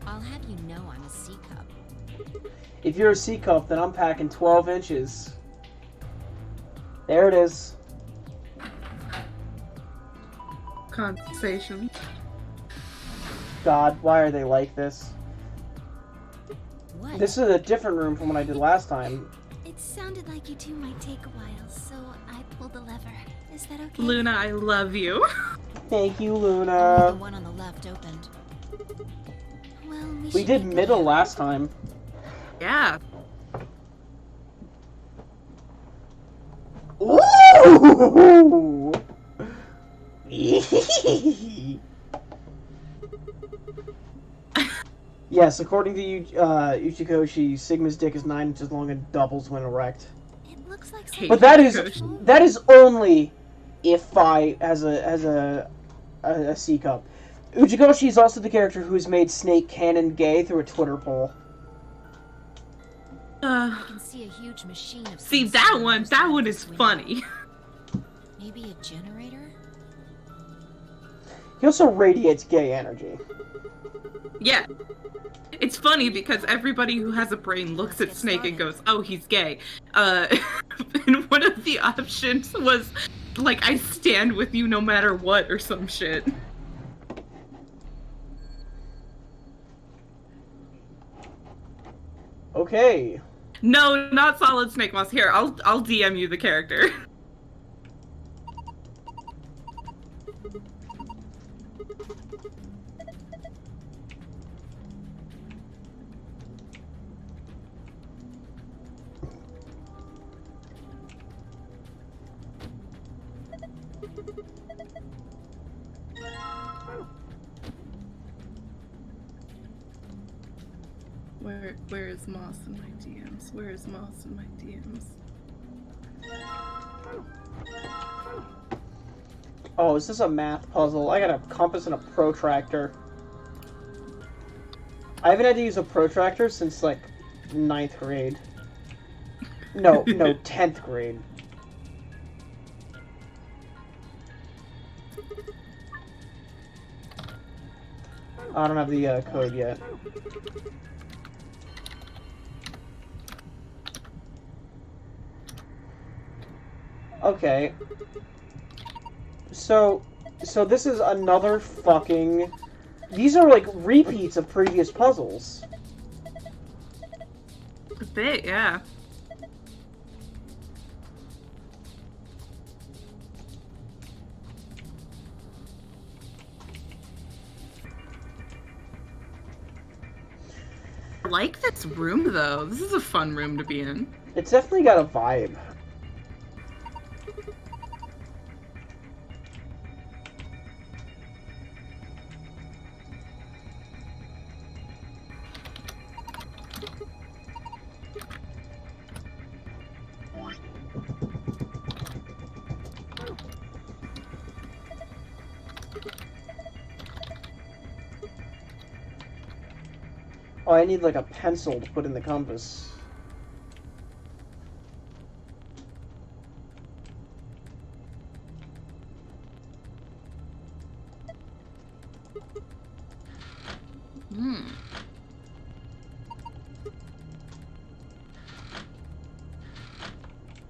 I'll have you know I'm a C cup. If you're a C cup, then I'm packing 12 inches. There it is. Conversation. God, why are they like this? What? This is a different room from what I did last time. It sounded like you two might take a while, so I pulled the lever. Is that okay? Luna, I love you. Thank you, Only the Luna. one on the left opened. We did middle last time. Yeah. Ooh! Yes, according to Uchikoshi, Sigma's dick is 9 inches long and doubles when erect. It looks like But that is only if Phi has a C cup. Uchikoshi is also the character who's made Snake canon gay through a Twitter poll. I can see a huge machine of See some that sort one is window. funny. Maybe a generator? He also radiates gay energy. Yeah. It's funny because everybody who has a brain looks at Snake and goes, oh, he's gay. And one of the options was, like, I stand with you no matter what, or some shit. Okay. No, not Solid Snake Moss. Here, I'll DM you the character. Where is Moss in my DMs? Where is Moss in my DMs? Oh, is this a math puzzle? I got a compass and a protractor. I haven't had to use a protractor since, like, 9th grade. No, 10th grade. I don't have the code yet. Okay. So this is another fucking... These are like repeats of previous puzzles. A bit, yeah. I like this room, though. This is a fun room to be in. It's definitely got a vibe. Oh, I need like a pencil to put in the compass.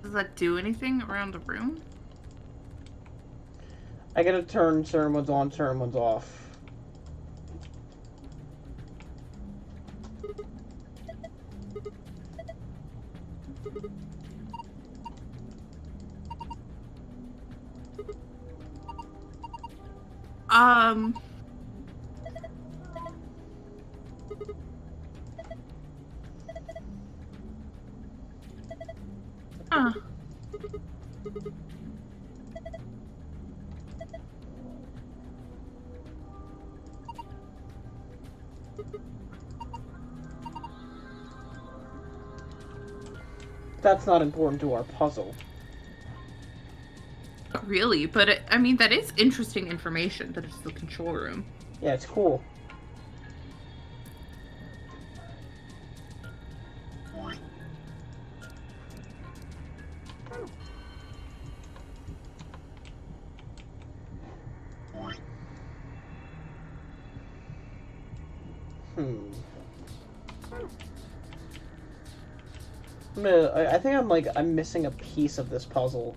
Does that do anything around the room? I gotta turn certain ones on, certain ones off. That's not important to our puzzle. Really, but I mean, that is interesting information, that it's the control room. Yeah, it's cool. I think I'm missing a piece of this puzzle.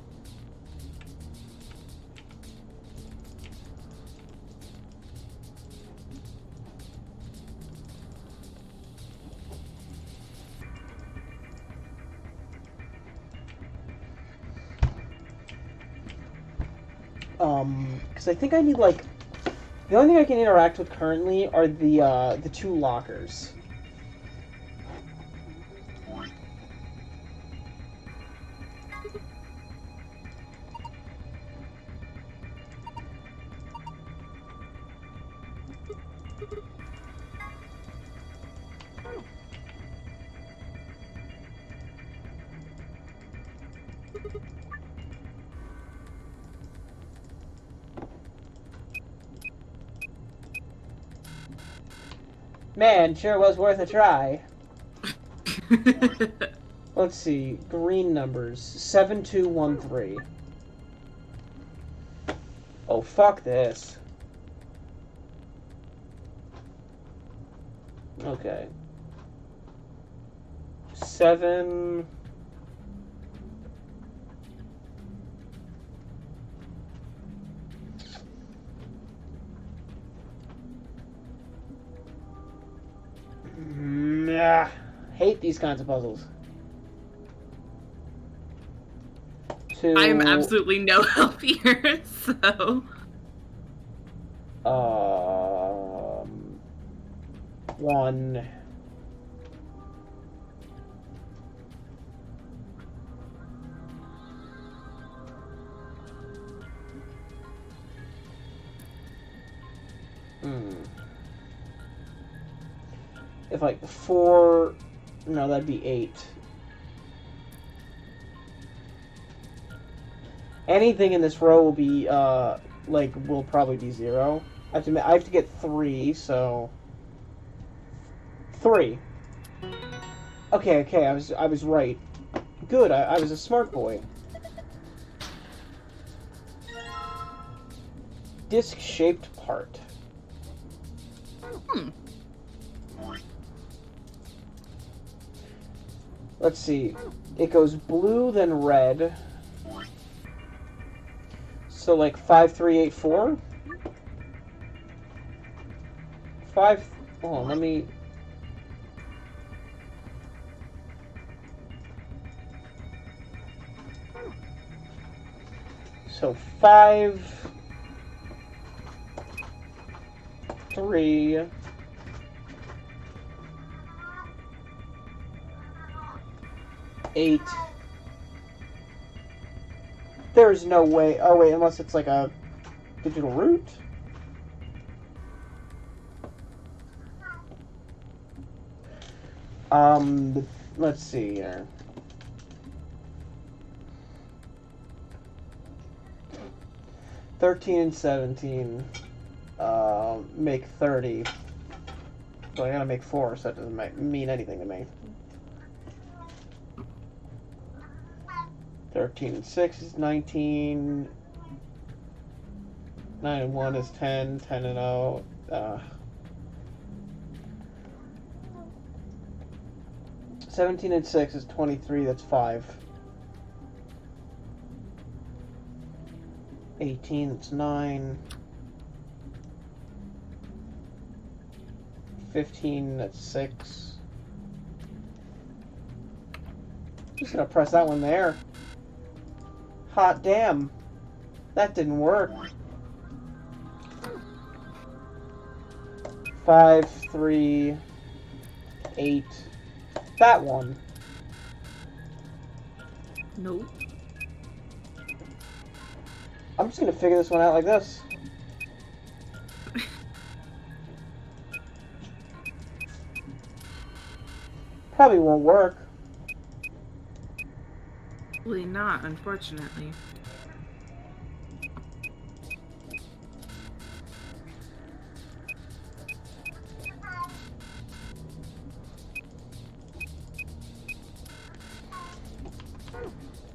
Because I think I need, like, The only thing I can interact with currently are the two lockers. Man, sure was worth a try. Let's see. Green numbers. 7213. Oh, fuck this. Okay. 7... Nah, hate these kinds of puzzles. I'm absolutely no help here, so... One... If like 4, no, that'd be 8. Anything in this row will be will probably be 0. I have to get 3, so 3. Okay, I was right. Good, I was a smart boy. Disc-shaped part. Let's see. It goes blue, then red. So like 5, 3, 8, 4? 5... Hold on, let me... So 5... 3... 8. There's no way. Oh wait, unless it's like a digital root. Let's see here. $13 and $17 make 30. So I gotta make 4, so that doesn't mean anything to me. 13 and 6 is 19. 9 and 1 is 10. 10 and 0. 17 and 6 is 23. That's 5. 18. That's 9. 15. That's 6. Just gonna press that one there. Hot damn. That didn't work. 5, 3, 8. That one. Nope. I'm just gonna figure this one out like this. Probably won't work. Probably not, unfortunately.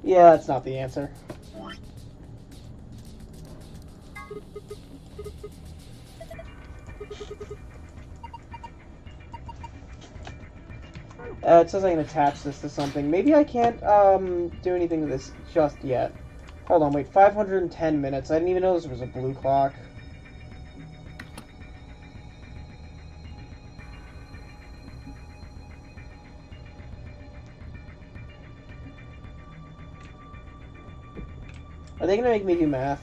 Yeah, that's not the answer. It says I can attach this to something. Maybe I can't do anything to this just yet. Hold on, wait. 510 minutes. I didn't even know this was a blue clock. Are they gonna make me do math?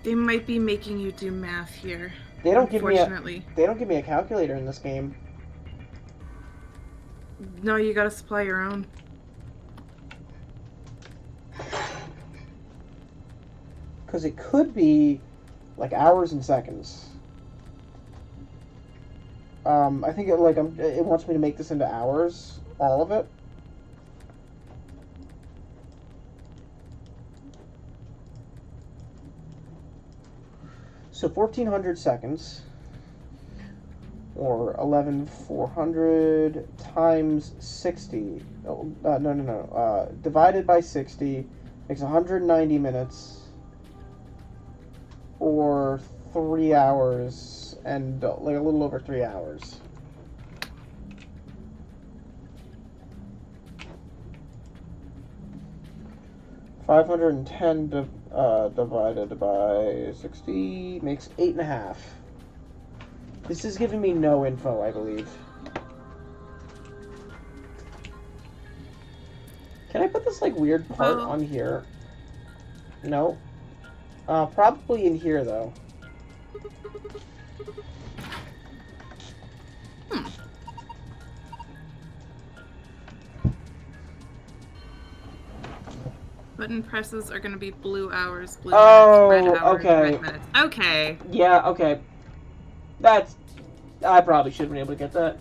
They might be making you do math here. They don't give me a calculator in this game. No, you gotta supply your own. Because it could be like hours and seconds. I think it wants me to make this into hours, all of it. So 1400 seconds, or 11,400 times 60. Divided by 60 makes 190 minutes, or 3 hours, and like a little over 3 hours. $510 divided by 60 makes 8.5. This is giving me no info, I believe. Can I put this like weird part on here? No. Probably in here though. Button presses are gonna be blue hours, blue Oh, minutes, red hours, okay. red minutes. Okay. Yeah, okay. I probably should have been able to get that.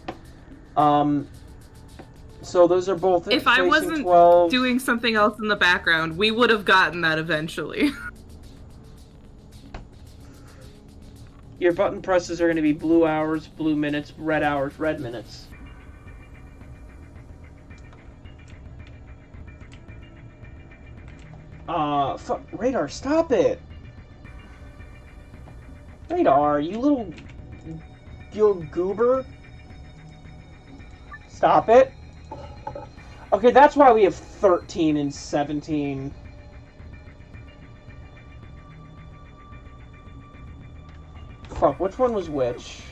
So those are both If I wasn't 12. doing something else in the background, we would have gotten that eventually. Your button presses are going to be blue hours, blue minutes, red hours, red minutes. Radar, stop it! Radar, you little goober. Stop it. Okay, that's why we have 13 and 17. Fuck, which one was which?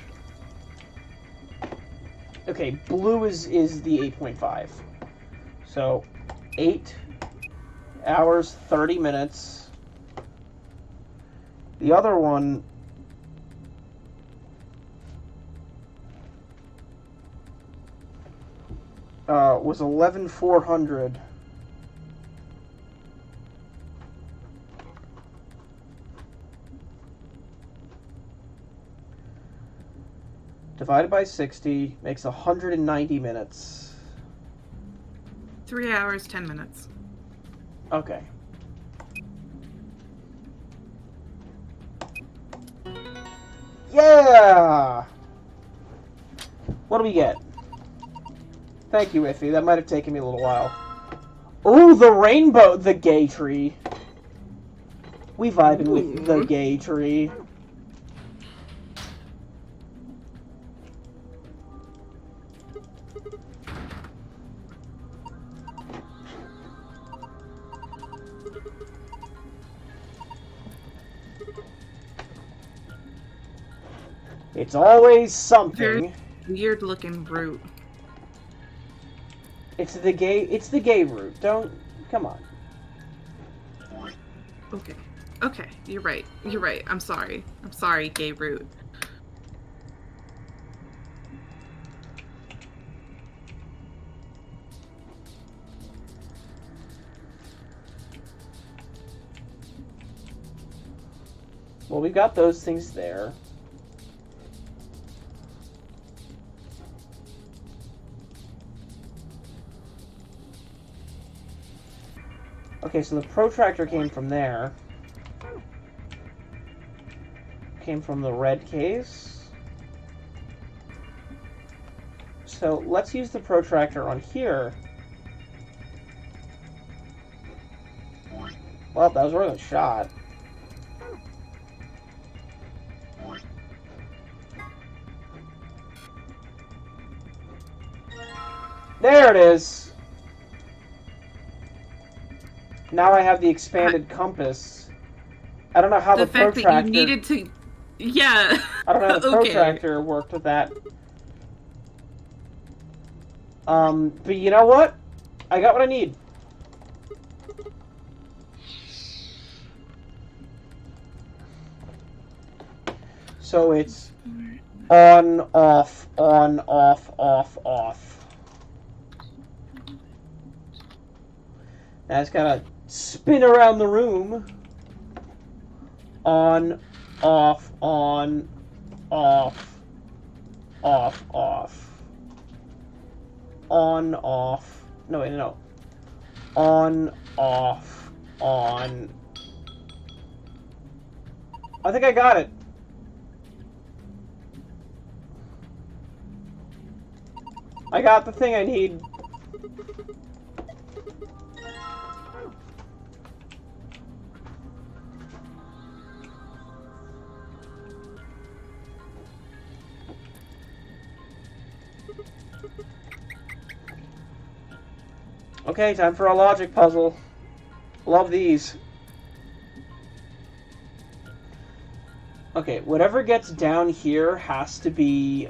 Okay, blue is the 8.5. So, 8 hours, 30 minutes. The other one... was 11,400. Divided by 60 makes 190 minutes. 3 hours, 10 minutes. Okay. Yeah! What do we get? Thank you, Iffy. That might have taken me a little while. Ooh, the rainbow! The gay tree. We vibing with the gay tree. It's always something. Very weird looking root. It's the gay route. Don't, come on. Okay. Okay, you're right. You're right. I'm sorry. I'm sorry, gay root. Well, we got those things there. Okay, so the protractor came from there. Came from the red case. So let's use the protractor on here. Well, that was worth a shot. There it is! Now I have the expanded compass. I don't know how the protractor... fact that you needed to... Yeah. I don't know how the Okay. protractor worked with that. But you know what? I got what I need. So it's on, off, off. Now I just gotta spin around the room. On, off, on, off, off, off. On, off. No, wait, no. On, off, on. I think I got it. I got the thing I need. Okay, time for a logic puzzle. Love these. Okay, whatever gets down here has to be,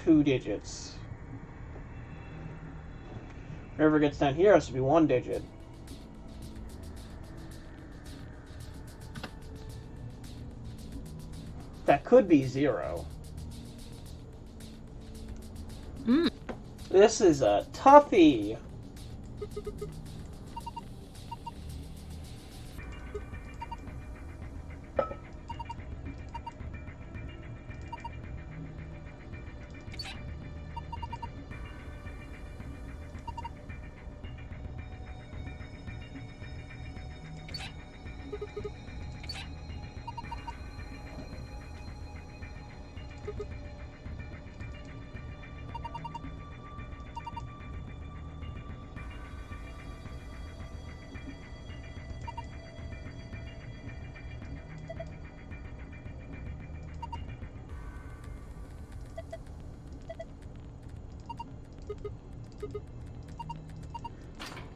2 digits. Whatever gets down here has to be 1 digit. That could be 0. This is a toughie.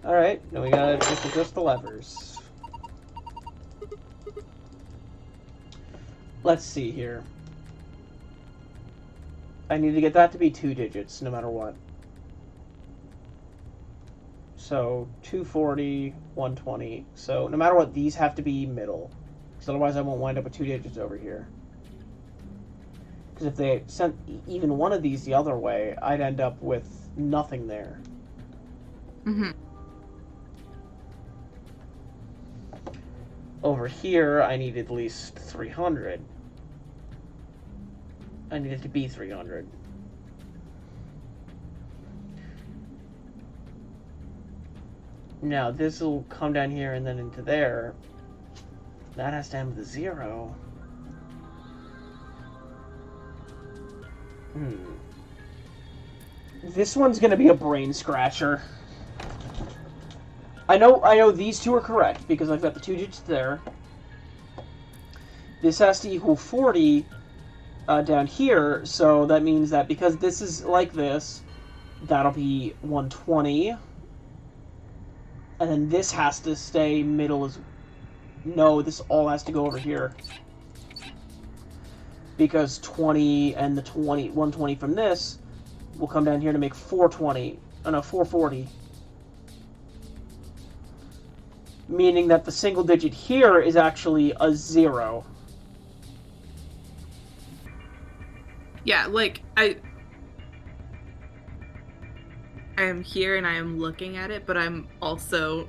Alright, now we gotta just adjust the levers. Let's see here. I need to get that to be 2 digits, no matter what. So, 240, 120. So, no matter what, these have to be middle. Because otherwise I won't wind up with 2 digits over here. Because if they sent even one of these the other way, I'd end up with nothing there. Over here, I need at least 300. I need it to be 300. Now, this will come down here and then into there. That has to end with a 0. This one's gonna be a brain scratcher. I know these two are correct, because I've got the 2 digits there. This has to equal 40 down here, so that means that because this is like this, that'll be 120. And then this has to stay middle as... No, this all has to go over here. Because 20 and the 120 from this will come down here to make 420. Oh no, 440. Meaning that the single digit here is actually a 0. Yeah, like, I am here and I am looking at it, but I'm also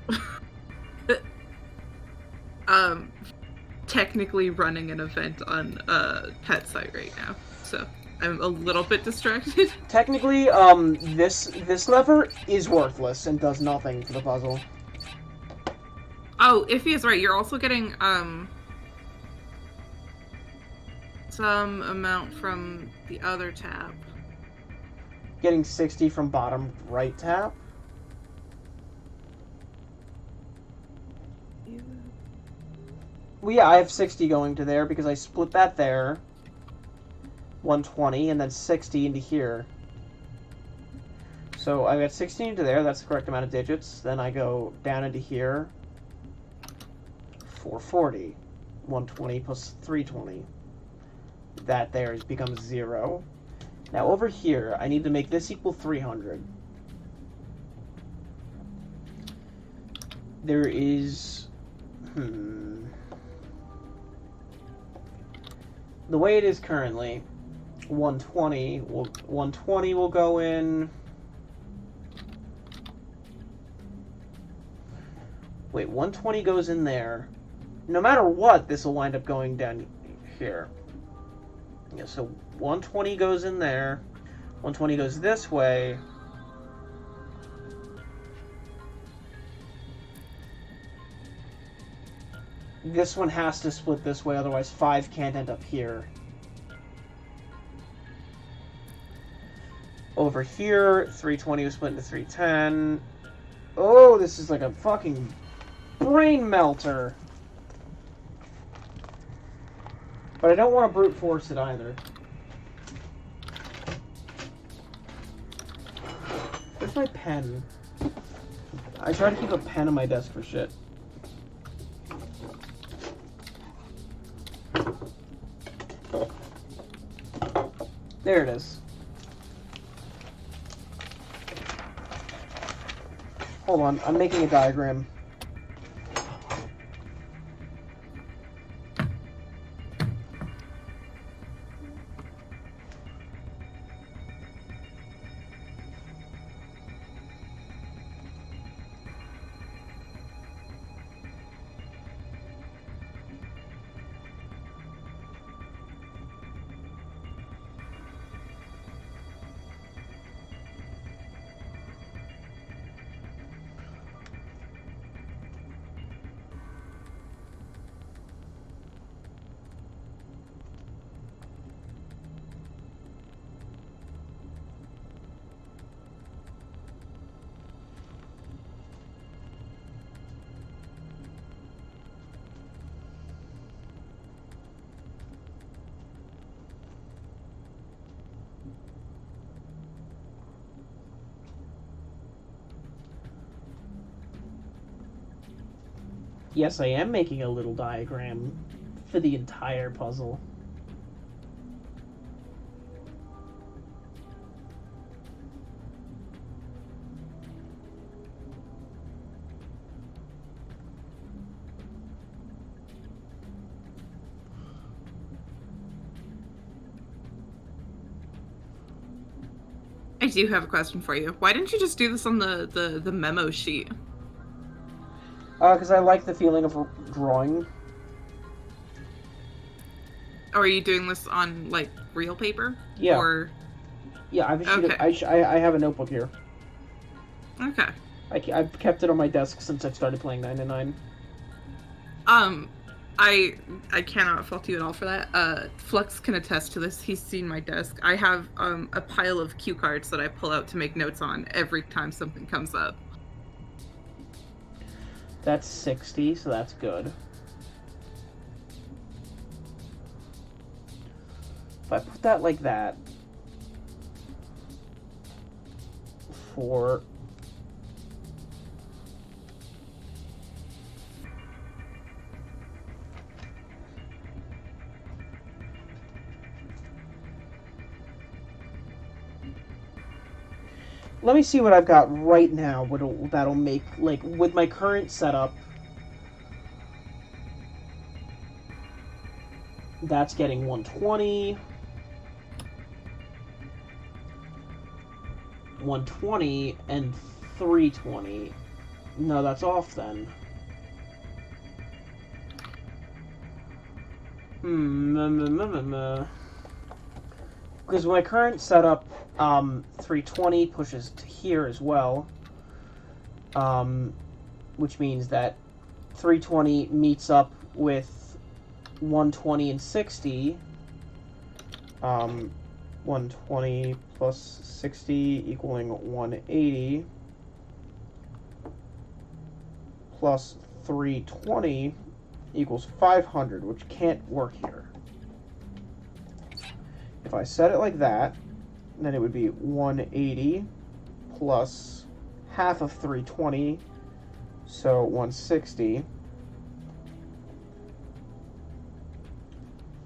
technically running an event on a pet site right now, so I'm a little bit distracted. Technically, this lever is worthless and does nothing for the puzzle. Oh, Iffy is right. You're also getting some amount from the other tab. Getting 60 from bottom right tab. Well, yeah, I have 60 going to there because I split that there. 120 and then 60 into here. So I got 60 into there. That's the correct amount of digits. Then I go down into here. 440. 120 plus 320. That there becomes 0. Now over here, I need to make this equal 300. There is... the way it is currently, 120 will go in. Wait, 120 goes in there. No matter what, this will wind up going down here. Yeah, so 120 goes in there. 120 goes this way. This one has to split this way, otherwise 5 can't end up here. Over here, 320 was split into 310. Oh, this is like a fucking brain melter. But I don't want to brute force it either. Where's my pen? I try to keep a pen on my desk for shit. There it is. Hold on, I'm making a diagram. Yes, I am making a little diagram for the entire puzzle. I do have a question for you. Why didn't you just do this on the memo sheet? Because I like the feeling of drawing. Or are you doing this on, like, real paper? Yeah. Or... Yeah, I have a sheet of, I have a notebook here. Okay. I've kept it on my desk since I've started playing 999. I cannot fault you at all for that. Flux can attest to this. He's seen my desk. I have a pile of cue cards that I pull out to make notes on every time something comes up. That's 60, so that's good. If I put that like that, for let me see what I've got right now. That'll make, like, with my current setup. That's getting 120. 120 and 320. No, that's off then. Because my current setup, 320 pushes to here as well, which means that 320 meets up with 120 and 60. 120 plus 60 equaling 180, plus 320 equals 500, which can't work here. If I set it like that, then it would be 180 plus half of 320, so 160.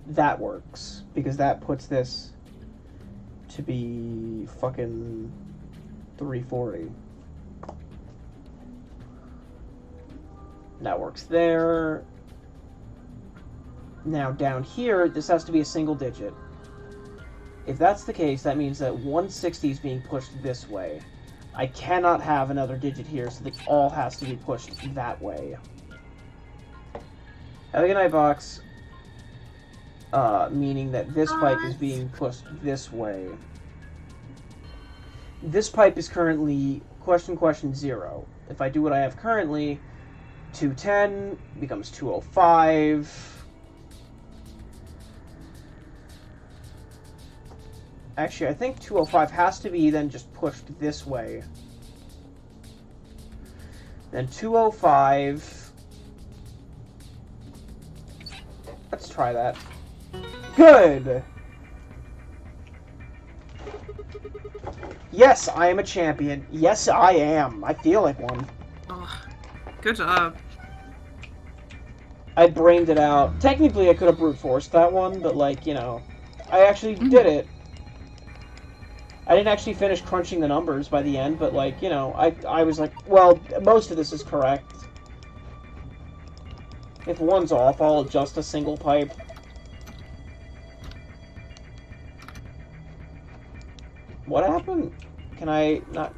That works, because that puts this to be fucking 340. That works there. Now, down here, this has to be a single digit. If that's the case, that means that 160 is being pushed this way. I cannot have another digit here, so it all has to be pushed that way. Have a good night, Box. Meaning that this pipe is being pushed this way. This pipe is currently question 0. If I do what I have currently, 210 becomes 205. Actually, I think 205 has to be then just pushed this way. Then 205. Let's try that. Good! Yes, I am a champion. Yes, I am. I feel like one. Oh, good job. I brained it out. Technically, I could have brute forced that one, but, like, you know, I actually did it. I didn't actually finish crunching the numbers by the end, but, like, you know, I was like, well, most of this is correct. If one's off, I'll adjust a single pipe. What happened? Can I not...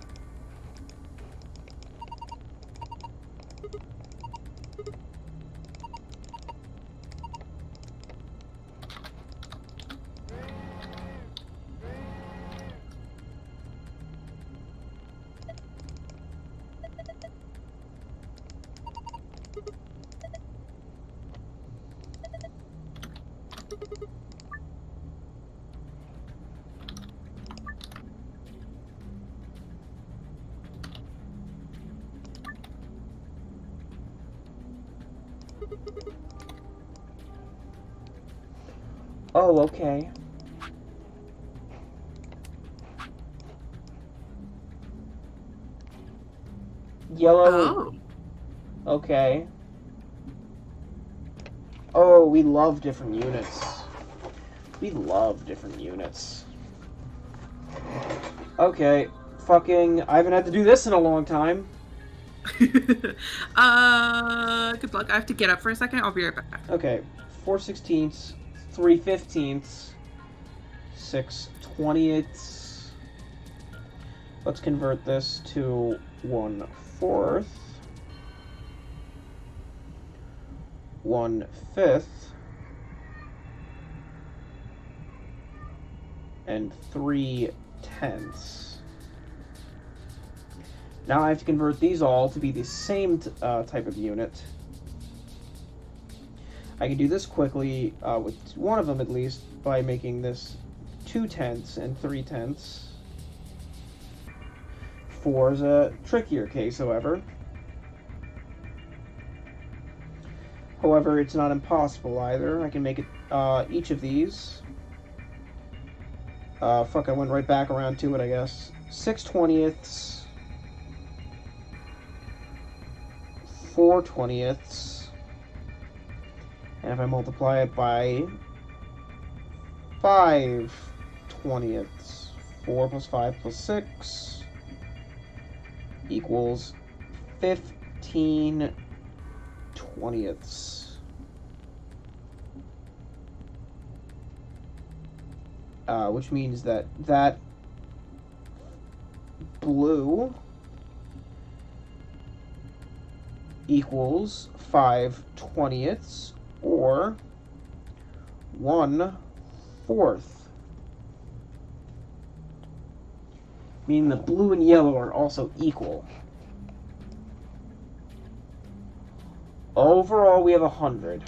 Oh, okay. Yellow. Oh. Okay. Oh, we love different units. We love different units. Okay. Fucking, I haven't had to do this in a long time. Good luck. I have to get up for a second. I'll be right back. Okay. 4/16, 3/15, 6/20. Let's convert this to 1/4, 1/5, and 3/10. Now I have to convert these all to be the same type of unit. I can do this quickly with one of them at least by making this 2/10 and 3/10. 4 is a trickier case, however. However, it's not impossible either. I can make it each of these. Fuck, I went right back around to it, I guess. 6/20, 4/20, and if I multiply it by 5/20, 4 plus 5 plus 6 equals 15/20. Which means that blue equals 5/20 or 1/4. Meaning the blue and yellow are also equal. Overall, we have 100.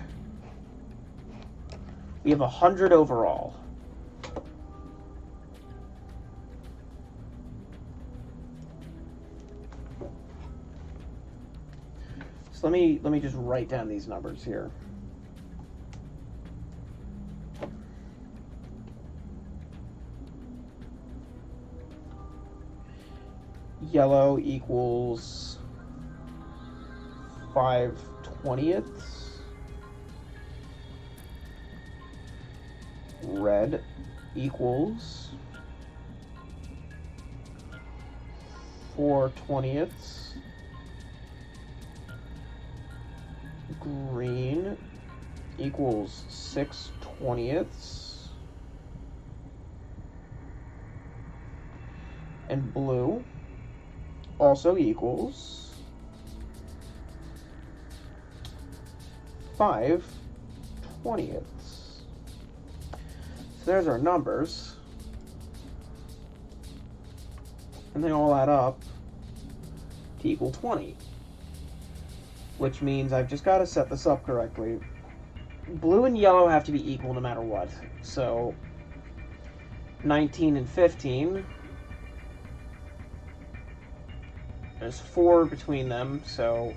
We have 100 overall. So let me just write down these numbers here. Yellow equals 5/20. Red equals 4/20. Green equals 6/20. And blue also equals 5/20. So there's our numbers. And they all add up to equal 20. Which means I've just got to set this up correctly. Blue and yellow have to be equal no matter what. So 19 and 15. There's 4 between them, so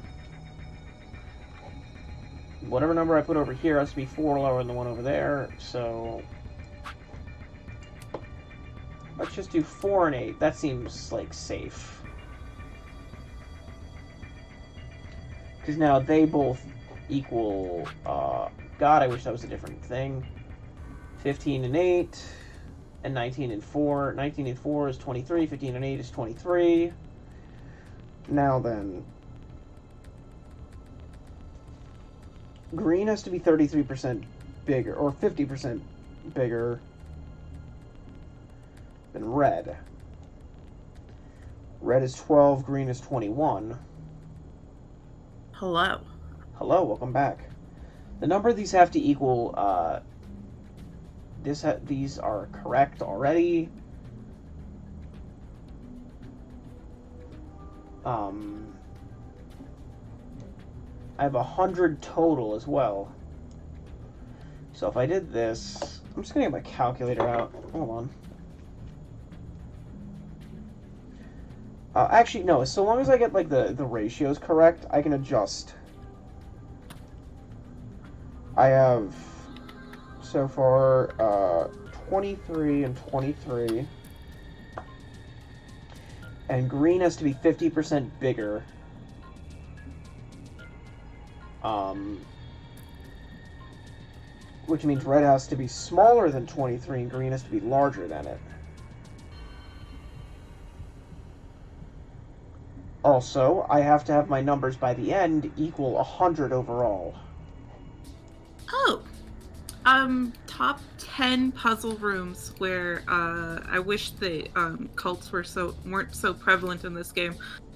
whatever number I put over here has to be 4 lower than the one over there, so let's just do 4 and 8. That seems, like, safe. Because now they both equal, God, I wish that was a different thing. 15 and 8, and 19 and 4. 19 and 4 is 23, 15 and 8 is 23. Now then, green has to be 33% bigger, or 50% bigger than red. Red is 12, green is 21. Hello. Hello, welcome back. The number of these have to equal, these are correct already. I have 100 total as well. So if I did this, I'm just gonna get my calculator out. Hold on. Actually, no. So long as I get like the ratios correct, I can adjust. I have so far 23 and 23. And green has to be 50% bigger. Which means red has to be smaller than 23 and green has to be larger than it. Also, I have to have my numbers by the end equal 100 overall. Oh. Top 10 puzzle rooms where I wish the cults weren't so prevalent in this game,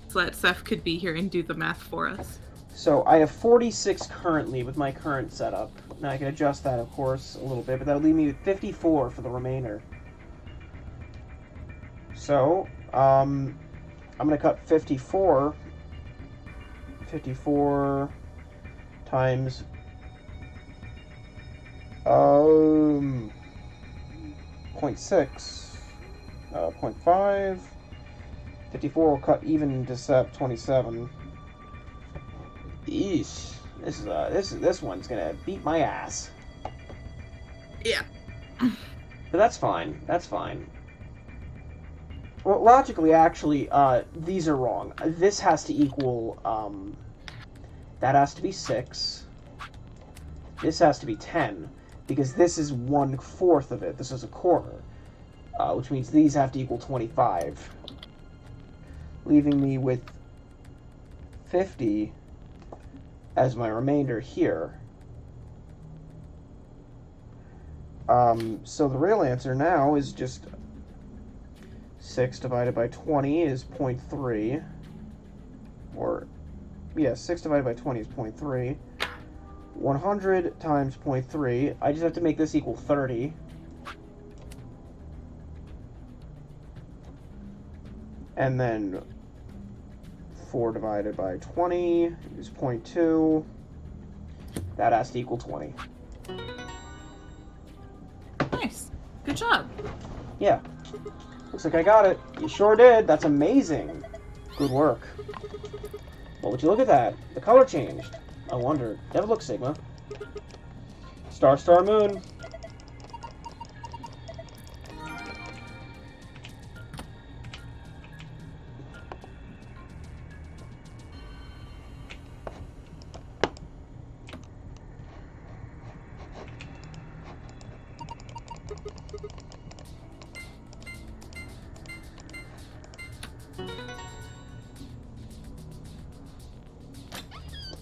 so that Seth could be here and do the math for us. So I have 46 currently with my current setup. Now I can adjust that, of course, a little bit, but that'll leave me with 54 for the remainder. So, I'm gonna cut 54 times 0.6, 0.5. 54 will cut even into set 27. Eesh. This one's gonna beat my ass. Yeah. But that's fine. That's fine. Well, logically, actually, these are wrong. This has to equal, that has to be 6. This has to be 10. Because this is 1/4 of it. This is a quarter. Which means these have to equal 25. Leaving me with 50 as my remainder here. So the real answer now is just 6 divided by 20 is 0.3. Or, yeah, 6 divided by 20 is 0.3. 100 times 0.3. I just have to make this equal 30. And then 4 divided by 20 is 0.2. That has to equal 20. Nice. Good job. Yeah. Looks like I got it. You sure did. That's amazing. Good work. Well, would you look at that? The color changed. I wonder. Never look, Sigma. Star, star, moon.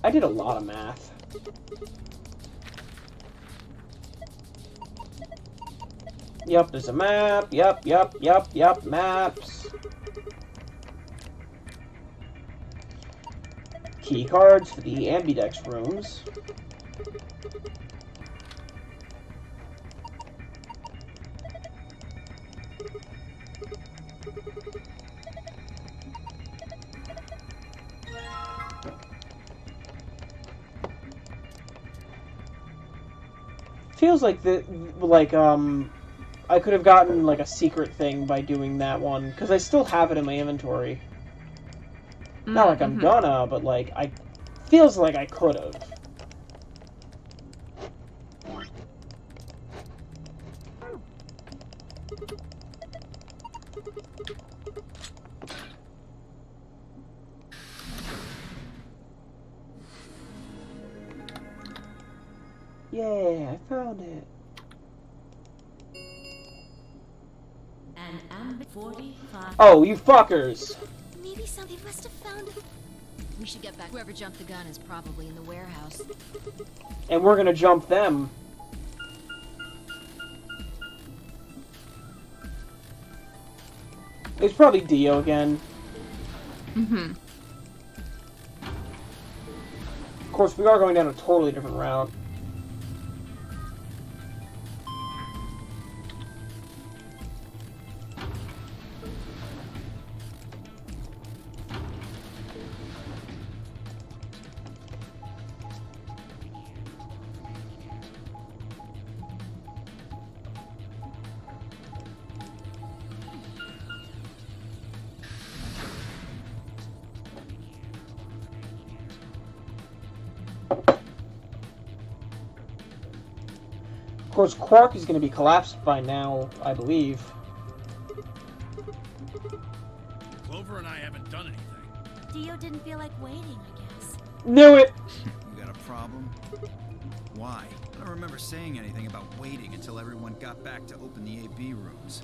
I did a lot of math. Yep, there's a map. Yep, maps. Key cards for the ambidex rooms. Feels like I could have gotten like a secret thing by doing that one, because I still have it in my inventory. Not like I'm gonna, but like feels like I could have. Yeah, I found it. And 45. Oh, you fuckers! Maybe somebody must have found it. We should get back. Whoever jumped the gun is probably in the warehouse. And we're gonna jump them. It's probably Dio again. Of course, we are going down a totally different route. Of course, Quark is going to be collapsed by now, I believe. Clover and I haven't done anything. Dio didn't feel like waiting, I guess. Knew it! You got a problem? Why? I don't remember saying anything about waiting until everyone got back to open the AB rooms.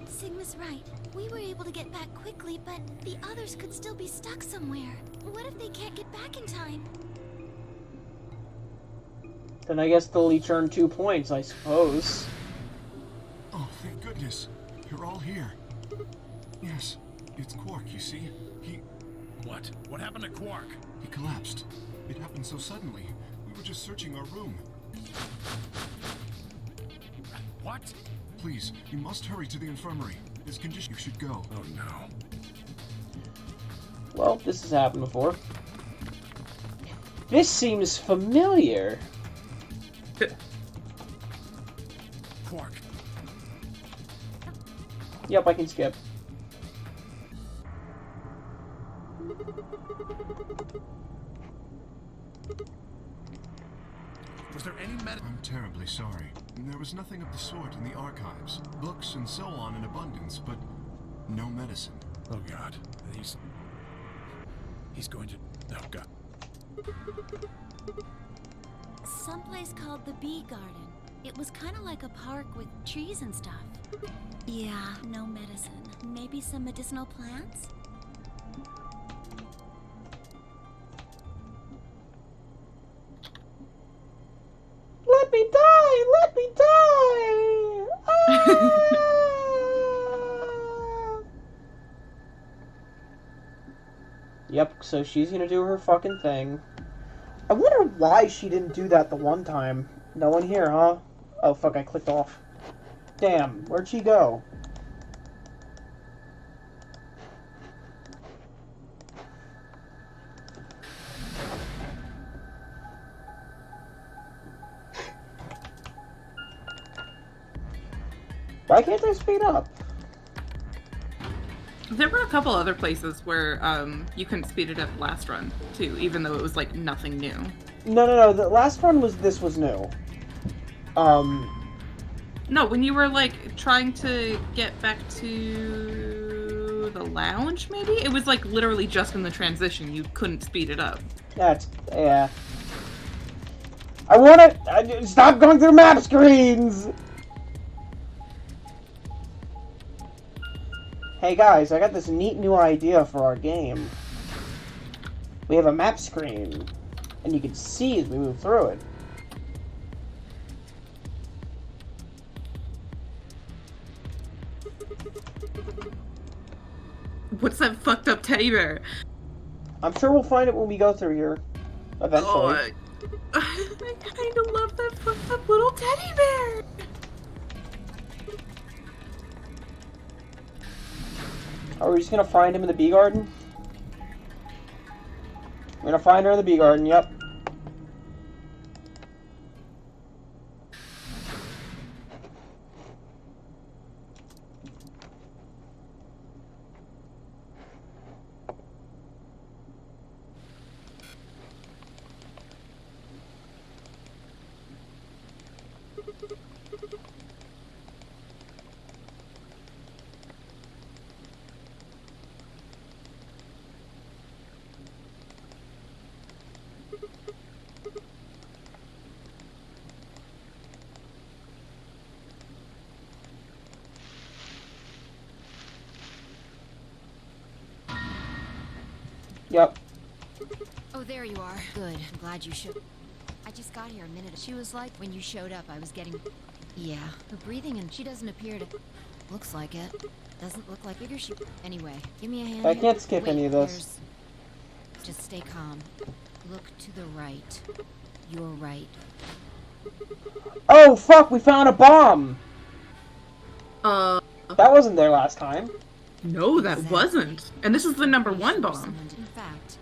Sigma's right. We were able to get back quickly, but the others could still be stuck somewhere. What if they can't get back in time? Then I guess they'll each earn 2 points, I suppose. Oh, thank goodness. You're all here. Yes, it's Quark, you see. What? What happened to Quark? He collapsed. It happened so suddenly. We were just searching our room. What? Please, you must hurry to the infirmary. His condition, you should go. Oh no. Well, this has happened before. This seems familiar. Quark. Yep, I can skip. Was there any I'm terribly sorry. There was nothing of the sort in the archives. Books and so on in abundance, but no medicine. Oh God. He's going to... Oh God. Someplace called the Bee Garden. It was kind of like a park with trees and stuff. Yeah, no medicine. Maybe some medicinal plants? Let me die! Let me die! Ah! Yep, so she's gonna do her fucking thing. I wonder why she didn't do that the one time. No one here, huh? Oh, fuck, I clicked off. Damn, where'd she go? Why can't I speed up? There were a couple other places where you couldn't speed it up last run, too, even though it was, like, nothing new. No, the last one was, this was new. No, when you were, like, trying to get back to the lounge, maybe? It was, like, literally just in the transition. You couldn't speed it up. That's, yeah. I wanna, stop going through map screens! Hey guys, I got this neat new idea for our game. We have a map screen, and you can see as we move through it. What's that fucked up teddy bear? I'm sure we'll find it when we go through here. Eventually. Oh, I kind of love that fucked up little teddy bear. Are we just gonna find him in the bee garden? We're gonna find her in the bee garden, yep. Yep. Oh, there you are. Good. I'm glad you showed. I just got here a minute. She was like, when you showed up, I was getting. Yeah, her breathing and she doesn't appear to. Looks like it. Doesn't look like. Figure she. Anyway, give me a hand. I can't skip Wait, any of this. Just stay calm. Look to the right. You're right. Oh fuck! We found a bomb. That wasn't there last time. No, that wasn't. And this is the number one bomb. In fact,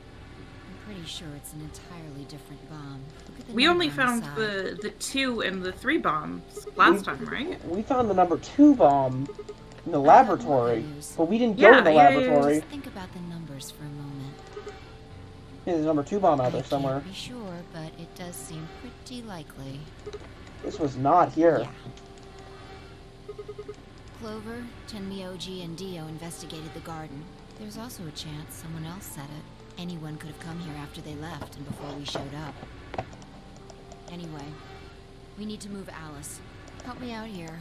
I'm pretty sure it's an entirely different bomb. Look at the We only number on found side. the 2 and the 3 bombs last time, right? We found the number 2 bomb in the laboratory, but we didn't go to the laboratory. Just think about the numbers for a moment. There's a number 2 bomb out there somewhere. Be sure, but it does seem pretty likely. This was not here. Yeah. Clover, Tenmyoji, and Dio investigated the garden. There's also a chance someone else said it. Anyone could have come here after they left and before we showed up. Anyway, we need to move Alice. Help me out here.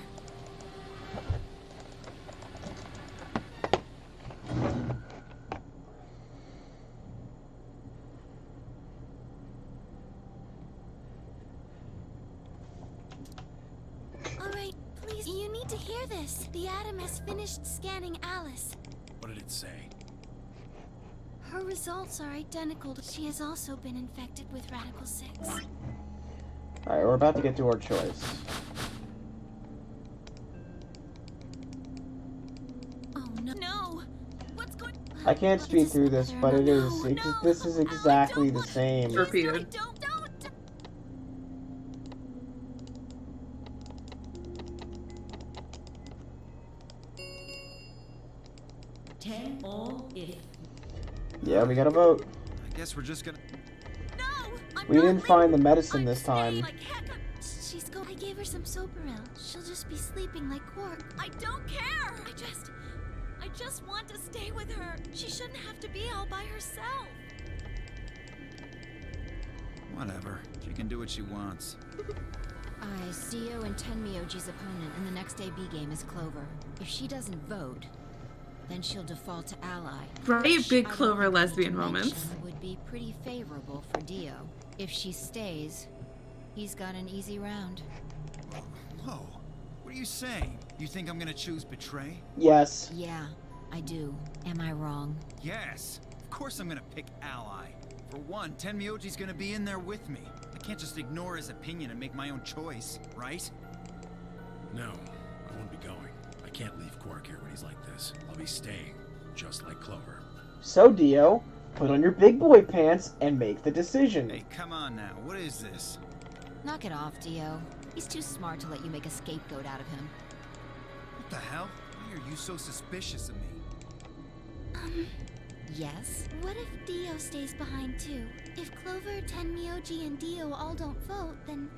You need to hear this. The Atom has finished scanning Alice. What did it say? Her results are identical. She has also been infected with Radical 6. Alright, we're about to get to our choice. Oh no. No! What's going on? I can't speed through this, but it is. This is exactly the same. Repeated. Don't. 10 all if. Yeah, we got a vote. I guess we're just gonna. We didn't find the medicine this time. She's I gave her some Soparil. She'll just be sleeping like Quark. I don't care. I just want to stay with her. She shouldn't have to be all by herself. Whatever. She can do what she wants. Dio and Tenmyoji's opponent in the next AB game is Clover. If she doesn't vote, then she'll default to ally. Right, big Clover lesbian moments. Would be pretty favorable for Dio. If she stays, he's got an easy round. Whoa. What are you saying? You think I'm gonna choose betray? Yes. Yeah, I do. Am I wrong? Yes. Of course I'm gonna pick ally. For one, Tenmyoji's gonna be in there with me. I can't just ignore his opinion and make my own choice, right? No, I won't be going. I can't leave Quark here when he's like this. I'll be staying, just like Clover. So, Dio, put on your big boy pants and make the decision. Hey, come on now. What is this? Knock it off, Dio. He's too smart to let you make a scapegoat out of him. What the hell? Why are you so suspicious of me? Yes? What if Dio stays behind too? If Clover, Tenmyoji, and Dio all don't vote, then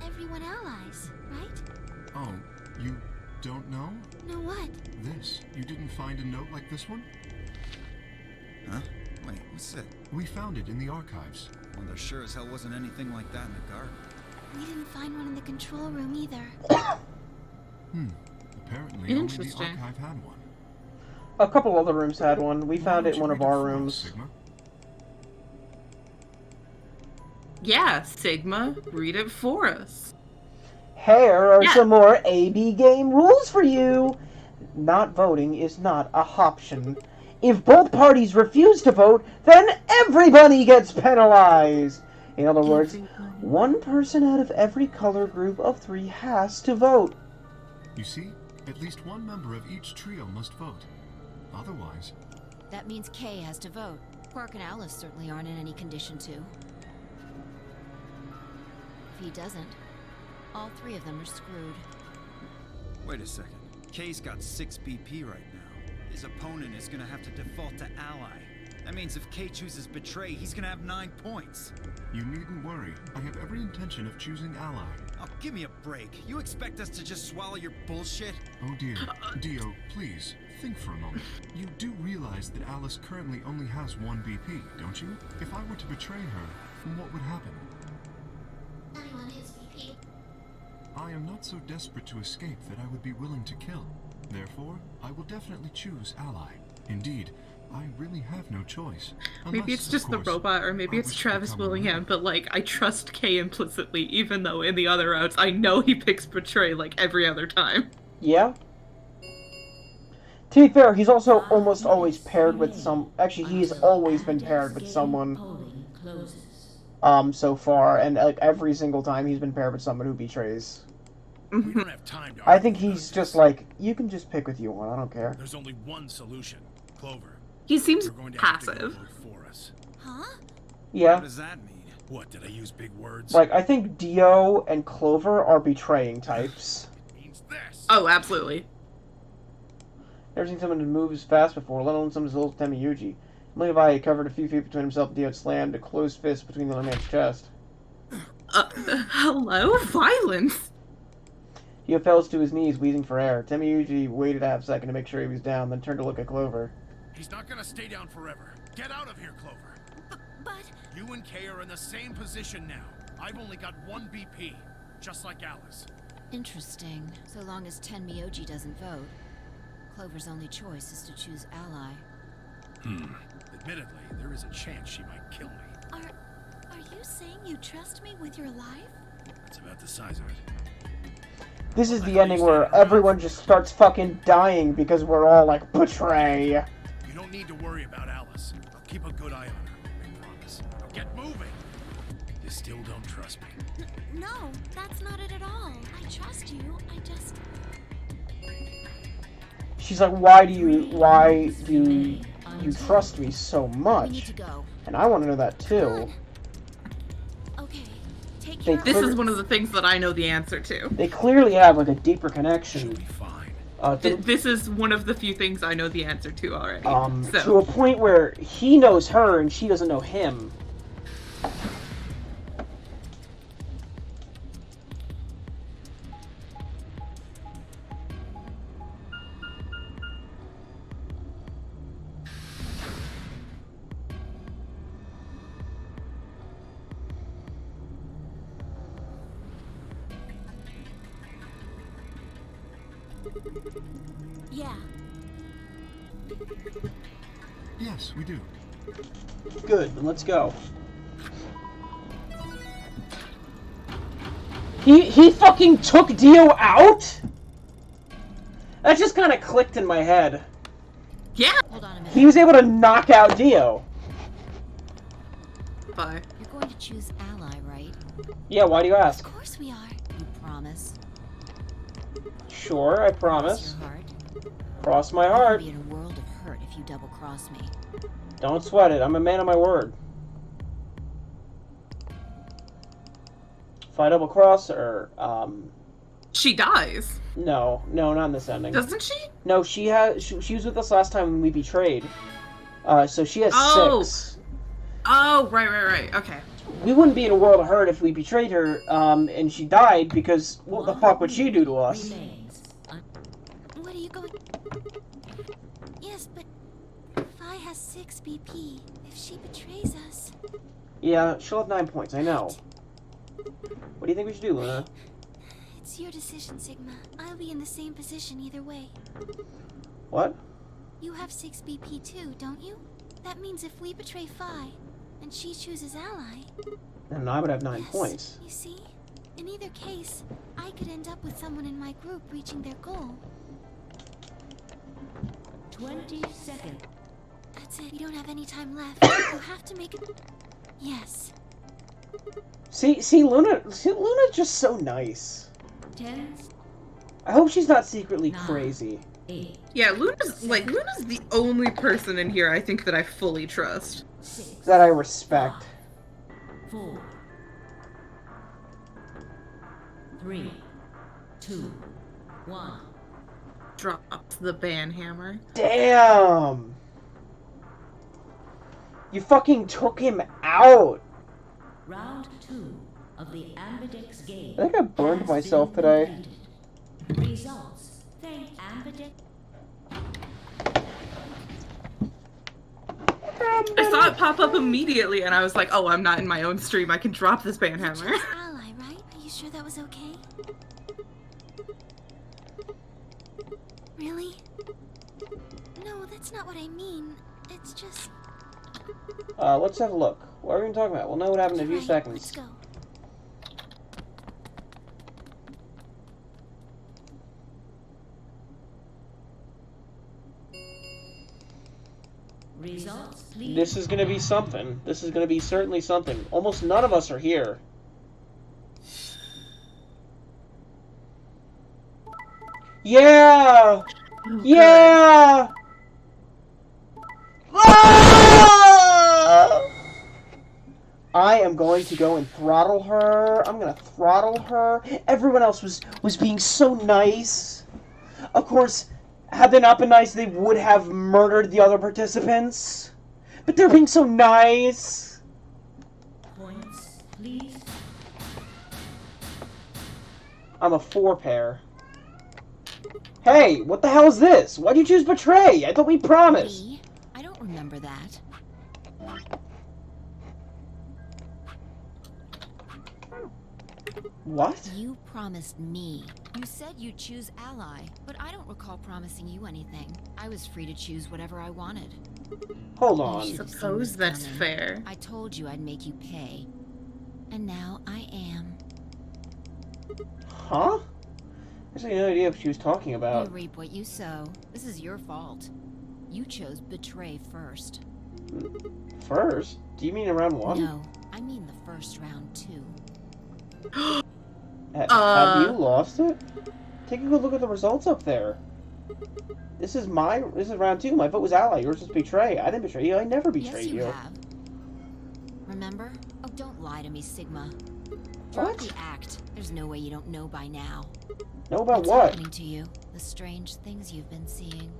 everyone allies, right? Oh, you don't know? Know what? This. You didn't find a note like this one? Huh? Wait, what's it? We found it in the archives. Well, there sure as hell wasn't anything like that in the garden. We didn't find one in the control room either. Apparently only the Interesting. archive had one. A couple other rooms had one. We found it in one of our rooms. Sigma? Yeah, Sigma, read it for us. Here are Yeah. some more AB game rules for you. Not voting is not a option. If both parties refuse to vote, then everybody gets penalized. In other words, one person out of every color group of 3 has to vote. You see, at least one member of each trio must vote. Otherwise... That means Kay has to vote. Quark and Alice certainly aren't in any condition to. If he doesn't, all 3 of them are screwed. Wait a second. Kay's got 6 BP right now. His opponent is gonna have to default to ally. That means if Kay chooses betray, he's gonna have 9 points. You needn't worry. I have every intention of choosing ally. Oh, give me a break. You expect us to just swallow your bullshit? Oh dear. Dio, please, think for a moment. You do realize that Alice currently only has 1 BP, don't you? If I were to betray her, what would happen? Anyone his BP. I am not so desperate to escape that I would be willing to kill. Therefore, I will definitely choose ally. Indeed, I really have no choice. Maybe it's just the robot, or maybe it's Travis Willingham, but like, I trust Kay implicitly, even though in the other routes, I know he picks betray like every other time. Yeah. To be fair, he's also almost always paired with some... Actually, he's always been paired with someone so far, and like every single time he's been paired with someone who betrays. We don't have time to I think he's just like, you can just pick with you one, I don't care. There's only one solution. Clover. He seems You're going to passive. have to go for us. Huh? Yeah. What does that mean? What, did I use big words? Like, I think Dio and Clover are betraying types. Oh, absolutely. Never seen someone move as fast before, let alone someone as little as Temiyuji. Levi covered a few feet between himself and Dio had slammed a closed fist between the other man's chest. Hello? Violence? Dio fell to his knees, wheezing for air. Temiyuji waited a half second to make sure he was down, then turned to look at Clover. He's not gonna stay down forever. Get out of here, Clover. But... You and Kay are in the same position now. I've only got 1 BP, just like Alice. Interesting. So long as Tenmyoji doesn't vote, Clover's only choice is to choose ally. Admittedly, there is a chance she might kill me. Are you saying you trust me with your life? That's about the size of it. This is the ending where everyone just starts fucking dying because we're all like, betray. You don't need to worry about Alice. I'll keep a good eye on her, I promise. Get moving! You still don't trust me. No, that's not it at all. I trust you. I just... She's like, why do you trust me so much? We need to go. And I want to know that too. Okay, take They care This is one of the things that I know the answer to. They clearly have like a deeper connection. This is one of the few things I know the answer to already. To a point where he knows her and she doesn't know him. Yeah. Yes, we do. Good, then let's go. He fucking took Dio out? That just kind of clicked in my head. Yeah. Hold on a minute. He was able to knock out Dio. Bye. You're going to choose ally, right? Yeah, why do you ask? Of course we are. You promise? Sure, I promise. Cross your heart? Cross my I'll heart. be in a world of hurt if you double cross me. Don't sweat it. I'm a man of my word. If I double cross her, She dies. No, not in this ending. Doesn't she? No, she was with us last time when we betrayed. So she has 6. Oh, right. Okay. We wouldn't be in a world of hurt if we betrayed her, and she died because what the fuck would she do to us? What are you going... Yes, but... Fi has 6 BP. If she betrays us... Yeah, she'll have 9 points, I know. What do you think we should do, Luna? It's your decision, Sigma. I'll be in the same position either way. What? You have 6 BP too, don't you? That means if we betray Fi, and she chooses ally... And I would have 9 Yes, points. You see? In either case, I could end up with someone in my group reaching their goal. 20 seconds. That's it. We don't have any time left. You have to make it. Yes. See, Luna's just so nice. 10, I hope she's not secretly 9, crazy. 8, Yeah, Luna's the only person in here I think that I fully trust. 6, That I respect. 4, 3, 2, 1. Drops the banhammer. Damn! You fucking took him out! Round 2 of the Ambidex game. I think I burned has myself been today. completed. Results. Thank Ambidex. I saw it pop up immediately, and I was like, "Oh, I'm not in my own stream. I can drop this banhammer." Ally, right? Are you sure that was okay? Really? No, that's not what I mean. It's just. Let's have a look. What are we even talking about? We'll know what happened in a few Right, seconds. let's go. Results, please. This is gonna be something. This is gonna be certainly something. Almost none of us are here. Yeah! Oh, Yeah! Ah! I am going to go and throttle her. I'm gonna throttle her. Everyone else was being so nice. Of course, had they not been nice, they would have murdered the other participants. But they're being so nice. Points, please. I'm a 4-pair. Hey, what the hell is this? Why'd you choose betray? I thought we promised. Me? I don't remember that. What? You promised me. You said you'd choose ally, but I don't recall promising you anything. I was free to choose whatever I wanted. Hold You on. should have seen Suppose this that's coming. fair. I told you I'd make you pay. And now I am. Huh? I just had no idea what she was talking You about. reap what you sow. This is your fault. You chose betray first. First? Do you mean in round 1? No, I mean the first round too. Have you lost it? Take a good look at the results up there. This is round 2. My vote was ally. Yours was betray. I didn't betray you. I never betrayed Yes, you you. have. Remember? Oh, don't lie to me, Sigma. Drop What? the act. There's no way you don't know by now. Know about What's what? happening to you? The strange things you've been seeing.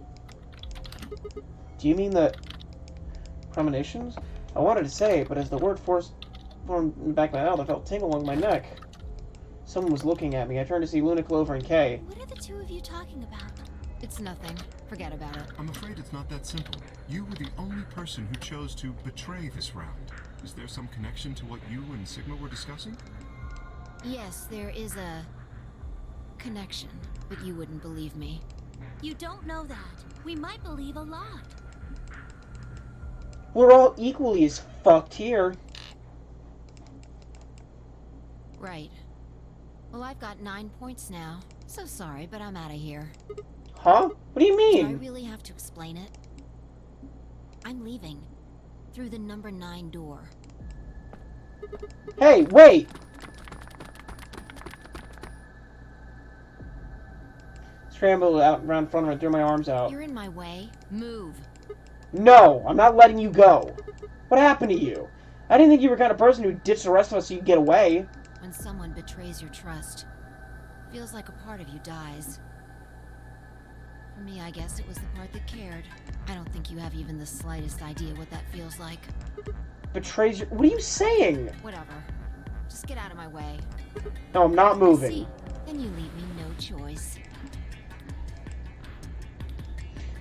Do you mean the premonitions? I wanted to say it, but as the word formed in the back of my mouth, I felt a tingle along my neck. Someone was looking at me. I turned to see Luna, Clover, and Kay. What are the two of you talking about? It's nothing. Forget about it. I'm afraid it's not that simple. You were the only person who chose to betray this round. Is there some connection to what you and Sigma were discussing? Yes, there is a connection, but you wouldn't believe me. You don't know that. We might believe a lot. We're all equally as fucked here. Right. Well, I've got 9 points now. So sorry, but I'm out of here. Huh? What do you Do I mean? really have to explain it? I'm leaving. Through the number 9 door. Hey, wait! Scrambled out around in front of her and threw my arms out. You're in my way. Move. No, I'm not letting you go. What happened to you? I didn't think you were the kind of person who ditched the rest of us so you could get away. When someone betrays your trust, feels like a part of you dies. For me, I guess it was the part that cared. I don't think you have even the slightest idea what that feels like. Betrays your... What are you saying? Whatever. Just get out of my way. No, I'm not moving. See, then you leave me no choice.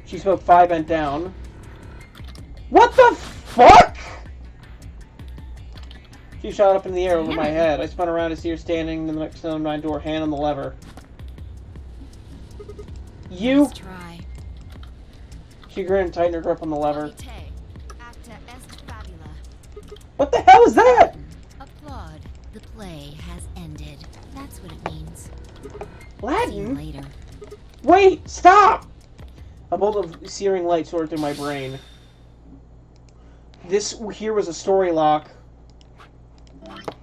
She spoke 5 bent down. What the fuck? She shot up in the air over my head. I spun around to see her standing in the next to my door, hand on the lever. You... Let's try. She grinned and tightened her grip on the lever. Polite, acta est fabula. What the hell is that? Applaud. The play has ended. That's what it means. See you Latin? later. Wait! Stop! A bolt of searing light soared through my brain. This here was a story lock. It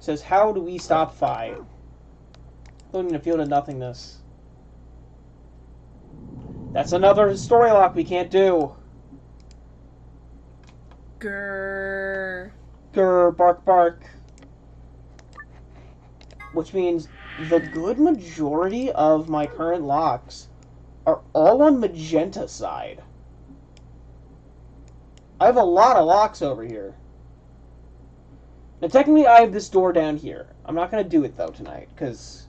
says, how do we stop Phi? Including the field of nothingness. That's another story lock we can't do. Grrr. Grr, bark, bark. Which means the good majority of my current locks are all on magenta side. I have a lot of locks over here. Now, technically, I have this door down here. I'm not going to do it, though, tonight, because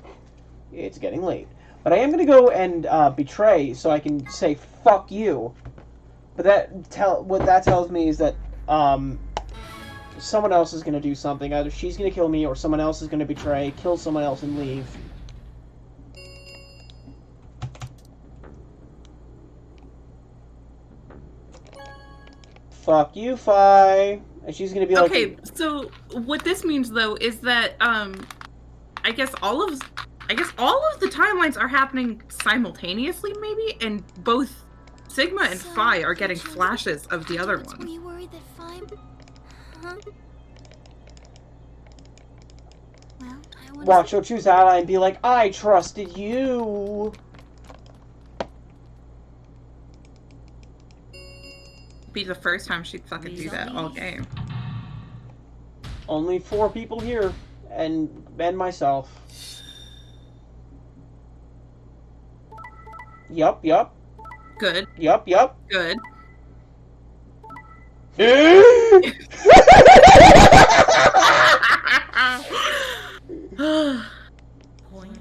it's getting late. But I am going to go and betray so I can say, fuck you. But what that tells me is that someone else is going to do something. Either she's going to kill me or someone else is going to betray, kill someone else, and leave. Fuck you, Phi. And she's going to be like... Okay, so what this means, though, is that, I guess all of the timelines are happening simultaneously, maybe, and both Sigma and Phi are getting flashes of the other one. Were you worried that Phi... Huh? Well, I want Watch, she'll choose Ally and be like, I trusted you. Be the first time she'd fucking do that all game. Only 4 people here, and myself. Yup. Good. Yup. Good.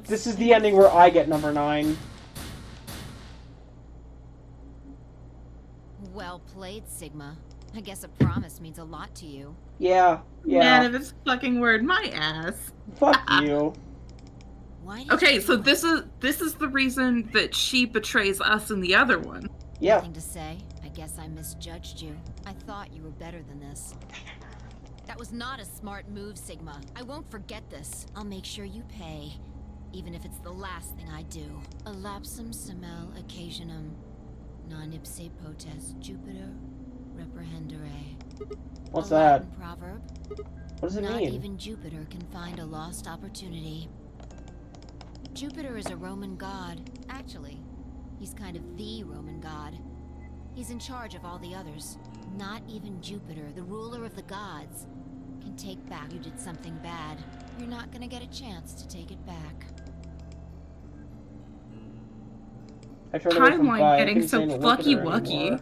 This is the ending where I get number 9. Well played, Sigma. I guess a promise means a lot to you. Yeah. Man, if it's fucking word, my ass. Fuck you. Okay, so this is the reason that she betrays us and the other one. Yeah. Nothing to say. I guess I misjudged you. I thought you were better than this. That was not a smart move, Sigma. I won't forget this. I'll make sure you pay, even if it's the last thing I do. Elapsum semel occasionum, non ipse potest Jupiter reprehendere. What's a that? Latin proverb. What does it Not mean? even Jupiter can find a lost opportunity. Jupiter is a Roman god. Actually, he's kind of the Roman god. He's in charge of all the others. Not even Jupiter, the ruler of the gods, can take back you did something bad. You're not gonna get a chance to take it back. I turned away from Timeline Phi. I getting couldn't so stand to look at her fucky-wucky. anymore.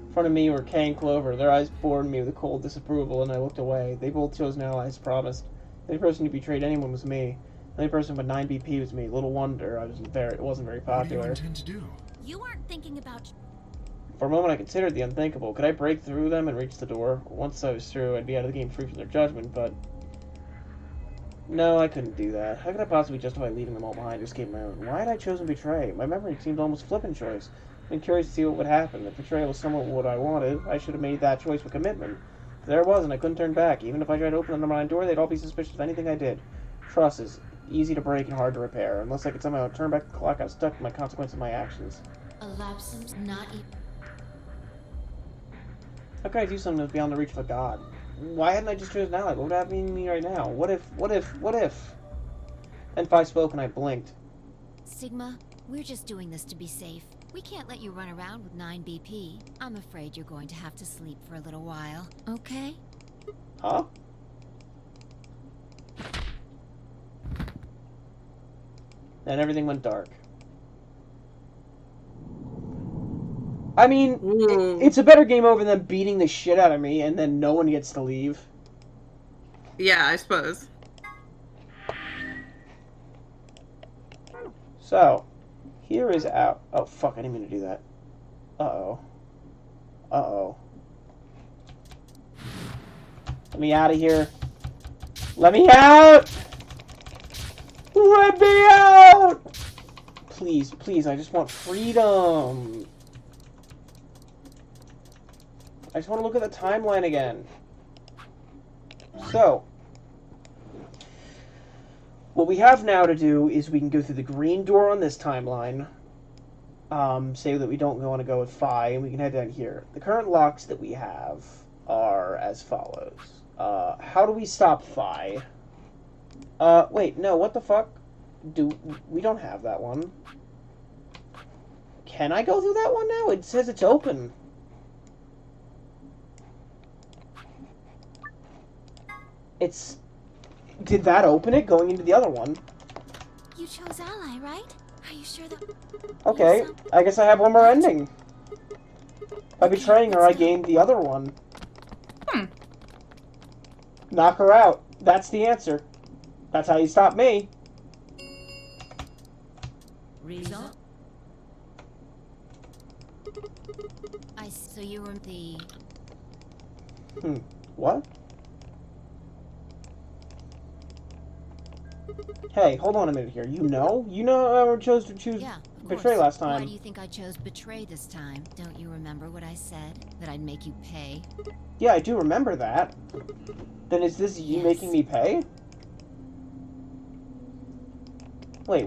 In front of me were Kay and Clover. Their eyes bored me with a cold disapproval, and I looked away. They both chose an ally as promised. The only person who betrayed anyone was me. The only person with 9 BP was me. Little wonder it wasn't very popular. What do you intend to do? You weren't thinking about... For a moment I considered the unthinkable. Could I break through them and reach the door? Once I was through, I'd be out of the game free from their judgment, but... No, I couldn't do that. How could I possibly justify leaving them all behind to escape my own? Why had I chosen betray? My memory seemed almost flippant choice. I've been curious to see what would happen. If betrayal was somewhat what I wanted, I should have made that choice with commitment. But there it was, and I couldn't turn back. Even if I tried to open the number 9 door, they'd all be suspicious of anything I did. Trust is easy to break and hard to repair. Unless I could somehow turn back the clock, I was stuck with my consequence of my actions. Elapsum not even... How could I do something that's beyond the reach of a god? Why hadn't I just chosen an ally? What would happen to me right now? What if? And Phi spoke and I blinked. Sigma, we're just doing this to be safe. We can't let you run around with 9 BP. I'm afraid you're going to have to sleep for a little while, okay? Huh? Then everything went dark. I mean, it's a better game over than beating the shit out of me and then no one gets to leave. Yeah, I suppose. So, here is out. Oh, fuck, I didn't mean to do that. Uh-oh. Uh-oh. Let me out of here. Let me out! Let me out! Please, please, I just want freedom. I just want to look at the timeline again. So, what we have now to do is we can go through the green door on this timeline. say that we don't want to go with Phi, and we can head down here. The current locks that we have are as follows. How do we stop Phi? Wait, no, what the fuck? We don't have that one. Can I go through that one now? It says it's open. Did that open it going into the other one? You chose Ally, right? Are you sure that... Okay, I guess I have one more ending. By betraying her, I gained the other one. Knock her out. That's the answer. That's how you stop me. Result? So you were the... What? Hey, hold on a minute here. You know I chose to choose Betray last time. Why do you think I chose Betray this time? Don't you remember what I said? That I'd make you pay? Yeah, I do remember that. Then is this you making me pay? Wait.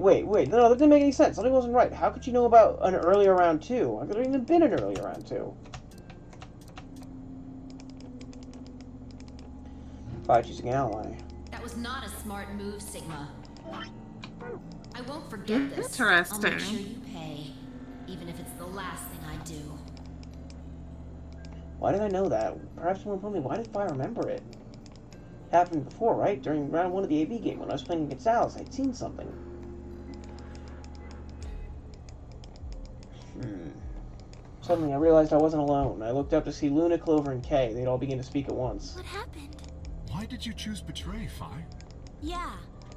No, that didn't make any sense. Something wasn't right. How could you know about an earlier round 2? I've never even been an earlier round 2. By choosing Ally. That was not a smart move, Sigma. I won't forget this. Interesting. I'll make sure you pay, even if it's the last thing I do. Why did I know that? Perhaps more importantly, why did I remember it? It happened before, right? During round 1 of the AB game when I was playing against Alice, I'd seen something. Suddenly I realized I wasn't alone. I looked up to see Luna, Clover, and Kay. They'd all begin to speak at once. What happened? Why did you choose Betray, Phi? Yeah,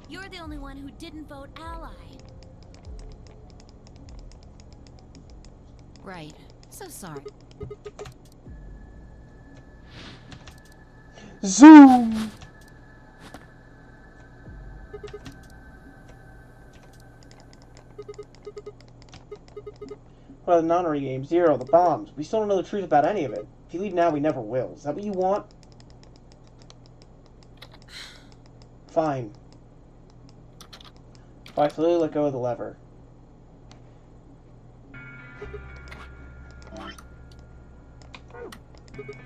you're the only one who didn't vote Ally. Right. So sorry. Zoom! What are the nonary games? 0, the bombs. We still don't know the truth about any of it. If you leave now, we never will. Is that what you want? Fine. I slowly let go of the lever.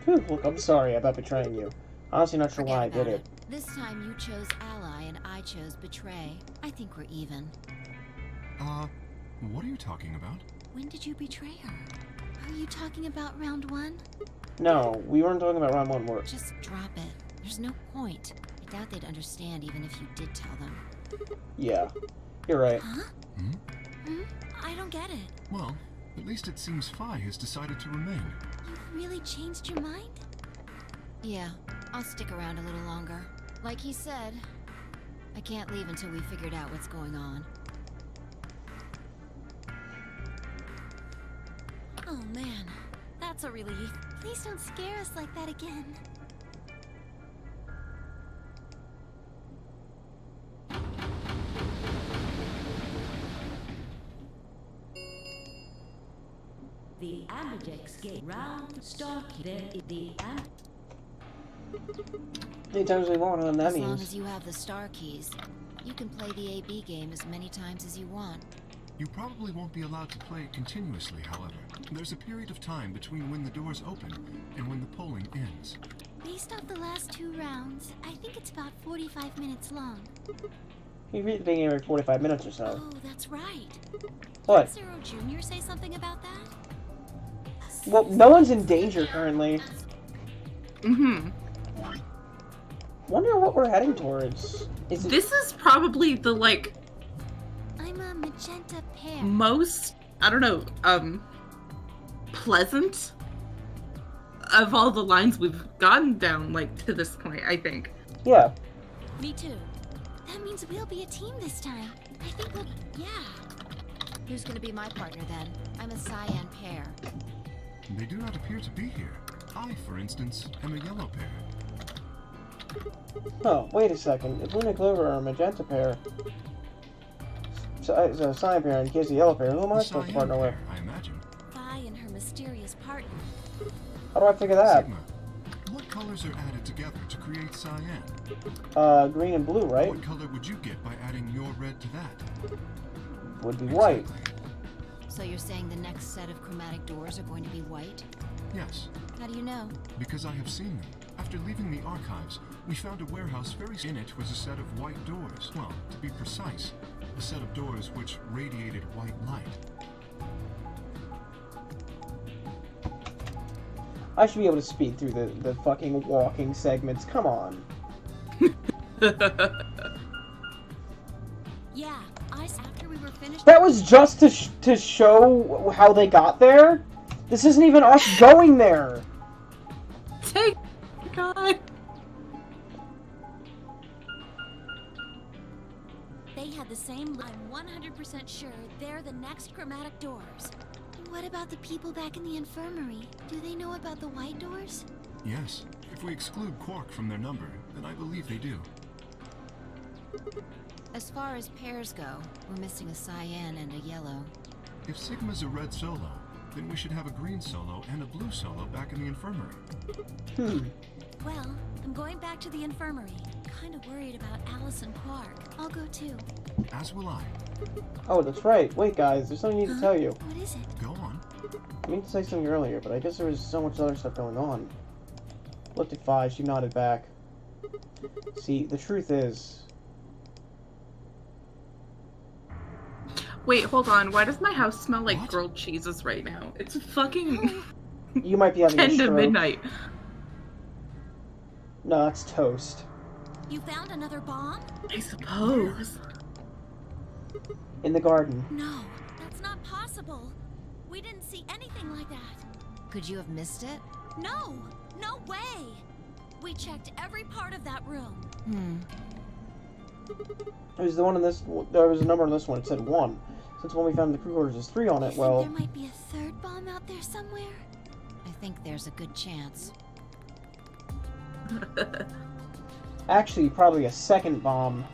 Phew, look, I'm sorry about betraying you. Honestly, not sure why I did it. This time you chose Ally and I chose Betray. I think we're even. What are you talking about? When did you betray her? Are you talking about round 1? No, we weren't talking about round 1. Just drop it. There's no point. I doubt they'd understand even if you did tell them. Yeah, you're right. Huh? I don't get it. Well, at least it seems Phi has decided to remain. You've really changed your mind? Yeah, I'll stick around a little longer. Like he said, I can't leave until we figured out what's going on. Oh man, that's a relief. Please don't scare us like that again. The Ambidex gate round Stark. The Anytime we want on that As long means. as you have the star keys, you can play the AB game as many times as you want. You probably won't be allowed to play it continuously, however. There's a period of time between when the doors open and when the polling ends. Based off the last 2 rounds, I think it's about 45 minutes long. You read the beginning every 45 minutes or so. Oh, that's right. What? Did Zero Jr. say something about that? Well, no one's in danger currently. Wonder what we're heading towards. This is probably the, like, I'm a magenta pear. most, I don't know, pleasant of all the lines we've gotten down, like, to this point, I think. Yeah. Me too. That means we'll be a team this time. I think we'll... Yeah. Who's gonna be my partner then? I'm a cyan pair. They do not appear to be here. I, for instance, am a yellow pair. Oh, wait a second. If Luna and Clover are a magenta pair, so a cyan pair and Kay's a yellow pair, who am I supposed to partner with? I imagine. Vi and her mysterious partner. How do I figure that Sigma, what colors are added together to create cyan? out? Green and blue, right? What color would you get by adding your red to that? Would be white. So you're saying the next set of chromatic doors are going to be white? Yes, How do you know? because I have seen them. After leaving the archives, we found a warehouse very in it was a set of white doors. Well, to be precise, a set of doors which radiated white light. I should be able to speed through the fucking walking segments. Come on. Yeah, after we were finished. That was just to show how they got there? This isn't even us going there. Take God. They had the same. I'm 100% sure they're the next chromatic doors. What about the people back in the infirmary? Do they know about the white doors? Yes, if we exclude Quark from their number, then I believe they do. As far as pairs go, we're missing a cyan and a yellow. If Sigma's a red solo, then we should have a green solo and a blue solo back in the infirmary. Well, I'm going back to the infirmary. Kind of worried about Alice and Quark. I'll go too. As will I. Oh, that's right. Wait, guys, there's something I need to tell you. What is it? Go on. I meant to say something earlier, but I guess there was so much other stuff going on. Looked at 5, she nodded back. See, the truth is... Wait, hold on. Why does my house smell like grilled cheeses right now? It's fucking You might be having 10 a to stroke. midnight. No, that's toast. You found another bomb? I suppose. In the garden. No, that's not possible. We didn't see anything like that. Could you have missed it? No, no way. We checked every part of that room. There's the one in this. There was a number on this one. It said 1. Since when we found the crew quarters is 3 on it, You well. think there might be a third bomb out there somewhere? I think there's a good chance. Actually, probably a second bomb.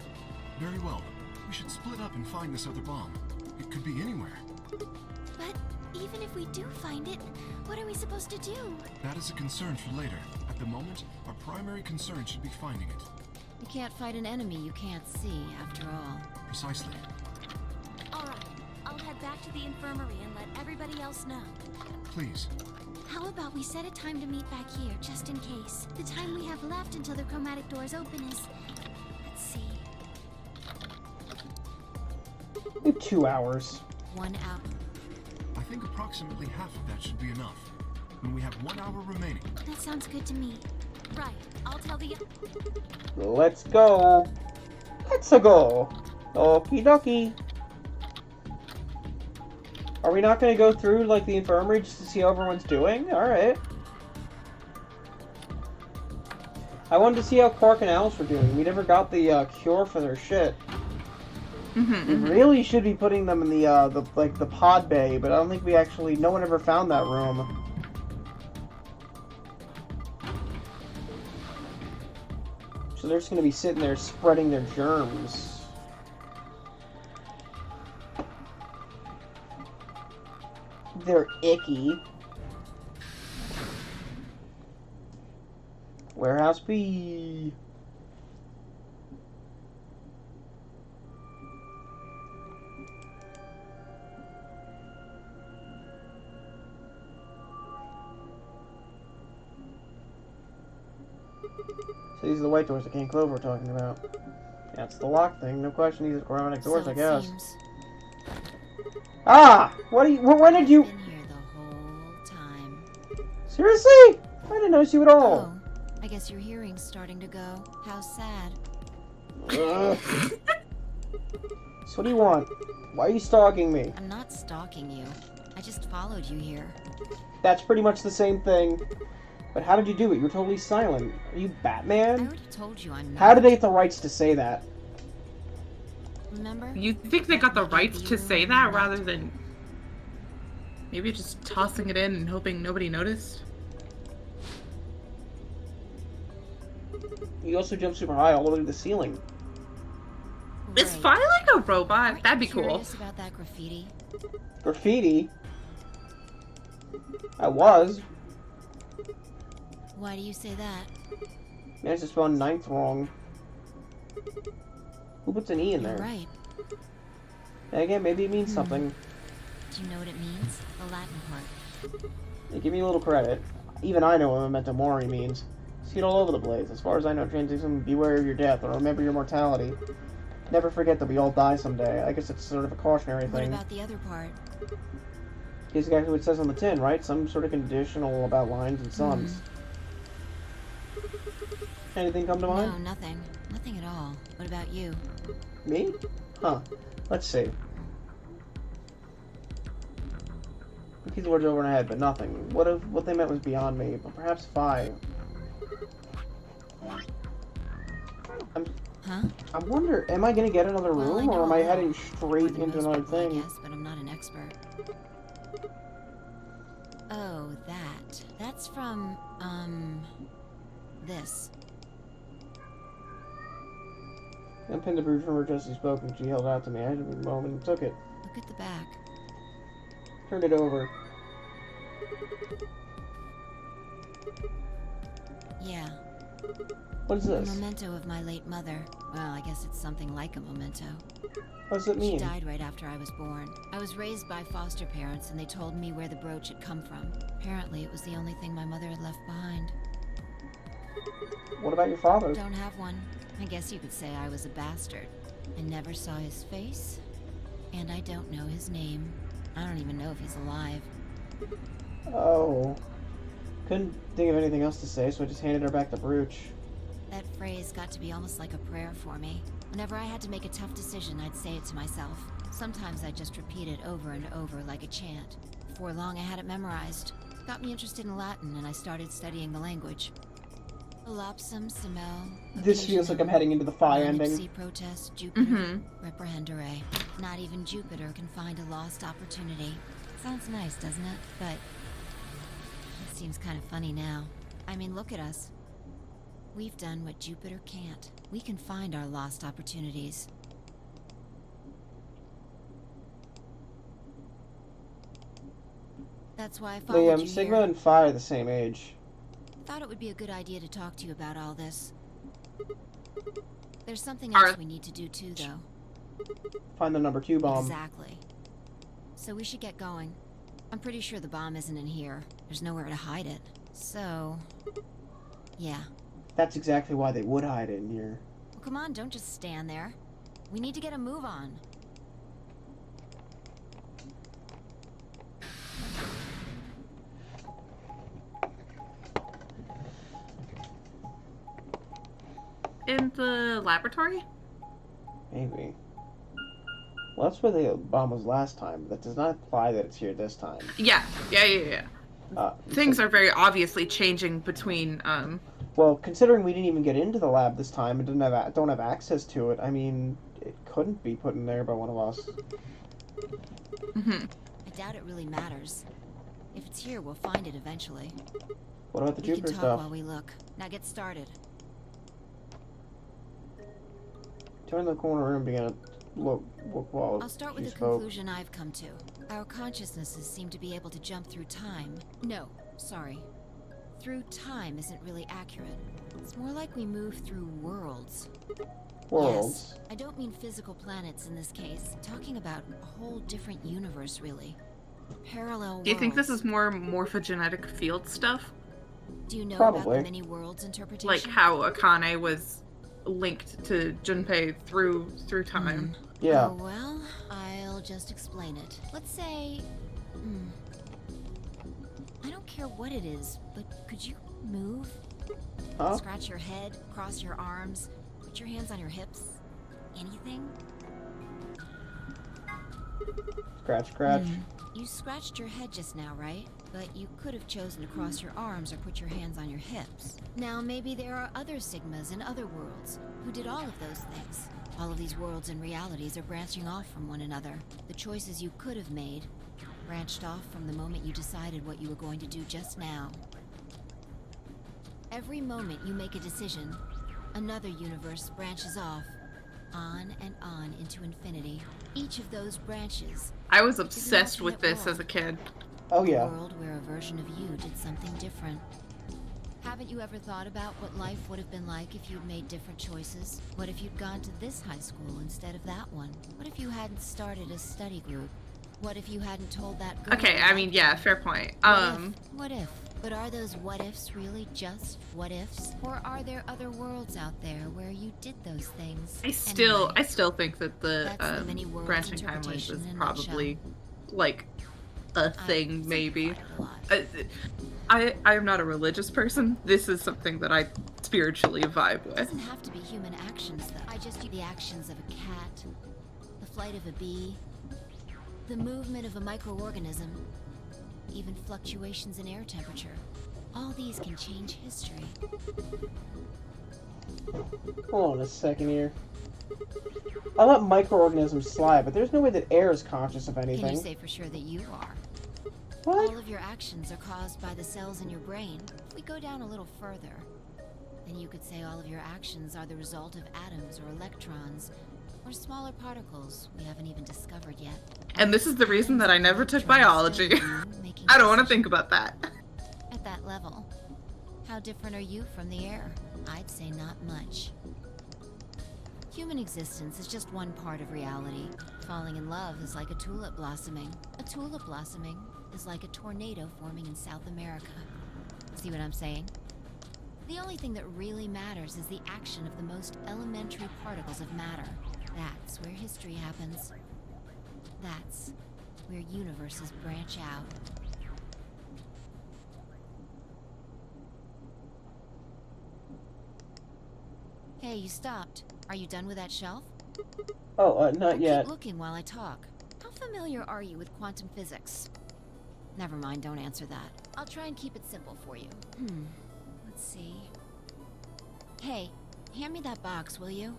Very well. We should split up and find this other bomb. It could be anywhere. But even if we do find it, what are we supposed to do? That is a concern for later. At the moment, our primary concern should be finding it. You can't fight an enemy you can't see, after all. Precisely. All right, I'll head back to the infirmary and let everybody else know. Please. How about we set a time to meet back here, just in case? The time we have left until the chromatic doors open is... Let's see... We have 2 hours. 1 hour. I think approximately half of that should be enough. When we have 1 hour remaining. That sounds good to me. Right, I'll tell the... Let's go. Let's go. Okie dokie. Are we not going to go through, like, the infirmary just to see how everyone's doing? Alright. I wanted to see how Quark and Alice were doing. We never got the cure for their shit. We really should be putting them in the pod bay, but I don't think we actually... No one ever found that room. So they're just going to be sitting there spreading their germs. They're icky. Warehouse B. So these are the white doors that King Clover we're talking about. That's the lock thing. No question, these are chromatic doors, I guess. Seems. Ah! What do you... When did you... Been here the whole time. Seriously? I didn't notice you at all. Oh, I guess your hearing's starting to go. How sad. Ugh. So what do you want? Why are you stalking me? I'm not stalking you. I just followed you here. That's pretty much the same thing. But how did you do it? You were totally silent. Are you I Batman? already told you I'm not. How did they get the rights to say that? Remember? You think they got the rights to say that rather than maybe just tossing it in and hoping nobody noticed? You also jump super high all the way to the ceiling. Is Fi like a robot? That'd be cool. Curious about that graffiti? Graffiti? I was. Why do you say that? Managed to spell 9th wrong. Who puts an E in You're there? right. And again, maybe it means something. Do you know what it means? The Latin part. Hey, give me a little credit. Even I know what memento mori means. See it all over the place. As far as I know, translates from beware of your death or remember your mortality. Never forget that we all die someday. I guess it's sort of a cautionary What thing. about the other part? It's exactly what it says on the tin, right? Some sort of conditional about lines and suns. Anything come to mind? No, nothing. Nothing at all. What about you? Me? Huh. Let's see. Repeat the words over in my head, but nothing. What they meant was beyond me, but perhaps Phi. I wonder, am I gonna get another room, or am I heading straight into another thing? Yes, but I'm not an expert. Oh, that. That's from, this. I pinned the brooch from her just as she spoke, and she held it out to me. I had a moment and took it. Look at the back. Turned it over. Yeah. What is this? A memento of my late mother. Well, I guess it's something like a memento. What does it mean? She died right after I was born. I was raised by foster parents, and they told me where the brooch had come from. Apparently, it was the only thing my mother had left behind. What about your father? Don't have one. I guess you could say I was a bastard. I never saw his face, and I don't know his name. I don't even know if he's alive. Oh. Couldn't think of anything else to say, so I just handed her back the brooch. That phrase got to be almost like a prayer for me. Whenever I had to make a tough decision, I'd say it to myself. Sometimes I'd just repeat it over and over like a chant. Before long, I had it memorized. It got me interested in Latin, and I started studying the language. Elapsum semel. This feels like I'm heading into the Phi ending. Protest, Jupiter, reprehendere. Not even Jupiter can find a lost opportunity. Sounds nice, doesn't it? But it seems kind of funny now. I mean, look at us. We've done what Jupiter can't. We can find our lost opportunities. That's why I followed you Sigma here. and Phi are the same age. Thought it would be a good idea to talk to you about all this. There's something else we need to do too, though. Find the number 2 bomb. Exactly. So we should get going. I'm pretty sure the bomb isn't in here. There's nowhere to hide it. So, yeah. That's exactly why they would hide it in here. Well, come on, don't just stand there. We need to get a move on. In the laboratory? Maybe. Well, that's where the bomb was last time. That does not imply that it's here this time. Yeah. Things are very obviously changing between, Well, considering we didn't even get into the lab this time and don't have access to it, I mean, it couldn't be put in there by one of us. I doubt it really matters. If it's here, we'll find it eventually. What about the We Jupiter can talk stuff? while we look. Now get started. Turn the corner room to get look while I'll start she with the spoke. conclusion I've come to. Our consciousnesses seem to be able to jump through time. No, sorry. Through time isn't really accurate. It's more like we move through worlds. Worlds? Yes, I don't mean physical planets in this case. Talking about a whole different universe, really. Parallel worlds. do you think this is more morphogenetic field stuff? Do you know Probably. about the many worlds interpretation? Like how Akane was linked to Junpei through time. Yeah. Oh, well, I'll just explain it. Let's say... I don't care what it is, but could you move? Huh? Scratch your head, cross your arms, put your hands on your hips. Anything? Scratch. You scratched your head just now, right? But you could have chosen to cross your arms or put your hands on your hips. Now, maybe there are other Sigmas in other worlds who did all of those things. All of these worlds and realities are branching off from one another. The choices you could have made branched off from the moment you decided what you were going to do just now. Every moment you make a decision, another universe branches off, on and on into infinity. Each of those branches... I was obsessed with this as a kid. Oh yeah. A world where a version of you did something different. Haven't you ever thought about what life would have been like if you'd made different choices? What if you'd gone to this high school instead of that one? What if you hadn't started a study group? What if you hadn't told that girl? Okay, I mean, yeah, fair point. What if? But are those what ifs really just what ifs? Or are there other worlds out there where you did those things? I still think that the many worlds branching timelines interpretation is in a probably nutshell. like a thing, maybe. I am not a religious person. This is something that I spiritually vibe with. It doesn't have to be human actions, though. I just do the actions of a cat, the flight of a bee, the movement of a microorganism, even fluctuations in air temperature. All these can change history. Hold on a second here. I let microorganisms slide, but there's no way that air is conscious of anything. Can you say for sure that you are? What? All of your actions are caused by the cells in your brain. If we go down a little further, then you could say all of your actions are the result of atoms or electrons, or smaller particles we haven't even discovered yet. And this is the reason that I never took biology. I don't want to think about that. At that level, how different are you from the air? I'd say not much. Human existence is just one part of reality. Falling in love is like a tulip blossoming. A tulip blossoming is like a tornado forming in South America. See what I'm saying? The only thing that really matters is the action of the most elementary particles of matter. That's where history happens. That's where universes branch out. Hey, you stopped. Are you done with that shelf? Oh, not yet. Keep looking while I talk. How familiar are you with quantum physics? Never mind, don't answer that. I'll try and keep it simple for you. Let's see. Hey, hand me that box, will you?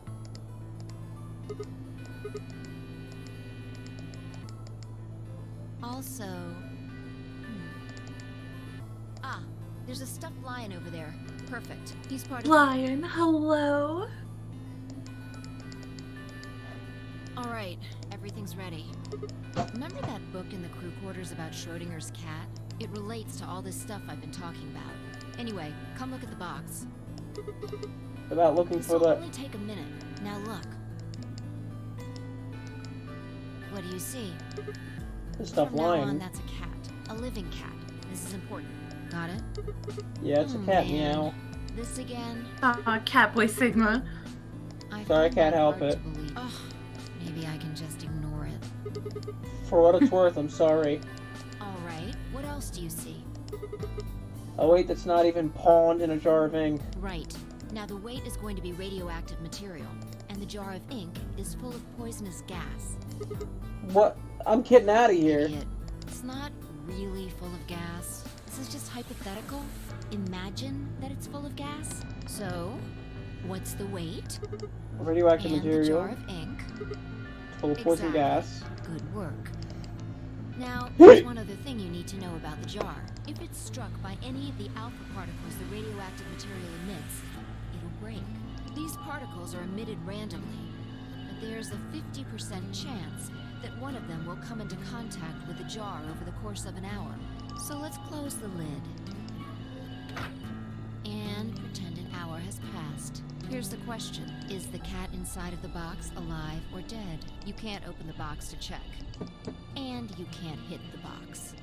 Also... Ah, there's a stuffed lion over there. Perfect. He's part of... Lion, hello? Alright, everything's ready. Remember that book in the crew quarters about Schrodinger's cat? It relates to all this stuff I've been talking about. Anyway, come look at the box. About looking for This'll that. only take a minute. Now look. What do you see? The stuffed From now on, lion. that's a cat. A living cat. This is important. Got it? Yeah, it's a cat man. meow. This again? Catboy Sigma. Sorry, I can't help it. Ugh, maybe I can just ignore it. For what it's worth, I'm sorry. Alright, what else do you see? Oh wait, that's not even pawned in a jar of ink. Right. Now the weight is going to be radioactive material, and the jar of ink is full of poisonous gas. What? I'm getting out of here. Idiot. It's not really full of gas. This is just hypothetical. Imagine that it's full of gas. So, what's the weight? Radioactive and material. the jar of ink. Full of poison Exactly. gas. Good work. Now, there's one other thing you need to know about the jar. If it's struck by any of the alpha particles the radioactive material emits, it'll break. These particles are emitted randomly, but there's a 50% chance that one of them will come into contact with the jar over the course of an hour. So let's close the lid. And pretend an hour has passed. Here's the question. Is the cat inside of the box alive or dead? You can't open the box to check. And you can't hit the box.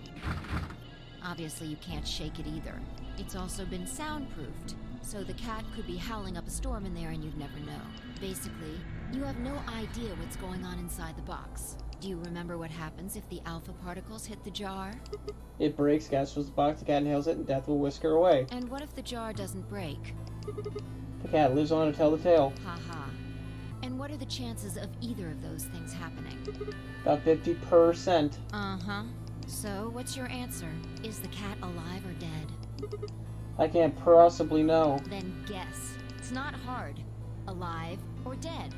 Obviously, you can't shake it either. It's also been soundproofed, so the cat could be howling up a storm in there and you'd never know. Basically, you have no idea what's going on inside the box. Do you remember what happens if the alpha particles hit the jar? It breaks, gas fills the box, the cat inhales it, and death will whisk her away. And what if the jar doesn't break? The cat lives on to tell the tale. Haha. And what are the chances of either of those things happening? About 50%. Uh-huh. So, what's your answer? Is the cat alive or dead? I can't possibly know. Then guess. It's not hard. Alive or dead?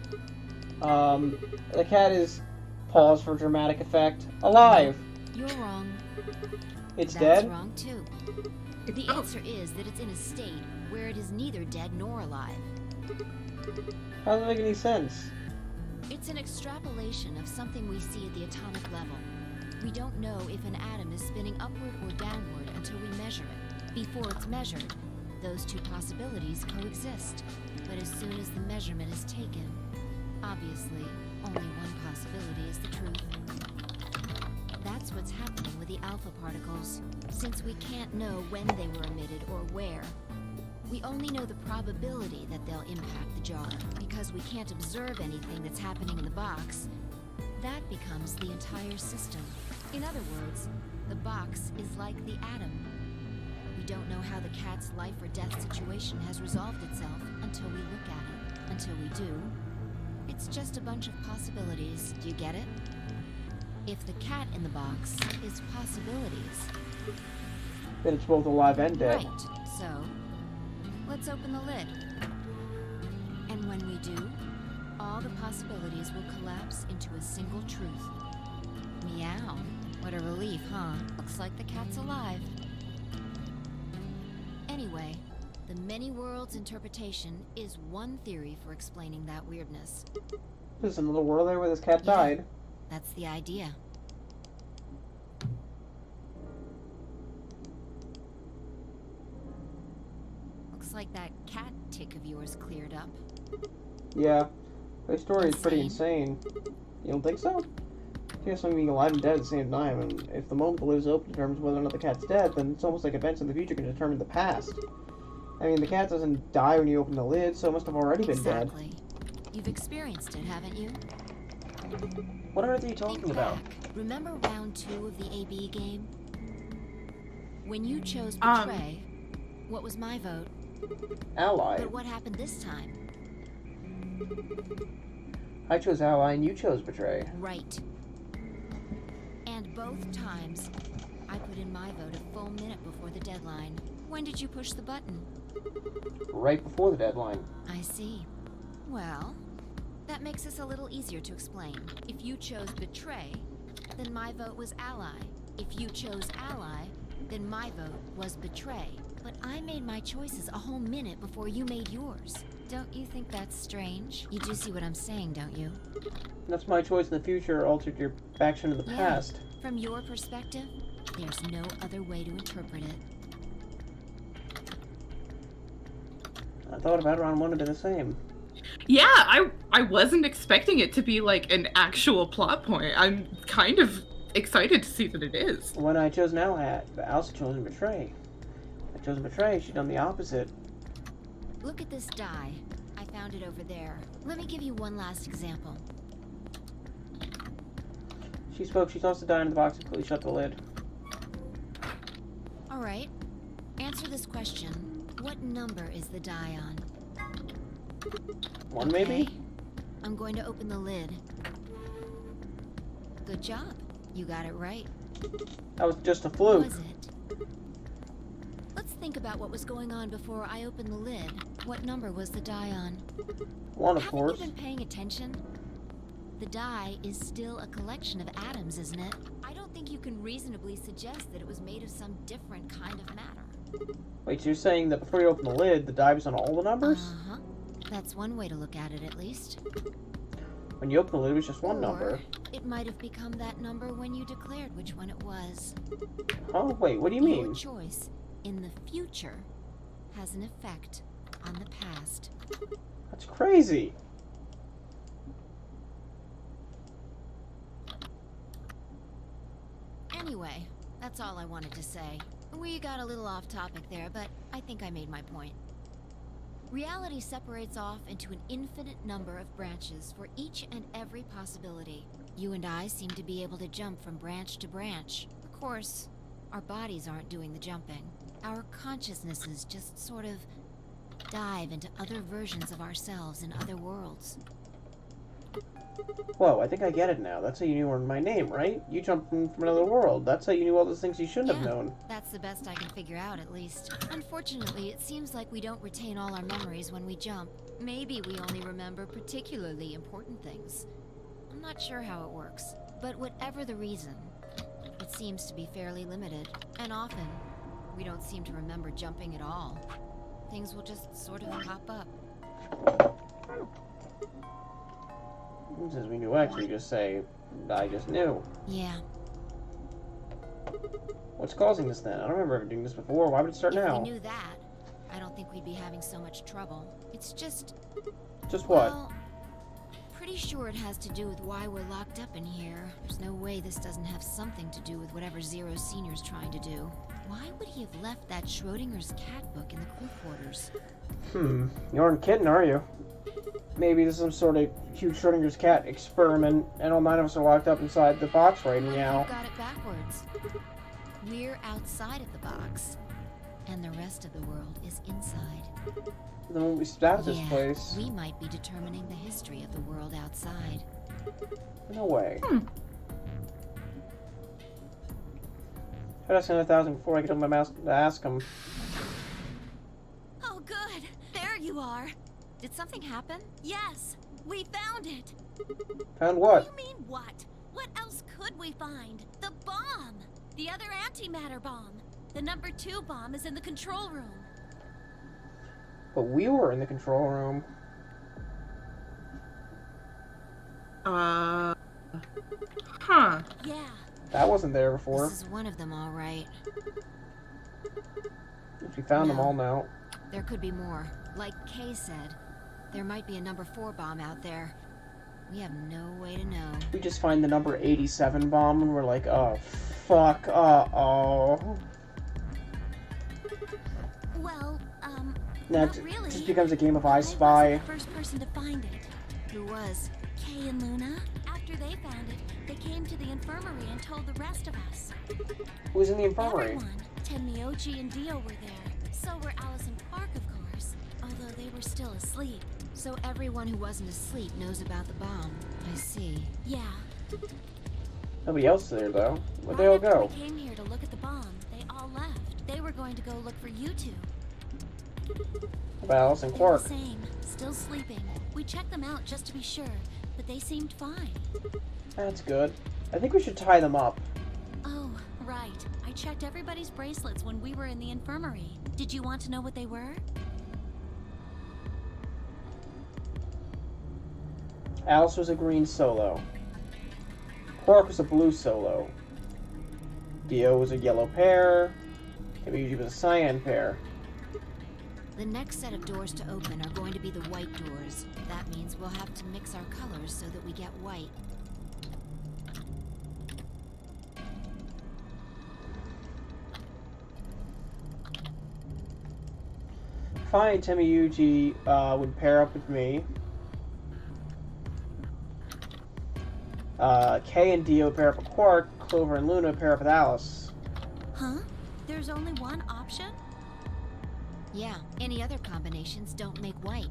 The cat is... Pause for dramatic effect. Alive! You're wrong. It's That's dead? wrong too. The answer is that it's in a state where it is neither dead nor alive. How does that make any sense? It's an extrapolation of something we see at the atomic level. We don't know if an atom is spinning upward or downward until we measure it. Before it's measured, those two possibilities coexist. But as soon as the measurement is taken, obviously, only one possibility is the truth. That's what's happening with the alpha particles. Since we can't know when they were emitted or where, we only know the probability that they'll impact the jar. Because we can't observe anything that's happening in the box, that becomes the entire system. In other words, the box is like the atom. We don't know how the cat's life or death situation has resolved itself until we look at it. Until we do, it's just a bunch of possibilities. Do you get it? If the cat in the box is possibilities, Then it's both alive and dead. right, so let's open the lid. And when we do, all the possibilities will collapse into a single truth. Meow. What a relief, huh? Looks like the cat's alive. Anyway, the many worlds interpretation is one theory for explaining that weirdness. There's another world there where this cat died. That's the idea. Looks like that cat tick of yours cleared up. Yeah. The story is pretty insane. You don't think so? I think something being alive and dead at the same time, and if the moment the lid is open determines whether or not the cat's dead, then it's almost like events in the future can determine the past. I mean, the cat doesn't die when you open the lid, so it must have already been dead. Exactly. You've experienced it, haven't you? What on earth are you talking about? Remember round 2 of the AB game? When you chose Betray, what was my vote? Ally. But what happened this time? I chose Ally and you chose Betray. Right. And both times, I put in my vote a full minute before the deadline. When did you push the button? Right before the deadline. I see. Well, that makes this a little easier to explain. If you chose Betray, then my vote was Ally. If you chose Ally, then my vote was Betray. But I made my choices a whole minute before you made yours. Don't you think that's strange? You do see what I'm saying, don't you? That's my choice in the future altered your action in the past. From your perspective, there's no other way to interpret it. I thought about it, round 1 would have been the same. Yeah, I wasn't expecting it to be like an actual plot point. I'm kind of excited to see that it is. When I chose Ally, I also chose Betray. I chose Betray, she'd done the opposite. Look at this die. I found it over there. Let me give you one last example. She spoke, she tossed the die into the box and quickly shut the lid. Alright. Answer this question. What number is the die on? 1 maybe? I'm going to open the lid. Good job. You got it right. That was just a fluke. Was it? Let's think about what was going on before I opened the lid. What number was the die on? 1, of course. Haven't you been paying attention? The die is still a collection of atoms, isn't it? I don't think you can reasonably suggest that it was made of some different kind of matter. Wait, so you're saying that before you open the lid, the die was on all the numbers? Uh-huh. That's one way to look at it, at least. When you open the lid, it was just one number. It might have become that number when you declared which one it was. Oh, wait, what do you mean? Your choice in the future has an effect on the past. That's crazy. Anyway, that's all I wanted to say. We got a little off topic there, but I think I made my point. Reality separates off into an infinite number of branches for each and every possibility. You and I seem to be able to jump from branch to branch. Of course, our bodies aren't doing the jumping. Our consciousnesses just sort of dive into other versions of ourselves in other worlds. Whoa, I think I get it now. That's how you knew my name, right? You jumped in from another world. That's how you knew all those things you shouldn't have known. That's the best I can figure out, at least. Unfortunately, it seems like we don't retain all our memories when we jump. Maybe we only remember particularly important things. I'm not sure how it works. But whatever the reason, it seems to be fairly limited. And often, we don't seem to remember jumping at all. Things will just sort of pop up. Since we knew X, we just say, I just knew. Yeah. What's causing this then? I don't remember ever doing this before. Why would it start now? If we knew that, I don't think we'd be having so much trouble. It's just... Just what? Well, pretty sure it has to do with why we're locked up in here. There's no way this doesn't have something to do with whatever Zero Senior's trying to do. Why would he have left that Schrodinger's cat book in the crew quarters? You aren't kidding, are you? Maybe this is some sort of huge Schrodinger's cat experiment, and all 9 of us are locked up inside the box right now. You've got it backwards. We're outside of the box, and the rest of the world is inside. Then when we start this Yeah, place... we might be determining the history of the world outside. No way. I'd ask him 1,000 before I could open my mouth to ask him. Oh, good. There you are. Did something happen? Yes, we found it. Found what? What do you mean, what? What else could we find? The bomb! The other antimatter bomb. The number 2 bomb is in the control room. But we were in the control room. Huh. Yeah. That wasn't there before. This is one of them, all right. We found them No. all now. There could be more. Like Kay said, there might be a number 4 bomb out there. We have no way to know. We just find the number 87 bomb and we're like, oh, fuck, uh-oh. Well, That not really. just becomes a game of I I wasn't Spy. the first person to find it. Who was? Kay and Luna. After they found it, they came to the infirmary and told the rest of us. Who was in the infirmary? Everyone. Tenmyoji and Dio were there. So were Alice and Quark, of course. Although they were still asleep. So everyone who wasn't asleep knows about the bomb. I see. Yeah. Nobody else there, though. Where'd they Right all after go? we came here to look at the bomb, they all left. They were going to go look for you two. About Alice and They were Quark. the same, still sleeping. We checked them out just to be sure, but they seemed fine. That's good. I think we should tie them up. Oh, right. I checked everybody's bracelets when we were in the infirmary. Did you want to know what they were? Alice was a green solo. Quark was a blue solo. Dio was a yellow pair. Tenmyoji was a cyan pair. The next set of doors to open are going to be the white doors. That means we'll have to mix our colors so that we get white. Fine, Tenmyoji would pair up with me. Kay and Dio pair up with Quark. Clover and Luna pair up with Alice. Huh? There's only one option? Yeah, any other combinations don't make white.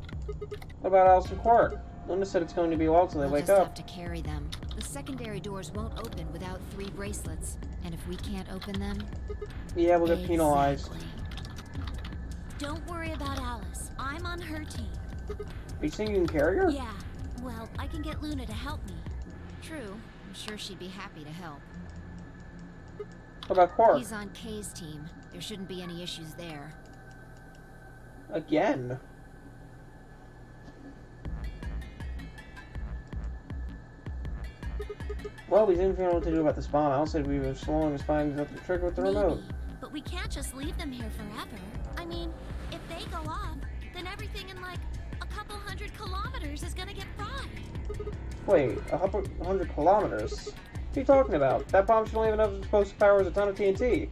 What about Alice and Quark? Luna said it's going to be a while till they We'll wake just up. have to carry them. The secondary doors won't open without 3 bracelets. And if we can't open them... Yeah, we'll get penalized. Exactly. Don't worry about Alice. I'm on her team. Are you saying you can carry her? Yeah. Well, I can get Luna to help me. True. I'm sure she'd be happy to help. What about Quark? He's on Kay's team. There shouldn't be any issues there. Again. Well, we didn't know what to do about this bomb. Alice said we were so long as finding out the trigger with the remote. Maybe, but we can't just leave them here forever. I mean, if they go off, then everything in like a couple 100 kilometers is gonna get fried. Wait, 100 kilometers? What are you talking about? That bomb should only have enough explosive power as a ton of TNT.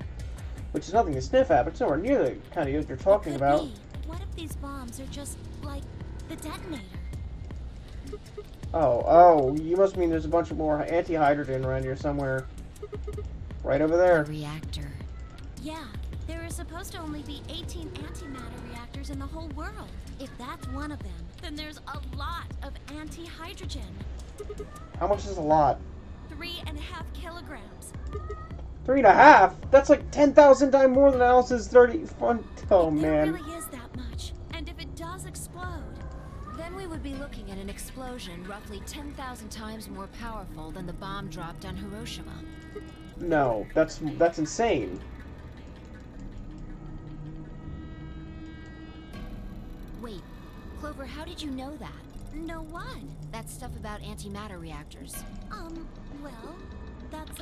Which is nothing to sniff at, but it's nowhere near the kind of you're talking Could about. be. What if these bombs are just like the detonator? Oh, you must mean there's a bunch of more anti-hydrogen around here somewhere. Right over there. The reactor. Yeah, there are supposed to only be 18 antimatter reactors in the whole world. If that's one of them, then there's a lot of anti-hydrogen. How much is a lot? 3.5 kilograms. 3.5? That's like 10,000 times more than Alice's 30. Oh, It man. really is that much. And if it does explode, Then we would be looking at an explosion roughly 10,000 times more powerful than the bomb dropped on Hiroshima. No, that's insane. Wait, Clover, how did you know that? no what? That stuff about antimatter reactors. Well, that's,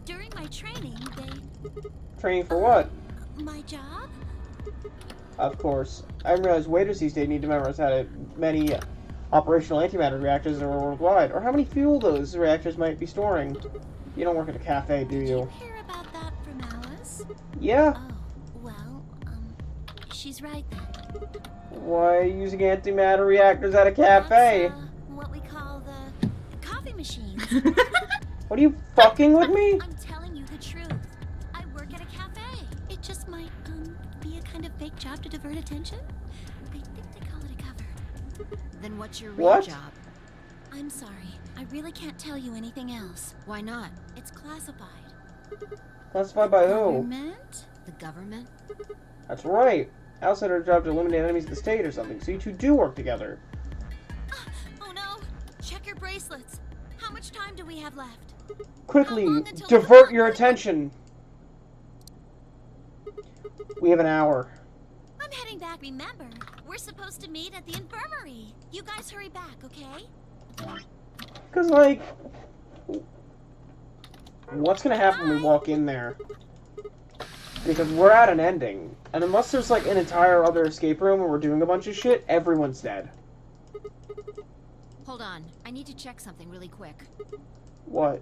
during my training, Training for what? my job? Of course. I realize waiters these days need to memorize how to many operational antimatter reactors are worldwide, or how many fuel those reactors might be storing. You don't work at a cafe, do Did you? you hear about that from Alice? Yeah. Oh, well, she's right then. Why are you using antimatter reactors at a cafe? That's, what we call the coffee machines. What are you fucking with me? I'm telling you the truth. I work at a cafe. It just might, be a kind of fake job to divert attention. I think they call it a cover. Then what's your real What? job? I'm sorry. I really can't tell you anything else. Why not? It's classified. Classified by who? Government? The government? That's right. Alice had her job to eliminate enemies of the state or something, so you two do work together. Oh no! Check your bracelets. How much time do we have left? Quickly, How long until divert your attention. We have an hour. I'm heading back. Remember, we're supposed to meet at the infirmary. You guys hurry back, okay? Because, like, what's going to happen when we walk in there? Because we're at an ending. And unless there's, like, an entire other escape room where we're doing a bunch of shit, everyone's dead. Hold on. I need to check something really quick. What?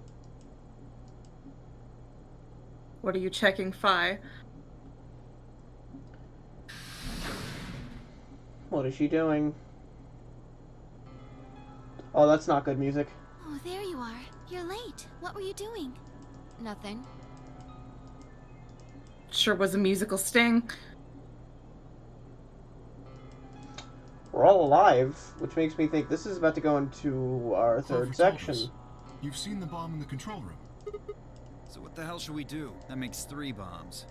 What are you checking, Fi? What is she doing? Oh, that's not good music. Oh, there you are. You're late. What were you doing? Nothing. Sure was a musical sting. We're all alive, which makes me think this is about to go into our third section. You've seen the bomb in the control room. So what the hell should we do? That makes 3 bombs.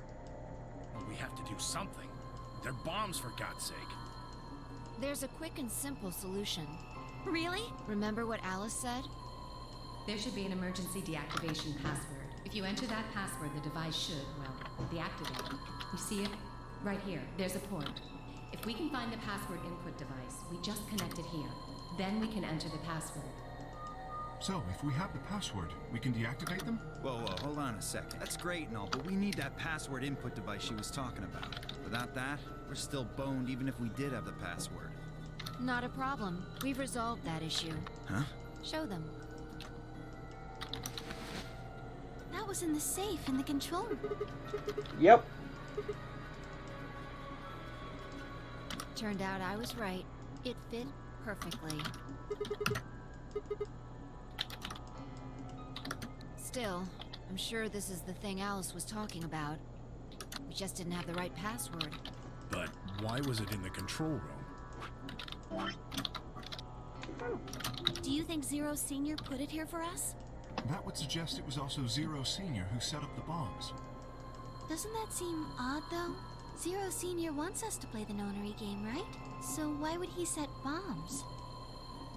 Well, we have to do something. They're bombs, for God's sake. There's a quick and simple solution. Really? Remember what Alice said? There should be an emergency deactivation password. If you enter that password, the device should, well, deactivate. You see it? Right here. There's a port. If we can find the password input device, we just connect it here. Then we can enter the password. So, if we have the password, we can deactivate them? Whoa, hold on a second. That's great and all, but we need that password input device she was talking about. Without that, we're still boned even if we did have the password. Not a problem. We've resolved that issue. Huh? Show them. That was in the safe in the control room. Yep. Turned out I was right. It fit perfectly. Still, I'm sure this is the thing Alice was talking about. We just didn't have the right password. But why was it in the control room? Do you think Zero Senior put it here for us? That would suggest it was also Zero Senior who set up the bombs. Doesn't that seem odd, though? Zero Senior wants us to play the nonary game, right? So why would he set bombs?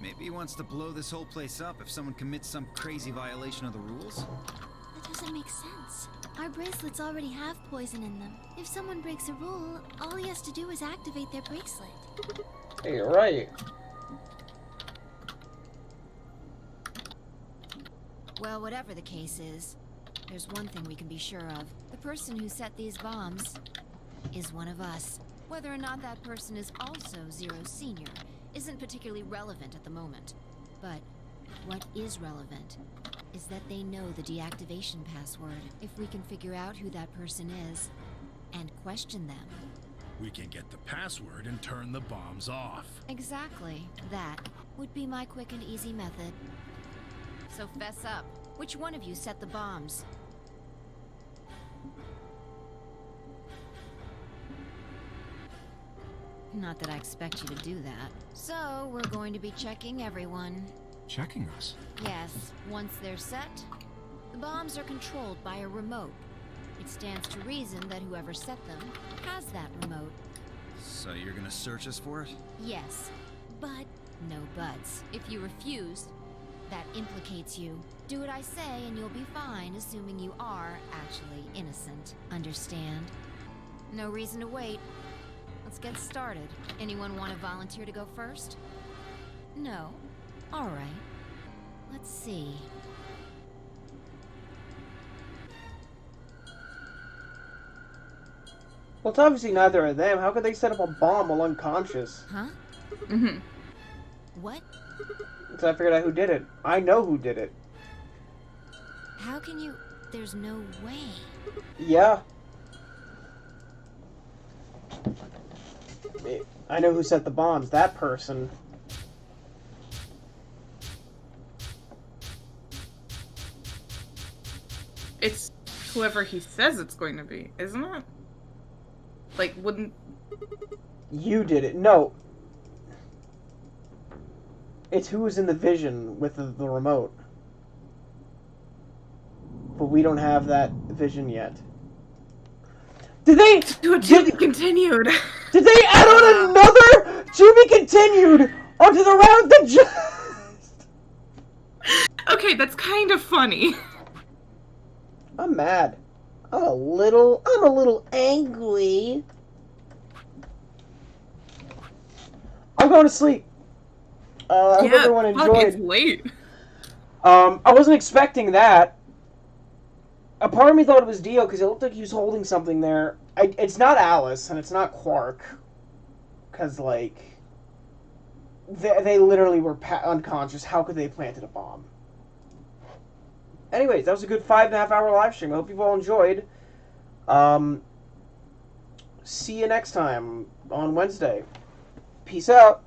Maybe he wants to blow this whole place up if someone commits some crazy violation of the rules? That doesn't make sense. Our bracelets already have poison in them. If someone breaks a rule, all he has to do is activate their bracelet. Hey, you're right. Well, whatever the case is, there's one thing we can be sure of. The person who set these bombs is one of us. Whether or not that person is also Zero Senior isn't particularly relevant at the moment. But what is relevant is that they know the deactivation password. If we can figure out who that person is and question them. We can get the password and turn the bombs off. Exactly. That would be my quick and easy method. So fess up. Which one of you set the bombs? Not that I expect you to do that. So, we're going to be checking everyone. Checking us? Yes, once they're set, the bombs are controlled by a remote. It stands to reason that whoever set them has that remote. So you're gonna search us for it? Yes, but no buts. If you refuse, that implicates you. Do what I say and you'll be fine, assuming you are actually innocent. Understand? No reason to wait. Let's get started. Anyone want to volunteer to go first? No? Alright. Let's see. Well, it's obviously neither of them. How could they set up a bomb while unconscious? Huh? Mm-hmm. What? So I figured out who did it. I know who did it. How can you... There's no way. Yeah. I know who set the bombs. That person. It's whoever he says it's going to be, isn't it? Like, wouldn't... You did it. No. It's who was in the vision with the remote. But we don't have that vision yet. Did they... To be continued. Did they add on another to be continued onto the round that just... Okay, that's kind of funny. I'm mad. I'm a little angry. I'm going to sleep. I hope everyone enjoyed. It's late. I wasn't expecting that. A part of me thought it was Dio because it looked like he was holding something there. It's not Alice and it's not Quark. Because, like, they literally were unconscious. How could they have planted a bomb? Anyways, that was a good 5.5 hour live stream. I hope you've all enjoyed. See you next time on Wednesday. Peace out.